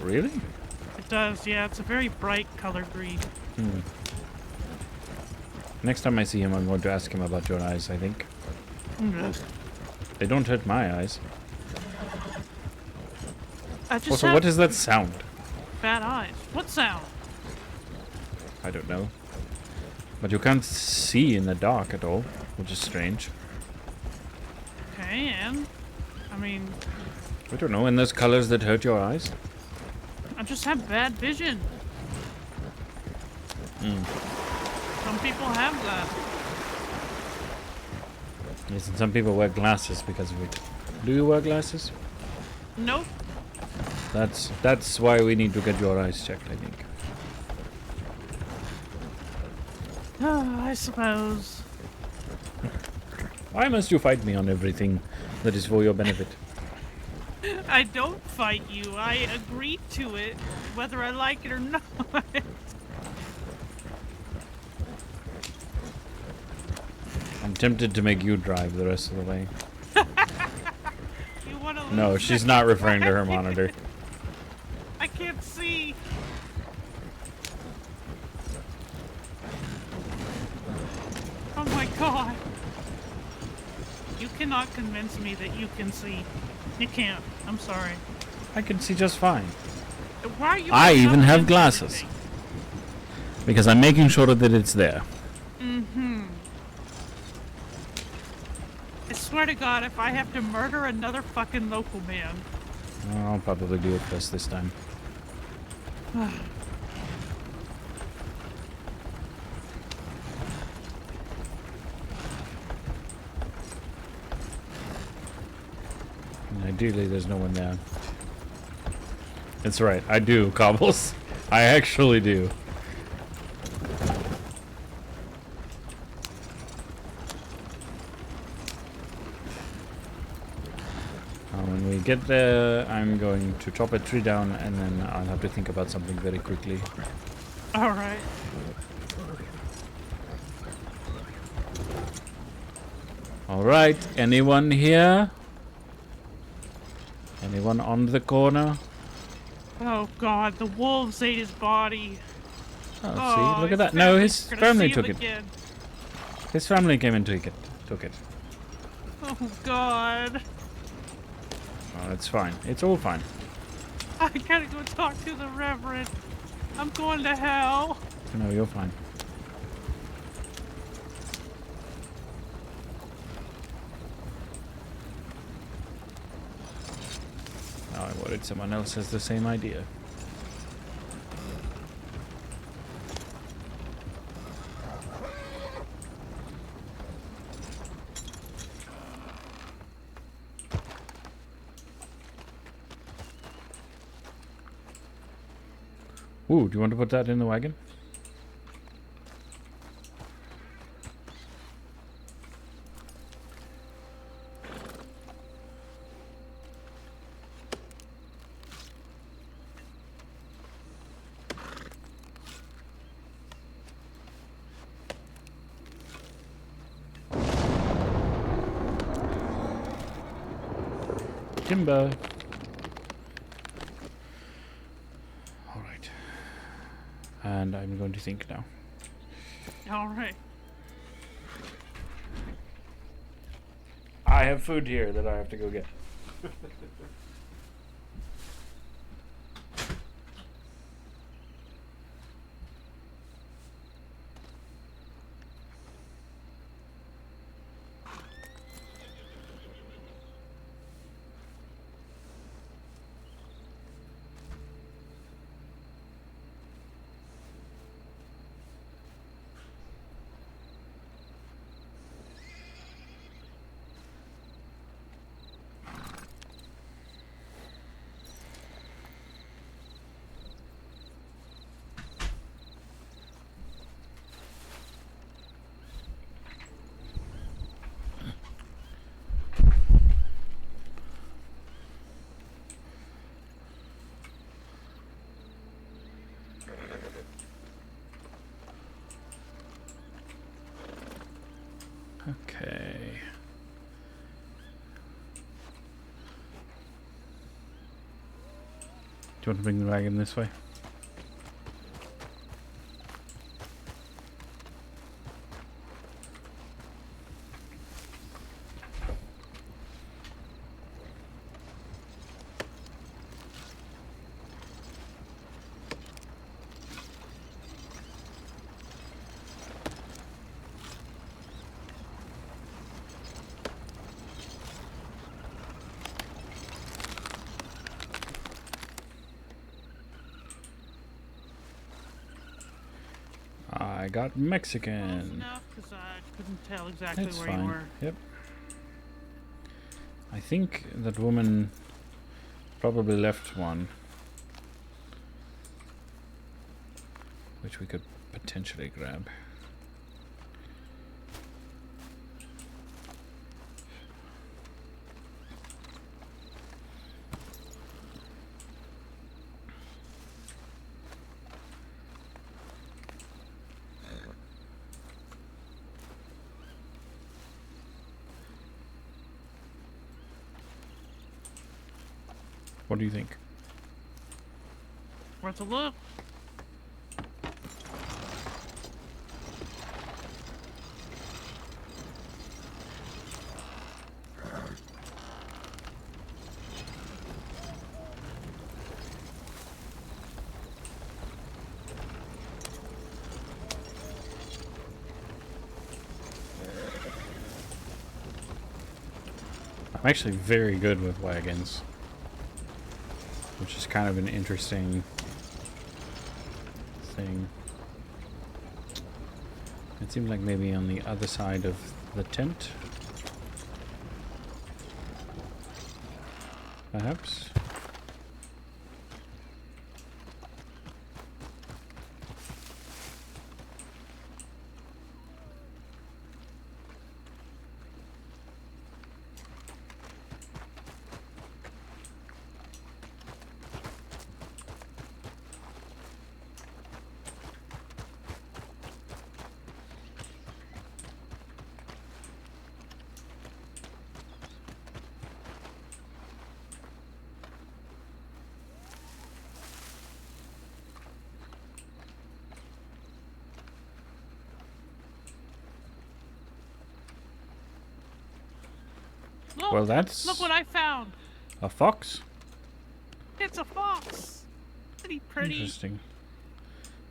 Really? It does, yeah, it's a very bright color green. Next time I see him, I'm going to ask him about your eyes, I think. Ugh. They don't hurt my eyes. I just Also, have what is that sound? bad eyes. What sound? I don't know. But you can't see in the dark at all, which is strange. Okay, and I mean, I don't know, and those colors that hurt your eyes? I just have bad vision. Some people have that. Yes, and some people wear glasses because of it. Do you wear glasses? Nope. That's why we need to get your eyes checked, I think. I suppose. Why must you fight me on everything that is for your benefit? I don't fight you. I agree to it, whether I like it or not. I'm tempted to make you drive the rest of the way. You wanna No, lose she's that not referring to her drive? monitor. I can't see. Oh my god. You cannot convince me that you can see. You can't. I'm sorry. I can see just fine. Why are you I putting even up have against glasses. everything? Because I'm making sure that it's there. I swear to God, if I have to murder another fucking local man. I'll probably do it first this time. And ideally, there's no one there. That's right, I do, Cobbles. I actually do. When we get there, I'm going to chop a tree down and then I'll have to think about something very quickly. Alright. Alright, anyone here? Anyone on the corner? Oh God, the wolves ate his body. Oh, see, look at that. his No, family's his gonna family see him took it. again. His family came and took it. Oh God. Oh, it's fine. It's all fine. I gotta go talk to the Reverend. I'm going to hell. No, you're fine. Now I'm worried someone else has the same idea. Ooh, do you want to put that in the wagon? timber. Alright. And I'm going to think now. All right. I have food here that I have to go get. Okay. Do you want to bring the wagon this way? I got Mexican. Enough, because I couldn't tell exactly It's where fine. you were. Yep. I think that woman probably left one, which we could potentially grab. What do you think? Worth a look. I'm actually very good with wagons, which is kind of an interesting thing. It seemed like maybe on the other side of the tent, perhaps. Look, Well, that's look what I found. a fox. It's a fox. Isn't he pretty? Interesting.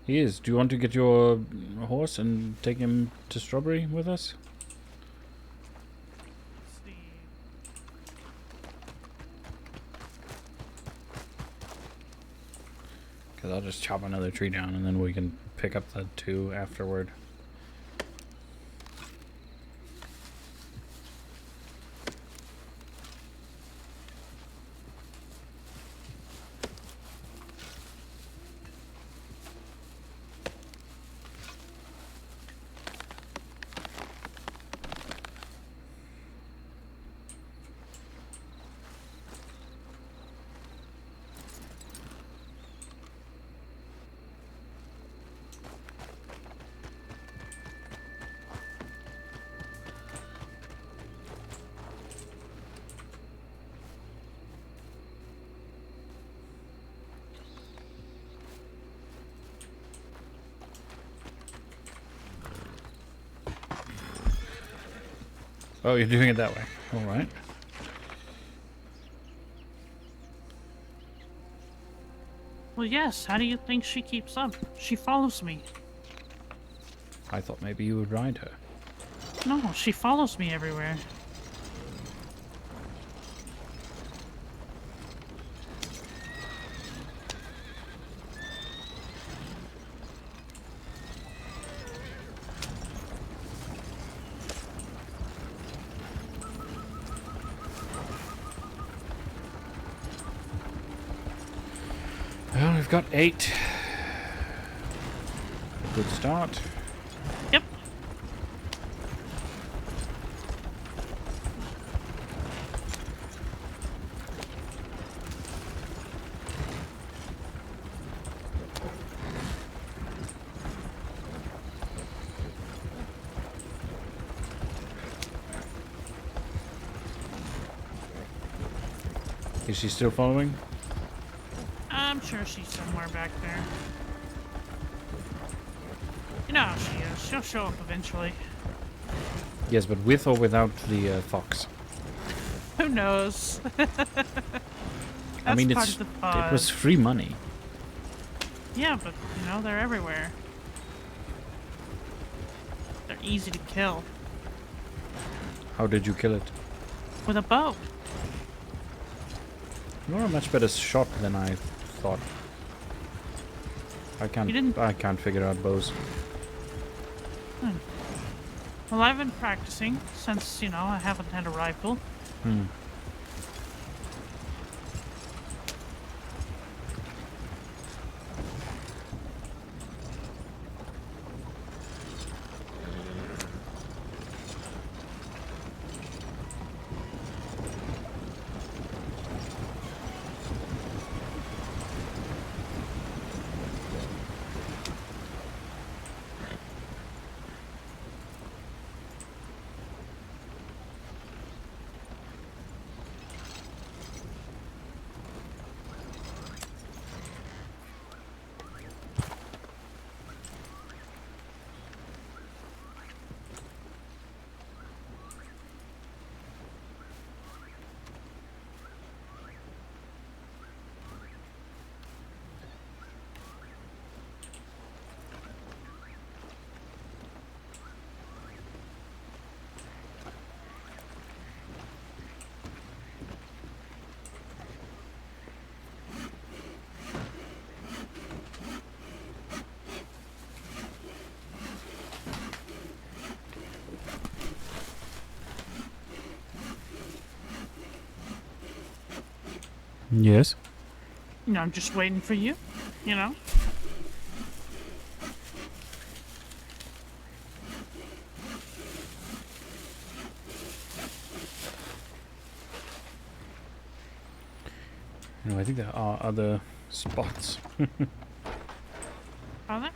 He is. Do you want to get your horse and take him to Strawberry with us? Because I'll just chop another tree down and then we can pick up the two afterward. Oh, you're doing it that way. All right. Well, yes. How do you think she keeps up? She follows me. I thought maybe you would ride her. No, she follows me everywhere. Well, we've got 8. Good start. Yep. Is she still following? I'm sure she's somewhere back there. You know how she is. She'll show up eventually. Yes, but with or without the fox? Who knows? I mean, part it of the fun. was free money. Yeah, but, you know, they're everywhere. They're easy to kill. How did you kill it? With a bow. You're a much better shot than I thought. I can't figure out bows. Well, I've been practicing since, you know, I haven't had a rifle. Yes. You know, I'm just waiting for you, you know? No, I think there are other spots. Are there?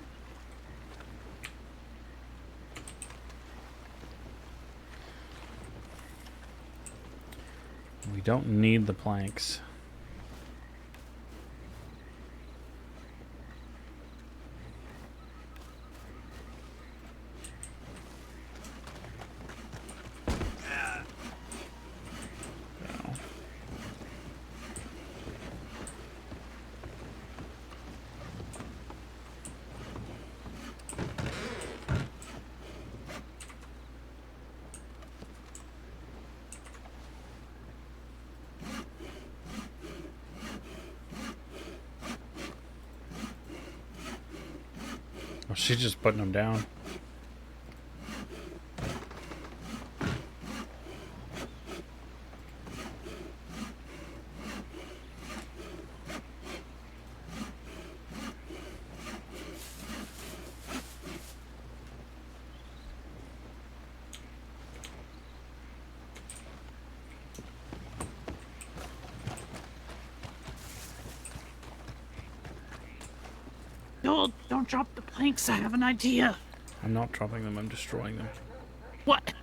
We don't need the planks. Oh, she's just putting them down. Don't drop the planks. I have an idea. I'm not dropping them, I'm destroying them. What?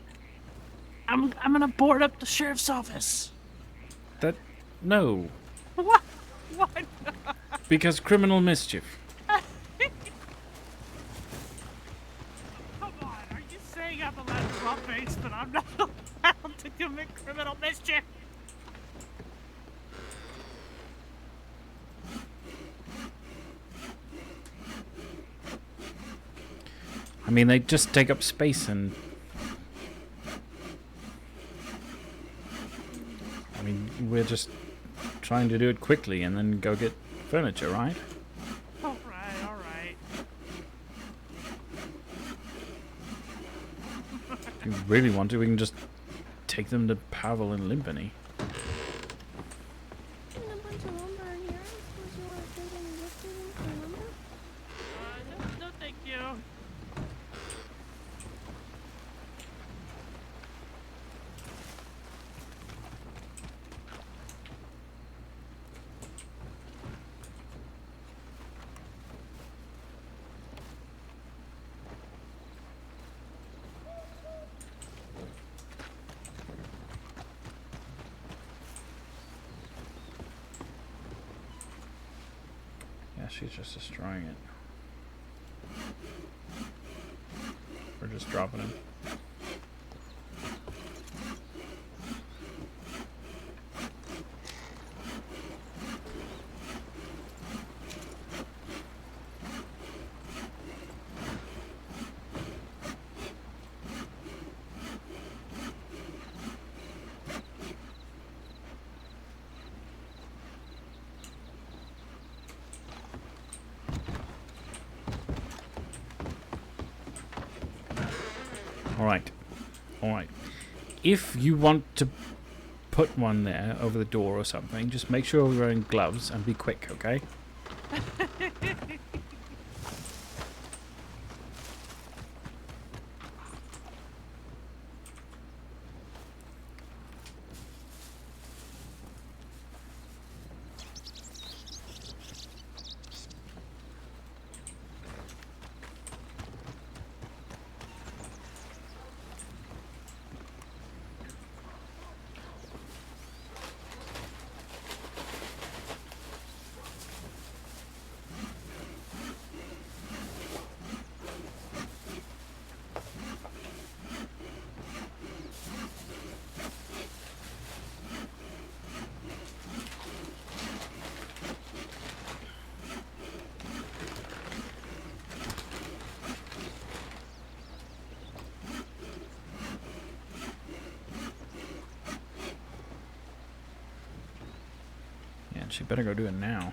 I'm gonna board up the sheriff's office. No. What? What? Because criminal mischief. Come on, are you saying I'm allowed to drop base, but I'm not allowed commit criminal mischief. I mean, they just take up space and... I mean, we're just trying to do it quickly and then go get furniture, right? All right, all right. If you really want to, we can just take them to Pavel and Limpany. No, thank you. Yeah, she's just destroying it. We're just dropping him. Alright. Alright. If you want to put one there over the door or something, just make sure we're wearing gloves and be quick, okay? Yeah, she better go do it now.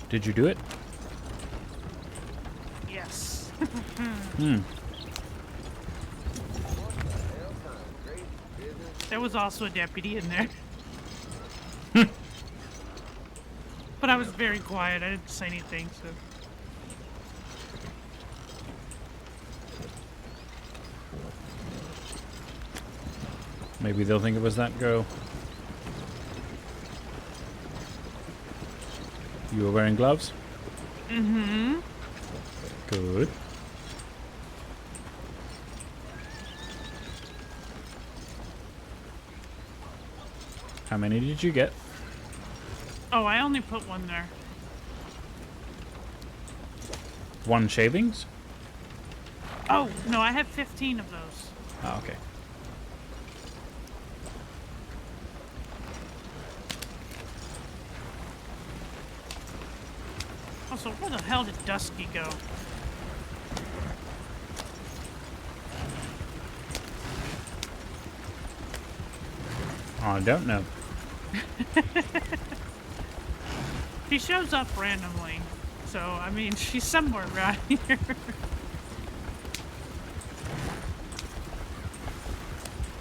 Did you do it? Yes. Hmm. There was also a deputy in there. But I was very quiet. I didn't say anything, so... Maybe they'll think it was that girl. You were wearing gloves? Mm-hmm. Good. How many did you get? Oh, I only put one there. 1 shavings? Oh, no, I have 15 of those. Oh, okay. Also, where the hell did Dusky go? I don't know. She shows up randomly, so I mean, she's somewhere around here.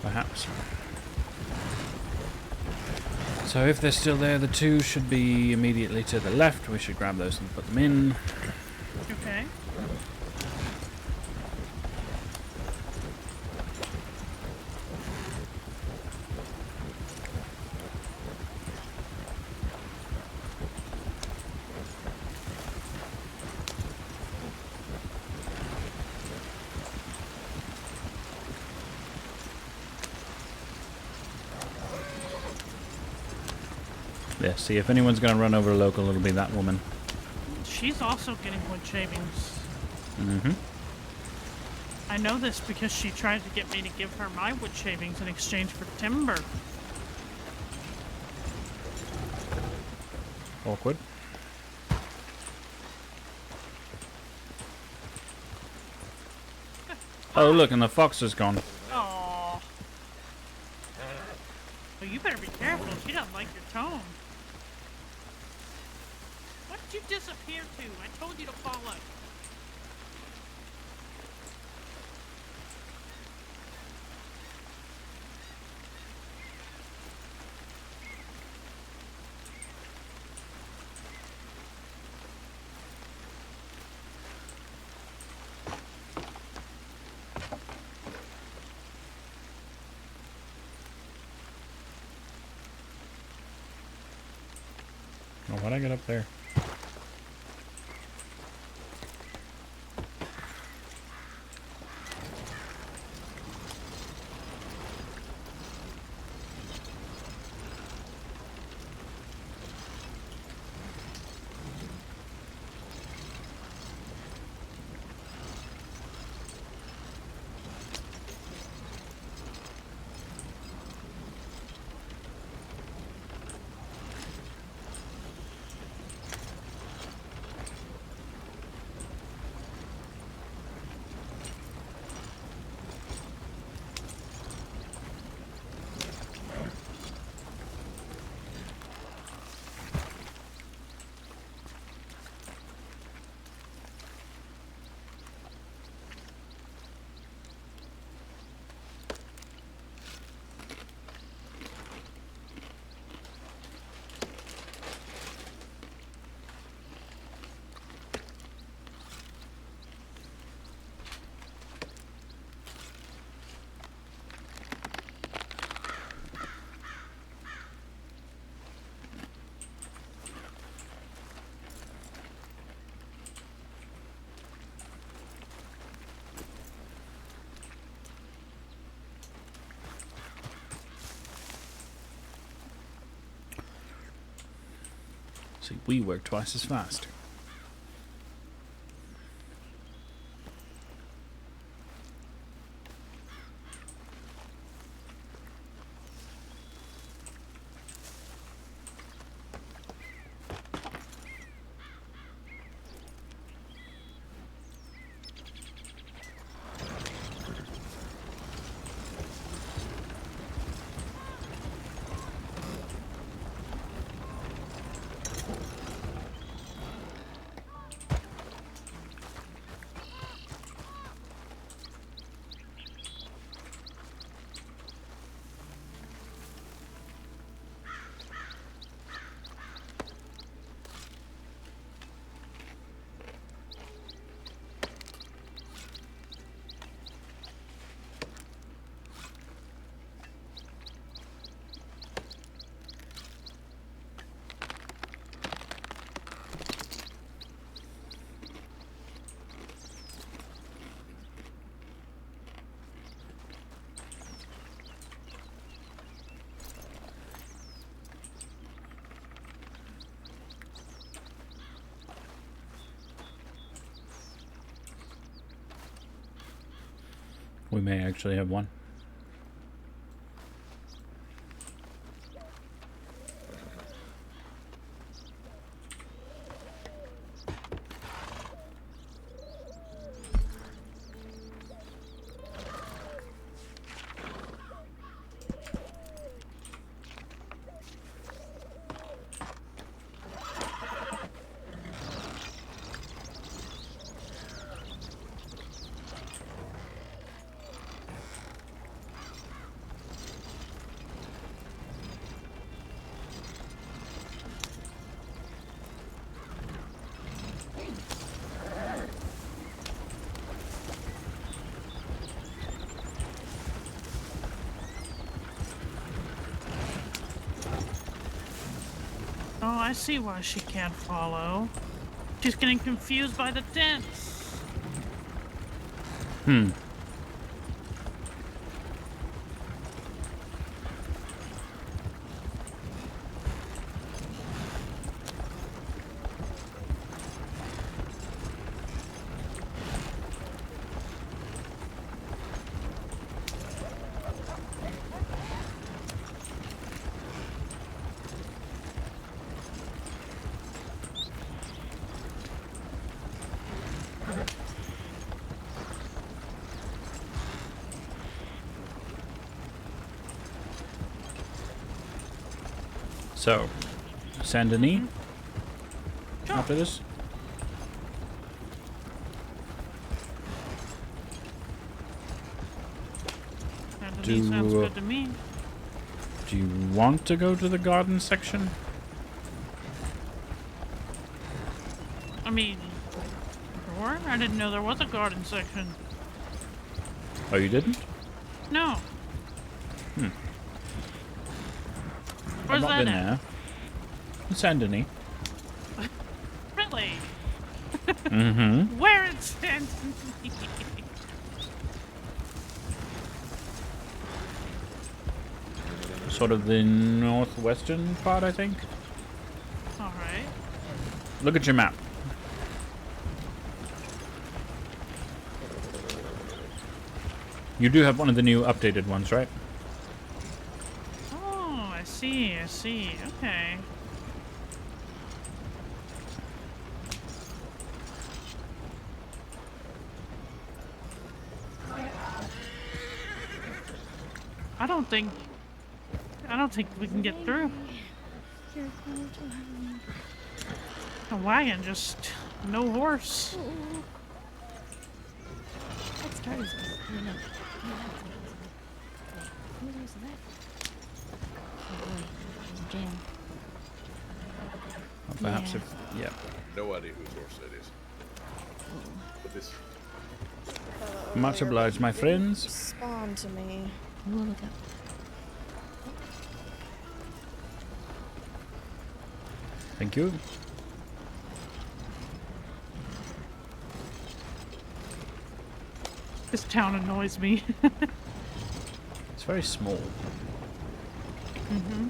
Perhaps. So if they're still there, the two should be immediately to the left. We should grab those and put them in. Okay. Yeah, see, if anyone's going to run over a local, it'll be that woman. She's also getting wood shavings. Mm-hmm. I know this because she tried to get me to give her my wood shavings in exchange for timber. Awkward. Oh, look, and the fox is gone. Aww. Well, you better be careful. She doesn't like your tone. What did you disappear to? I told you to follow. Oh, why'd I get up there? See, we work twice as fast. We may actually have one. Oh, I see why she can't follow. She's getting confused by the tents. Hmm. So, Saint Denis after this? Sounds good to me. Do you want to go to the garden section? I mean, sure. I didn't know there was a garden section. Oh, you didn't? No. Hmm. Where's I've not that been at? there. In Saint Denis. Really? Mm-hmm. Where in Saint Denis? Sort of the northwestern part, I think. Alright. Look at your map. You do have one of the new updated ones, right? Oh, I see, Okay. I don't think we can get through. A wagon, just no horse. Let's try this. Or perhaps if, yeah. No idea whose horse that is. But this. Much obliged, my friends. Respond to me. We'll look up. Thank you. This town annoys me. It's very small. Mm-hmm.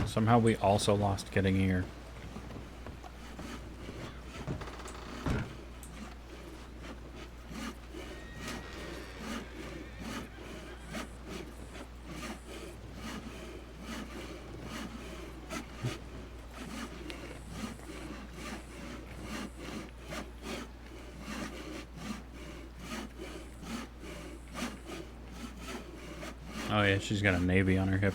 Somehow we also lost getting here. Oh yeah, she's got a navy on her hip.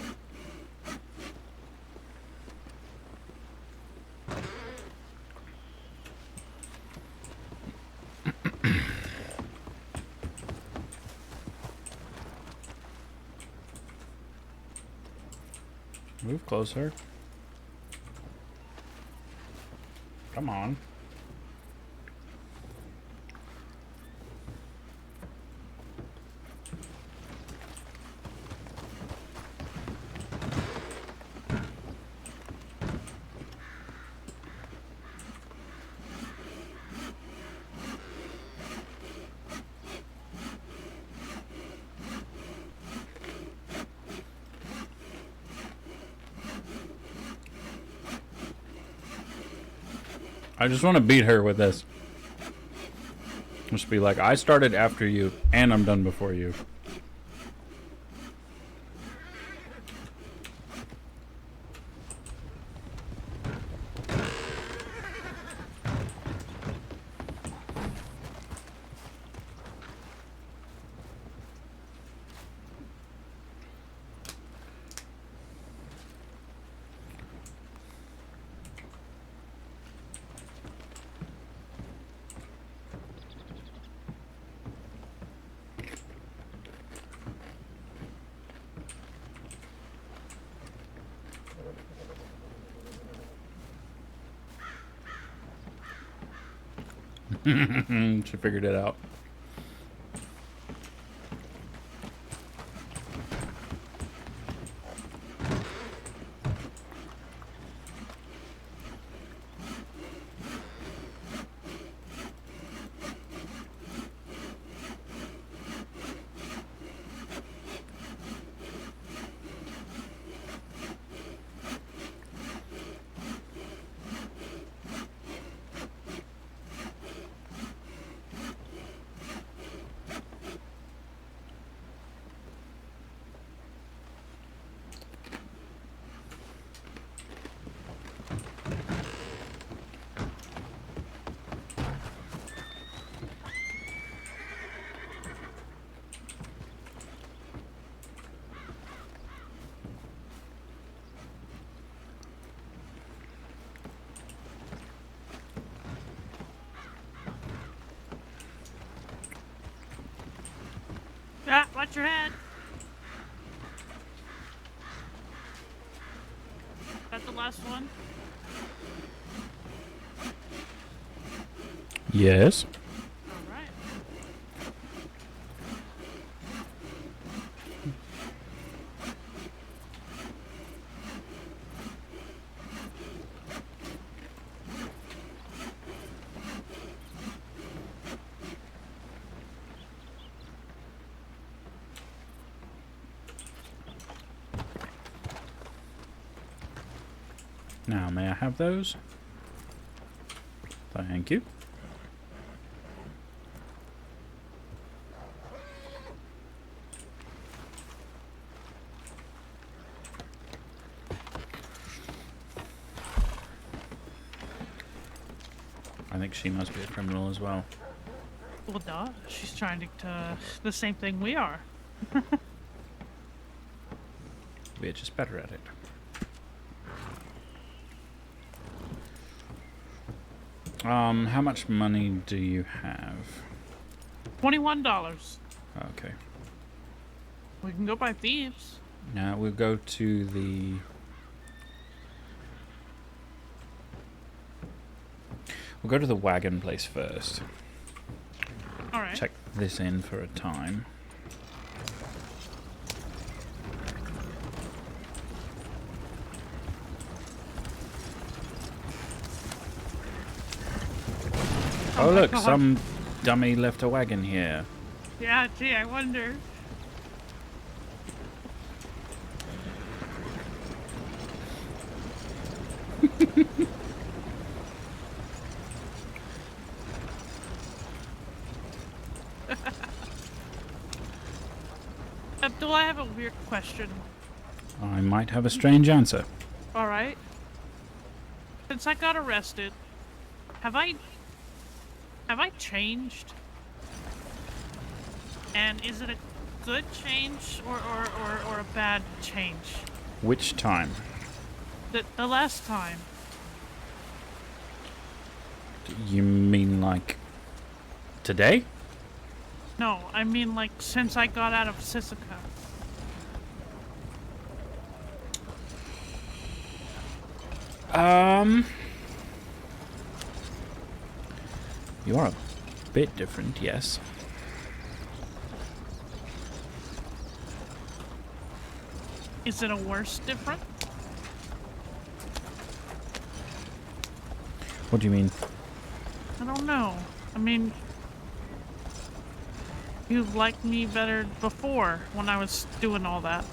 Move closer. Come on. I just want to beat her with this. Just be like, I started after you, and I'm done before you. She figured it out. Ah, watch your head. That's the last one. Yes. All right. Now, may I have those? Thank you. I think she must be a criminal as well. Well, duh. She's trying to the same thing we are. We're just better at it. How much money do you have? $21. Okay. We can go by thieves. Now we'll go to the... We'll go to the wagon place first. All right. Check this in for a time. Oh look, God. some dummy left a wagon here. Yeah, gee, I wonder. Abdul, I have a weird question. I might have a strange answer. All right. Since I got arrested, have I changed? And is it a good change or a bad change? Which time? The last time. You mean like today? No, I mean like since I got out of Sisika. You are a bit different, yes. Is it a worse different? What do you mean? I don't know. I mean, you liked me better before when I was doing all that.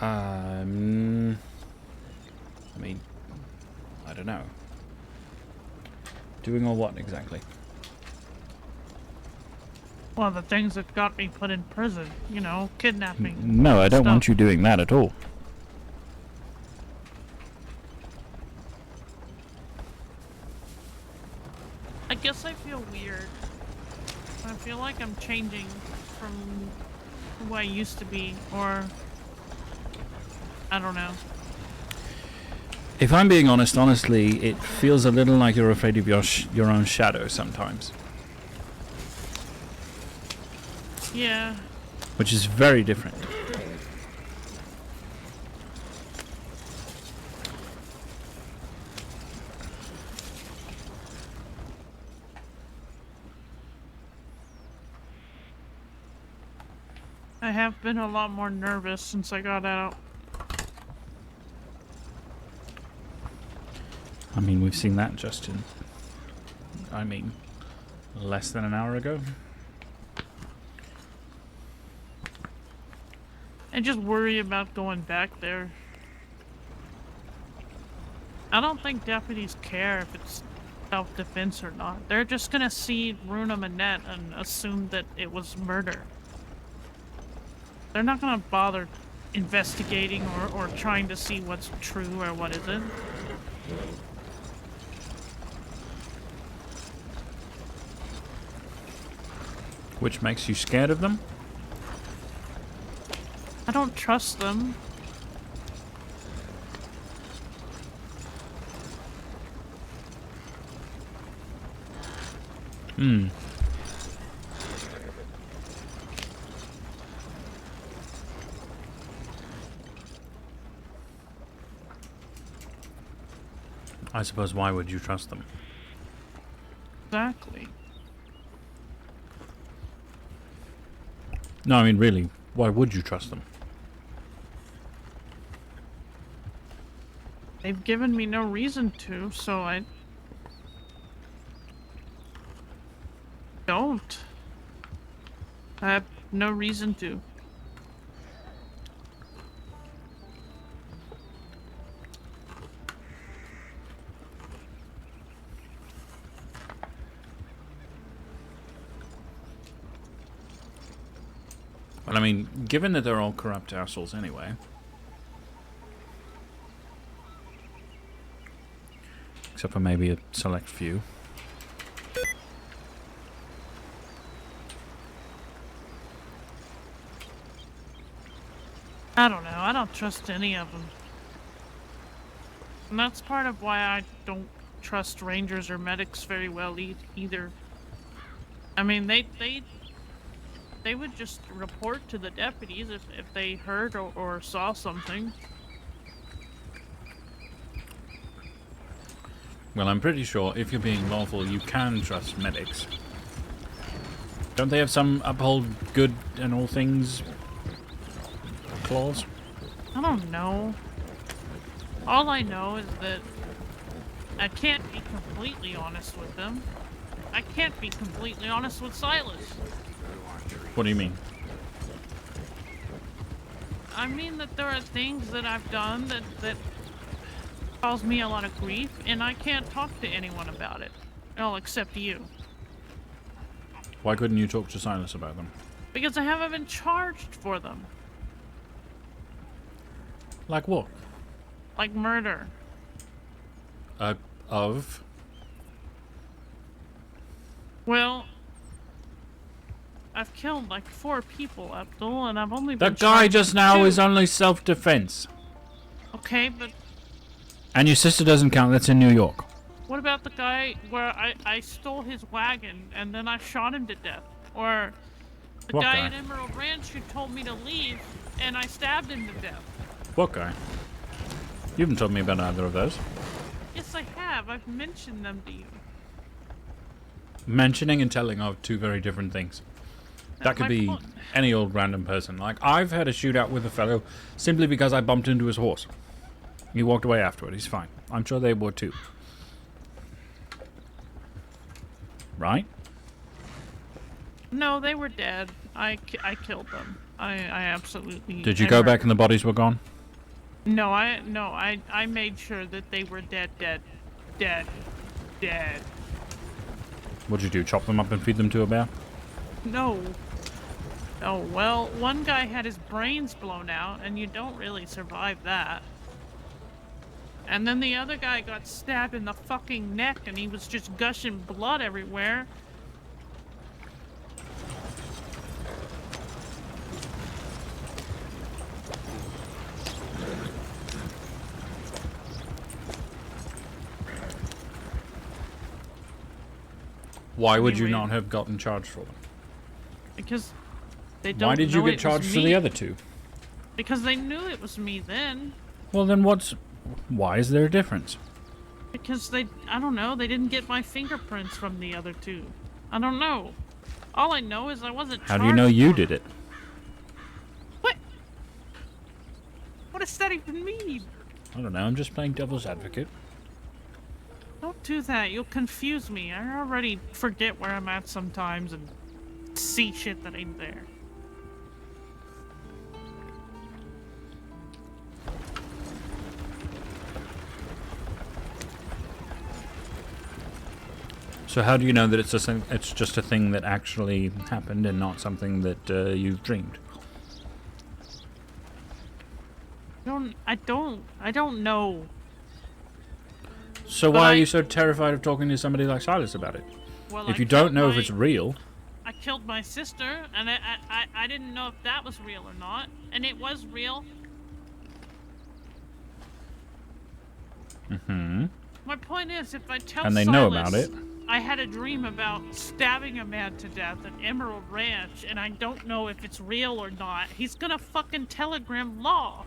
I mean, I don't know. Doing all what exactly? Well, the things that got me put in prison, you know, kidnapping. No, I don't want stuff. you doing that at all. I guess I feel weird. I feel like I'm changing from who I used to be, or I don't know. If I'm being honest, honestly, it feels a little like you're afraid of your own shadow sometimes. Yeah. Which is very different. I have been a lot more nervous since I got out. I mean, we've seen that just in, I mean, less than an hour ago. I just worry about going back there. I don't think deputies care if it's self-defense or not. They're just gonna see Runa Manette and assume that it was murder. They're not gonna bother investigating or trying to see what's true or what isn't. Which makes you scared of them? I don't trust them. Hmm. I suppose why would you trust them? Exactly. No, I mean really, why would you trust them? They've given me no reason to, so I don't. I have no reason to. Well, I mean, given that they're all corrupt assholes anyway. Except for maybe a select few. I don't know. I don't trust any of them. And that's part of why I don't trust rangers or medics very well either. I mean, they would just report to the deputies if they heard or saw something. Well, I'm pretty sure if you're being lawful, you can trust medics. Don't they have some uphold good and all things clause? I don't know. All I know is that I can't be completely honest with them. I can't be completely honest with Silas. What do you mean? I mean that there are things that I've done that cause me a lot of grief, and I can't talk to anyone about it. Well, except you. Why couldn't you talk to Silas about them? Because I haven't been charged for them. Like what? Like murder. Of? Well, I've killed like 4 people, Abdul, and I've only The been guy charged just with now 2. is only self-defense. Okay, but And your sister doesn't count, that's in New York. what about the guy where I stole his wagon and then I shot him to death? Or the What guy guy? at Emerald Ranch who told me to leave and I stabbed him to death? What guy? You haven't told me about either of those. Yes, I have. I've mentioned them to you. Mentioning and telling are two very different things. That could my be point. any old random person. Like, I've had a shootout with a fellow simply because I bumped into his horse. He walked away afterward. He's fine. I'm sure they were too. Right? No, they were dead. I killed them. I absolutely. Did you go back and the bodies were gone? No, I made sure that they were dead. What'd you do? Chop them up and feed them to a bear? No. Oh, well, one guy had his brains blown out, and you don't really survive that. And then the other guy got stabbed in the fucking neck, and he was just gushing blood everywhere. Why would you Anyway. not have gotten charged for them? Because they don't Why did you know get it was charged for me. the other two? Because they knew it was me then. Well, then why is there a difference? Because I don't know, they didn't get my fingerprints from the other two. I don't know. All I know is I wasn't How do you know you did it? does that even mean? I don't know. I'm just playing devil's advocate. Don't do that. You'll confuse me. I already forget where I'm at sometimes and see shit that ain't there. So how do you know that it's just a thing that actually happened and not something that you've dreamed? I don't know. So why are you so terrified of talking to somebody like Silas about it? Well, If you don't know if it's real... I killed my sister, and I didn't know if that was real or not, and it was real. Mm-hmm. My point is, if I tell And they Silas know about it. I had a dream about stabbing a man to death at Emerald Ranch, and I don't know if it's real or not, he's gonna fucking telegram law.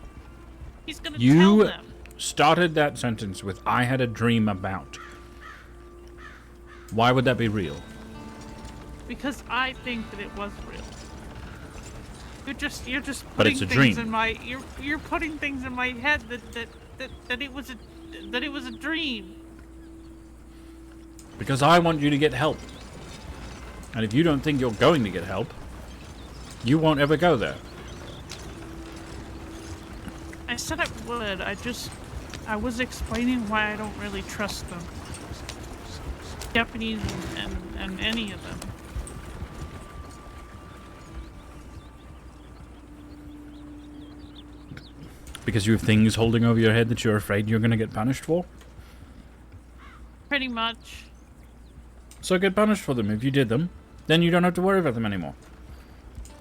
He's gonna tell them. Started that sentence with "I had a dream about." Why would that be real? Because I think that it was real. You're just But putting it's a things dream. in my you're putting things in my head that it was a dream. Because I want you to get help. And if you don't think you're going to get help, you won't ever go there. I said I would. I was explaining why I don't really trust them. Japanese and any of them. Because you have things holding over your head that you're afraid you're going to get punished for? Pretty much. So get punished for them. If you did them, then you don't have to worry about them anymore.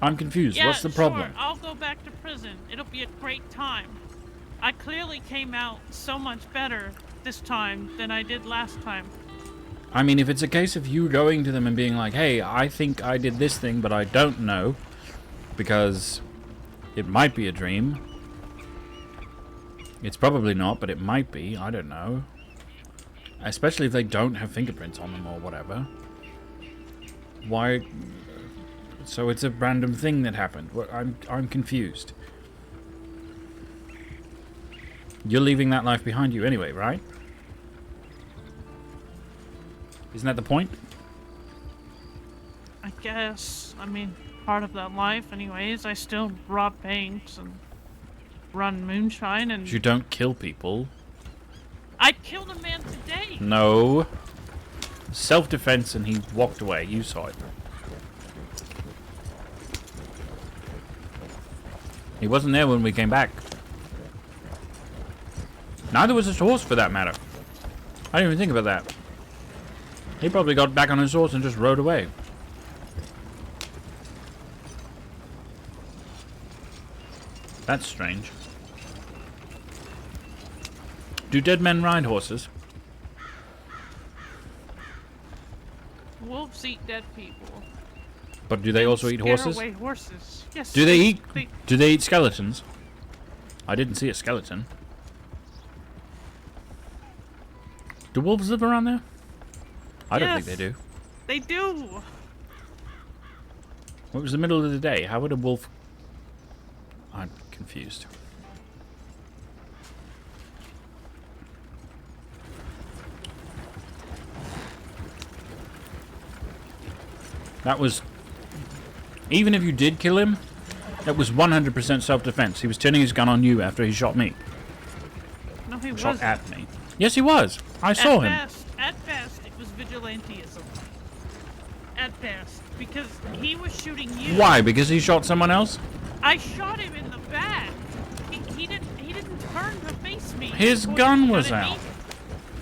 I'm confused. Yeah, What's the problem? Sure. I'll go back to prison. It'll be a great time. I clearly came out so much better this time than I did last time. I mean, if it's a case of you going to them and being like, hey, I think I did this thing, but I don't know, because it might be a dream. It's probably not, but it might be. I don't know. Especially if they don't have fingerprints on them or whatever. Why? So it's a random thing that happened. I'm confused. You're leaving that life behind you anyway, right? Isn't that the point? I guess. I mean, part of that life anyways. I still rob banks and run moonshine and... You don't kill people. I killed a man today! No. Self-defense, and he walked away. You saw it. He wasn't there when we came back. Neither was his horse, for that matter. I didn't even think about that. He probably got back on his horse and just rode away. That's strange. Do dead men ride horses? Wolves eat dead people. But do they also eat Scare horses? away horses. Yes. Do they eat? Do they eat skeletons? I didn't see a skeleton. Do wolves live around there? I don't think they do. They do. Well, it was the middle of the day. How would a wolf... I'm confused. That was... Even if you did kill him, that was 100% self-defense. He was turning his gun on you after he shot me. No, he Shot wasn't. at me. Yes, he was. I saw him. At best, it was vigilantism. At best, because he was shooting you. Why? Because he shot someone else? I shot him in the back. He didn't turn to face me. His before gun he was shot at me. out.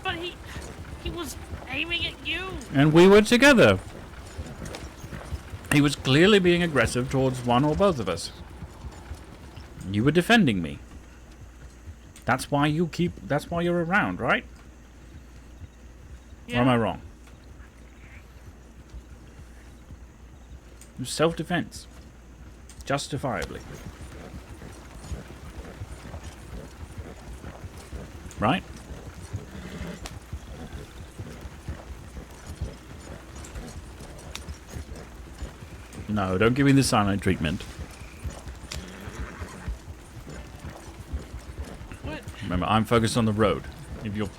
But he was aiming at you. And we were together. He was clearly being aggressive towards one or both of us. You were defending me. That's why you're around, right? Yeah. Or am I wrong? It was self-defense. Justifiably. Right? No, don't give me the cyanide treatment. I'm focused on the road. If you're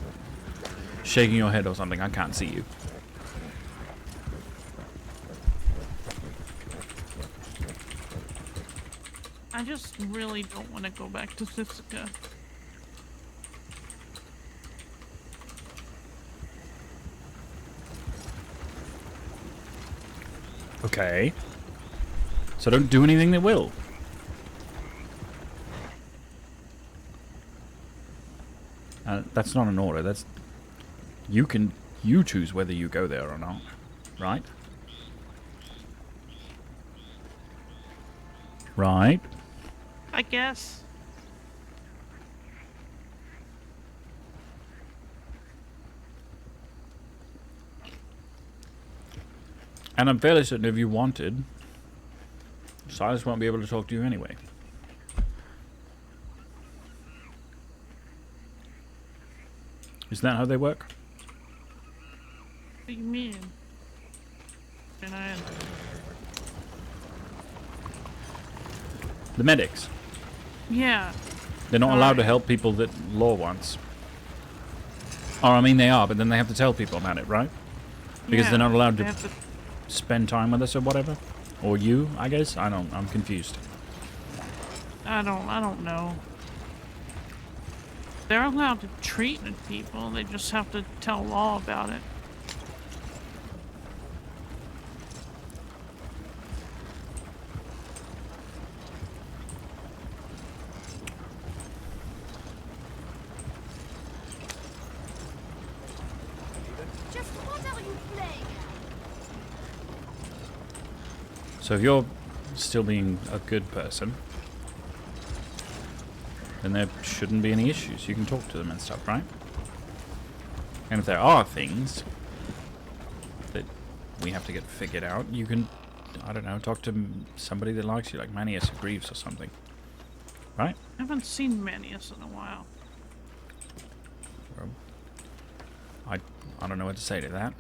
shaking your head or something, I can't see you. I just really don't want to go back to Sisika. Okay. So don't do anything that will. That's not an order. That's... You choose whether you go there or not. Right? Right? I guess. And I'm fairly certain if you wanted, Silas won't be able to talk to you anyway. Isn't that how they work? What do you mean? And The medics. yeah. They're not allowed to help people that law wants. Or, I mean, they are, but then they have to tell people about it, right? Because they're not allowed to spend time with us or whatever. Or you, I guess. I'm confused. I don't know. They're allowed to treat people. They just have to tell law about it. Just what are you playing So if you're still being a good person, then there shouldn't be any issues. You can talk to them and stuff, right? And if there are things that we have to get figured out, you can, I don't know, talk to somebody that likes you, like Manius or Greaves or something. Right? I haven't seen Manius in a while. Well, I don't know what to say to that.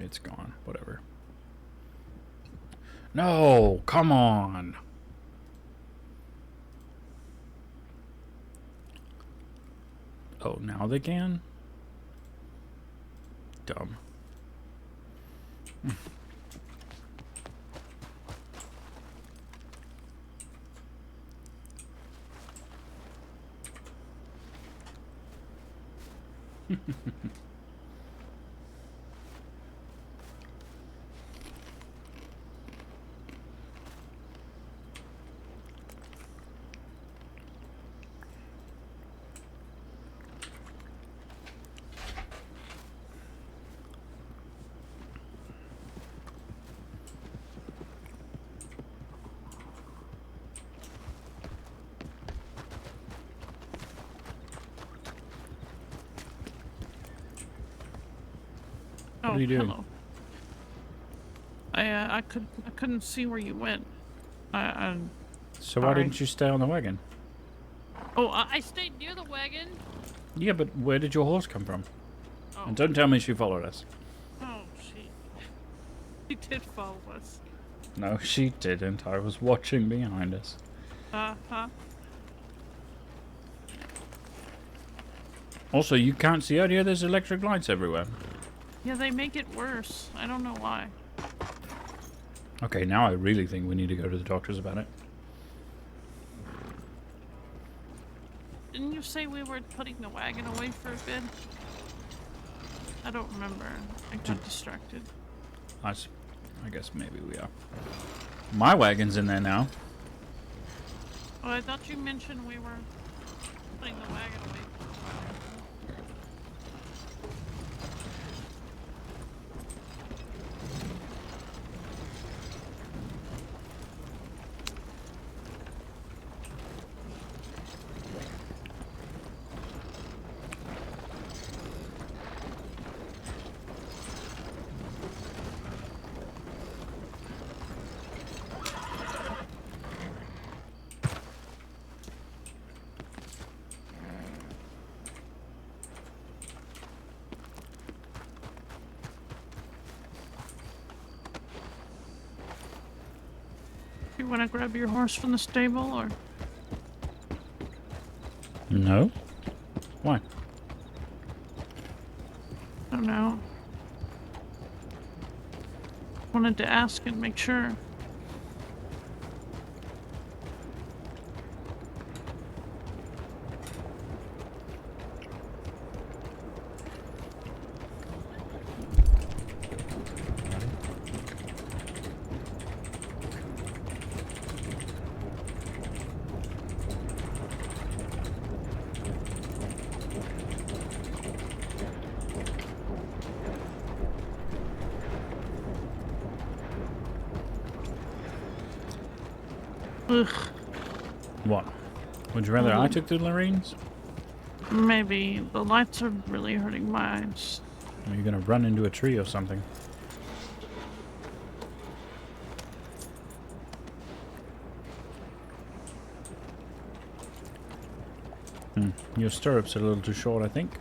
It's gone. Whatever. No! Come on! Oh, now they can? Dumb. Oh, are you doing? hello. I couldn't see where you went. So why didn't you stay on the wagon? Oh, I stayed near the wagon. Yeah, but where did your horse come from? Oh. And don't tell me she followed us. Oh, she did follow us. No, she didn't. I was watching behind us. Uh-huh. Also, you can't see out here. There's electric lights everywhere. Yeah, they make it worse. I don't know why. Okay, now I really think we need to go to the doctors about it. Didn't you say we were putting the wagon away for a bit? I don't remember. I got distracted. I guess maybe we are. My wagon's in there now. Oh, I thought you mentioned we were putting the wagon away for a while. You want to grab your horse from the stable, or? No. Why? I don't know. Wanted to ask and make sure. Ugh. What? Would you rather I took the reins? Maybe. The lights are really hurting my eyes. Or are you gonna run into a tree or something? Your stirrups are a little too short, I think.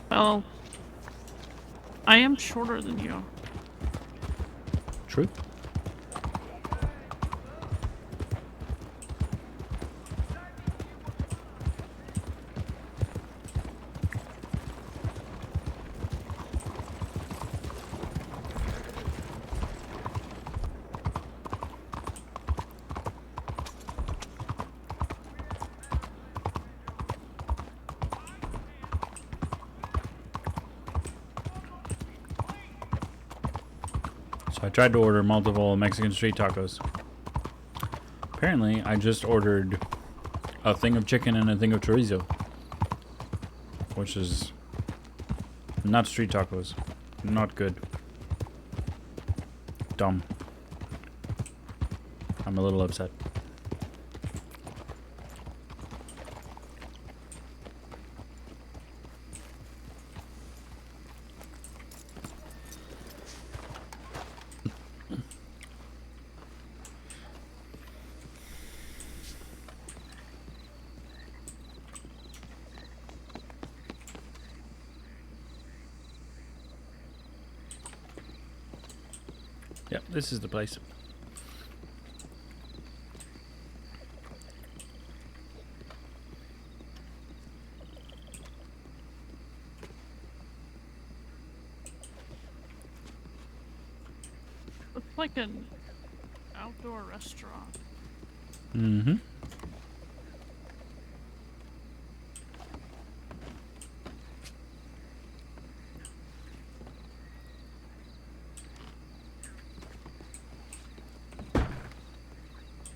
Well, I am shorter than you. True. So I tried to order multiple Mexican street tacos. Apparently, I just ordered a thing of chicken and a thing of chorizo, which is not street tacos. Not good. Dumb. I'm a little upset. Yep, this is the place. It's like an outdoor restaurant. Mm-hmm.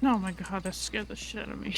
Oh my god, that scared the shit out of me.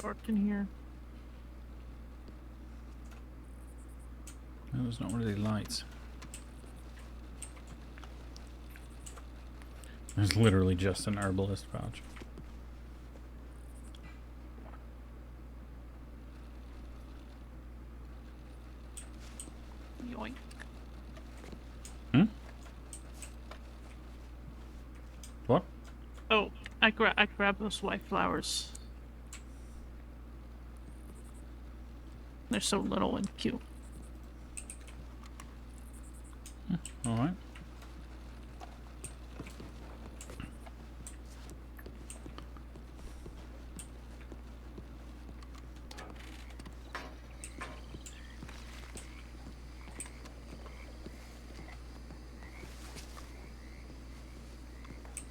Dark in here. No, there's not really lights. There's literally just an herbalist pouch. Yoink. Hmm? What? Oh, I grabbed those white flowers. They're so little and cute. Alright.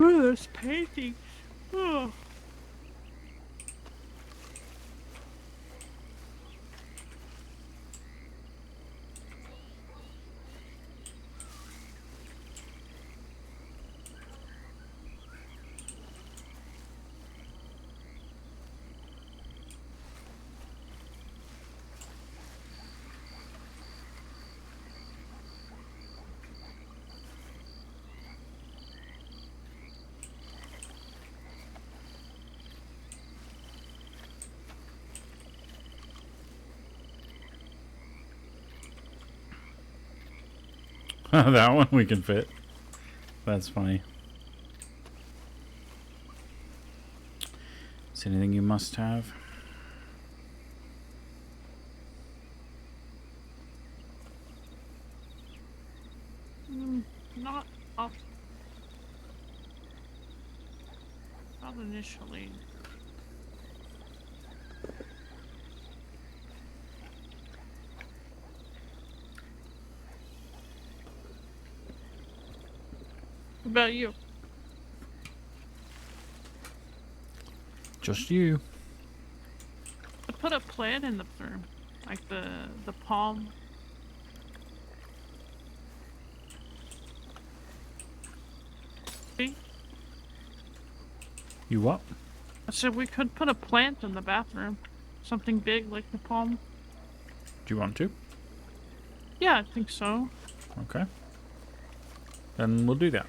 Ooh, there's painting. Oh. That one we can fit. That's funny. Is there anything you must have? Not up. Not initially. What about you? Just you. I put a plant in the room, like the palm. See? You what? I said we could put a plant in the bathroom, something big like the palm. Do you want to? Yeah, I think so. Okay. Then we'll do that.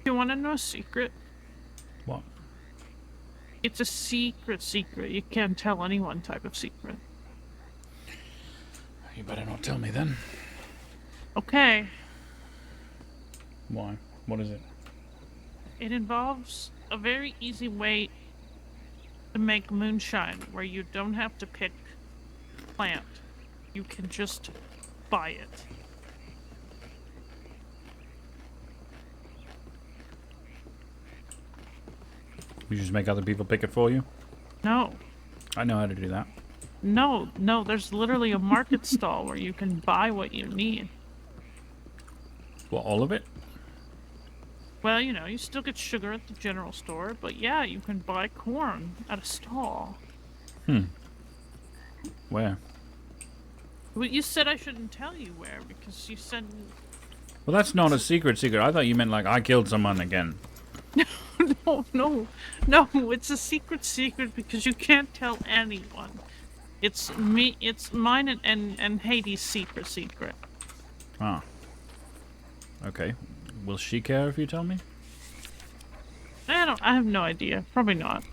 You want to know a secret? What? It's a secret. You can't tell anyone type of secret. You better not tell me then. Okay. Why? What is it? It involves a very easy way to make moonshine where you don't have to pick plant. You can just buy it. You just make other people pick it for you? No. I know how to do that. No, there's literally a market stall where you can buy what you need. What, all of it? Well, you know, you still get sugar at the general store, but yeah, you can buy corn at a stall. Where? Well, you said I shouldn't tell you where because you said... Well, that's not a secret. I thought you meant like I killed someone again. No, it's a secret because you can't tell anyone. It's mine and Hades' secret. Ah. Okay. Will she care if you tell me? I have no idea. Probably not.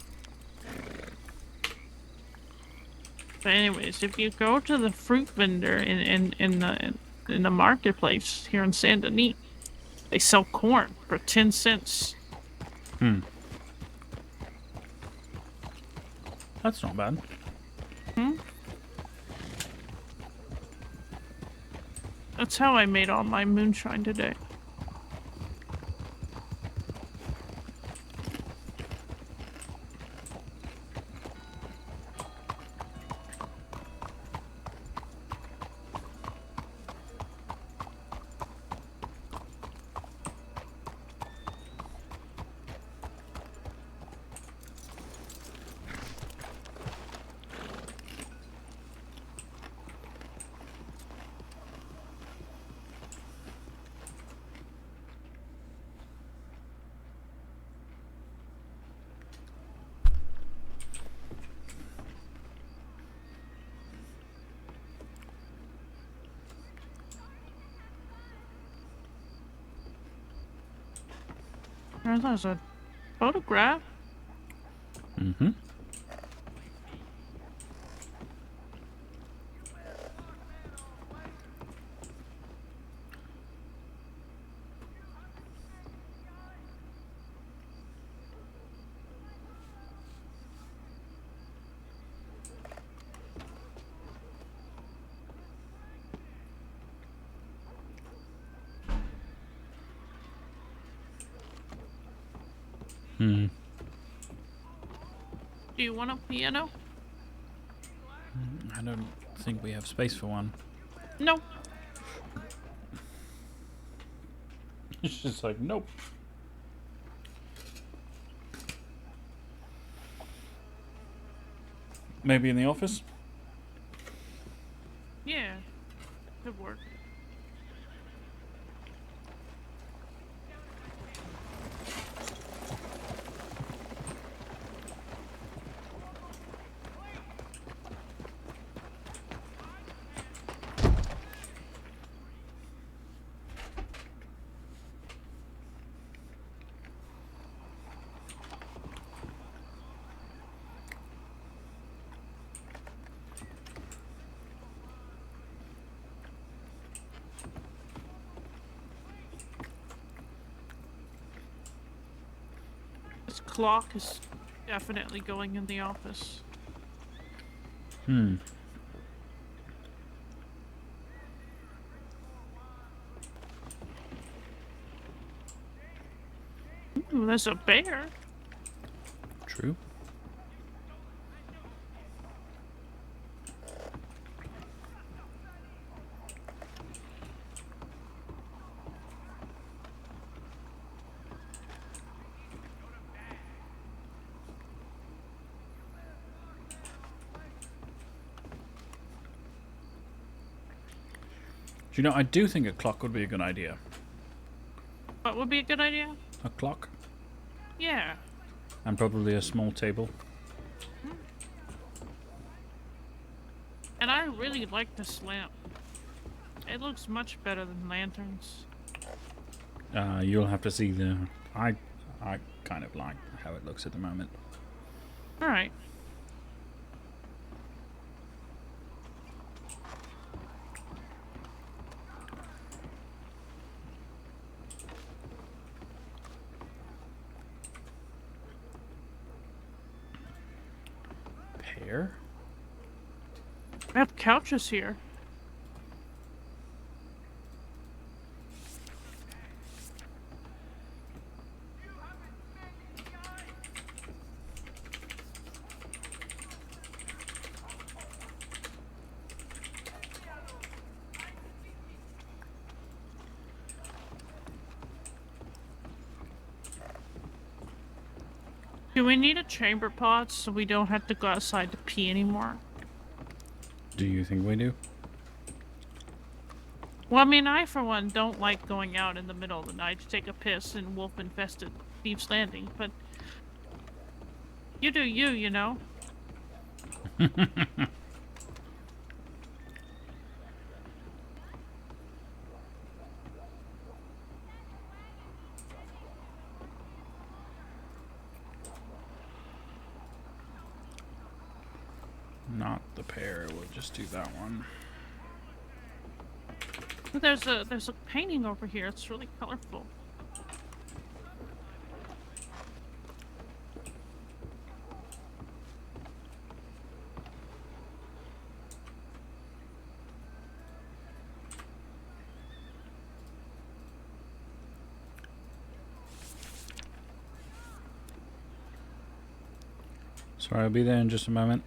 But anyways, if you go to the fruit vendor in the marketplace here in Saint Denis, they sell corn for 10 cents. That's not bad. That's how I made all my moonshine today. There's a photograph. Mm-hmm. Do you want a piano? I don't think we have space for one. No. It's just like, nope. Maybe in the office? Yeah, could work. This clock is definitely going in the office. Hmm. Ooh, there's a bear. True. Do you know, I do think a clock would be a good idea. What would be a good idea? A clock? Yeah. And probably a small table. And I really like this lamp. It looks much better than lanterns. You'll have to see the... I kind of like how it looks at the moment. Alright. Pear? We have couches here. Do we need a chamber pot so we don't have to go outside to pee anymore? Do you think we do? Well, I mean, I, for one, don't like going out in the middle of the night to take a piss in wolf-infested Thieves' Landing, but you do you, you know? Not the pear, we'll just do that one. There's a painting over here. It's really colorful. Sorry, I'll be there in just a moment.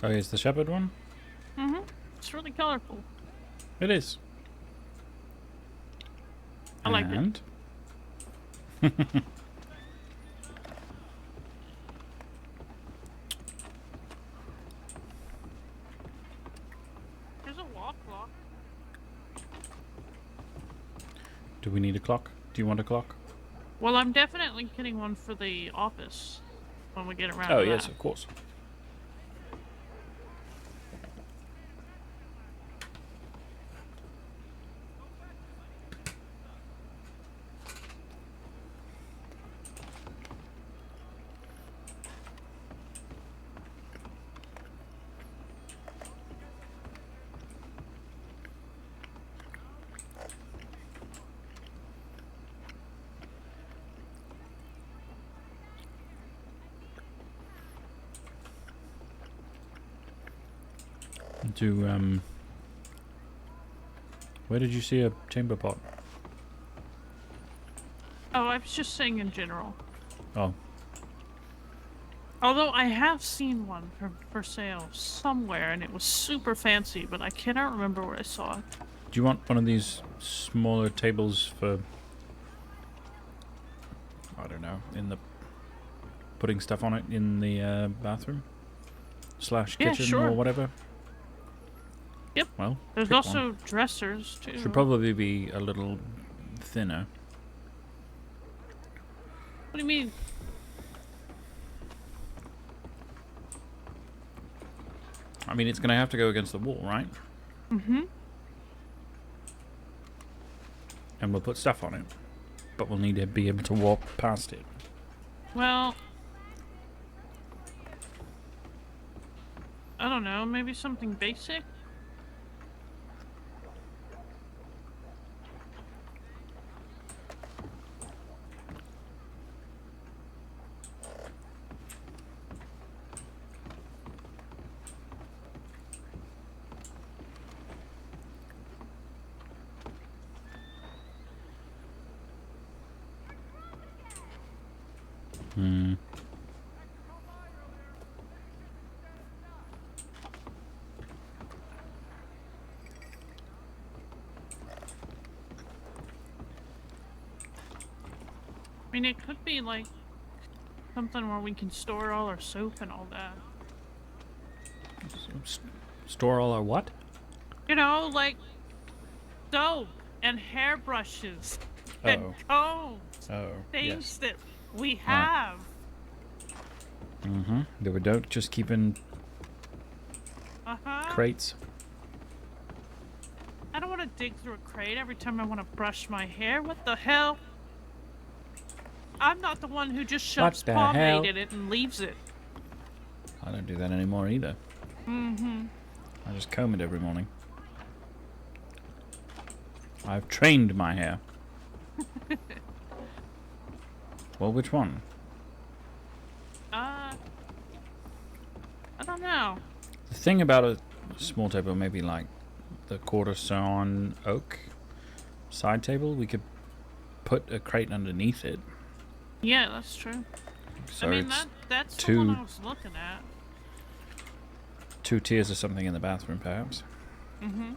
Oh, it's the shepherd one? Mm-hmm. It's really colorful. It is. I like it. There's a wall clock. Do we need a clock? Do you want a clock? Well, I'm definitely getting one for the office when we get around Oh, to yes, that. of course. Where did you see a chamber pot? Oh, I was just saying in general. Oh. Although I have seen one for sale somewhere, and it was super fancy, but I cannot remember where I saw it. Do you want one of these smaller tables for, I don't know, in the putting stuff on it in the bathroom / kitchen sure. or whatever? Yep. Well, there's pick also one. dressers too. Should probably be a little thinner. What do you mean? I mean, it's going to have to go against the wall, right? Mm-hmm. And we'll put stuff on it. But we'll need to be able to walk past it. Well, I don't know. Maybe something basic? Hmm. I mean, it could be like something where we can store all our soap and all that. Store all our what? You know, like soap and hairbrushes and combs. Oh, things yes. that we have. Mm-hmm. That we don't just keep in crates. I don't want to dig through a crate every time I want to brush my hair. What the hell? I'm not the one who just shoves the pomade hell? in it and leaves it. I don't do that anymore either. Mm-hmm. I just comb it every morning. I've trained my hair. Well, which one? I don't know. The thing about a small table, maybe like the quarter sawn oak side table, we could put a crate underneath it. Yeah, that's true. So I mean, it's that's the two one I was looking at. 2 tiers of something in the bathroom, perhaps. Mm-hmm.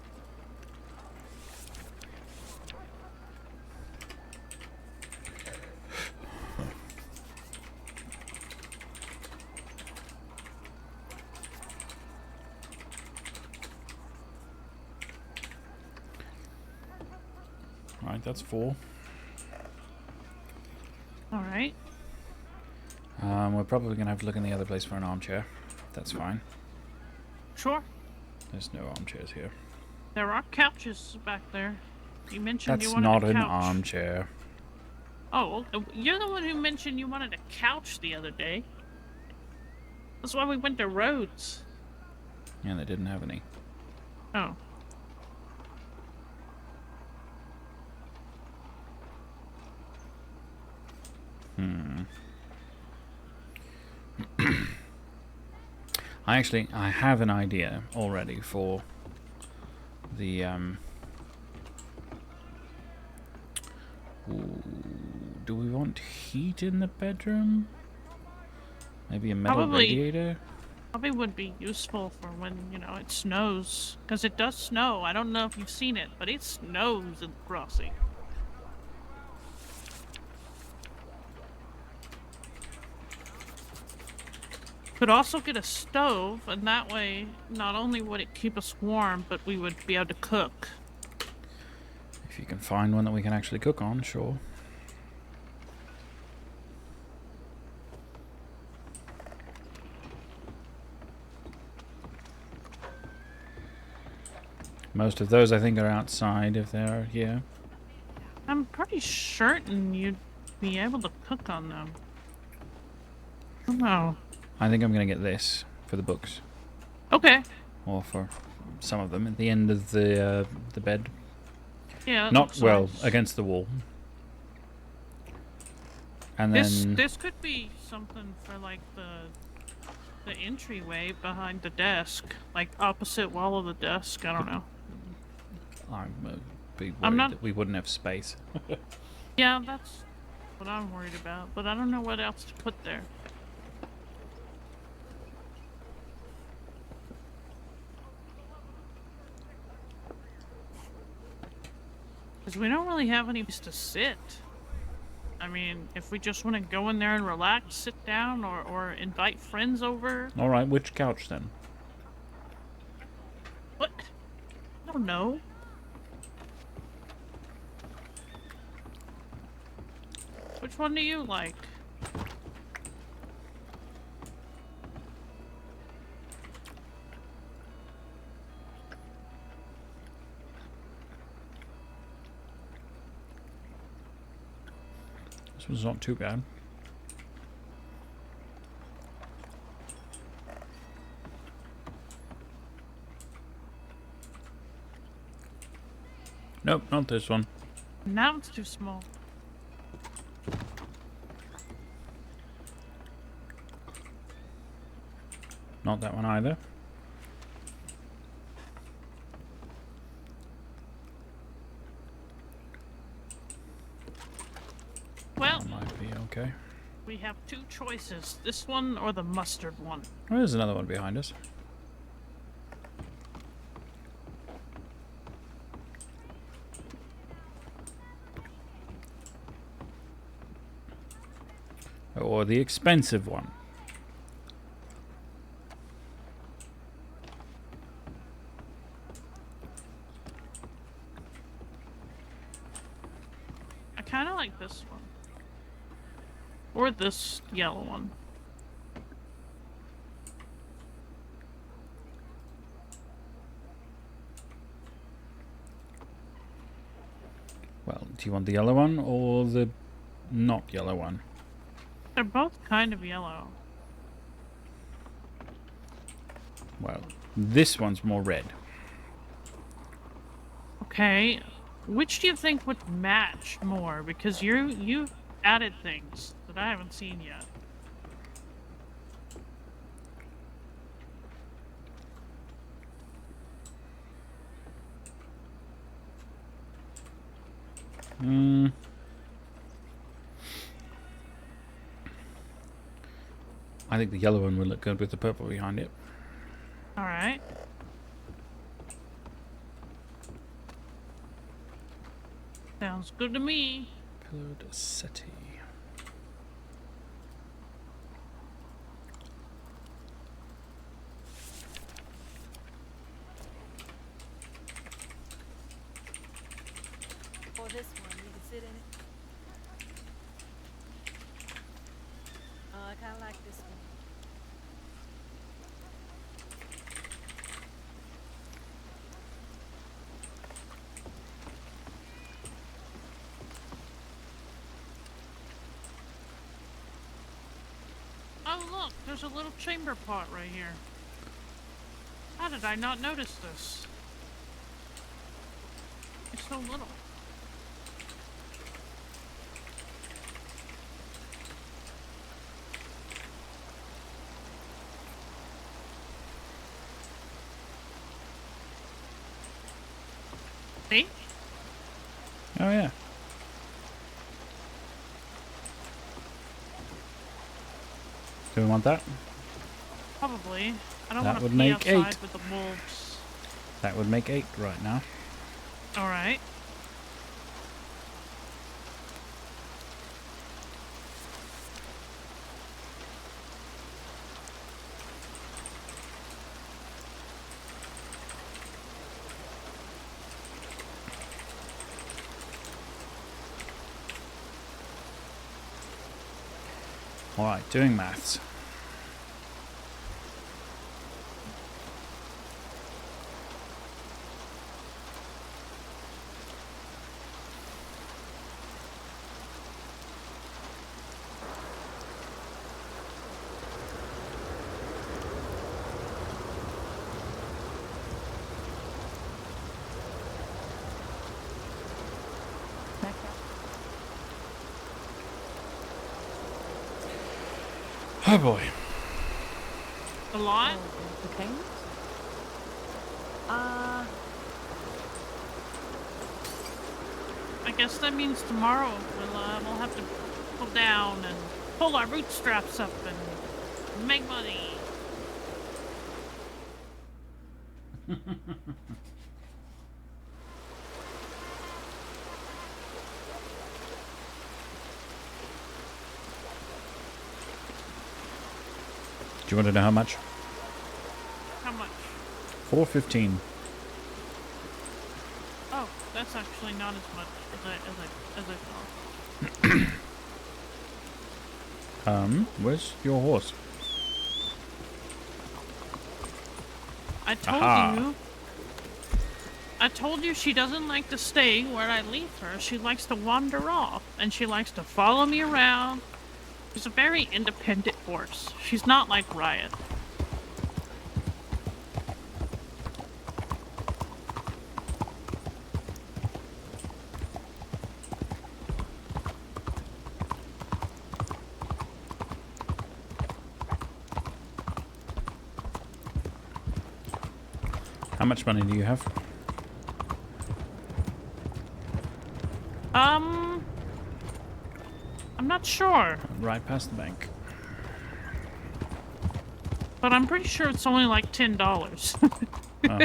Right, that's 4. All right. We're probably going to have to look in the other place for an armchair. That's fine. Sure. There's no armchairs here. There are couches back there. You mentioned That's you wanted not a an couch. armchair. Oh, you're the one who mentioned you wanted a couch the other day. That's why we went to Rhodes. Yeah, they didn't have any. Oh. I have an idea already for the do we want heat in the bedroom? Maybe a metal radiator? Probably would be useful for when, you know, it snows. Because it does snow. I don't know if you've seen it, but it snows in the crossing. Could also get a stove, and that way, not only would it keep us warm, but we would be able to cook. If you can find one that we can actually cook on, sure. Most of those, I think, are outside if they're here. I'm pretty certain you'd be able to cook on them. I don't know. I think I'm going to get this for the books. Okay. Or for some of them at the end of the bed. Yeah. That Not looks well nice. against the wall. And then This could be something for like the entryway behind the desk, like opposite wall of the desk. I don't know. I'm be I'm worried not- that we wouldn't have space. Yeah, that's what I'm worried about. But I don't know what else to put there. Because we don't really have any place to sit. I mean, if we just want to go in there and relax, sit down, or invite friends over. All right, which couch then? What? I don't know. Which one do you like? This one's not too bad. Nope, not this one. Now it's too small. Not that one either. Well, that might be okay. We have two choices. This one or the mustard one. Oh, there's another one behind us. Or the expensive one. I kind of like this one. Or this yellow one. Well, do you want the yellow one or the not yellow one? They're both kind of yellow. Well, this one's more red. Okay, which do you think would match more? Because you've added things that I haven't seen yet. I think the yellow one would look good with the purple behind it. Alright. Sounds good to me. Pillared settee. Or this one, you can sit in it. I kind of like this one. Oh look, there's a little chamber pot right here. How did I not notice this? It's so little. See? Oh yeah. Do we want that? Probably. I don't That want to would pee make outside 8. with the wolves. That would make 8 right now. Alright. Alright, doing maths. Oh boy. A lot? Okay. I guess that means tomorrow we'll have to pull down and pull our bootstraps up and make money. Do you want to know how much? How much? $4.15. Oh, that's actually not as much as I thought. Where's your horse? I told Aha. you. I told you she doesn't like to stay where I leave her. She likes to wander off, and she likes to follow me around. She's a very independent horse. She's not like Riot. How much money do you have? I'm not sure, Right past the bank. but I'm pretty sure it's only like $10. Oh.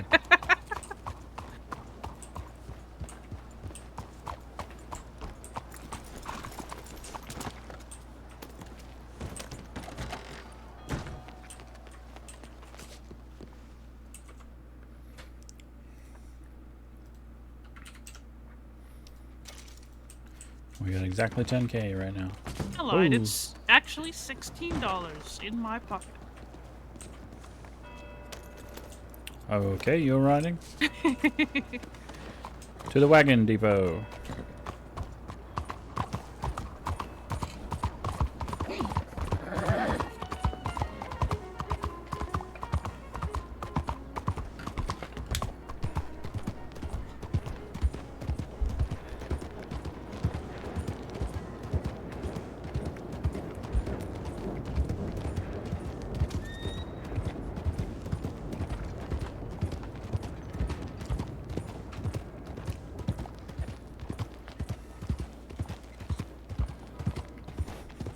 We got exactly 10K right now. I lied. It's actually $16 in my pocket. Okay, you're riding? To the wagon depot.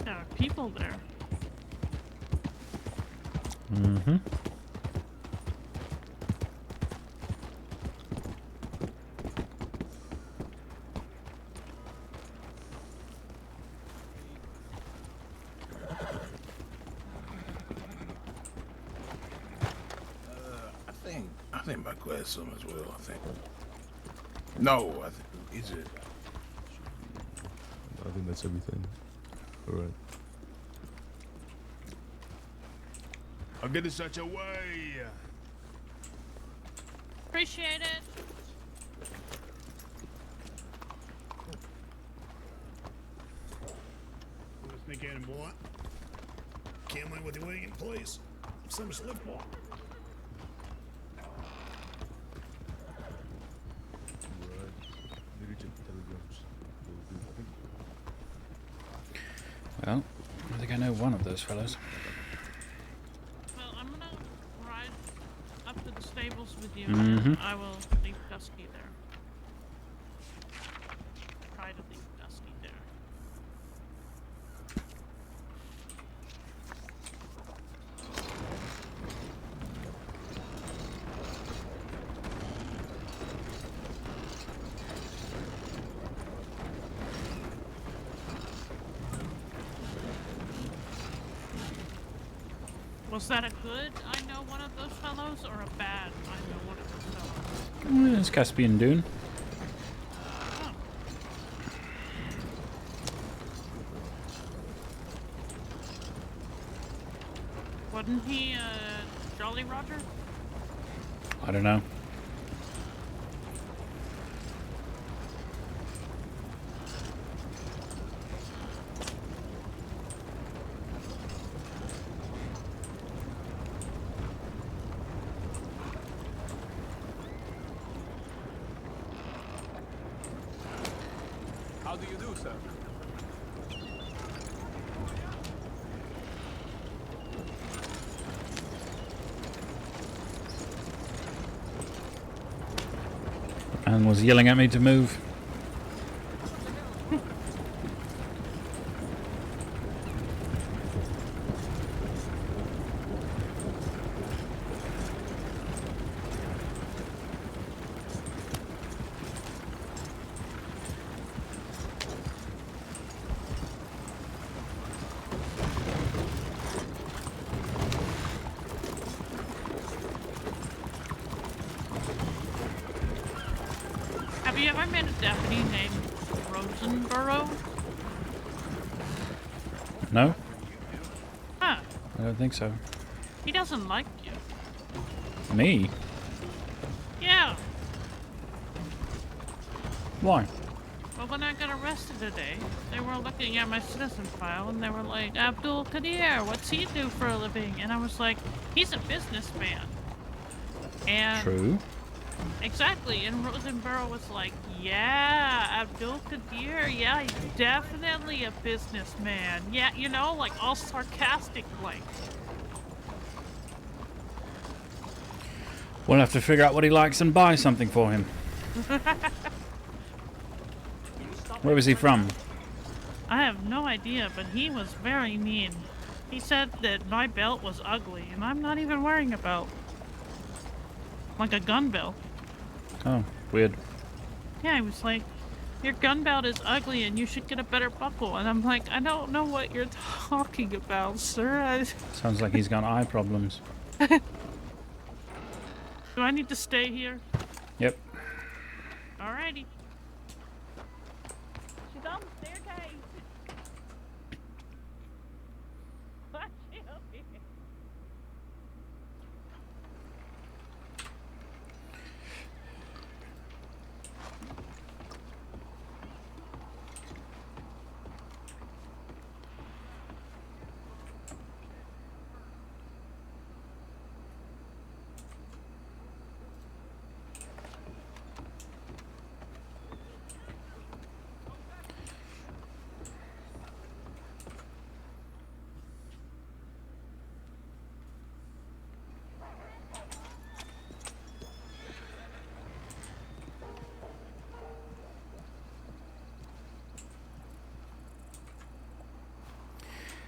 There are people there. Mm-hmm. I think my class some as well. I think. No, I think is it. I think that's everything. All right. I'll get it such a way. Appreciate it. Sneak in, boy. Can't win with the wing in place. Some slip walk. Well, I think I know one of those fellows. Well, I'm gonna ride up to the stables with you, Mm-hmm. and I will leave Dusky there. Try to leave Dusky there. Was that a good I know one of those fellows, or a bad I know one of those fellows? It's Caspian Dune. Oh. Wasn't he Jolly Roger? I don't know. How do you do, sir? And was yelling at me to move. Have you ever met a deputy named Rosenborough? No? Huh. I don't think so. He doesn't like you. Me? Yeah. Why? Well, when I got arrested today, they were looking at my citizen file and they were like, Abdul Qadir, what's he do for a living? And I was like, he's a businessman. And True. exactly. And Rosenborough was like, yeah, Abdul Qadir, yeah, he's definitely a businessman. Yeah, you know, like all sarcastic like. We'll have to figure out what he likes and buy something for him. Where was he from? I have no idea, but he was very mean. He said that my belt was ugly, and I'm not even wearing a belt. Like a gun belt. Oh, weird. Yeah, he was like, your gun belt is ugly and you should get a better buckle. And I'm like, I don't know what you're talking about, sir. Sounds like he's got eye problems. Do I need to stay here? Yep. Alrighty. She's on the staircase. Why'd she up here?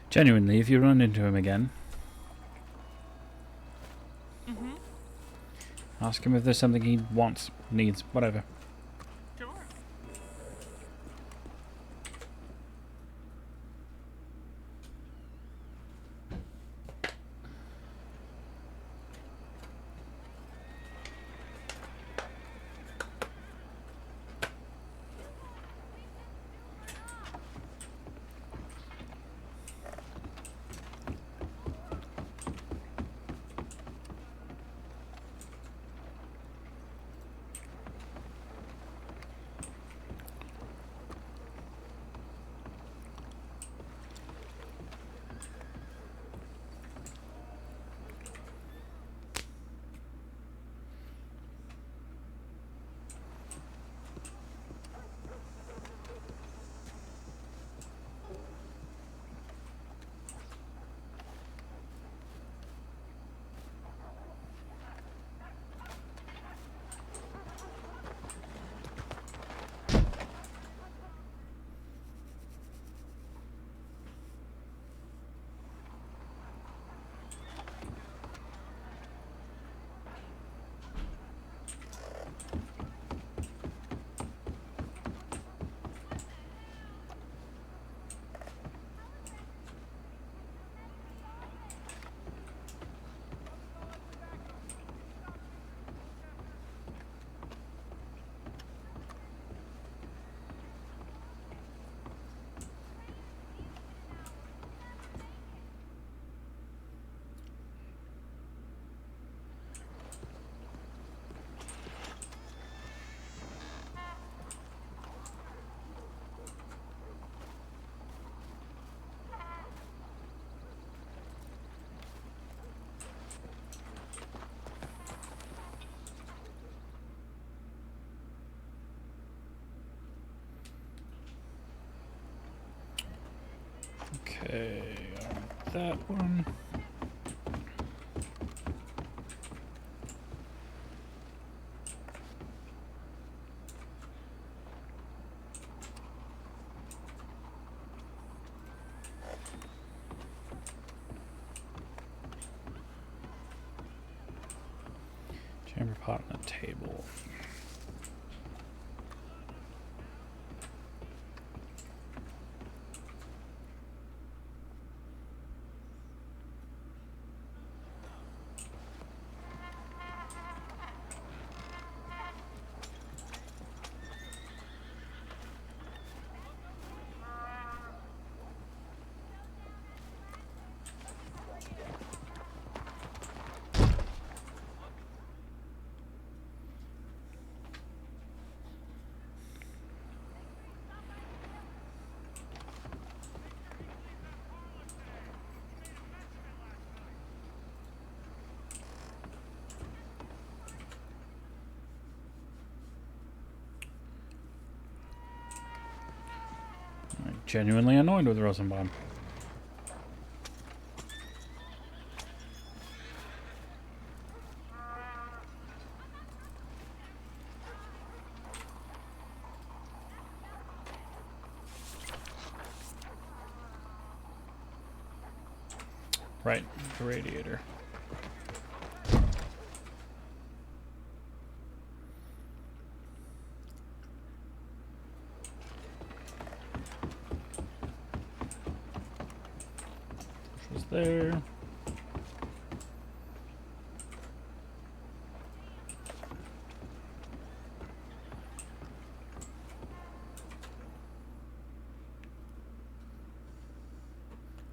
Genuinely, if you run into him again, ask him if there's something he wants, needs, whatever. Sure. Okay, that one. Chamber pot on the table. genuinely annoyed with Rosenbaum. Right, the radiator. Which was there.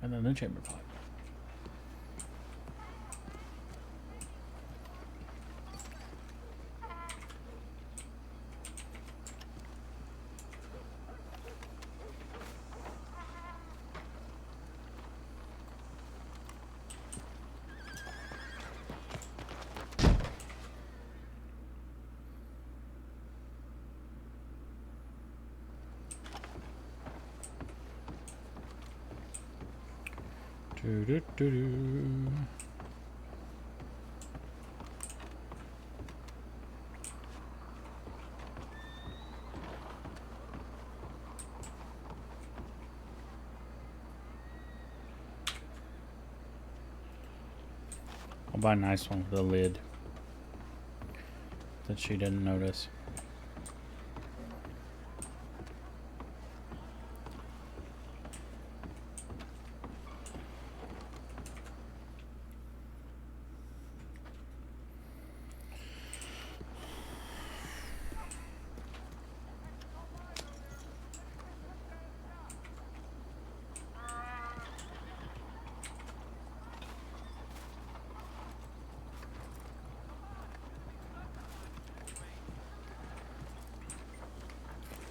And then the chamber pot. Do-do-do-do. I'll buy a nice one with a lid that she didn't notice.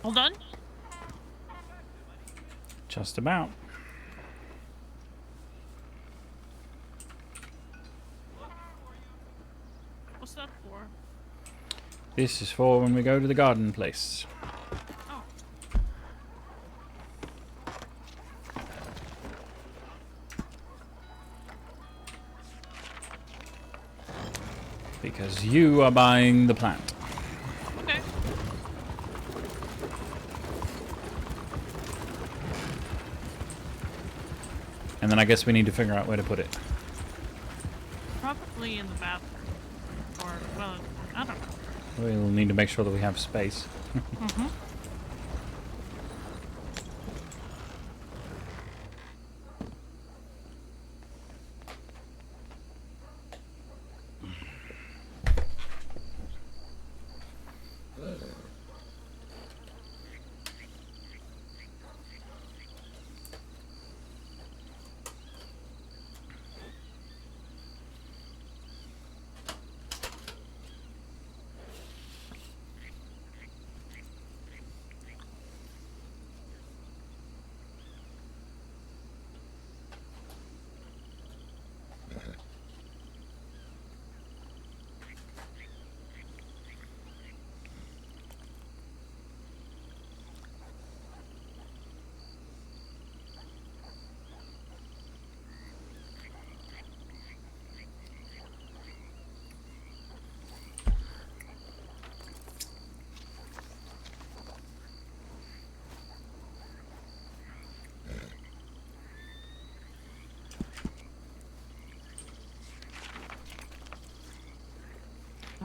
All done? Just about. What's that for? This is for when we go to the garden place. Oh. Because you are buying the plant. Okay. And then I guess we need to figure out where to put it. Probably in the bathroom. Or, well, I don't know. We'll need to make sure that we have space. Mm-hmm.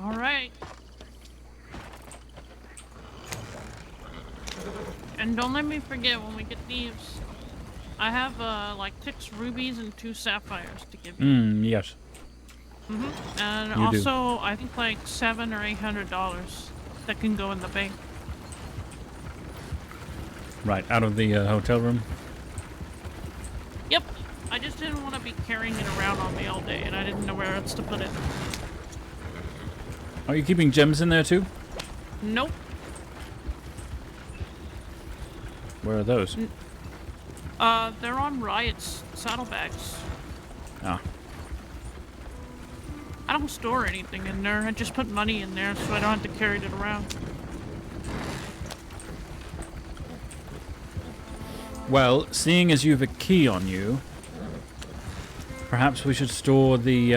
All right. And don't let me forget when we get these. I have like 6 rubies and 2 sapphires to give you. Yes. And You also, I think like $700 or $800 that can go in the bank. Right, out of the hotel room. Yep. I just didn't want to be carrying it around on me all day, and I didn't know where else to put it. Are you keeping gems in there too? Nope. Where are those? They're on Riot's saddlebags. Ah. I don't store anything in there. I just put money in there so I don't have to carry it around. Well, seeing as you have a key on you, perhaps we should store the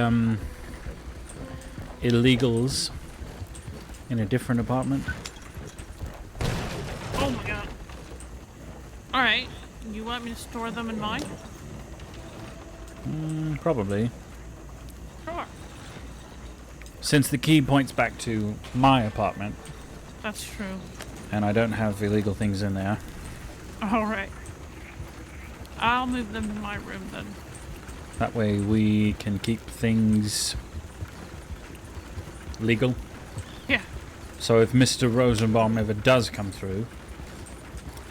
illegals in a different apartment. Oh my god. Alright, you want me to store them in mine? Probably. Sure. Since the key points back to my apartment, That's true. and I don't have illegal things in there. Alright. I'll move them in my room then. That way we can keep things legal. Yeah. So if Mr. Rosenbaum ever does come through...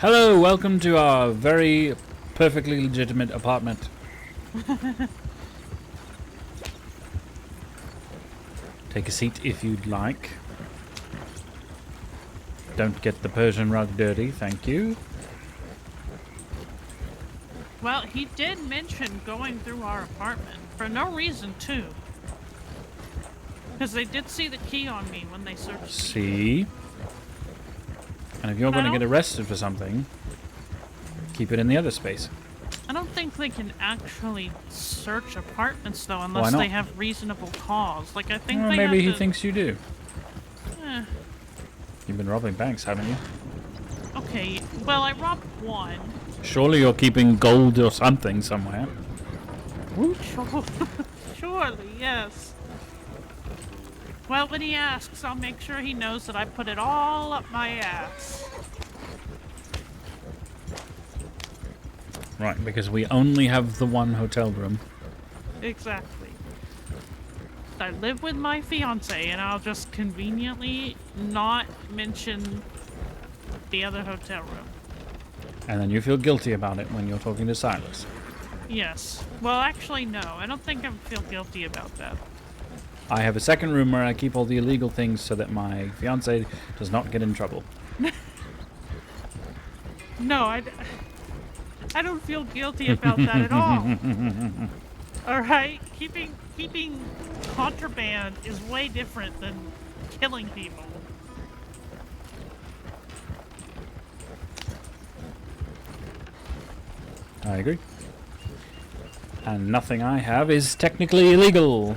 Hello, welcome to our very perfectly legitimate apartment. Take a seat if you'd like. Don't get the Persian rug dirty, thank you. Well, he did mention going through our apartment. For no reason, too. Because they did see the key on me when they searched me. See? And if you're going to get arrested for something, keep it in the other space. I don't think they can actually search apartments, though, Why unless not? they have reasonable cause. Like, I think Well, they maybe he have to... thinks you do. Eh, You've been robbing banks, haven't you? okay, well, I robbed one. Surely you're keeping gold or something somewhere. Sure. Surely, yes. Well, when he asks, I'll make sure he knows that I put it all up my ass. Right, because we only have the one hotel room. Exactly. I live with my fiance, and I'll just conveniently not mention the other hotel room. And then you feel guilty about it when you're talking to Silas. Yes. Well, actually, no. I don't think I feel guilty about that. I have a second room where I keep all the illegal things so that my fiance does not get in trouble. No, I don't feel guilty about that at all. Alright? Keeping contraband is way different than killing people. I agree. And nothing I have is technically illegal.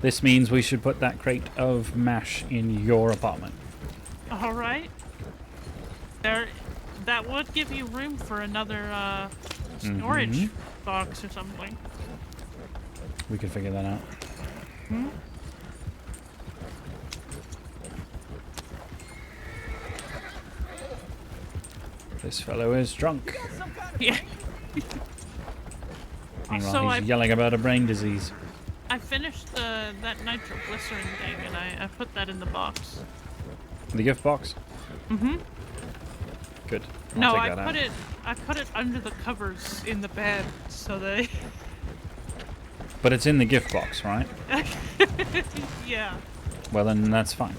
This means we should put that crate of mash in your apartment. Alright. That would give you room for another storage box or something. We could figure that out. Hmm? This fellow is drunk. Yeah. Meanwhile, he's yelling about a brain disease. I finished that nitroglycerin thing, and I put that in the box. The gift box? Mm-hmm. Good. No, take I that out. put it under the covers in the bed, so they... But it's in the gift box, right? Yeah. Well, then that's fine.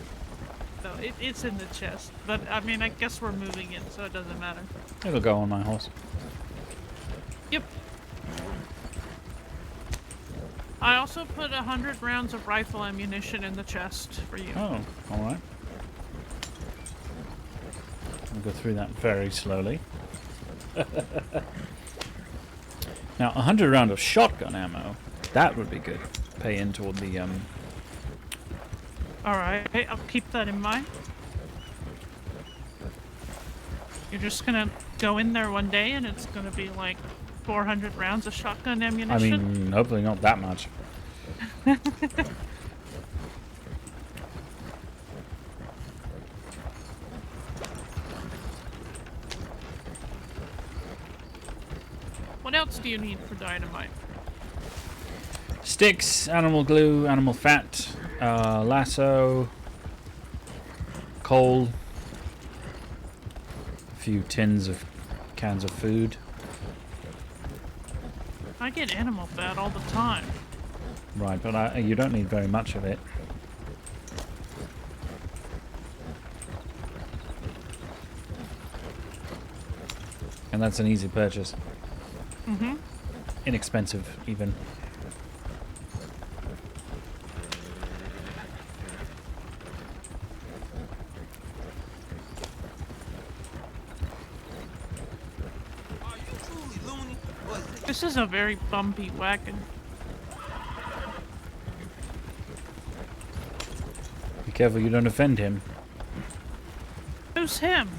No, it's in the chest. But, I mean, I guess we're moving it, so it doesn't matter. It'll go on my horse. Yep. I also put 100 rounds of rifle ammunition in the chest for you. Oh, alright. We'll go through that very slowly. Now, 100 round of shotgun ammo. That would be good. Pay in toward the, Alright, I'll keep that in mind. You're just gonna go in there one day and it's gonna be like 400 rounds of shotgun ammunition? I mean, hopefully not that much. What else do you need for dynamite? Sticks, animal glue, animal fat, lasso, coal, a few cans of food. I get animal fat all the time. Right, but you don't need very much of it. And that's an easy purchase. Mm-hmm. Inexpensive, even. This is a very bumpy wagon. Be careful you don't offend him. Who's him?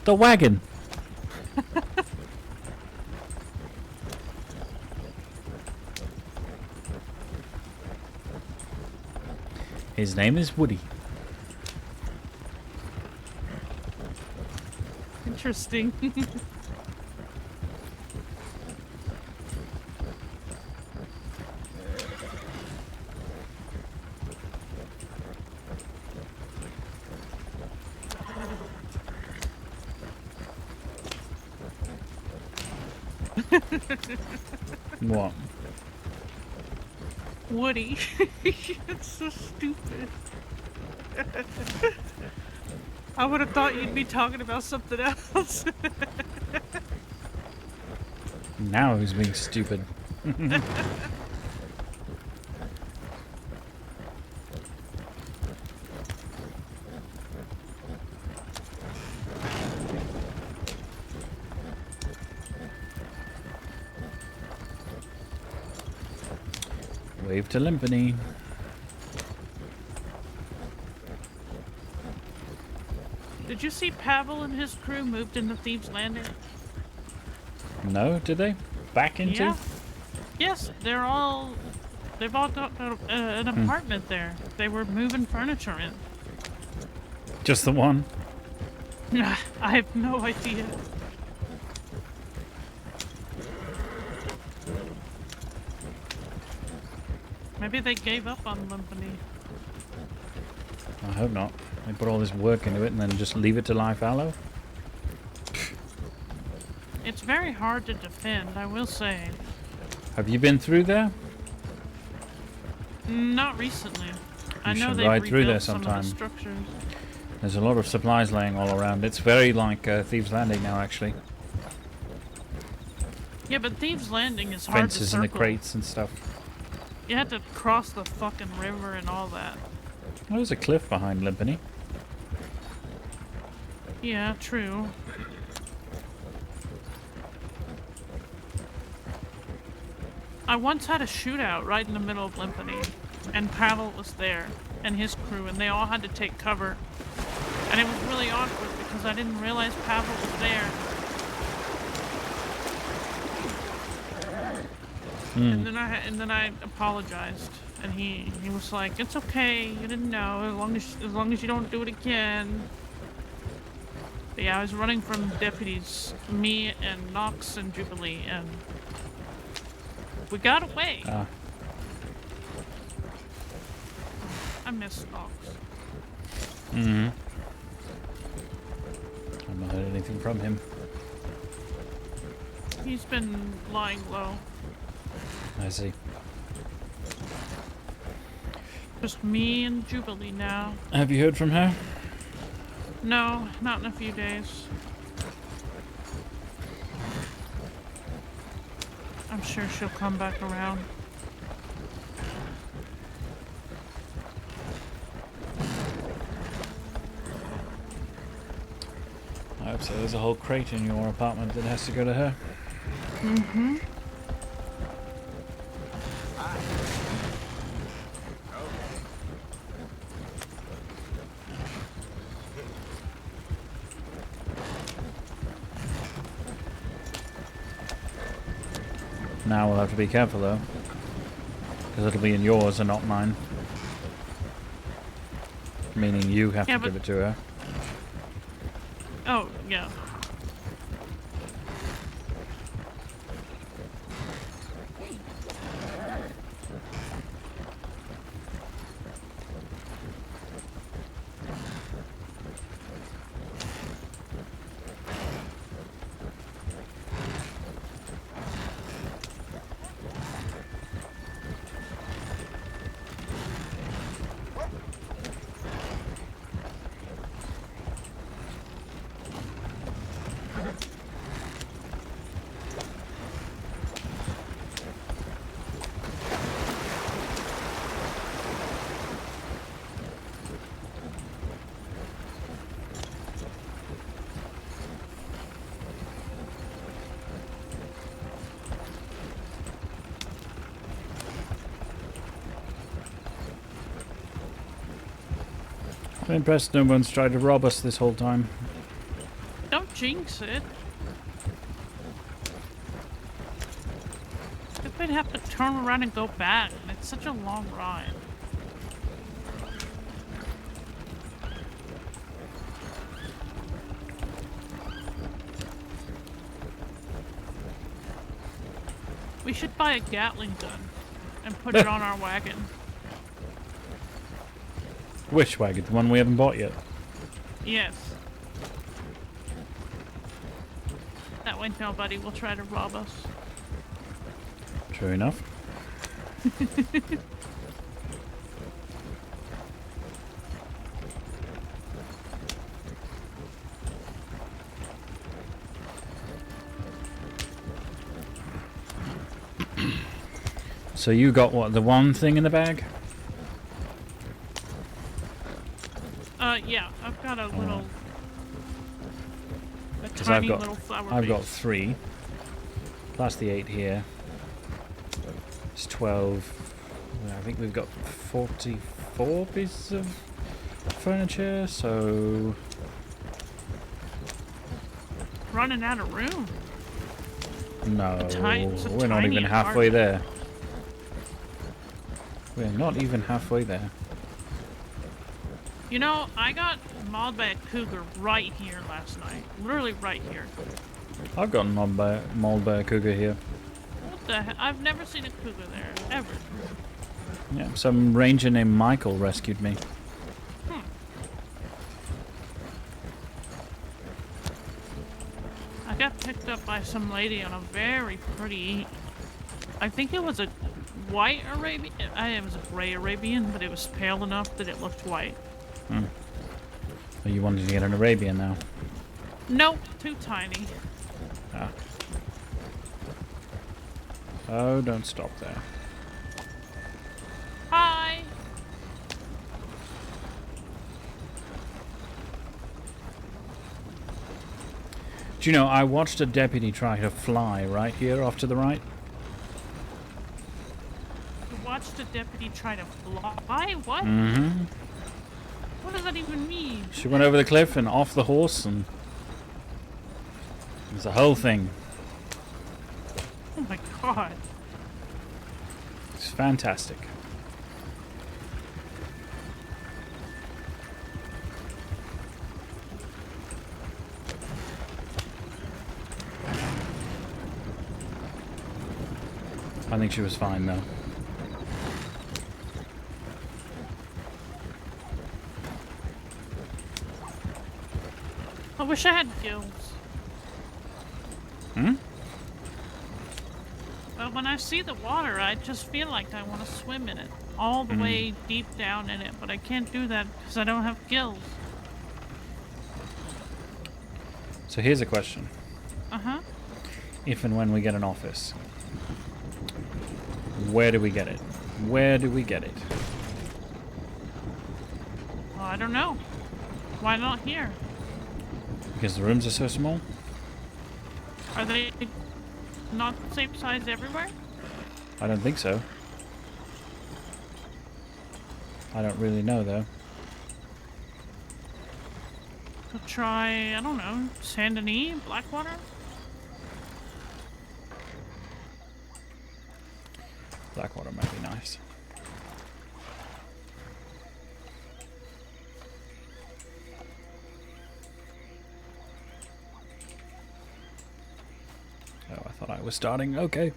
The wagon. His name is Woody. Interesting. What? Woody. It's so stupid. I would have thought you'd be talking about something else. Now he's being stupid. Wave to Limpany. Did you see Pavel and his crew moved into Thieves Landing? No, did they? Back into? Yeah. Yes, they've all got an apartment there. They were moving furniture in. Just the one? I have no idea. Maybe they gave up on Limpany. I hope not. They put all this work into it and then just leave it to lie fallow? It's very hard to defend, I will say. Have you been through there? Not recently. I know should they've ride through there rebuilt some of sometime. the structures. There's a lot of supplies laying all around. It's very like Thieves Landing now, actually. Yeah, but Thieves Landing is hard Fences to and circle. the crates and stuff. You had to cross the fucking river and all that. Oh, there's a cliff behind Limpany. Yeah, true. I once had a shootout right in the middle of Limpany, and Pavel was there, and his crew, and they all had to take cover. And it was really awkward because I didn't realize Pavel was there. And then I apologized, and he was like, "It's okay, you didn't know, as long as you don't do it again." But yeah, I was running from deputies, me and Knox and Jubilee, and we got away. I miss Knox. Mm-hmm. I've not heard anything from him. He's been lying low. I see. Just me and Jubilee now. Have you heard from her? No, not in a few days. I'm sure she'll come back around. I hope so. There's a whole crate in your apartment that has to go to her. Mm-hmm. Now we'll have to be careful though, because it'll be in yours and not mine. Meaning you have to give it to her. Oh, yeah. I'm impressed no one's tried to rob us this whole time. Don't jinx it. If we'd have to turn around and go back, and it's such a long ride. We should buy a Gatling gun and put it on our wagon. Which wagon? The one we haven't bought yet? Yes. That way nobody will try to rob us. True enough. So you got what, the one thing in the bag? Yeah, I've got a little, a Because tiny little flower I've got vase. 3, plus the 8 here. It's 12. I think we've got 44 pieces of furniture, so... Running out of room. No, It's a we're not tiny even halfway apartment. there. We're not even halfway there. You know, I got mauled by a cougar right here last night. Literally right here. I've gotten mauled by a cougar here. What the heck? I've never seen a cougar there, ever. Yeah, some ranger named Michael rescued me. I got picked up by some lady on a very pretty... I think it was a white Arabian. It was a gray Arabian, but it was pale enough that it looked white. Hmm. Are you wanting to get an Arabian now? Nope, too tiny. Ah. Oh, don't stop there. Hi! Do you know, I watched a deputy try to fly right here off to the right. You watched a deputy try to fly? What? Mm-hmm. What does that even mean? She went over the cliff and off the horse, and it was the whole thing. Oh my god. It's fantastic. I think she was fine though. I wish I had gills. Hmm? But when I see the water, I just feel like I want to swim in it. All the way deep down in it, but I can't do that because I don't have gills. So here's a question. Uh-huh. If and when we get an office, where do we get it? Where do we get it? Well, I don't know. Why not here? Because the rooms are so small? Are they not the same size everywhere? I don't think so. I don't really know though. Could try, I don't know, Saint Denis, Blackwater? Blackwater might be nice. Oh, I thought I was starting. Okay.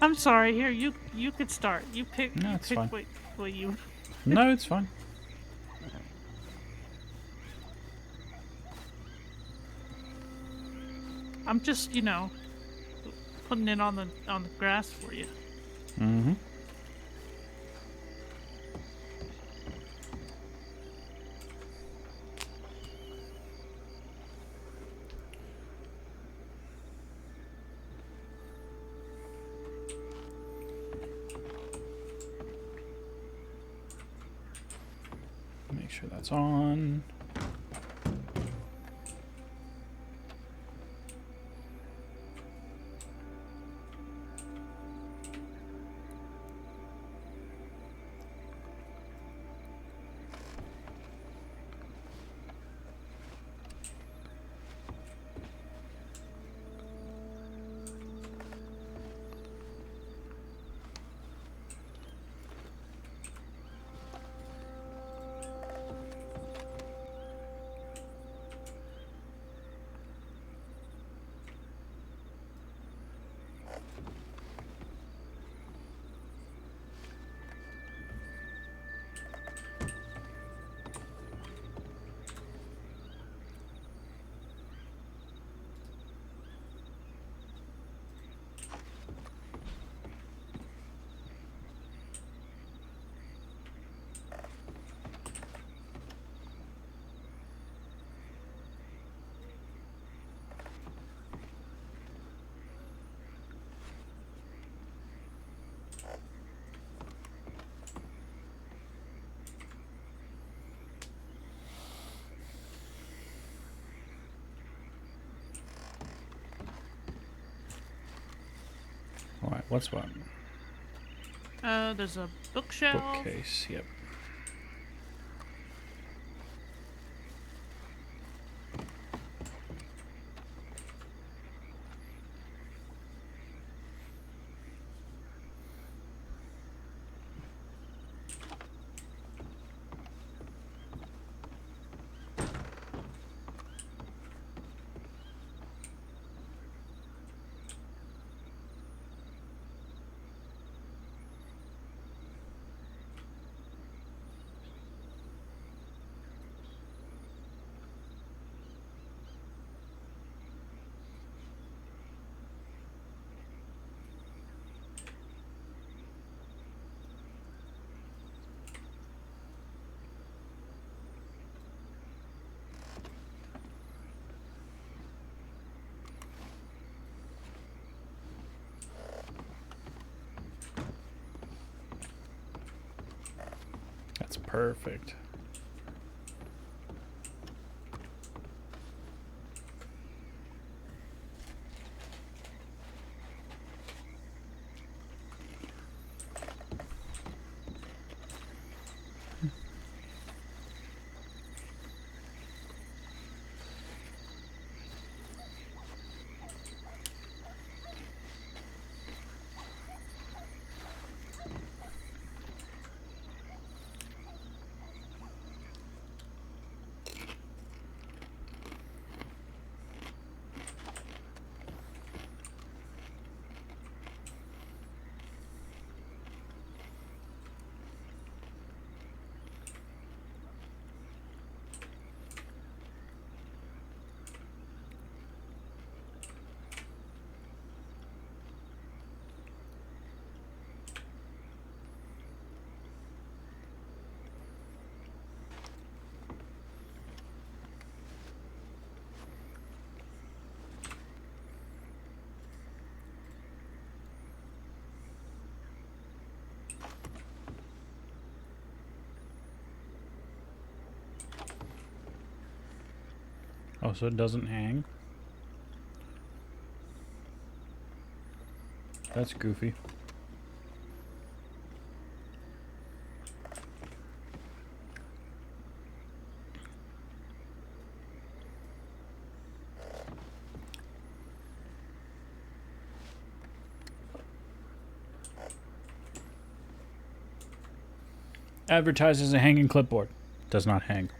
I'm sorry, here, you could start. You pick, No, you it's pick fine. what you... No, it's fine. I'm just, you know, putting it on the grass for you. Mm-hmm. Make sure that's on. What's what? There's a bookshelf. Bookcase. Yep. That's perfect. Oh, so it doesn't hang? That's goofy. Advertises a hanging clipboard. Does not hang.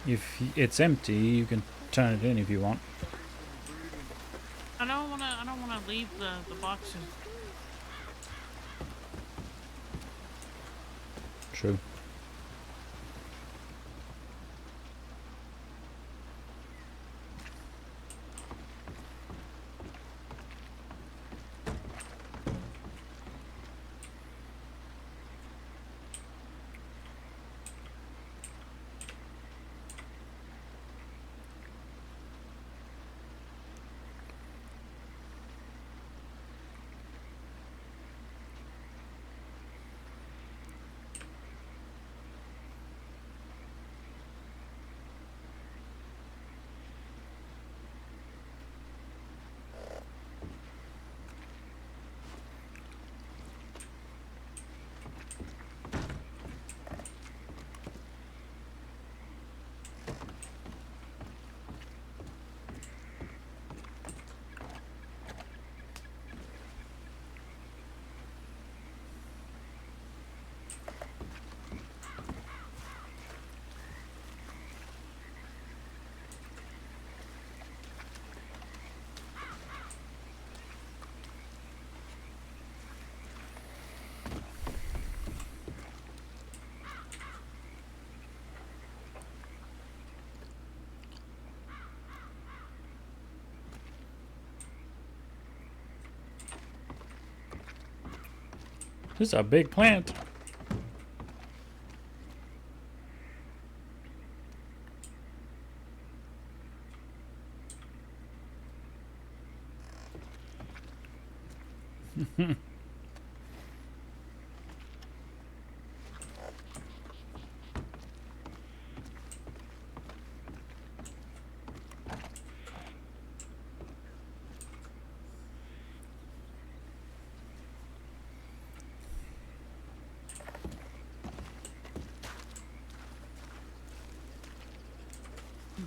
If it's empty, you can turn it in if you want. I don't wanna leave the boxes. True. This is a big plant.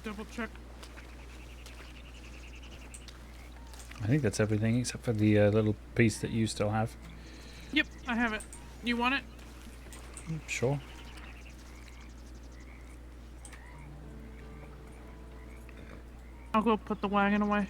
Double check. I think that's everything except for the little piece that you still have. Yep, I have it. You want it? Sure. I'll go put the wagon away.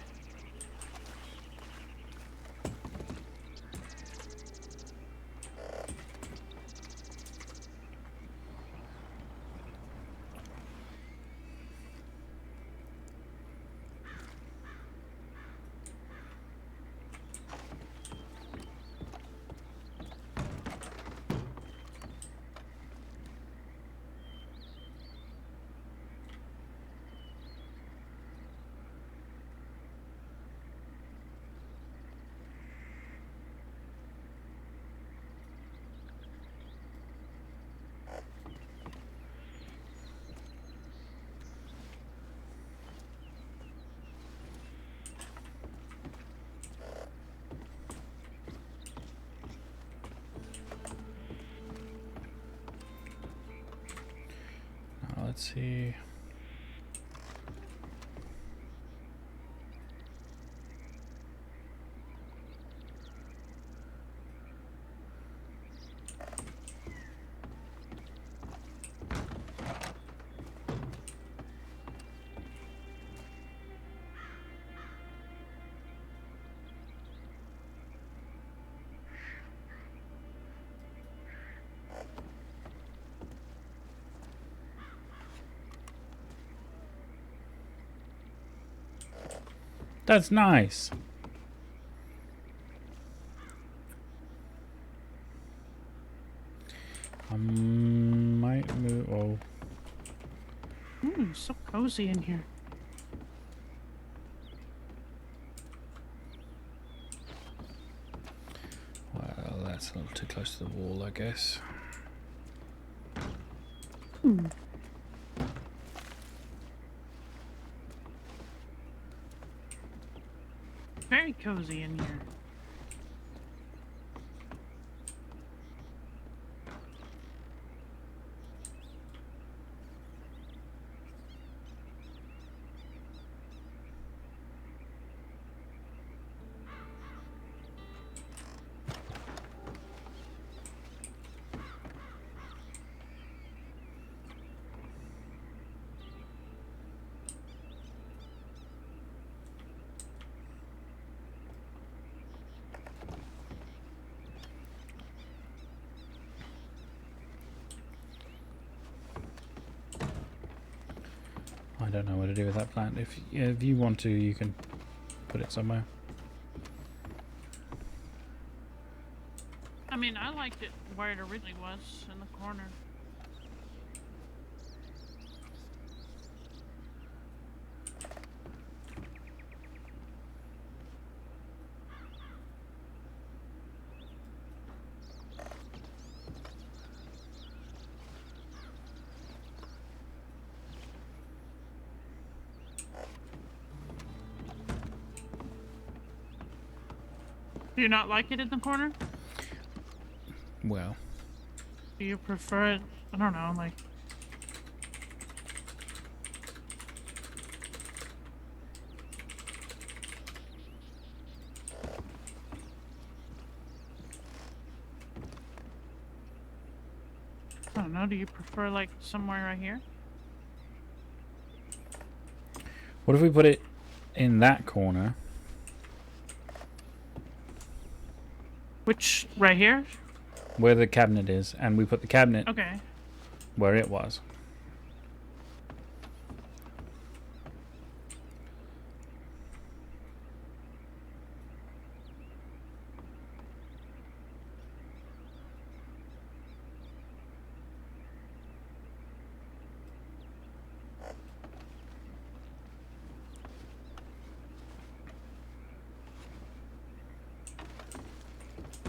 Let's see. That's nice. I might move. Oh. So cozy in here. Well, that's a little too close to the wall, I guess. Very cozy in here. I don't know what to do with that plant. If you want to, you can put it somewhere. I mean, I liked it where it originally was, in the corner. Do you not like it in the corner? Well, Do you prefer it? I don't know, like. I don't know, do you prefer like somewhere right here? what if we put it in that corner? Which, right here? Where the cabinet is, and we put the cabinet Okay. where it was.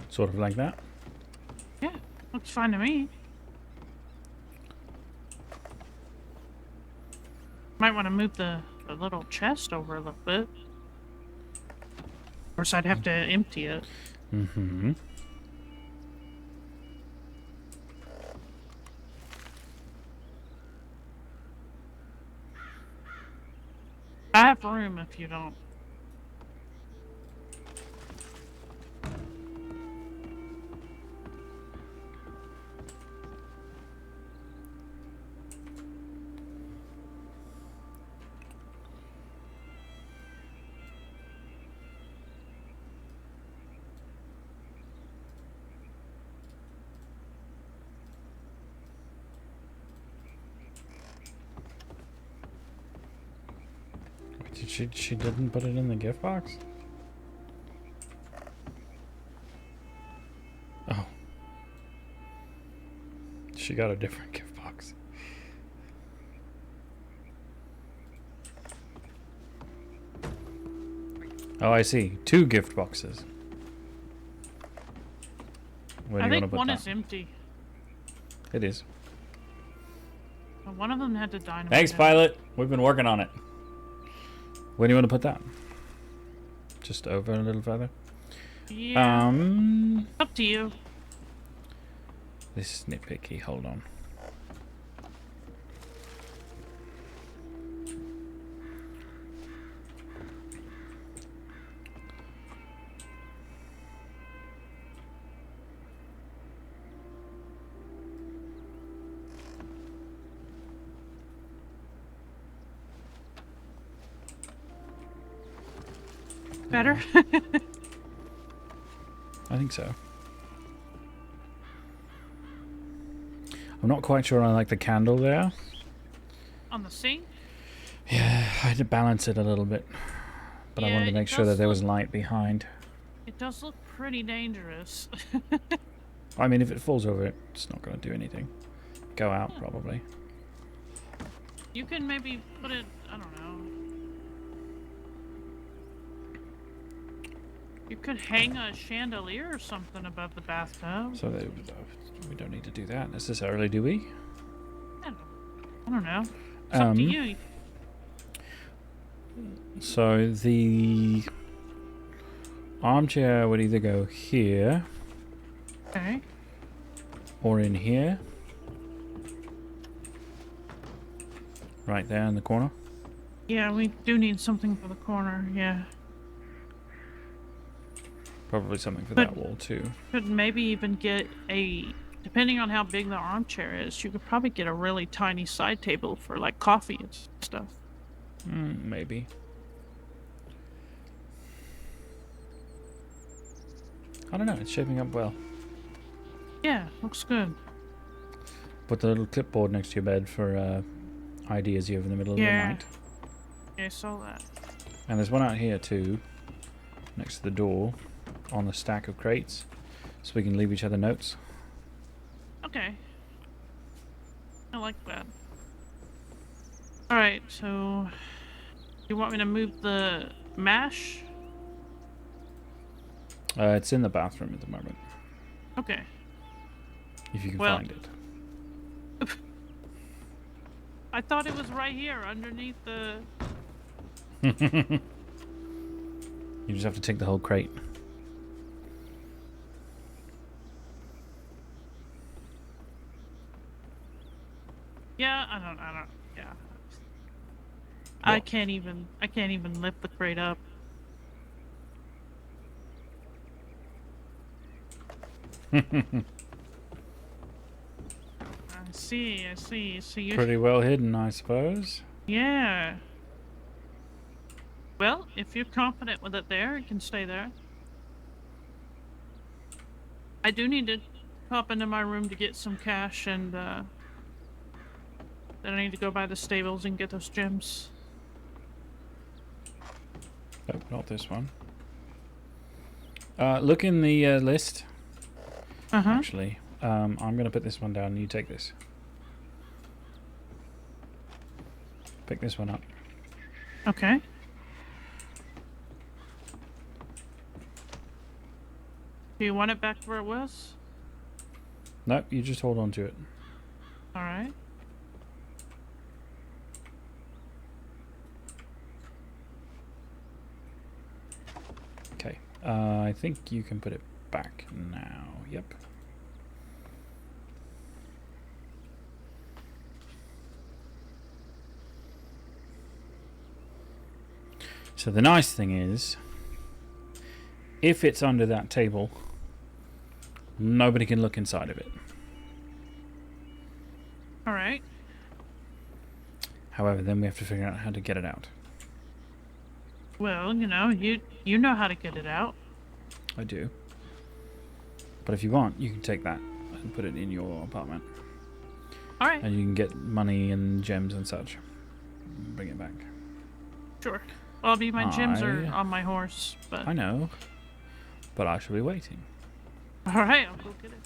Sort of like that. Yeah, looks fine to me. Might want to move the little chest over a little bit. Of course, I'd have to empty it. Mm-hmm. I have room if you don't. She didn't put it in the gift box? Oh. She got a different gift box. Oh, I see. 2 gift boxes. Where do I you want to think put one that? is empty. It is. One of them had to dynamite. Thanks, in it. pilot. We've been working on it. Where do you want to put that? Just over a little further? Yeah. Up to you. This is nitpicky. Hold on. Better? I think so. I'm not quite sure I like the candle there. On the sink? Yeah, I had to balance it a little bit. But I wanted to make sure that there was light behind. It does look pretty dangerous. I mean, if it falls over, it's not going to do anything. Go out, probably. You can maybe put it, I don't know. You could hang a chandelier or something above the bathtub. So we don't need to do that necessarily, do we? I don't know. It's up to you. So the armchair would either go here. Okay. Or in here. Right there in the corner. Yeah, we do need something for the corner, yeah. Probably something for that wall too. Could maybe even get depending on how big the armchair is, you could probably get a really tiny side table for like coffee and stuff. Maybe. I don't know, it's shaping up well. Yeah, looks good. Put the little clipboard next to your bed for ideas over the middle of the Yeah. night. Yeah, I saw that. And there's one out here too, next to the door, on the stack of crates, so we can leave each other notes. Okay. I like that. Alright, so... You want me to move the mash? It's in the bathroom at the moment, Okay. if you can Well- find it. I thought it was right here, underneath the... You just have to take the whole crate. Yeah, I don't, yeah. I can't even lift the crate up. I see. So you Pretty well hidden, I suppose. Yeah. Well, if you're confident with it there, it can stay there. I do need to hop into my room to get some cash, and then I need to go by the stables and get those gems. Oh, not this one. Look in the list. Actually, I'm going to put this one down and you take this. Pick this one up. Okay. Do you want it back where it was? No, you just hold on to it. Alright. Okay. I think you can put it back now. Yep. So the nice thing is, if it's under that table, nobody can look inside of it. Alright. However, then we have to figure out how to get it out. Well, you know how to get it out. I do. But if you want, you can take that and put it in your apartment. Alright. And you can get money and gems and such. Bring it back. Sure. Well, my gems are on my horse, but... I know. But I shall be waiting. Alright, I'll go get it.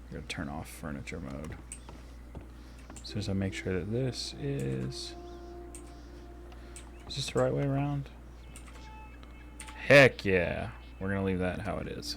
I'm going to turn off furniture mode. As soon as I make sure that this is... Is this the right way around? Heck yeah. We're going to leave that how it is.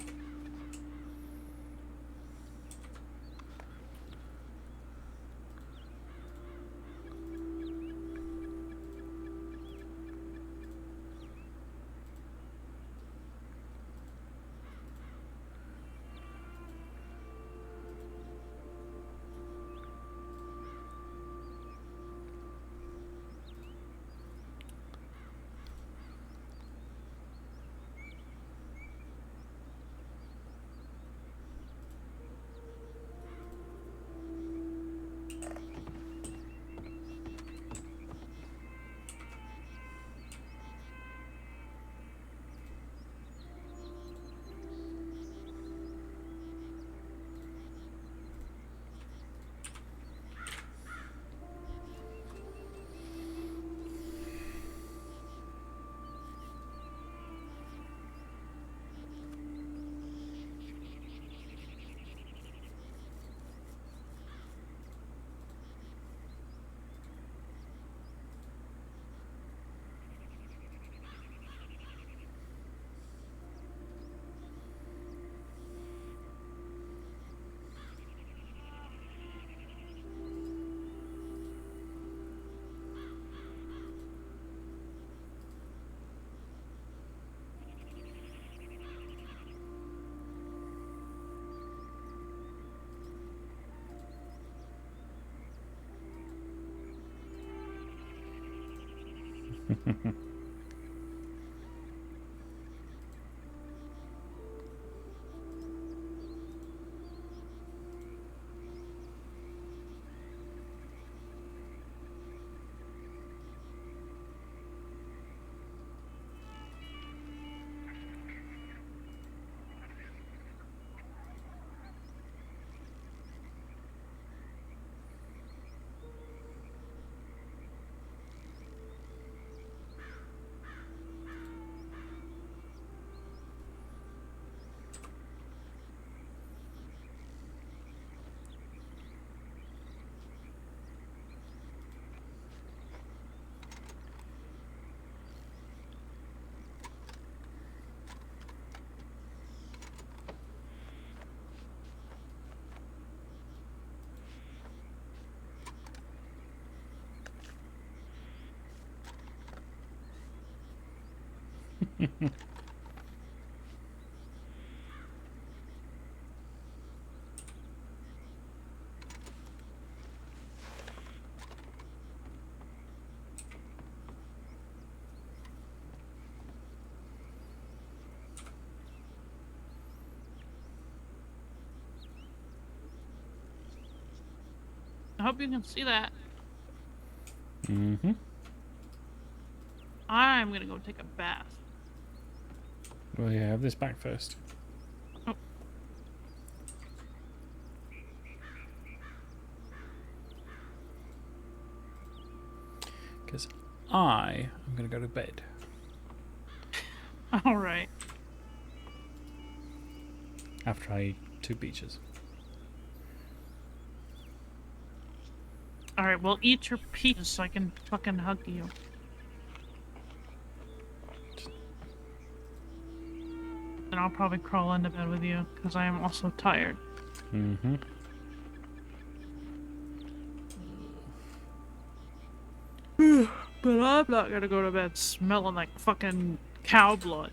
I hope you can see that. Mm-hmm. I'm gonna go take a bath. Well, yeah, have this back first. Oh. Because I am going to go to bed. All right. After I eat 2 peaches. All right. Well, eat your peaches so I can fucking hug you. And I'll probably crawl into bed with you because I am also tired. Mm-hmm. But I'm not gonna go to bed smelling like fucking cow blood.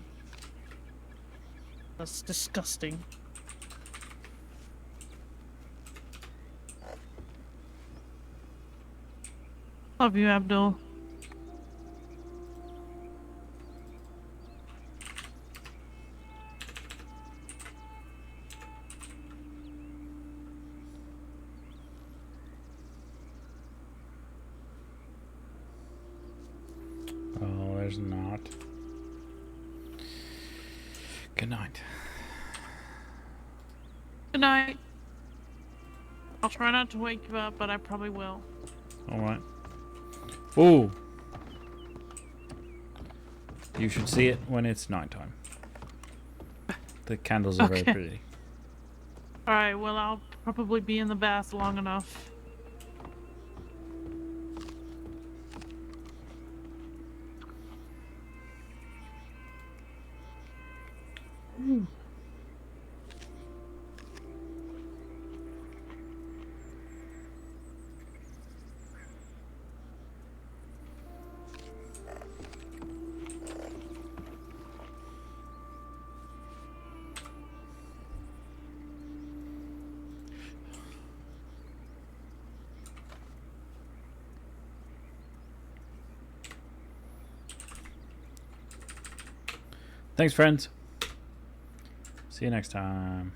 That's disgusting. Love you, Abdul. Oh, there's not. Good night. Good night. I'll try not to wake you up, but I probably will. Alright. Ooh! You should see it when it's nighttime. The candles are very pretty. Alright, well, I'll probably be in the bath long enough. Thanks, friends. See you next time.